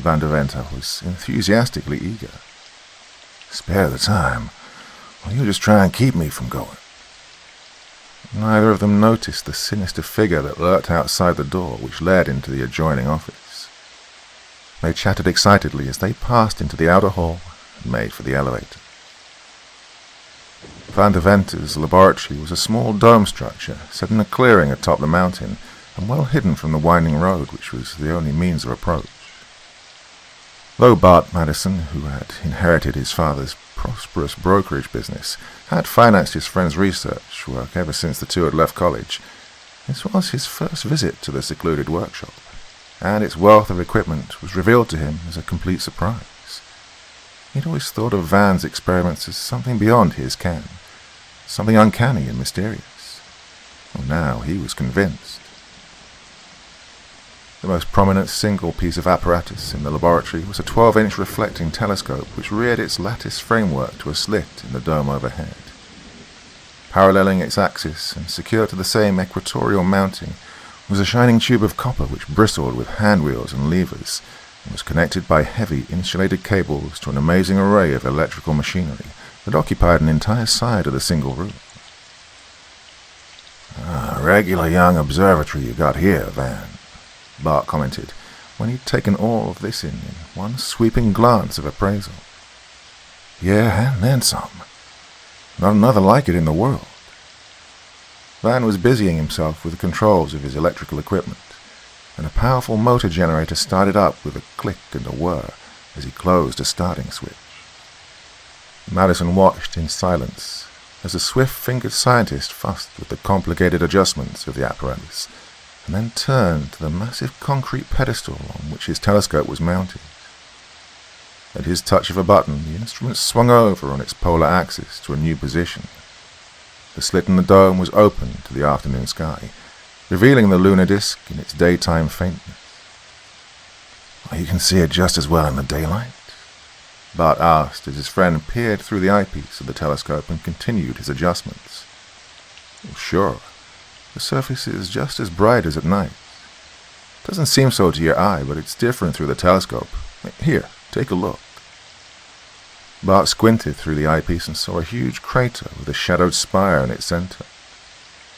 [SPEAKER 1] Vanderventer was enthusiastically eager. "Spare the time? Well, you just try and keep me from going." Neither of them noticed the sinister figure that lurked outside the door which led into the adjoining office. They chatted excitedly as they passed into the outer hall and made for the elevator. Vanderventer's laboratory was a small dome structure set in a clearing atop the mountain and well hidden from the winding road which was the only means of approach. Though Bart Madison, who had inherited his father's prosperous brokerage business, had financed his friend's research work ever since the two had left college, this was his first visit to the secluded workshop, and its wealth of equipment was revealed to him as a complete surprise. He'd always thought of Van's experiments as something beyond his ken, something uncanny and mysterious. Well, now he was convinced. The most prominent single piece of apparatus in the laboratory was a 12-inch reflecting telescope which reared its lattice framework to a slit in the dome overhead. Paralleling its axis and secured to the same equatorial mounting was a shining tube of copper which bristled with handwheels and levers and was connected by heavy insulated cables to an amazing array of electrical machinery that occupied an entire side of the single room. "A regular young observatory you got here, Van," Bart commented, when he'd taken all of this in one sweeping glance of appraisal. "Yeah, and then some. Not another like it in the world." Van was busying himself with the controls of his electrical equipment, and a powerful motor generator started up with a click and a whir as he closed a starting switch. Madison watched in silence as the swift-fingered scientist fussed with the complicated adjustments of the apparatus, and then turned to the massive concrete pedestal on which his telescope was mounted. At his touch of a button, the instrument swung over on its polar axis to a new position. The slit in the dome was open to the afternoon sky, revealing the lunar disk in its daytime faintness. "Well, you can see it just as well in the daylight?" Bart asked as his friend peered through the eyepiece of the telescope and continued his adjustments. "Well, sure. The surface is just as bright as at night. Doesn't seem so to your eye, but it's different through the telescope. Here, take a look." Bart squinted through the eyepiece and saw a huge crater with a shadowed spire in its center.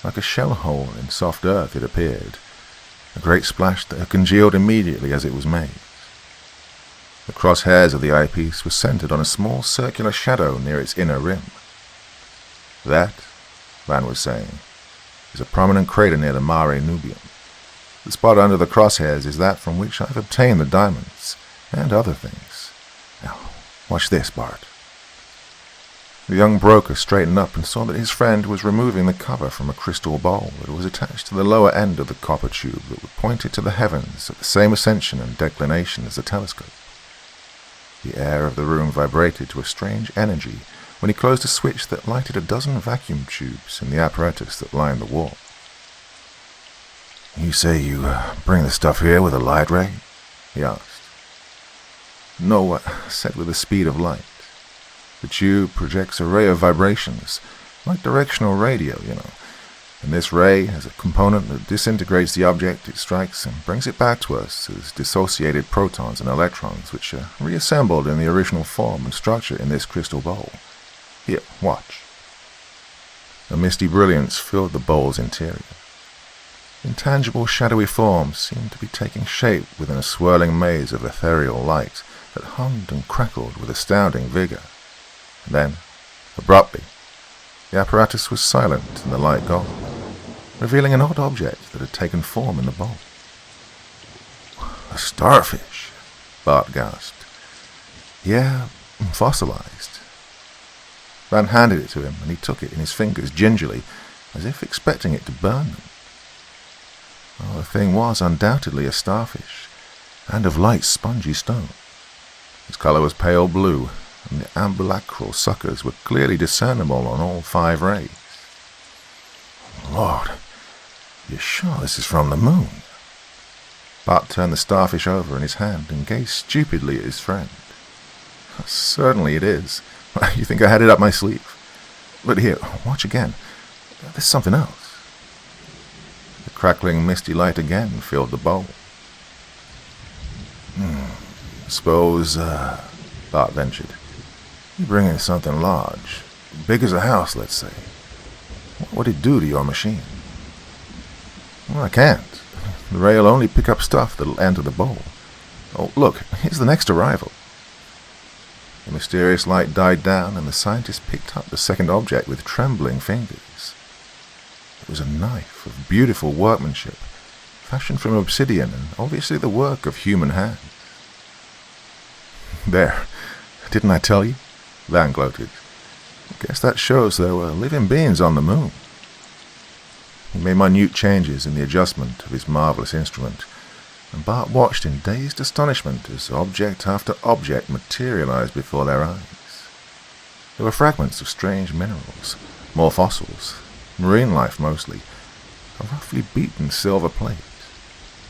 [SPEAKER 1] Like a shell hole in soft earth it appeared, a great splash that had congealed immediately as it was made. The crosshairs of the eyepiece were centered on a small circular shadow near its inner rim. That, Van was saying, is a prominent crater near the Mare Nubium. The spot under the crosshairs is that from which I've obtained the diamonds, and other things. Now, watch this, Bart. The young broker straightened up and saw that his friend was removing the cover from a crystal bowl that was attached to the lower end of the copper tube that would point it to the heavens at the same ascension and declination as the telescope. The air of the room vibrated to a strange energy when he closed a switch that lighted a dozen vacuum tubes in the apparatus that lined the wall. "You say you bring the stuff here with a light ray?" he asked. "No," I said with the speed of light. "The tube projects a ray of vibrations, like directional radio, and this ray has a component that disintegrates the object it strikes and brings it back to us as dissociated protons and electrons, which are reassembled in the original form and structure in this crystal bowl. Here, watch." A misty brilliance filled the bowl's interior. Intangible, shadowy forms seemed to be taking shape within a swirling maze of ethereal light that hummed and crackled with astounding vigor. And then, abruptly, the apparatus was silent and the light gone, revealing an odd object that had taken form in the bowl. "A starfish," Bart gasped. "Yeah, fossilized." Van handed it to him, and he took it in his fingers gingerly, as if expecting it to burn them. Well, the thing was undoubtedly a starfish, and of light, spongy stone. Its color was pale blue, and the ambulacral suckers were clearly discernible on all 5 rays. "Lord, you're sure this is from the moon?" Bart turned the starfish over in his hand and gazed stupidly at his friend. "Certainly it is. You think I had it up my sleeve? But here, watch again. There's something else." The crackling misty light again filled the bowl. Suppose, Bart ventured, you bring in something large, big as a house, let's say. What would it do to your machine?" "Well, I can't. The ray'll only pick up stuff that'll enter the bowl. Oh, look, here's the next arrival." The mysterious light died down, and the scientist picked up the second object with trembling fingers. It was a knife of beautiful workmanship, fashioned from obsidian and obviously the work of human hands. "There, didn't I tell you?" Van gloated. "Guess that shows there were living beings on the moon." He made minute changes in the adjustment of his marvelous instrument, and Bart watched in dazed astonishment as object after object materialized before their eyes. There were fragments of strange minerals, more fossils, marine life mostly, a roughly beaten silver plate,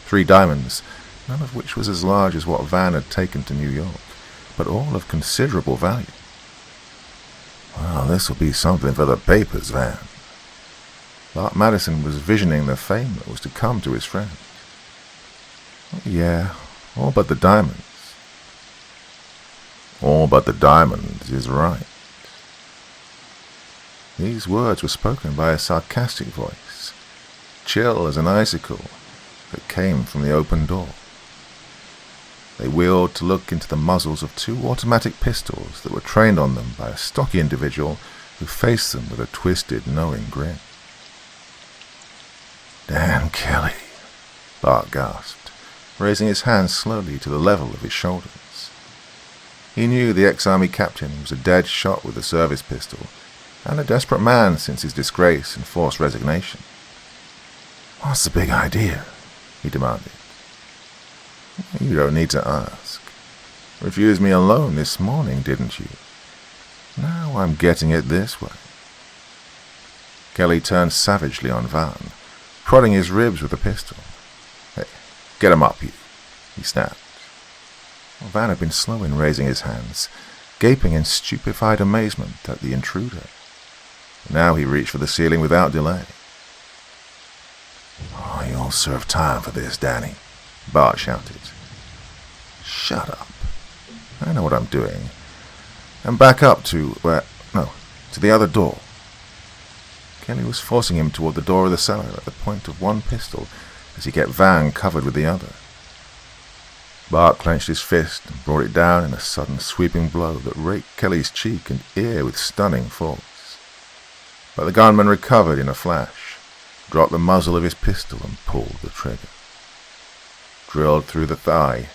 [SPEAKER 1] 3 diamonds, none of which was as large as what Van had taken to New York, but all of considerable value. "Well, this'll be something for the papers, Van." Bart Madison was visioning the fame that was to come to his friend. "Oh, yeah, all but the diamonds." "All but the diamonds is right." These words were spoken by a sarcastic voice, chill as an icicle, that came from the open door. They wheeled to look into the muzzles of 2 automatic pistols that were trained on them by a stocky individual who faced them with a twisted, knowing grin. "Dan Kelly," Bart gasped, raising his hands slowly to the level of his shoulders. He knew the ex-army captain was a dead shot with a service pistol, and a desperate man since his disgrace and forced resignation. "What's the big idea?" he demanded. "You don't need to ask. Refused me a loan this morning, didn't you? Now I'm getting it this way." Kelly turned savagely on Van, prodding his ribs with a pistol. "Hey, get him up, you," he snapped. Van had been slow in raising his hands, gaping in stupefied amazement at the intruder. Now he reached for the ceiling without delay. "Oh, you'll serve time for this, Danny," Bart shouted. "Shut up. I know what I'm doing. and back up to the other door. Kelly was forcing him toward the door of the cellar at the point of one pistol as he kept Van covered with the other. Bart clenched his fist and brought it down in a sudden sweeping blow that raked Kelly's cheek and ear with stunning force. But the gunman recovered in a flash, dropped the muzzle of his pistol and pulled the trigger. Drilled through the thigh,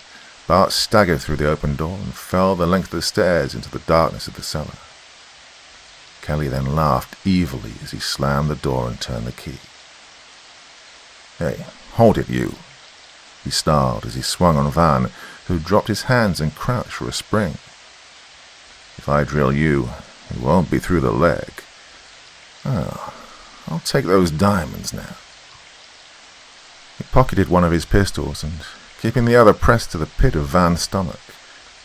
[SPEAKER 1] Bart staggered through the open door and fell the length of the stairs into the darkness of the cellar. Kelly then laughed evilly as he slammed the door and turned the key. "Hey, hold it, you," he snarled as he swung on Van, who dropped his hands and crouched for a spring. "If I drill you, it won't be through the leg. Oh, I'll take those diamonds now." He pocketed one of his pistols and, keeping the other pressed to the pit of Van's stomach,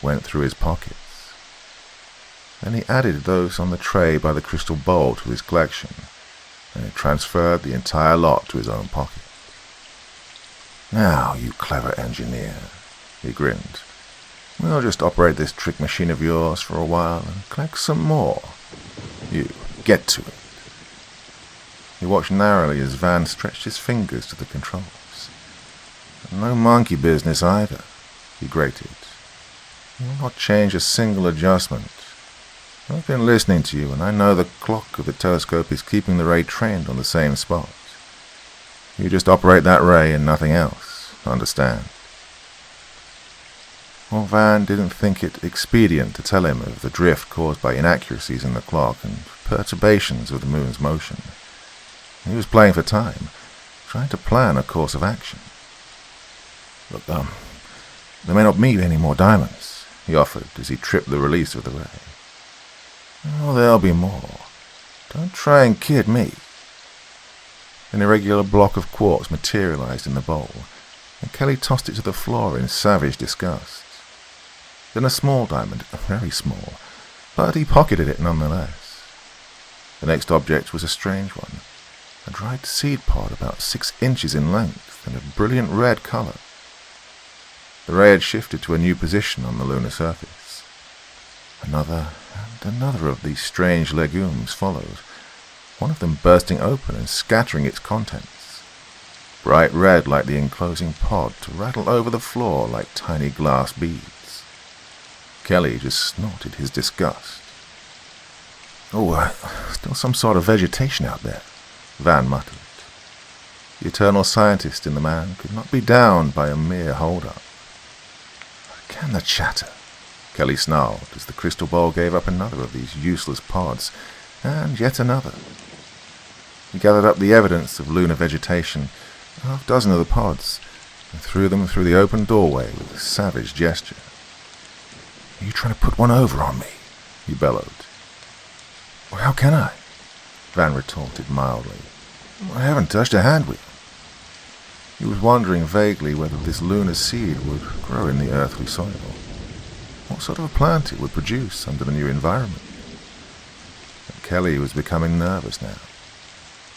[SPEAKER 1] went through his pockets. Then he added those on the tray by the crystal bowl to his collection, and he transferred the entire lot to his own pocket. "Now, you clever engineer," he grinned, "we'll just operate this trick machine of yours for a while and collect some more. You, get to it." He watched narrowly as Van stretched his fingers to the controls. "No monkey business either," he grated. "You'll not change a single adjustment. I've been listening to you, and I know the clock of the telescope is keeping the ray trained on the same spot. You just operate that ray and nothing else, understand?" Well, Van didn't think it expedient to tell him of the drift caused by inaccuracies in the clock and perturbations of the moon's motion. He was playing for time, trying to plan a course of action. "Look, there may not be any more diamonds," he offered as he tripped the release of the ray. "Oh, there'll be more. Don't try and kid me." An irregular block of quartz materialized in the bowl, and Kelly tossed it to the floor in savage disgust. Then a small diamond, very small, but he pocketed it nonetheless. The next object was a strange one, a dried seed pod about 6 inches in length and of brilliant red color. The ray had shifted to a new position on the lunar surface. Another and another of these strange legumes followed, one of them bursting open and scattering its contents, bright red like the enclosing pod, to rattle over the floor like tiny glass beads. Kelly just snorted his disgust. "Oh, still some sort of vegetation out there," Van muttered. The eternal scientist in the man could not be downed by a mere hold-up. "Can the chatter," Kelly snarled as the crystal bowl gave up another of these useless pods, and yet another. He gathered up the evidence of lunar vegetation, a half-dozen of the pods, and threw them through the open doorway with a savage gesture. "Are you trying to put one over on me?" he bellowed. "Well, how can I?" Van retorted mildly. "I haven't touched a hand wheel." He was wondering vaguely whether this lunar seed would grow in the earthly soil, what sort of a plant it would produce under the new environment. And Kelly was becoming nervous now.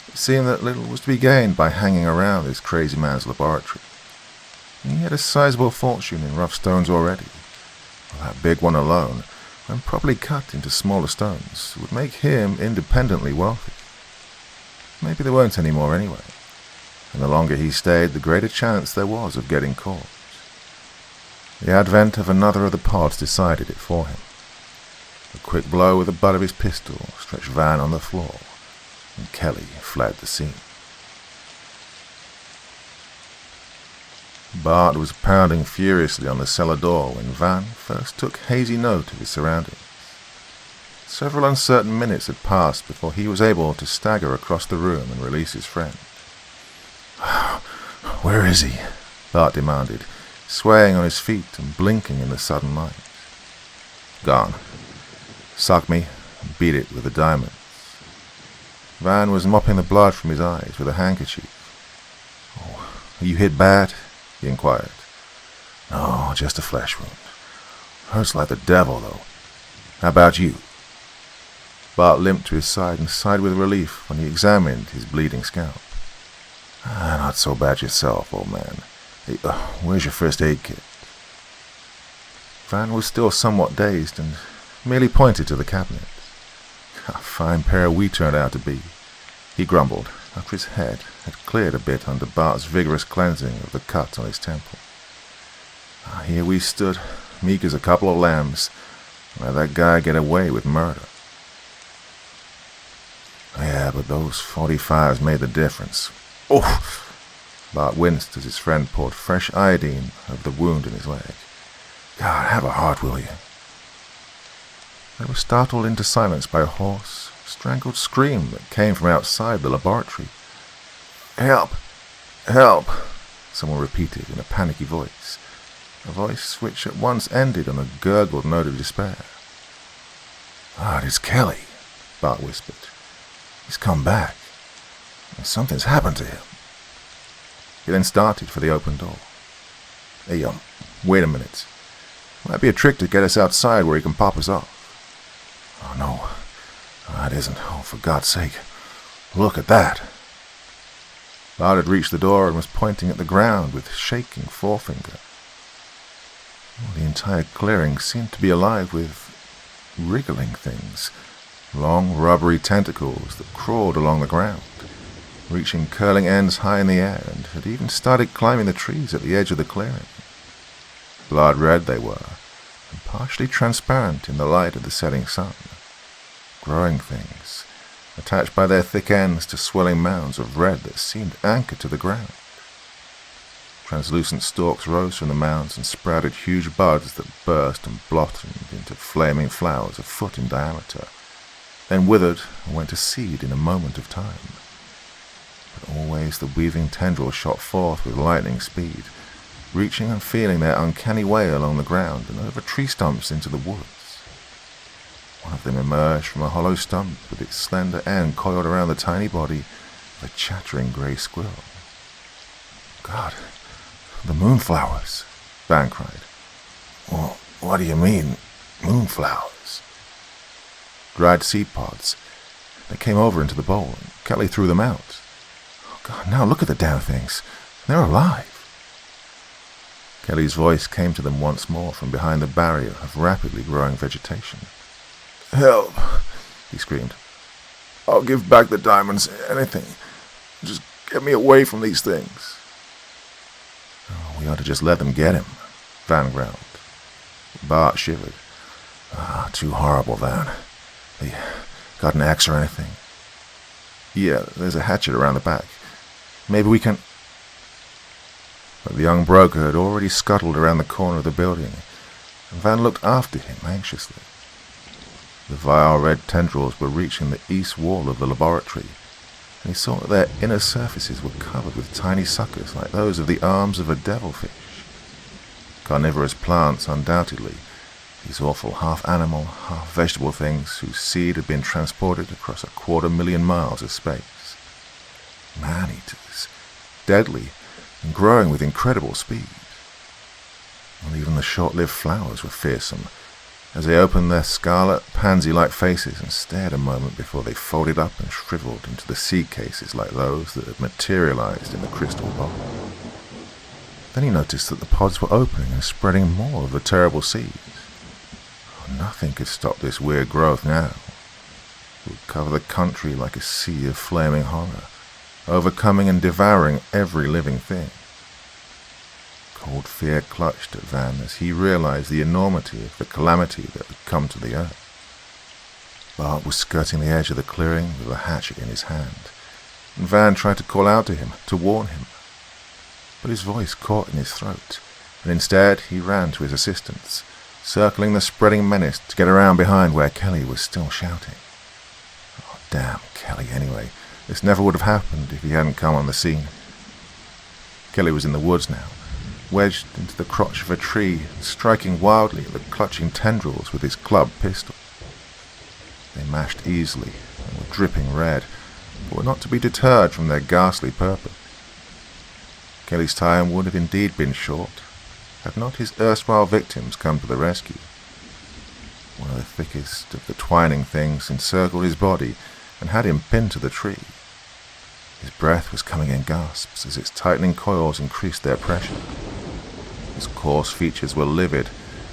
[SPEAKER 1] It seemed that little was to be gained by hanging around this crazy man's laboratory. He had a sizable fortune in rough stones already, while that big one alone, when properly cut into smaller stones, would make him independently wealthy. Maybe there weren't any more anyway, and the longer he stayed, the greater chance there was of getting caught. The advent of another of the pods decided it for him. A quick blow with the butt of his pistol stretched Van on the floor, and Kelly fled the scene. Bart was pounding furiously on the cellar door when Van first took hazy note of his surroundings. Several uncertain minutes had passed before he was able to stagger across the room and release his friend. "Where is he?" Bart demanded, swaying on his feet and blinking in the sudden light. "Gone. Suck me and beat it with the diamonds." Van was mopping the blood from his eyes with a handkerchief. "Oh, are you hit bad?" he inquired. "No, just a flesh wound. Hurts like the devil, though. How about you?" Bart limped to his side and sighed with relief when he examined his bleeding scalp. Not so bad yourself, old man. Hey, where's your first aid kit?" Van was still somewhat dazed and merely pointed to the cabinet. A fine pair we turned out to be, he grumbled, after his head had cleared a bit under Bart's vigorous cleansing of the cut on his temple. Here we stood, meek as a couple of lambs, and let that guy get away with murder. Yeah, but those 45s made the difference. Oof! Bart winced as his friend poured fresh iodine over the wound in his leg. God, have a heart, will you? They were startled into silence by a hoarse, strangled scream that came from outside the laboratory. Help! Help! Someone repeated in a panicky voice, a voice which at once ended on a gurgled note of despair. It's Kelly, Bart whispered. He's come back. Something's happened to him. He then started for the open door. Hey, wait a minute. Might be a trick to get us outside where he can pop us off. Oh, no. It isn't. Oh, for God's sake. Look at that. Bart had reached the door and was pointing at the ground with shaking forefinger. The entire clearing seemed to be alive with wriggling things, long rubbery tentacles that crawled along the ground, reaching curling ends high in the air, and had even started climbing the trees at the edge of the clearing. Blood red they were, and partially transparent in the light of the setting sun. Growing things, attached by their thick ends to swelling mounds of red that seemed anchored to the ground. Translucent stalks rose from the mounds and sprouted huge buds that burst and blossomed into flaming flowers a foot in diameter, then withered and went to seed in a moment of time. But always the weaving tendrils shot forth with lightning speed, reaching and feeling their uncanny way along the ground and over tree stumps into the woods. One of them emerged from a hollow stump with its slender end coiled around the tiny body of a chattering grey squirrel. God, the moonflowers, Van cried. Well, what do you mean, moonflowers? Dried seed pods. They came over into the bowl, and Kelly threw them out. Oh, God, now look at the damn things. They're alive. Kelly's voice came to them once more from behind the barrier of rapidly growing vegetation. Help, he screamed. I'll give back the diamonds, anything. Just get me away from these things. Oh, we ought to just let them get him, Van growled. Bart shivered. Too horrible, Van. Hey, got an axe or anything? Yeah, there's a hatchet around the back. Maybe we can... But the young broker had already scuttled around the corner of the building, and Van looked after him anxiously. The vile red tendrils were reaching the east wall of the laboratory, and he saw that their inner surfaces were covered with tiny suckers like those of the arms of a devilfish. Carnivorous plants, undoubtedly, these awful half-animal, half-vegetable things whose seed had been transported across 250,000 miles of space. Man-eaters, deadly, and growing with incredible speed. And even the short-lived flowers were fearsome, as they opened their scarlet, pansy-like faces and stared a moment before they folded up and shriveled into the seed cases like those that had materialized in the crystal bowl. Then he noticed that the pods were opening and spreading more of the terrible seeds. Nothing could stop this weird growth now. It would cover the country like a sea of flaming horror, overcoming and devouring every living thing. Cold fear clutched at Van as he realized the enormity of the calamity that had come to the earth. Bart was skirting the edge of the clearing with a hatchet in his hand, and Van tried to call out to him, to warn him. But his voice caught in his throat, and instead he ran to his assistance, circling the spreading menace to get around behind where Kelly was still shouting. Oh, damn Kelly, anyway. This never would have happened if he hadn't come on the scene. Kelly was in the woods now, wedged into the crotch of a tree, striking wildly at the clutching tendrils with his club pistol. They mashed easily and were dripping red, but were not to be deterred from their ghastly purpose. Kelly's time would have indeed been short, had not his erstwhile victims come to the rescue. One of the thickest of the twining things encircled his body and had him pinned to the tree. His breath was coming in gasps as its tightening coils increased their pressure. His coarse features were livid,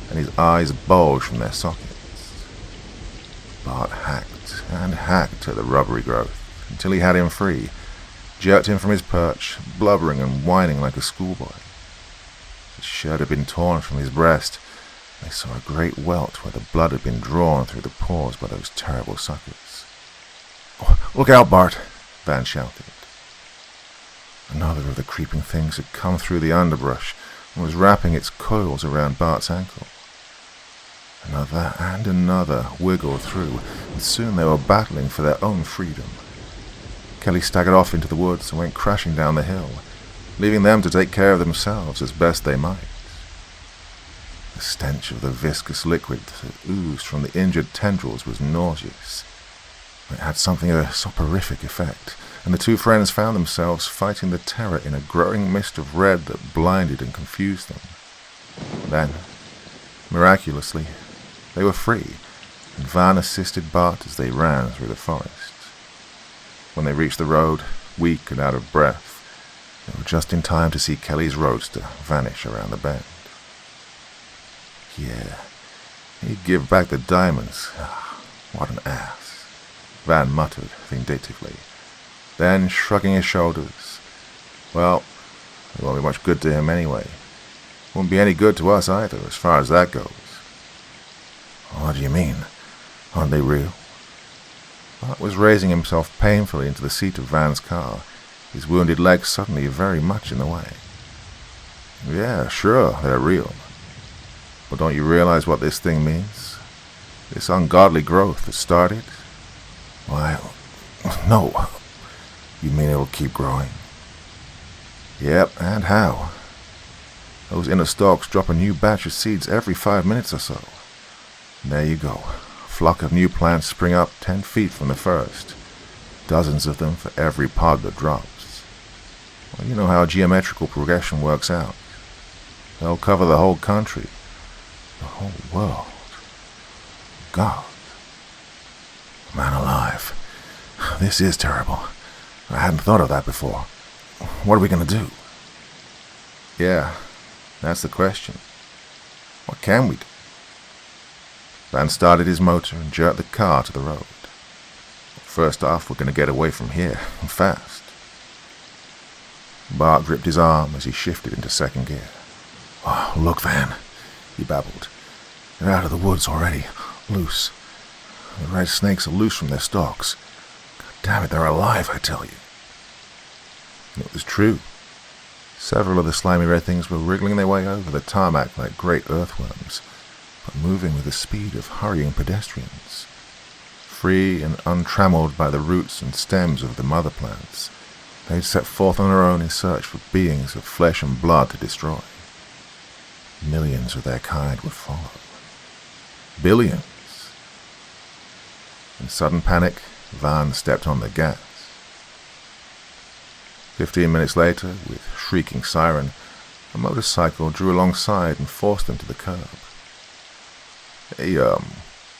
[SPEAKER 1] and his eyes bulged from their sockets. Bart hacked and hacked at the rubbery growth until he had him free, jerked him from his perch, blubbering and whining like a schoolboy. His shirt had been torn from his breast. They saw a great welt where the blood had been drawn through the pores by those terrible suckers. "Look out, Bart!" Van shouted. Another of the creeping things had come through the underbrush and was wrapping its coils around Bart's ankle. Another and another wiggled through, and soon they were battling for their own freedom. Kelly staggered off into the woods and went crashing down the hill, leaving them to take care of themselves as best they might. The stench of the viscous liquid that oozed from the injured tendrils was nauseous. It had something of a soporific effect, and the two friends found themselves fighting the terror in a growing mist of red that blinded and confused them. Then, miraculously, they were free, and Van assisted Bart as they ran through the forest. When they reached the road, weak and out of breath, they were just in time to see Kelly's roadster vanish around the bend. Yeah, he'd give back the diamonds. What an ass, Van muttered vindictively. Then, shrugging his shoulders, well, it won't be much good to him anyway. Won't be any good to us either, as far as that goes. What do you mean? Aren't they real? Bart was raising himself painfully into the seat of Van's car, his wounded leg suddenly very much in the way. Yeah, sure, they're real. But don't you realize what this thing means? This ungodly growth that started? Why, no. You mean it'll keep growing? Yep, and how? Those inner stalks drop a new batch of seeds every 5 minutes or so. And there you go. A flock of new plants spring up 10 feet from the first. Dozens of them for every pod that drops. Well, you know how geometrical progression works out. They'll cover the whole country. The whole world. God. Man alive. This is terrible. I hadn't thought of that before. What are we going to do? Yeah, that's the question. What can we do? Van started his motor and jerked the car to the road. First off, we're going to get away from here, and fast. Bart gripped his arm as he shifted into second gear. Oh, look, Van, he babbled. They're out of the woods already, loose. The red snakes are loose from their stalks. God damn it, they're alive, I tell you. And it was true. Several of the slimy red things were wriggling their way over the tarmac like great earthworms, but moving with the speed of hurrying pedestrians. Free and untrammeled by the roots and stems of the mother plants, they'd set forth on their own in search for beings of flesh and blood to destroy. Millions of their kind would follow. Billions. In sudden panic, Van stepped on the gas. 15 minutes later, with shrieking siren, a motorcycle drew alongside and forced them to the curb. Hey,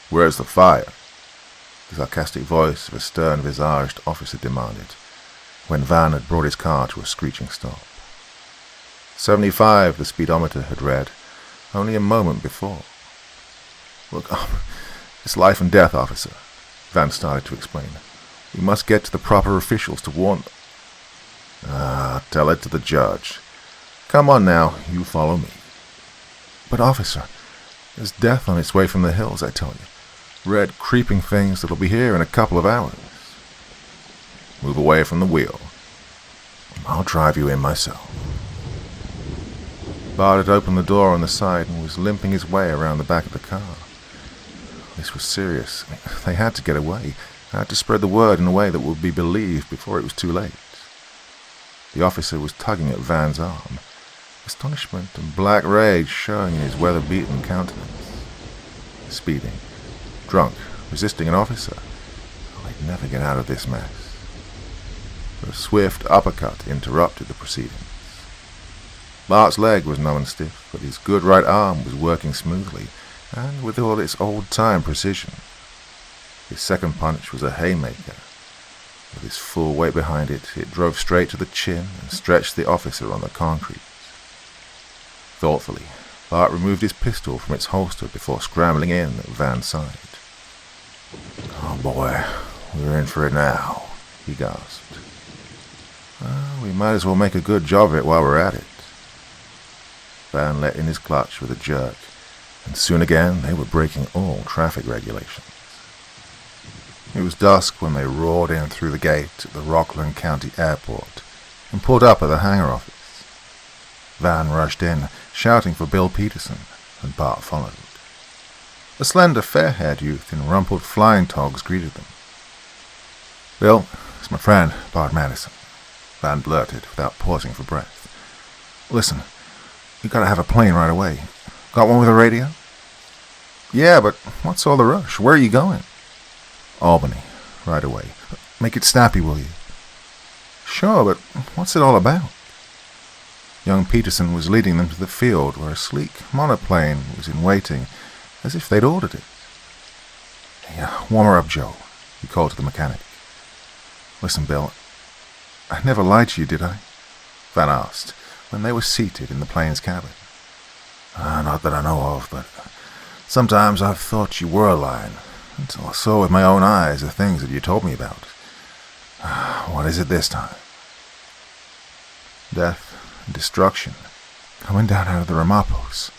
[SPEAKER 1] where's the fire? The sarcastic voice of a stern-visaged officer demanded, when Van had brought his car to a screeching stop. 75, the speedometer had read, only a moment before. Look, it's life and death, officer, Van started to explain. We must get to the proper officials to warn them. Tell it to the judge. Come on now, you follow me. But officer, there's death on its way from the hills, I tell you. Red, creeping things that'll be here in a couple of hours. Move away from the wheel. I'll drive you in myself. Bart had opened the door on the side and was limping his way around the back of the car. This was serious. They had to get away. They had to spread the word in a way that would be believed before it was too late. The officer was tugging at Van's arm, astonishment and black rage showing in his weather-beaten countenance. Speeding, drunk, resisting an officer. They'd never get out of this mess. A swift uppercut interrupted the proceedings. Bart's leg was numb and stiff, but his good right arm was working smoothly, and with all its old-time precision. His second punch was a haymaker. With his full weight behind it, it drove straight to the chin and stretched the officer on the concrete. Thoughtfully, Bart removed his pistol from its holster before scrambling in at Van's side. "Oh boy, we're in for it now," he gasped. "Well, we might as well make a good job of it while we're at it." Van let in his clutch with a jerk, and soon again they were breaking all traffic regulations. It was dusk when they roared in through the gate at the Rockland County Airport and pulled up at the hangar office. Van rushed in, shouting for Bill Peterson, and Bart followed. A slender, fair-haired youth in rumpled flying togs greeted them. "Bill, it's my friend, Bart Madison," Van blurted without pausing for breath. "Listen, you gotta have a plane right away. Got one with a radio?" "Yeah, but what's all the rush? Where are you going?" "Albany, right away. Make it snappy, will you?" "Sure, but what's it all about?" Young Peterson was leading them to the field where a sleek monoplane was in waiting, as if they'd ordered it. "Hey, warm her up, Joe," he called to the mechanic. "Listen, Bill, I never lied to you, did I?" Van asked, when they were seated in the plane's cabin. "Not that I know of, but sometimes I've thought you were lying, until I saw with my own eyes the things that you told me about. What is it this time?" "Death and destruction, coming down out of the Ramapos.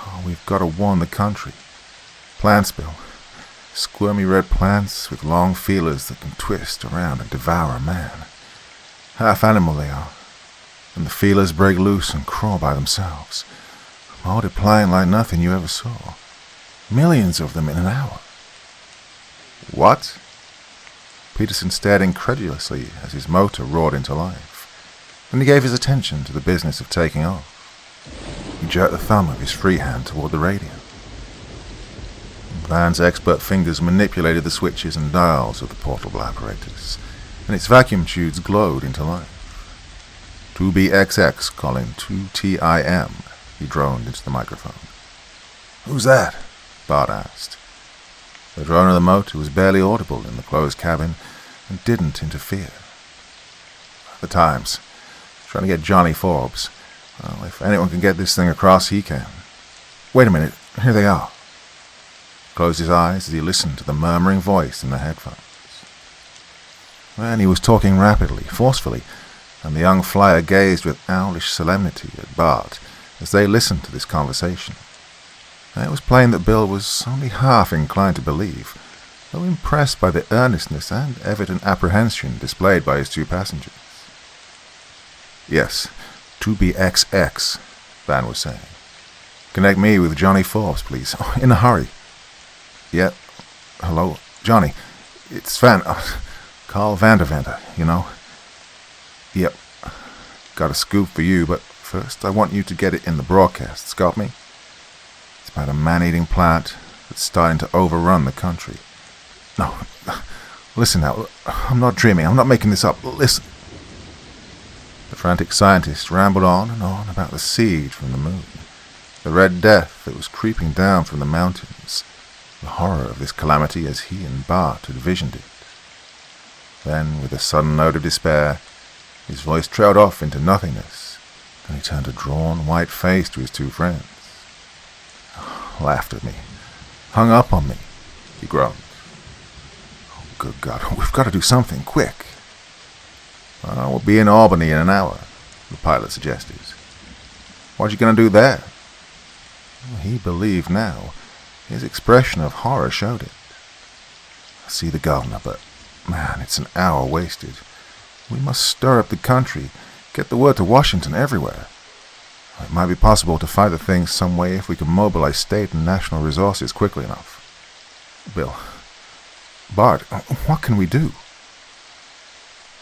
[SPEAKER 1] Oh, we've got to warn the country. Plants, Bill. Squirmy red plants with long feelers that can twist around and devour a man. Half animal they are, and the feelers break loose and crawl by themselves, multiplying like nothing you ever saw. Millions of them in an hour." "What?" Peterson stared incredulously as his motor roared into life. Then he gave his attention to the business of taking off. He jerked the thumb of his free hand toward the radio. Van's expert fingers manipulated the switches and dials of the portable apparatus, and its vacuum tubes glowed into life. "2BXX calling 2TIM, he droned into the microphone. "Who's that?" Bart asked. The drone of the motor was barely audible in the closed cabin and didn't interfere. "The Times. Trying to get Johnny Forbes. Well, if anyone can get this thing across, he can. Wait a minute, here they are." He closed his eyes as he listened to the murmuring voice in the headphones. Then he was talking rapidly, forcefully, and the young flyer gazed with owlish solemnity at Bart as they listened to this conversation. And it was plain that Bill was only half inclined to believe, though impressed by the earnestness and evident apprehension displayed by his two passengers. "Yes, 2BXX, Van was saying. "Connect me with Johnny Forbes, please. Oh, in a hurry." "Yeah. Hello, Johnny. It's Van. Carl Vanderventer, you know." "Yep. Got a scoop for you, but first I want you to get it in the broadcasts. Got me? It's about a man-eating plant that's starting to overrun the country. No, listen now. I'm not dreaming. I'm not making this up. Listen." The frantic scientist rambled on and on about the siege from the moon, the red death that was creeping down from the mountains, the horror of this calamity as he and Bart had visioned it. Then, with a sudden note of despair, his voice trailed off into nothingness, and he turned a drawn, white face to his two friends. "Laughed at me. Hung up on me," he groaned. "Oh, good God, we've got to do something, quick." "We'll be in Albany in an hour," the pilot suggested. "What you going to do there?" He believed now. His expression of horror showed it. "I see the governor, but, man, it's an hour wasted. We must stir up the country, get the word to Washington everywhere. It might be possible to fight the thing some way if we can mobilize state and national resources quickly enough." "Bill, Bart, what can we do?"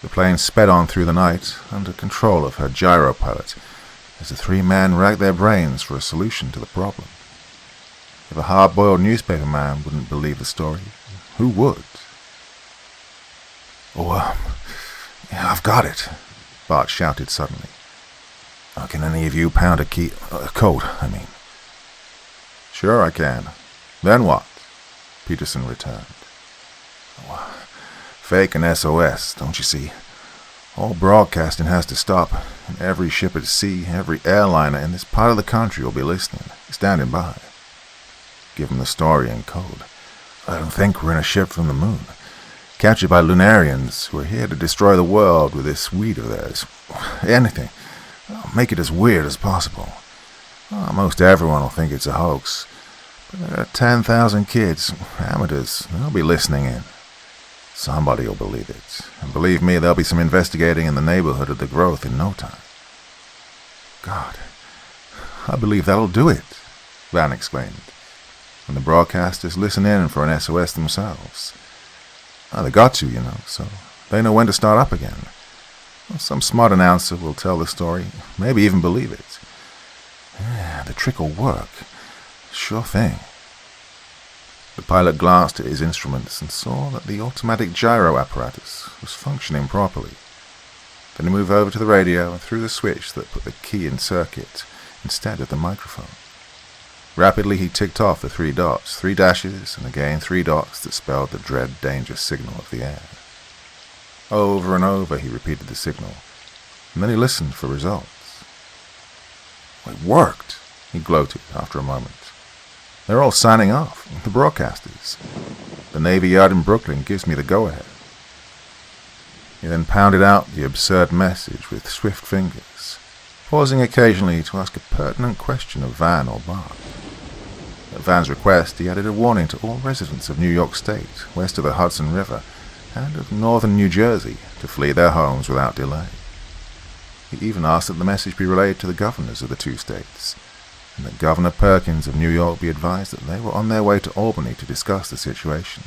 [SPEAKER 1] The plane sped on through the night, under control of her gyro-pilot, as the three men racked their brains for a solution to the problem. If a hard-boiled newspaper man wouldn't believe the story, who would? "Oh, yeah, I've got it," Bart shouted suddenly. "Can any of you pound a code, I mean?" "Sure I can. Then what?" Peterson returned. "Fake an SOS, don't you see? All broadcasting has to stop, and every ship at sea, every airliner in this part of the country will be listening, standing by. Give them the story in code. I don't think we're in a ship from the moon, captured by Lunarians who are here to destroy the world with this weed of theirs. Anything. Make it as weird as possible. Most everyone will think it's a hoax. But there are 10,000 kids, amateurs, they'll be listening in. Somebody will believe it. And believe me, there'll be some investigating in the neighborhood of the growth in no time. God, I believe that'll do it, Van exclaimed. And the broadcasters listen in for an SOS themselves. They got to, so they know when to start up again. Some smart announcer will tell the story, maybe even believe it. Yeah, the trick will work. Sure thing. The pilot glanced at his instruments and saw that the automatic gyro apparatus was functioning properly. Then he moved over to the radio and threw the switch that put the key in circuit instead of the microphone. Rapidly he ticked off the 3 dots, 3 dashes, and again 3 dots that spelled the dread danger signal of the air. Over and over he repeated the signal, and then he listened for results. It worked, he gloated after a moment. They're all signing off, the broadcasters. The Navy Yard in Brooklyn gives me the go-ahead. He then pounded out the absurd message with swift fingers, pausing occasionally to ask a pertinent question of Van or Bart. At Van's request, he added a warning to all residents of New York State, west of the Hudson River, and of northern New Jersey, to flee their homes without delay. He even asked that the message be relayed to the governors of the 2 states, and that Governor Perkins of New York be advised that they were on their way to Albany to discuss the situation.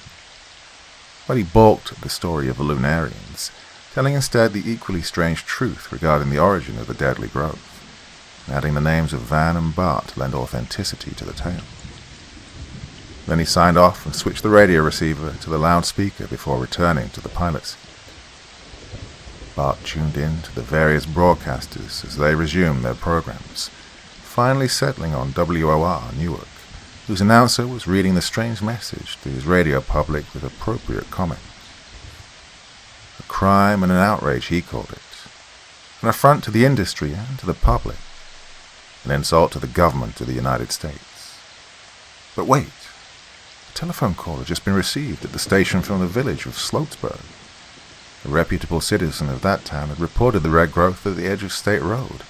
[SPEAKER 1] But he balked at the story of the Lunarians, telling instead the equally strange truth regarding the origin of the deadly growth, and adding the names of Van and Bart to lend authenticity to the tale. Then he signed off and switched the radio receiver to the loudspeaker before returning to the pilots. Bart tuned in to the various broadcasters as they resumed their programs, finally settling on WOR Newark, whose announcer was reading the strange message to his radio public with appropriate comment. A crime and an outrage, he called it. An affront to the industry and to the public. An insult to the government of the United States. But wait. A telephone call had just been received at the station from the village of Sloatsburg. A reputable citizen of that town had reported the red growth at the edge of State Road,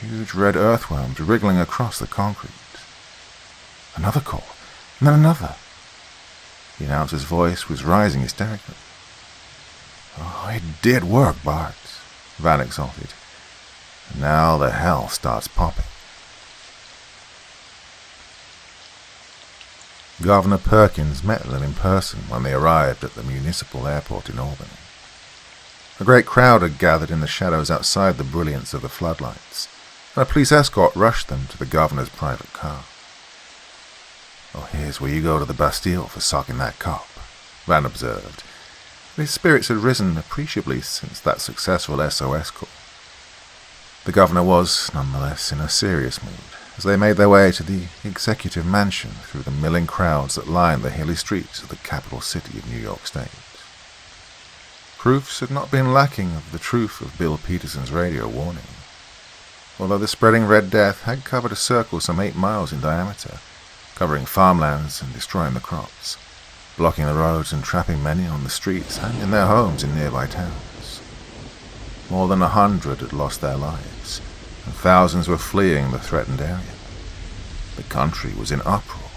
[SPEAKER 1] huge red earthworms wriggling across the concrete. Another call, and then another. The announcer's voice was rising hysterically. Oh, it did work, Bart, Van exulted. And now the hell starts popping. Governor Perkins met them in person when they arrived at the municipal airport in Albany. A great crowd had gathered in the shadows outside the brilliance of the floodlights, and a police escort rushed them to the governor's private car. Oh, here's where you go to the Bastille for socking that cop, Van observed. His spirits had risen appreciably since that successful SOS call. The governor was, nonetheless, in a serious mood, as they made their way to the executive mansion through the milling crowds that lined the hilly streets of the capital city of New York State. Proofs had not been lacking of the truth of Bill Peterson's radio warning. Although the spreading Red Death had covered a circle some 8 miles in diameter, covering farmlands and destroying the crops, blocking the roads and trapping many on the streets and in their homes in nearby towns. More than 100 had lost their lives, and thousands were fleeing the threatened area. The country was in uproar.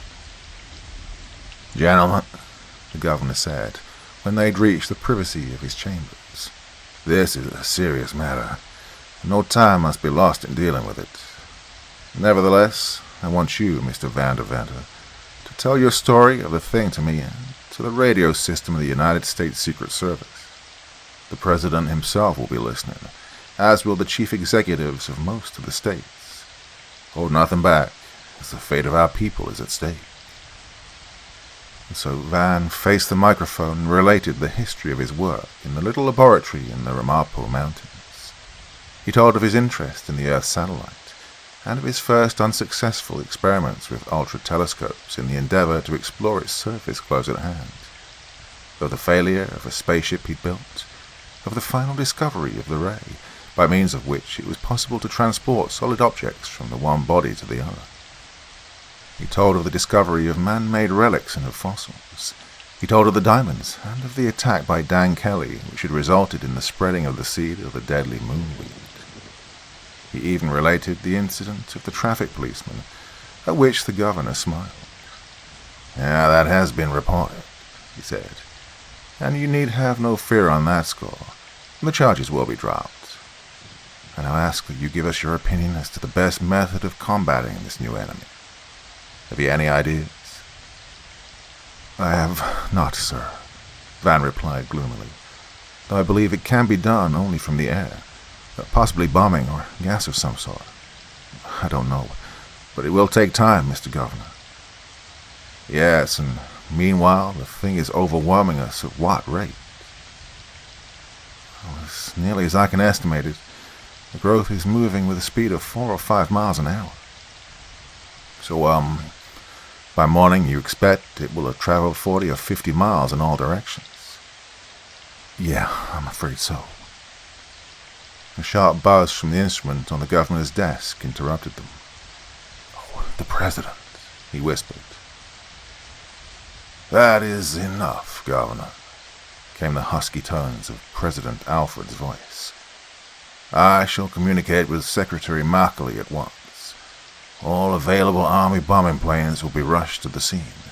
[SPEAKER 1] "Gentlemen," the governor said, when they'd reached the privacy of his chambers, "this is a serious matter, and no time must be lost in dealing with it. Nevertheless, I want you, Mr. Van der Venter, to tell your story of the thing to me and to the radio system of the United States Secret Service. The President himself will be listening, as will the chief executives of most of the states. Hold nothing back, as the fate of our people is at stake." And so Van faced the microphone and related the history of his work in the little laboratory in the Ramapo Mountains. He told of his interest in the Earth satellite, and of his first unsuccessful experiments with ultra-telescopes in the endeavor to explore its surface close at hand, of the failure of a spaceship he'd built, of the final discovery of the ray, by means of which it was possible to transport solid objects from the one body to the other. He told of the discovery of man-made relics and of fossils. He told of the diamonds and of the attack by Dan Kelly, which had resulted in the spreading of the seed of the deadly moonweed. He even related the incident of the traffic policeman, at which the governor smiled. "Yeah, that has been reported," he said, "and you need have no fear on that score. The charges will be dropped. And I ask that you give us your opinion as to the best method of combating this new enemy. Have you any ideas?" "I have not, sir," Van replied gloomily, "though I believe it can be done only from the air, possibly bombing or gas of some sort. I don't know, but it will take time, Mr. Governor." "Yes, and meanwhile the thing is overwhelming us at what rate?" "As nearly as I can estimate it, the growth is moving with a speed of 4 or 5 miles an hour." "So, by morning you expect it will have traveled 40 or 50 miles in all directions?" "Yeah, I'm afraid so." A sharp buzz from the instrument on the governor's desk interrupted them. "Oh, the president," he whispered. "That is enough, Governor," came the husky tones of President Alfred's voice. "I shall communicate with Secretary Macaulay at once. All available Army bombing planes will be rushed to the scene.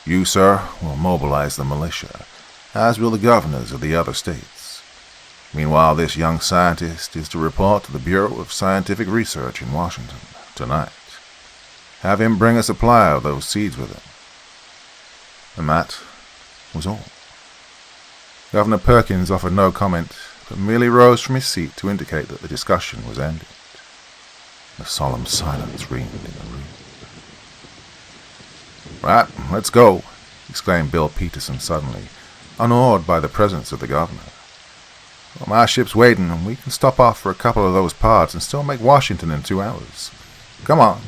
[SPEAKER 1] You, sir, will mobilize the militia, as will the governors of the other states. Meanwhile, this young scientist is to report to the Bureau of Scientific Research in Washington tonight. Have him bring a supply of those seeds with him." And that was all. Governor Perkins offered no comment, but merely rose from his seat to indicate that the discussion was ended. A solemn silence reigned in the room. "Right, let's go," exclaimed Bill Peterson suddenly, unawed by the presence of the governor. "Well, my ship's waiting, and we can stop off for a couple of those pods and still make Washington in 2 hours. Come on."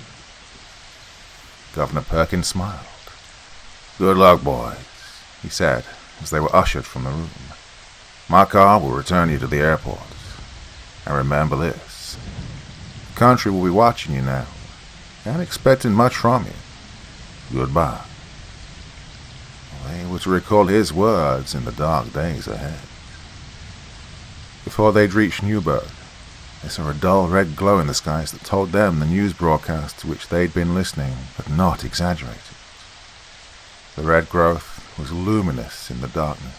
[SPEAKER 1] Governor Perkins smiled. "Good luck, boys," he said as they were ushered from the room. "My car will return you to the airport. And remember this. The country will be watching you now, and expecting much from you. Goodbye." They were to recall his words in the dark days ahead. Before they'd reached Newburgh, they saw a dull red glow in the skies that told them the news broadcast to which they'd been listening had not exaggerated. The red growth was luminous in the darkness.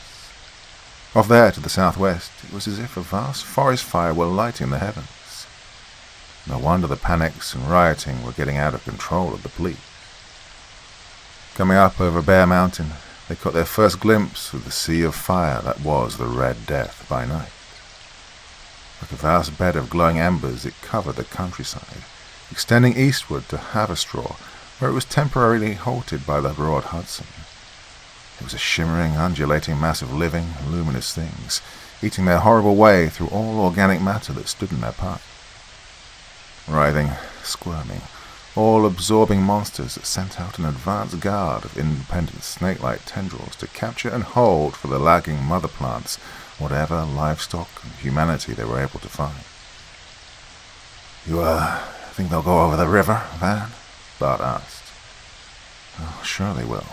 [SPEAKER 1] Off there to the southwest, it was as if a vast forest fire were lighting the heavens. No wonder the panics and rioting were getting out of control of the police. Coming up over Bear Mountain, they caught their first glimpse of the sea of fire that was the Red Death by night. Like a vast bed of glowing embers, it covered the countryside, extending eastward to Haverstraw, where it was temporarily halted by the broad Hudson. It was a shimmering, undulating mass of living, luminous things, eating their horrible way through all organic matter that stood in their path. Writhing, squirming, all-absorbing monsters that sent out an advance guard of independent snake-like tendrils to capture and hold for the lagging mother plants whatever livestock and humanity they were able to find. "You, think they'll go over the river, Van?" Bart asked. "Oh, sure they will.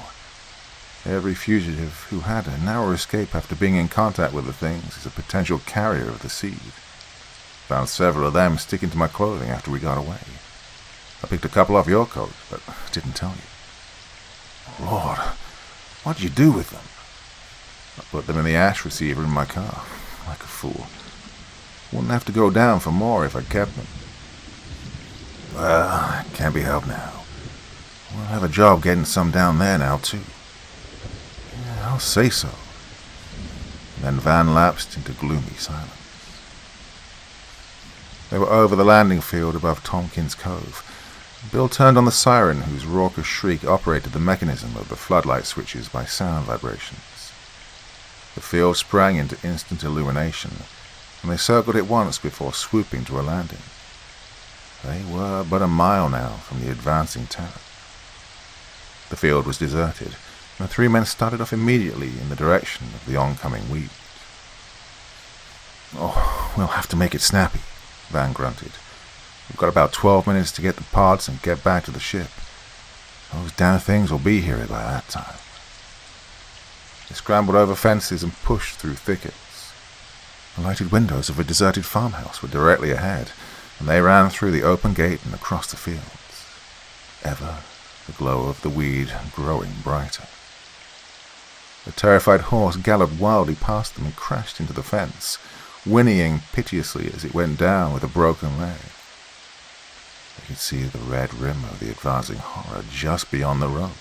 [SPEAKER 1] Every fugitive who had a narrow escape after being in contact with the things is a potential carrier of the seed. Found several of them sticking to my clothing after we got away. I picked a couple off your coat, but didn't tell you." "Lord, what'd you do with them?" "I put them in the ash receiver in my car, like a fool. Wouldn't have to go down for more if I kept them." "Well, it can't be helped now. We'll have a job getting some down there now, too." "Yeah, I'll say so." And then Van lapsed into gloomy silence. They were over the landing field above Tompkins Cove. Bill turned on the siren whose raucous shriek operated the mechanism of the floodlight switches by sound vibrations. The field sprang into instant illumination, and they circled it once before swooping to a landing. They were but a mile now from the advancing terror. The field was deserted, and the 3 men started off immediately in the direction of the oncoming weed. "Oh, we'll have to make it snappy," Van grunted. "We've got about 12 minutes to get the pods and get back to the ship. Those damn things will be here by that time. They scrambled over fences and pushed through thickets. The lighted windows of a deserted farmhouse were directly ahead, and they ran through the open gate and across the fields. Ever the glow of the weed growing brighter. The terrified horse galloped wildly past them and crashed into the fence, whinnying piteously as it went down with a broken leg. They could see the red rim of the advancing horror just beyond the road.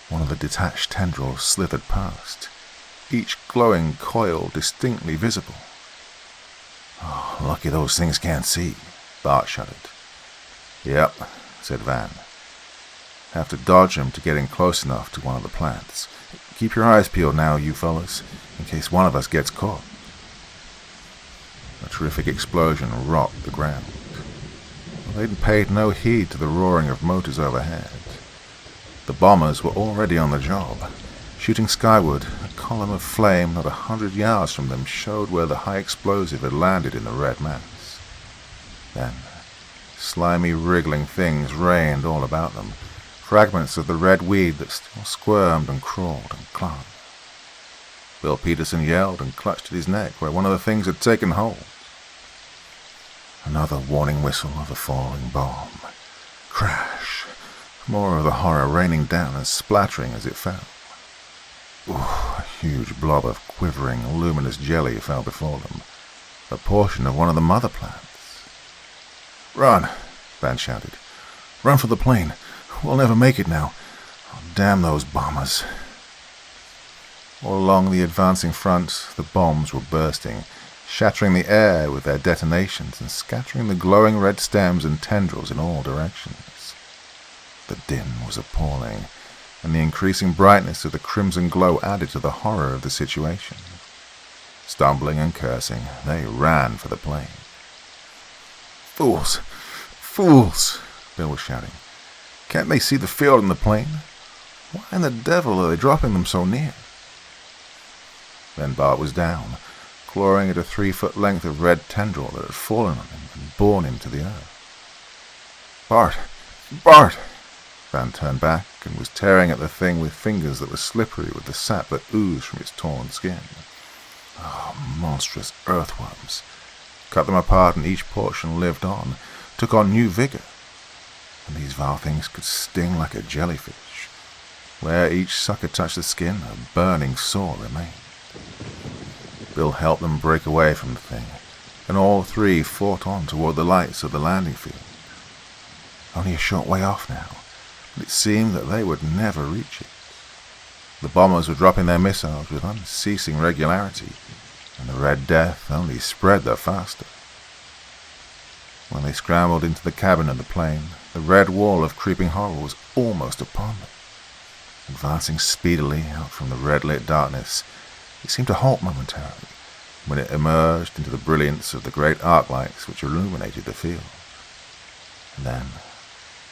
[SPEAKER 1] One of the detached tendrils slithered past, each glowing coil distinctly visible. "Oh, lucky those things can't see," Bart shuddered. "Yep," said Van. "Have to dodge them to get in close enough to one of the plants. Keep your eyes peeled now, you fellas, in case one of us gets caught." A terrific explosion rocked the ground. They'd paid no heed to the roaring of motors overhead. The bombers were already on the job. Shooting skyward, a column of flame not 100 yards from them showed where the high explosive had landed in the red mass. Then, slimy, wriggling things rained all about them, fragments of the red weed that still squirmed and crawled and clung. Bill Peterson yelled and clutched at his neck where one of the things had taken hold. Another warning whistle of a falling bomb. Crash. More of the horror raining down and splattering as it fell. Ooh, a huge blob of quivering, luminous jelly fell before them, a portion of one of the mother plants. "Run!" Van shouted. "Run for the plane. We'll never make it now. Oh, damn those bombers." All along the advancing front, the bombs were bursting, shattering the air with their detonations and scattering the glowing red stems and tendrils in all directions. The din was appalling, and the increasing brightness of the crimson glow added to the horror of the situation. Stumbling and cursing, they ran for the plane. "Fools! Fools!" Bill was shouting. "Can't they see the field and the plane? Why in the devil are they dropping them so near?" Then Bart was down, clawing at a 3-foot length of red tendril that had fallen on him and borne him to the earth. "Bart! Bart!" Van turned back and was tearing at the thing with fingers that were slippery with the sap that oozed from its torn skin. Oh, monstrous earthworms. Cut them apart and each portion lived on, took on new vigor. And these vile things could sting like a jellyfish. Where each sucker touched the skin, a burning sore remained. Bill helped them break away from the thing, and all three fought on toward the lights of the landing field. Only a short way off now, but it seemed that they would never reach it. The bombers were dropping their missiles with unceasing regularity, and the Red Death only spread the faster. When they scrambled into the cabin of the plane, the red wall of creeping horror was almost upon them. Advancing speedily out from the red-lit darkness, it seemed to halt momentarily when it emerged into the brilliance of the great arc lights which illuminated the field. And then,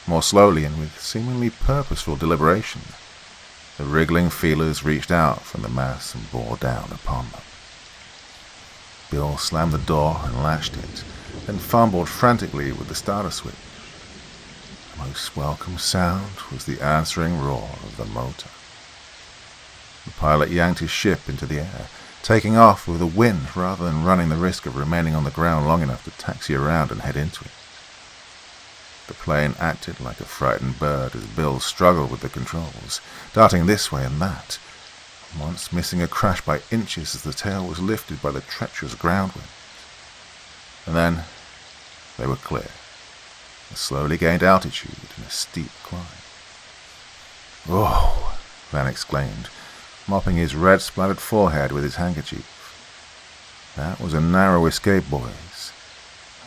[SPEAKER 1] more slowly and with seemingly purposeful deliberation, the wriggling feelers reached out from the mass and bore down upon them. Bill slammed the door and latched it, then fumbled frantically with the starter switch. The most welcome sound was the answering roar of the motor. The pilot yanked his ship into the air, taking off with a wind rather than running the risk of remaining on the ground long enough to taxi around and head into it. The plane acted like a frightened bird as Bill struggled with the controls, darting this way and that, once missing a crash by inches as the tail was lifted by the treacherous ground wind. And then they were clear, and slowly gained altitude in a steep climb. "Oh!" Van exclaimed, mopping his red-splattered forehead with his handkerchief. "That was a narrow escape, boys.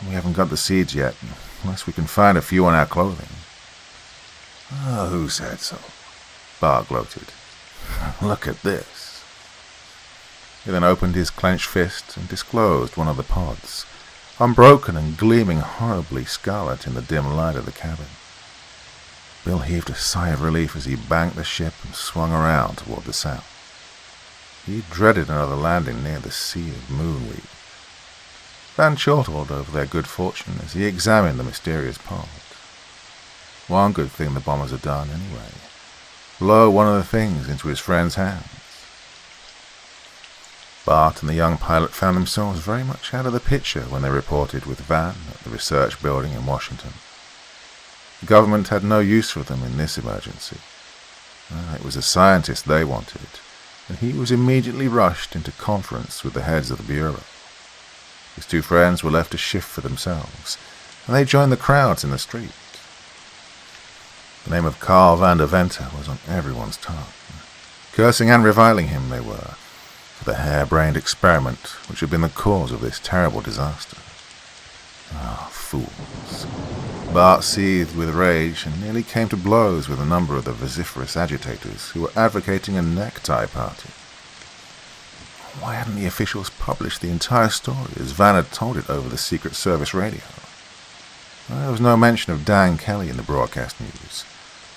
[SPEAKER 1] We haven't got the seeds yet, unless we can find a few on our clothing." "Oh, who said so?" Bart gloated. "Look at this." He then opened his clenched fist and disclosed one of the pods, unbroken and gleaming horribly scarlet in the dim light of the cabin. Bill heaved a sigh of relief as he banked the ship and swung around toward the south. He dreaded another landing near the sea of moonweed. Van chortled over their good fortune as he examined the mysterious pod. One good thing the bombers had done, anyway. Blow one of the things into his friend's hands. Bart and the young pilot found themselves very much out of the picture when they reported with Van at the research building in Washington. The government had no use for them in this emergency. It was a scientist they wanted, and he was immediately rushed into conference with the heads of the Bureau. His two friends were left to shift for themselves, and they joined the crowds in the street. The name of Carl van der Venter was on everyone's tongue. Cursing and reviling him they were, for the harebrained experiment which had been the cause of this terrible disaster. Fools. Bart seethed with rage and nearly came to blows with a number of the vociferous agitators who were advocating a necktie party. Why hadn't the officials published the entire story as Van had told it over the Secret Service radio? There was no mention of Dan Kelly in the broadcast news,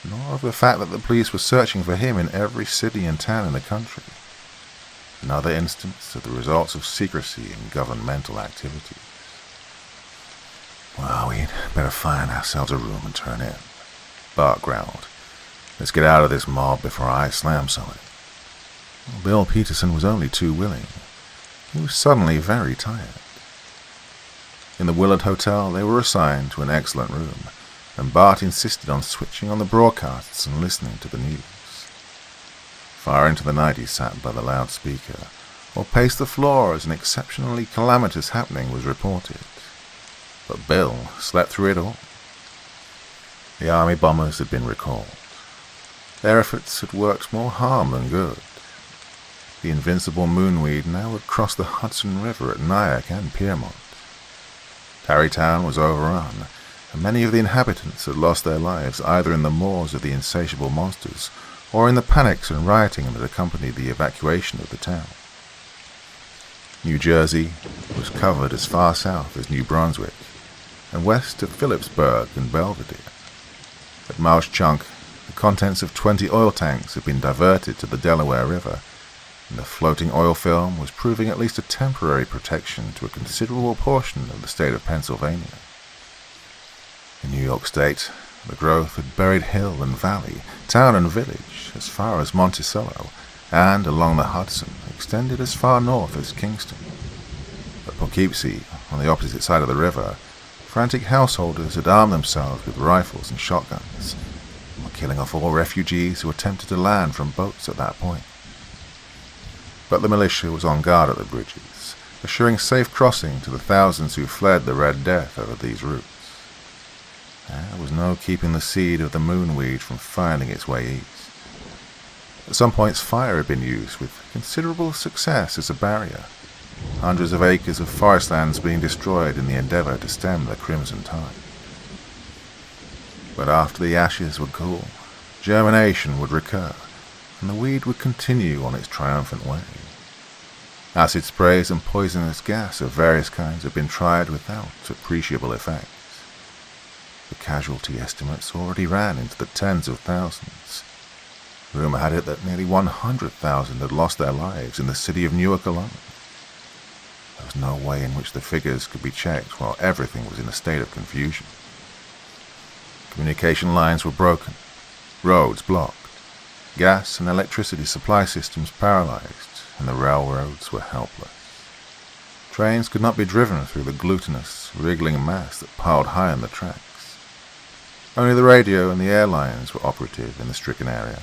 [SPEAKER 1] nor of the fact that the police were searching for him in every city and town in the country. Another instance of the results of secrecy in governmental activities. Well, we'd better find ourselves a room and turn in, Bart growled. Let's get out of this mob before I slam somebody. Bill Peterson was only too willing. He was suddenly very tired. In the Willard Hotel, they were assigned to an excellent room, and Bart insisted on switching on the broadcasts and listening to the news. Far into the night he sat by the loudspeaker, or paced the floor as an exceptionally calamitous happening was reported. But Bill slept through it all. The army bombers had been recalled. Their efforts had worked more harm than good. The invincible Moonweed now had crossed the Hudson River at Nyack and Piermont. Tarrytown was overrun, and many of the inhabitants had lost their lives either in the maws of the insatiable monsters or in the panics and rioting that accompanied the evacuation of the town. New Jersey was covered as far south as New Brunswick, and west of Phillipsburg and Belvedere. At Marsh Chunk, the contents of 20 oil tanks had been diverted to the Delaware River, and the floating oil film was proving at least a temporary protection to a considerable portion of the state of Pennsylvania. In New York State, the growth had buried hill and valley, town and village, as far as Monticello, and along the Hudson extended as far north as Kingston. At Poughkeepsie, on the opposite side of the river, frantic householders had armed themselves with rifles and shotguns, and were killing off all refugees who attempted to land from boats at that point. But the militia was on guard at the bridges, assuring safe crossing to the thousands who fled the Red Death over these routes. There was no keeping the seed of the Moonweed from finding its way east. At some points fire had been used with considerable success as a barrier, hundreds of acres of forestlands being destroyed in the endeavor to stem the crimson tide. But after the ashes were cool, germination would recur, and the weed would continue on its triumphant way. Acid sprays and poisonous gas of various kinds had been tried without appreciable effect. The casualty estimates already ran into the tens of thousands. Rumor had it that nearly 100,000 had lost their lives in the city of Newark alone. There was no way in which the figures could be checked while everything was in a state of confusion. Communication lines were broken, roads blocked, gas and electricity supply systems paralyzed, and the railroads were helpless. Trains could not be driven through the glutinous, wriggling mass that piled high on the tracks. Only the radio and the airlines were operative in the stricken area,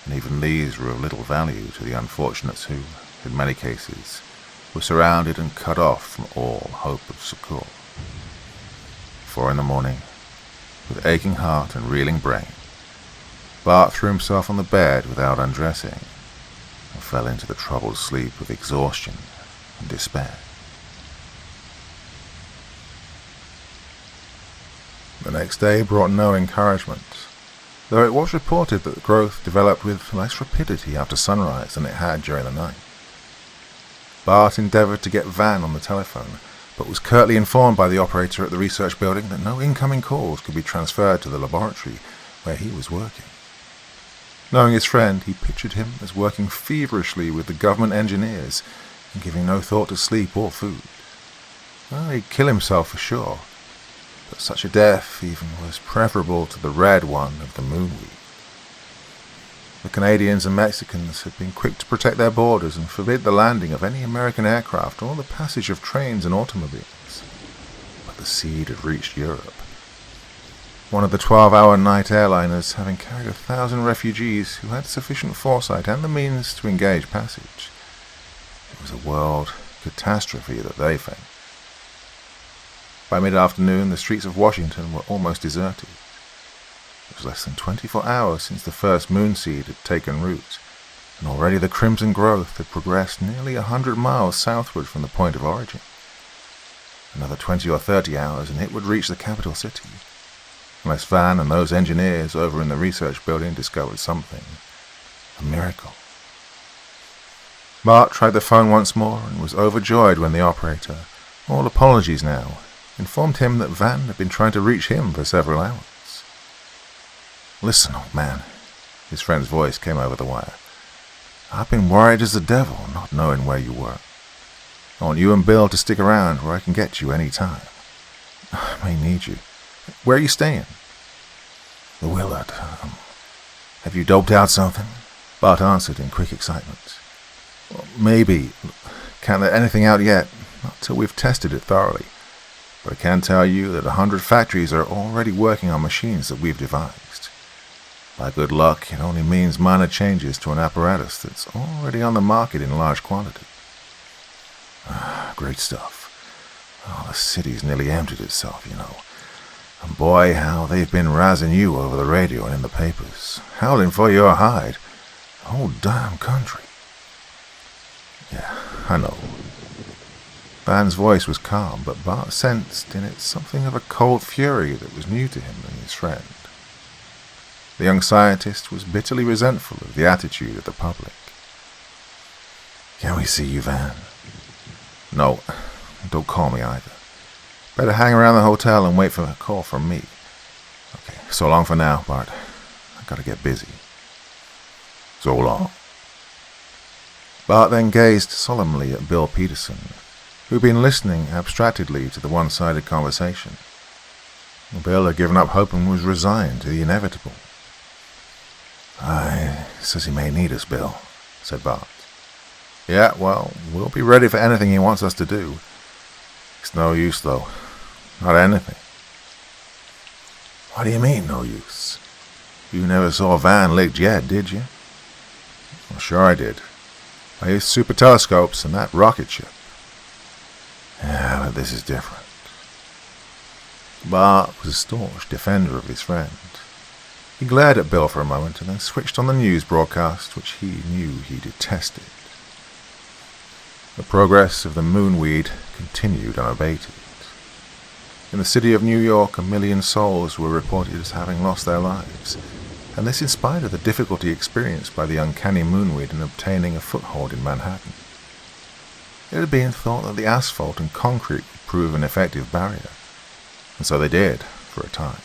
[SPEAKER 1] and even these were of little value to the unfortunates who, in many cases, were surrounded and cut off from all hope of succor. 4 a.m, with aching heart and reeling brain, Bart threw himself on the bed without undressing, and fell into the troubled sleep of exhaustion and despair. The next day brought no encouragement, though it was reported that the growth developed with less rapidity after sunrise than it had during the night. Bart endeavored to get Van on the telephone, but was curtly informed by the operator at the research building that no incoming calls could be transferred to the laboratory where he was working. Knowing his friend, he pictured him as working feverishly with the government engineers and giving no thought to sleep or food. Well, he'd kill himself for sure, but such a death even was preferable to the red one of the moonweed. The Canadians and Mexicans had been quick to protect their borders and forbid the landing of any American aircraft or the passage of trains and automobiles. But the seed had reached Europe. One of the 12-hour night airliners having carried 1,000 refugees who had sufficient foresight and the means to engage passage. It was a world catastrophe that they faced. By mid-afternoon, the streets of Washington were almost deserted. It was less than 24 hours since the first moonseed had taken root, and already the crimson growth had progressed nearly 100 miles southward from the point of origin. Another 20 or 30 hours and it would reach the capital city, unless Van and those engineers over in the research building discovered something. A miracle. Bart tried the phone once more and was overjoyed when the operator, all apologies now, informed him that Van had been trying to reach him for several hours. "Listen, old man," his friend's voice came over the wire. "I've been worried as the devil, not knowing where you were. I want you and Bill to stick around where I can get you any time. I may need you. Where are you staying?" "The Willard. Have you doped out something?" Bart answered in quick excitement. "Well, maybe. Can't let anything out yet, not till we've tested it thoroughly. But I can tell you that 100 factories are already working on machines that we've devised. By good luck, it only means minor changes to an apparatus that's already on the market in large quantity." "Great stuff. Oh, the city's nearly emptied itself, you know. And boy, how they've been razzing you over the radio and in the papers, howling for your hide. The whole damn country." "Yeah, I know." Van's voice was calm, but Bart sensed in it something of a cold fury that was new to him and his friend. The young scientist was bitterly resentful of the attitude of the public. "Can we see you, Van?" "No, don't call me either. Better hang around the hotel and wait for a call from me." "Okay, so long for now, Bart. I gotta get busy." "So long." Bart then gazed solemnly at Bill Peterson, who'd been listening abstractedly to the one-sided conversation. Bill had given up hope and was resigned to the inevitable. Says he may need us, Bill," said Bart. "Yeah, well, we'll be ready for anything he wants us to do. It's no use, though. Not anything." "What do you mean, no use? You never saw Van licked yet, did you?" "Well, sure I did. I used super telescopes and that rocket ship." "Yeah, but this is different." Bart was a staunch defender of his friend. He glared at Bill for a moment and then switched on the news broadcast, which he knew he detested. The progress of the moonweed continued unabated. In the city of New York, 1 million souls were reported as having lost their lives, and this in spite of the difficulty experienced by the uncanny moonweed in obtaining a foothold in Manhattan. It had been thought that the asphalt and concrete would prove an effective barrier, and so they did, for a time.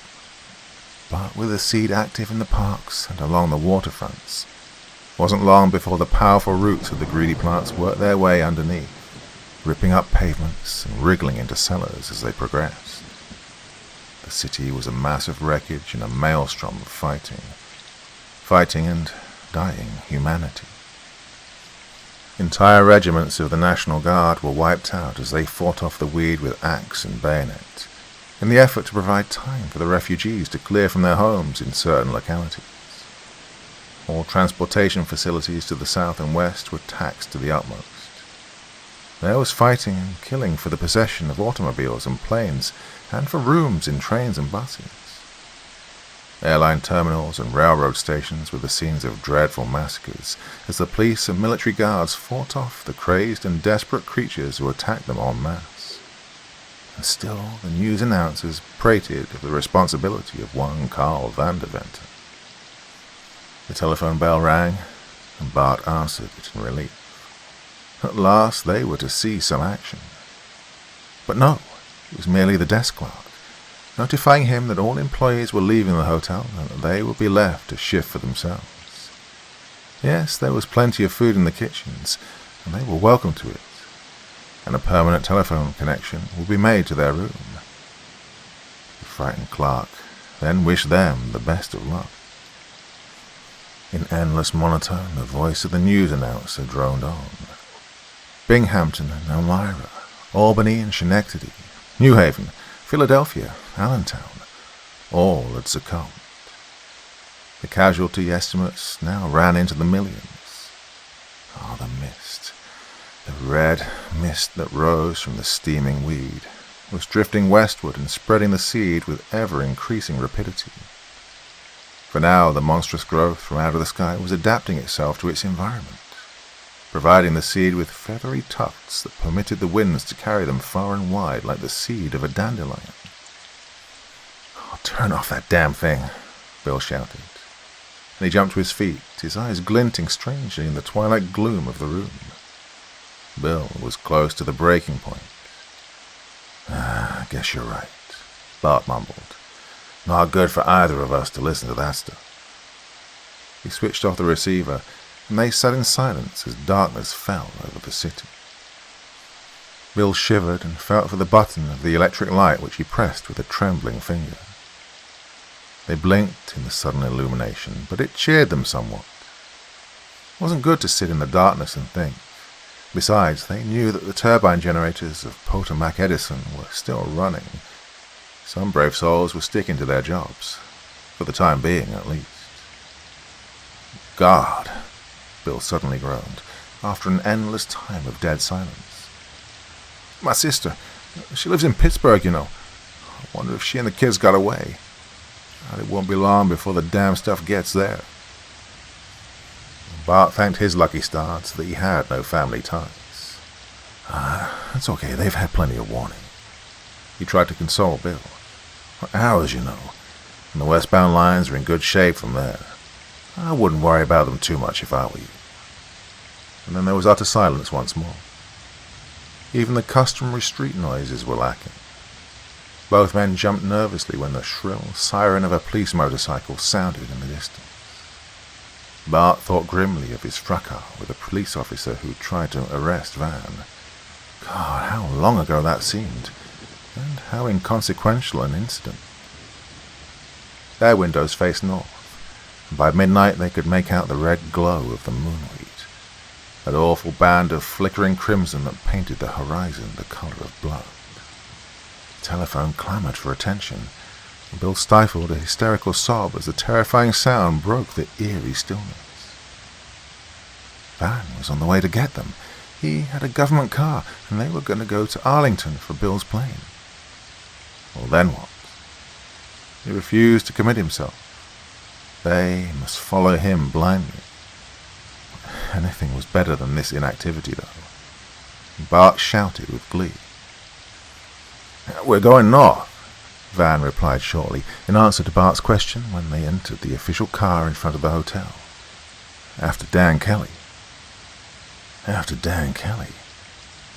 [SPEAKER 1] But with the seed active in the parks and along the waterfronts, it wasn't long before the powerful roots of the greedy plants worked their way underneath, ripping up pavements and wriggling into cellars as they progressed. The city was a mass of wreckage and a maelstrom of fighting and dying humanity. Entire regiments of the National Guard were wiped out as they fought off the weed with axe and bayonet, in the effort to provide time for the refugees to clear from their homes in certain localities. All transportation facilities to the south and west were taxed to the utmost. There was fighting and killing for the possession of automobiles and planes, and for rooms in trains and buses. Airline terminals and railroad stations were the scenes of dreadful massacres, as the police and military guards fought off the crazed and desperate creatures who attacked them en masse. And still the news announcers prated of the responsibility of one Carl Vanderventer. The telephone bell rang, and Bart answered it in relief. At last they were to see some action. But no, it was merely the desk clerk, notifying him that all employees were leaving the hotel and that they would be left to shift for themselves. Yes, there was plenty of food in the kitchens, and they were welcome to it, and a permanent telephone connection would be made to their room. frightened clerk, then wished them the best of luck. In endless monotone, the voice of the news announcer droned on. Binghamton and Elmira, Albany and Schenectady, New Haven, Philadelphia, Allentown, all had succumbed. The casualty estimates now ran into the millions. Ah, the mist, the red mist that rose from the steaming weed, was drifting westward and spreading the seed with ever-increasing rapidity. For now, the monstrous growth from out of the sky was adapting itself to its environment, providing the seed with feathery tufts that permitted the winds to carry them far and wide like the seed of a dandelion. "Oh, turn off that damn thing," Bill shouted, and he jumped to his feet, his eyes glinting strangely in the twilight gloom of the room. Bill was close to the breaking point. "I guess you're right," Bart mumbled. "Not good for either of us to listen to that stuff." He switched off the receiver, and they sat in silence as darkness fell over the city. Bill shivered and felt for the button of the electric light which he pressed with a trembling finger. They blinked in the sudden illumination, but it cheered them somewhat. It wasn't good to sit in the darkness and think. Besides, they knew that the turbine generators of Potomac Edison were still running. Some brave souls were sticking to their jobs, for the time being at least. "God," Bill suddenly groaned, after an endless time of dead silence. "My sister, she lives in Pittsburgh, you know. I wonder if she and the kids got away. It won't be long before the damn stuff gets there." Bart thanked his lucky stars that he had no family ties. It's okay, they've had plenty of warning." He tried to console Bill. "Hours, you know, and the westbound lines are in good shape from there. I wouldn't worry about them too much if I were you." And then there was utter silence once more. Even the customary street noises were lacking. Both men jumped nervously when the shrill siren of a police motorcycle sounded in the distance. Bart thought grimly of his fracas with a police officer who tried to arrest Van. God, how long ago that seemed, and how inconsequential an incident. Their windows faced north, and by midnight they could make out the red glow of the moonweed, that awful band of flickering crimson that painted the horizon the color of blood. The telephone clamored for attention, and Bill stifled a hysterical sob as the terrifying sound broke the eerie stillness. Van was on the way to get them. He had a government car, and they were going to go to Arlington for Bill's plane. Well, then what? He refused to commit himself. They must follow him blindly. Anything was better than this inactivity, though. Bart shouted with glee. "We're going north," Van replied shortly, in answer to Bart's question when they entered the official car in front of the hotel. "After Dan Kelly." "After Dan Kelly?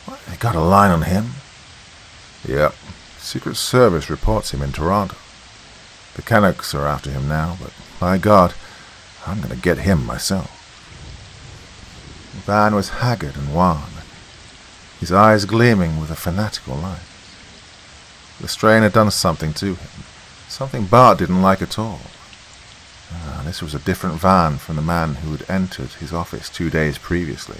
[SPEAKER 1] What, they got a line on him?" "Yep. Secret Service reports him in Toronto. The Canucks are after him now, but by God, I'm going to get him myself." Van was haggard and wan, his eyes gleaming with a fanatical light. The strain had done something to him, something Bart didn't like at all. This was a different Van from the man who had entered his office 2 days previously.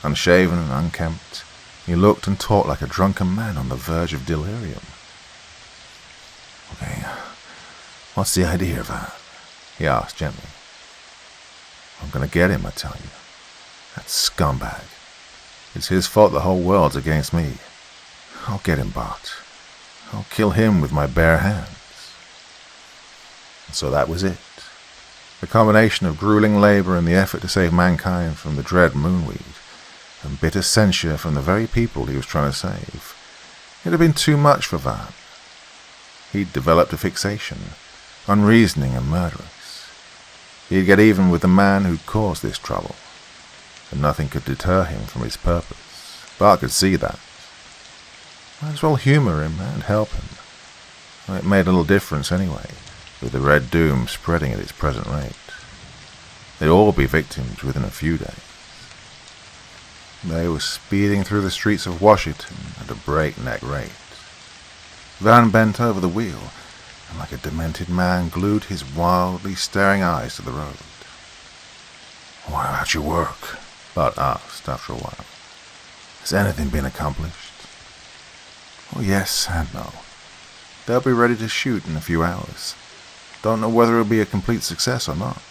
[SPEAKER 1] Unshaven and unkempt, he looked and talked like a drunken man on the verge of delirium. "Okay, what's the idea, Van?" he asked gently. "I'm going to get him, I tell you. That scumbag. It's his fault the whole world's against me. I'll get him, Bart. I'll kill him with my bare hands." And so that was it. The combination of grueling labor and the effort to save mankind from the dread moonweed, and bitter censure from the very people he was trying to save. It had been too much for Van. He'd developed a fixation, unreasoning and murderous. He'd get even with the man who'd caused this trouble, and nothing could deter him from his purpose. Bart could see that. Might as well humor him and help him. It made little difference anyway, with the red doom spreading at its present rate. They'd all be victims within a few days. They were speeding through the streets of Washington at a breakneck rate. Van bent over the wheel, and like a demented man glued his wildly staring eyes to the road. "What about your work?" Bart asked after a while. "Has anything been accomplished?" "Oh, yes and no. They'll be ready to shoot in a few hours. Don't know whether it'll be a complete success or not.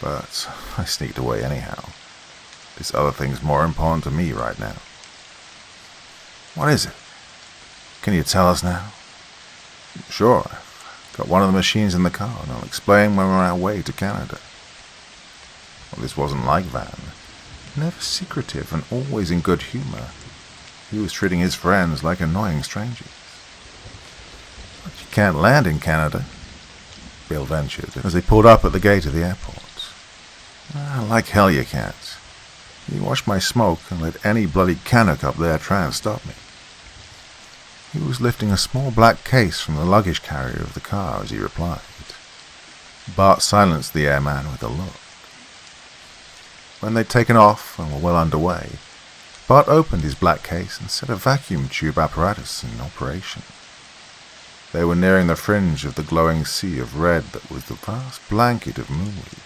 [SPEAKER 1] But I sneaked away anyhow. This other thing's more important to me right now." "What is it? Can you tell us now?" "Sure. I've got one of the machines in the car, and I'll explain when we're on our way to Canada." Well, this wasn't like Van. Never secretive and always in good humor. He was treating his friends like annoying strangers. "But you can't land in Canada," Bill ventured as they pulled up at the gate of the airport. "Like hell you can't. You watch my smoke and let any bloody Canuck up there try and stop me." He was lifting a small black case from the luggage carrier of the car as he replied. Bart silenced the airman with a look. When they'd taken off and were well underway, Bart opened his black case and set a vacuum tube apparatus in operation. They were nearing the fringe of the glowing sea of red that was the vast blanket of moonweed.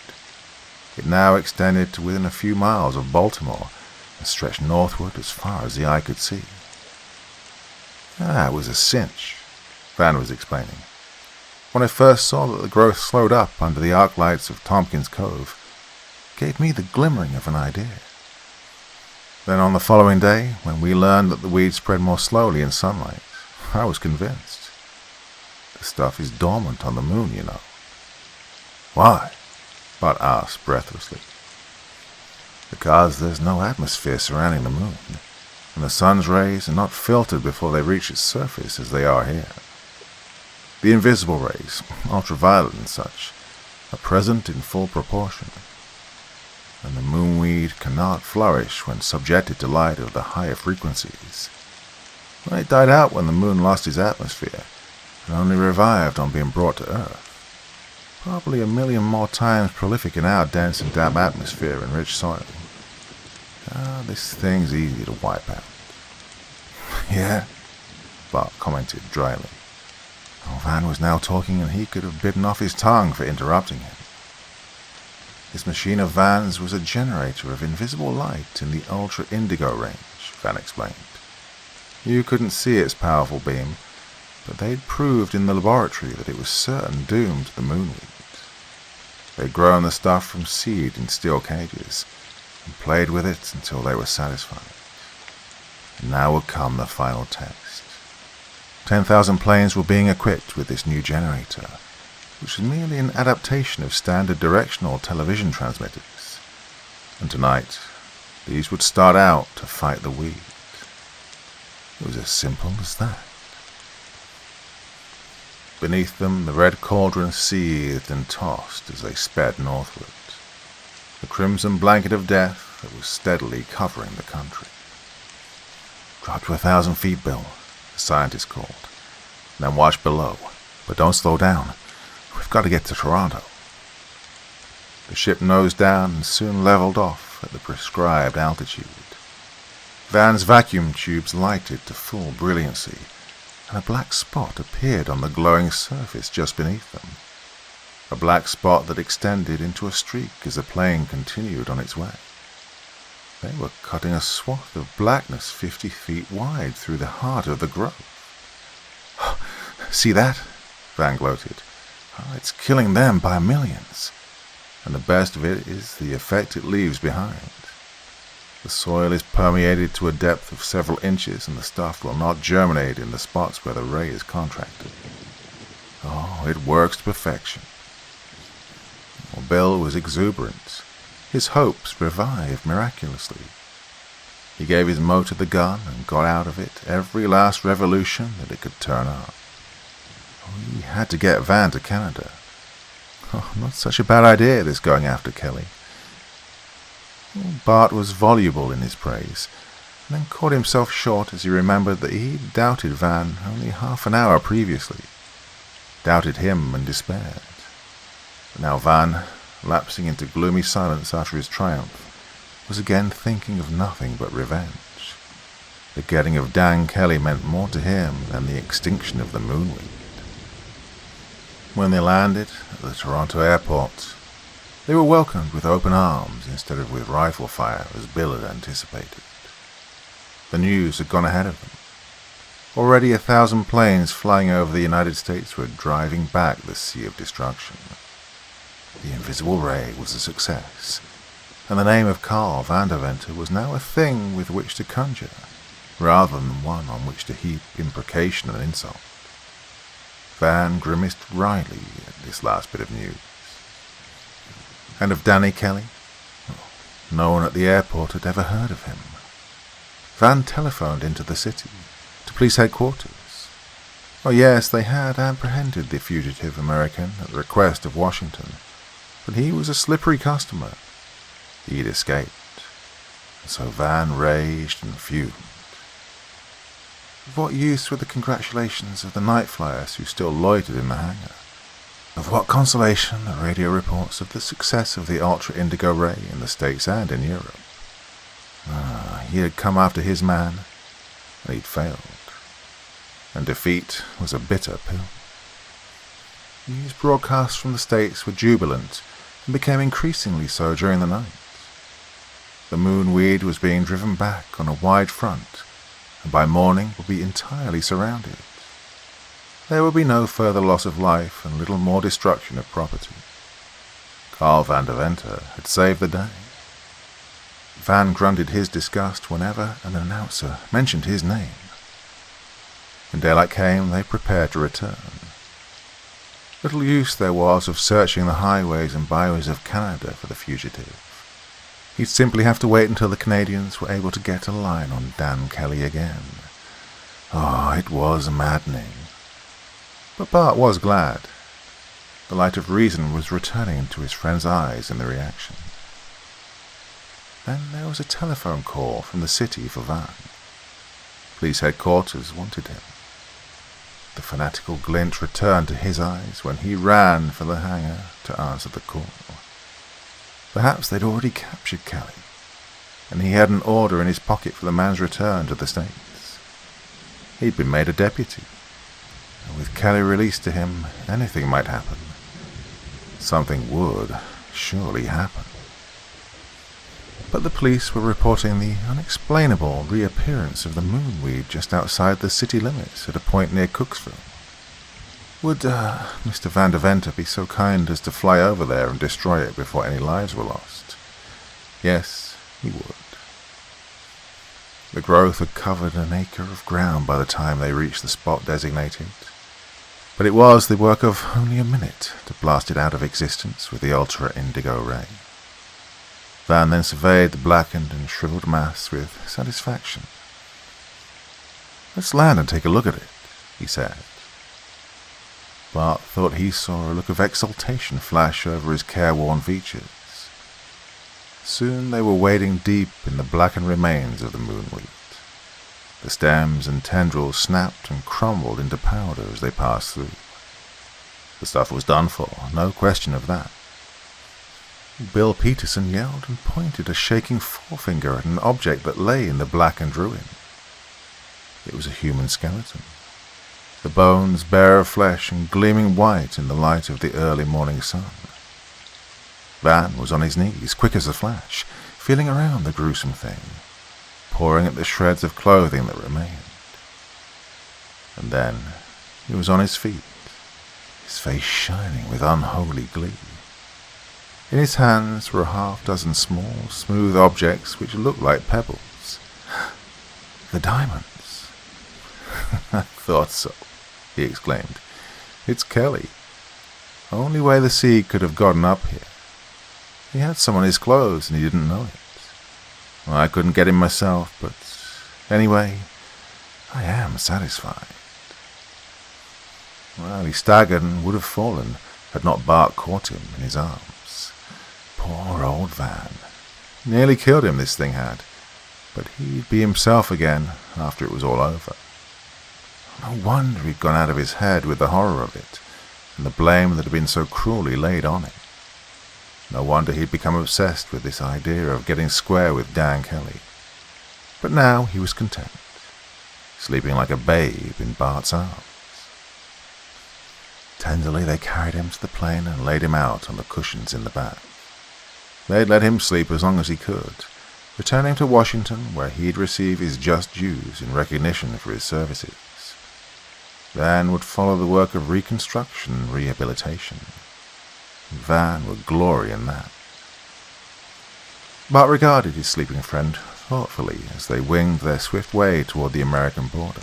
[SPEAKER 1] It now extended to within a few miles of Baltimore and stretched northward as far as the eye could see. "It was a cinch," Van was explaining. "When I first saw that the growth slowed up under the arc lights of Tompkins Cove, it gave me the glimmering of an idea. Then on the following day, when we learned that the weed spread more slowly in sunlight, I was convinced. The stuff is dormant on the moon, you know." "Why?" Bart asked breathlessly. "Because there's no atmosphere surrounding the moon, and the sun's rays are not filtered before they reach its surface as they are here. The invisible rays, ultraviolet and such, are present in full proportion, and the moonweed cannot flourish when subjected to light of the higher frequencies. It died out when the moon lost its atmosphere, and only revived on being brought to Earth. Probably 1,000,000 more times prolific in our dense and damp atmosphere and rich soil. This thing's easy to wipe out." "Yeah?" Bart commented dryly. Van was now talking, and he could have bitten off his tongue for interrupting him. This machine of Van's was a generator of invisible light in the ultra-indigo range, Van explained. You couldn't see its powerful beam, but they'd proved in the laboratory that it was certain doom to the moonweed. They'd grown the stuff from seed in steel cages, and played with it until they were satisfied. And now would come the final test. 10,000 planes were being equipped with this new generator, which was merely an adaptation of standard directional television transmitters. And tonight, these would start out to fight the weed. It was as simple as that. Beneath them, the red cauldron seethed and tossed as they sped northward, the crimson blanket of death that was steadily covering the country. "Drop to 1,000 feet, Bill," the scientist called. "Then watch below, but don't slow down. We've got to get to Toronto." The ship nosed down and soon leveled off at the prescribed altitude. Van's vacuum tubes lighted to full brilliancy, and a black spot appeared on the glowing surface just beneath them. A black spot that extended into a streak as the plane continued on its way. They were cutting a swath of blackness 50 feet wide through the heart of the growth. "See that?" Van gloated. "It's killing them by millions. And the best of it is the effect it leaves behind. The soil is permeated to a depth of several inches, and the stuff will not germinate in the spots where the ray is contracted. Oh, it works to perfection." Well, Bill was exuberant. His hopes revived miraculously. He gave his motor the gun and got out of it every last revolution that it could turn up. He had to get Van to Canada. Not such a bad idea, this going after Kelly. Bart was voluble in his praise, and then caught himself short as he remembered that he doubted Van only half an hour previously. Doubted him and despaired. But now Van, lapsing into gloomy silence after his triumph, was again thinking of nothing but revenge. The getting of Dan Kelly meant more to him than the extinction of the moonweed. When they landed at the Toronto airport, they were welcomed with open arms instead of with rifle fire as Bill had anticipated. The news had gone ahead of them. Already 1,000 planes flying over the United States were driving back the sea of destruction. The invisible ray was a success, and the name of Carl Vanderventer was now a thing with which to conjure, rather than one on which to heap imprecation and insult. Van grimaced wryly at this last bit of news. And of Danny Kelly? No one at the airport had ever heard of him. Van telephoned into the city, to police headquarters. Oh yes, they had apprehended the fugitive American at the request of Washington, but he was a slippery customer. He'd escaped, and so Van raged and fumed. Of what use were the congratulations of the night flyers who still loitered in the hangar? Of what consolation the radio reports of the success of the ultra-indigo ray in the States and in Europe? He had come after his man, and he'd failed. And defeat was a bitter pill. News broadcasts from the States were jubilant and became increasingly so during the night. The moonweed was being driven back on a wide front, and by morning would be entirely surrounded. There would be no further loss of life and little more destruction of property. Carl Vanderventer had saved the day. Van grunted his disgust whenever an announcer mentioned his name. When daylight came, they prepared to return. Little use there was of searching the highways and byways of Canada for the fugitive. He'd simply have to wait until the Canadians were able to get a line on Dan Kelly again. It was maddening. But Bart was glad. The light of reason was returning to his friend's eyes in the reaction. Then there was a telephone call from the city for Van. Police headquarters wanted him. The fanatical glint returned to his eyes when he ran for the hangar to answer the call. Perhaps they'd already captured Kelly, and he had an order in his pocket for the man's return to the States. He'd been made a deputy, and with Kelly released to him, anything might happen. Something would surely happen. But the police were reporting the unexplainable reappearance of the moonweed just outside the city limits at a point near Cooksville. Would Mr. Vanderventer be so kind as to fly over there and destroy it before any lives were lost? Yes, he would. The growth had covered an acre of ground by the time they reached the spot designated, but it was the work of only a minute to blast it out of existence with the ultra-indigo ray. Van then surveyed the blackened and shriveled mass with satisfaction. "Let's land and take a look at it," he said. Bart thought he saw a look of exultation flash over his careworn features. Soon they were wading deep in the blackened remains of the moonweed. The stems and tendrils snapped and crumbled into powder as they passed through. The stuff was done for, no question of that. Bill Peterson yelled and pointed a shaking forefinger at an object that lay in the blackened ruin. It was a human skeleton, the bones bare of flesh and gleaming white in the light of the early morning sun. Van was on his knees, quick as a flash, feeling around the gruesome thing, pawing at the shreds of clothing that remained. And then he was on his feet, his face shining with unholy glee. In his hands were a half-dozen small, smooth objects which looked like pebbles. "The diamonds!" "I thought so," he exclaimed. "It's Kelly. Only way the sea could have gotten up here. He had some on his clothes and he didn't know it. Well, I couldn't get him myself, but anyway, I am satisfied." Well, he staggered and would have fallen had not Bart caught him in his arms. Poor old Van. Nearly killed him, this thing had, but he'd be himself again after it was all over. No wonder he'd gone out of his head with the horror of it, and the blame that had been so cruelly laid on him. No wonder he'd become obsessed with this idea of getting square with Dan Kelly. But now he was content. sleeping like a babe in Bart's arms. Tenderly they carried him to the plane and laid him out on the cushions in the back. They'd let him sleep as long as he could, returning to Washington where he'd receive his just dues in recognition for his services. Then would follow the work of reconstruction and rehabilitation. Van would glory in that. Bart regarded his sleeping friend thoughtfully as they winged their swift way toward the American border.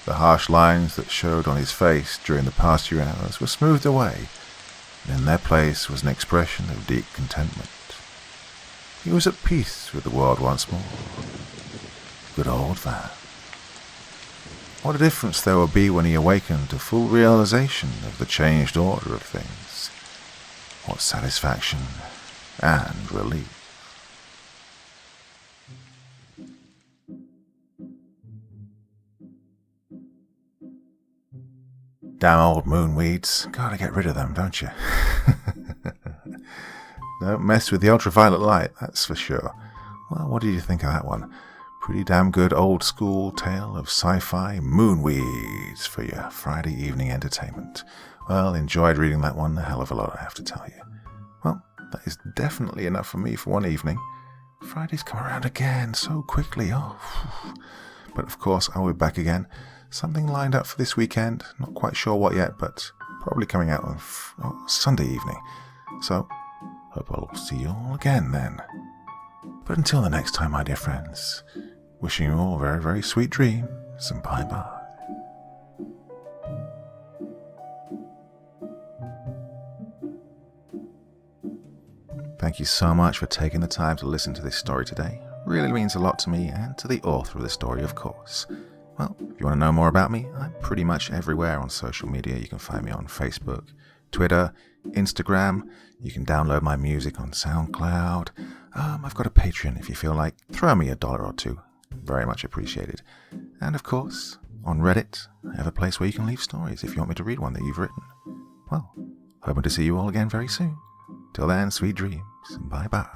[SPEAKER 1] The harsh lines that showed on his face during the past few hours were smoothed away, and in their place was an expression of deep contentment. He was at peace with the world once more. Good old Van. What a difference there would be when he awakened to full realization of the changed order of things. What satisfaction and relief. Damn old moonweeds. Gotta get rid of them, don't you? Don't mess with the ultraviolet light, that's for sure. Well, what did you think of that one? Pretty damn good old-school tale of sci-fi moonweeds for your Friday evening entertainment. Well, enjoyed reading that one a hell of a lot, I have to tell you. Well, that is definitely enough for me for one evening. Friday's come around again so quickly, But of course, I'll be back again. Something lined up for this weekend, not quite sure what yet, but probably coming out on Sunday evening. So, hope I'll see you all again then. But until the next time, my dear friends, wishing you all very, very sweet dreams, and bye-bye. Thank you so much for taking the time to listen to this story today. Really means a lot to me and to the author of the story, of course. Well, if you want to know more about me, I'm pretty much everywhere on social media. You can find me on Facebook, Twitter, Instagram. You can download my music on SoundCloud. I've got a Patreon if you feel like. Throw me $1 or $2. Very much appreciated. And of course, on Reddit, I have a place where you can leave stories if you want me to read one that you've written. Well, hoping to see you all again very soon. Till then, sweet dreams. Bye-bye.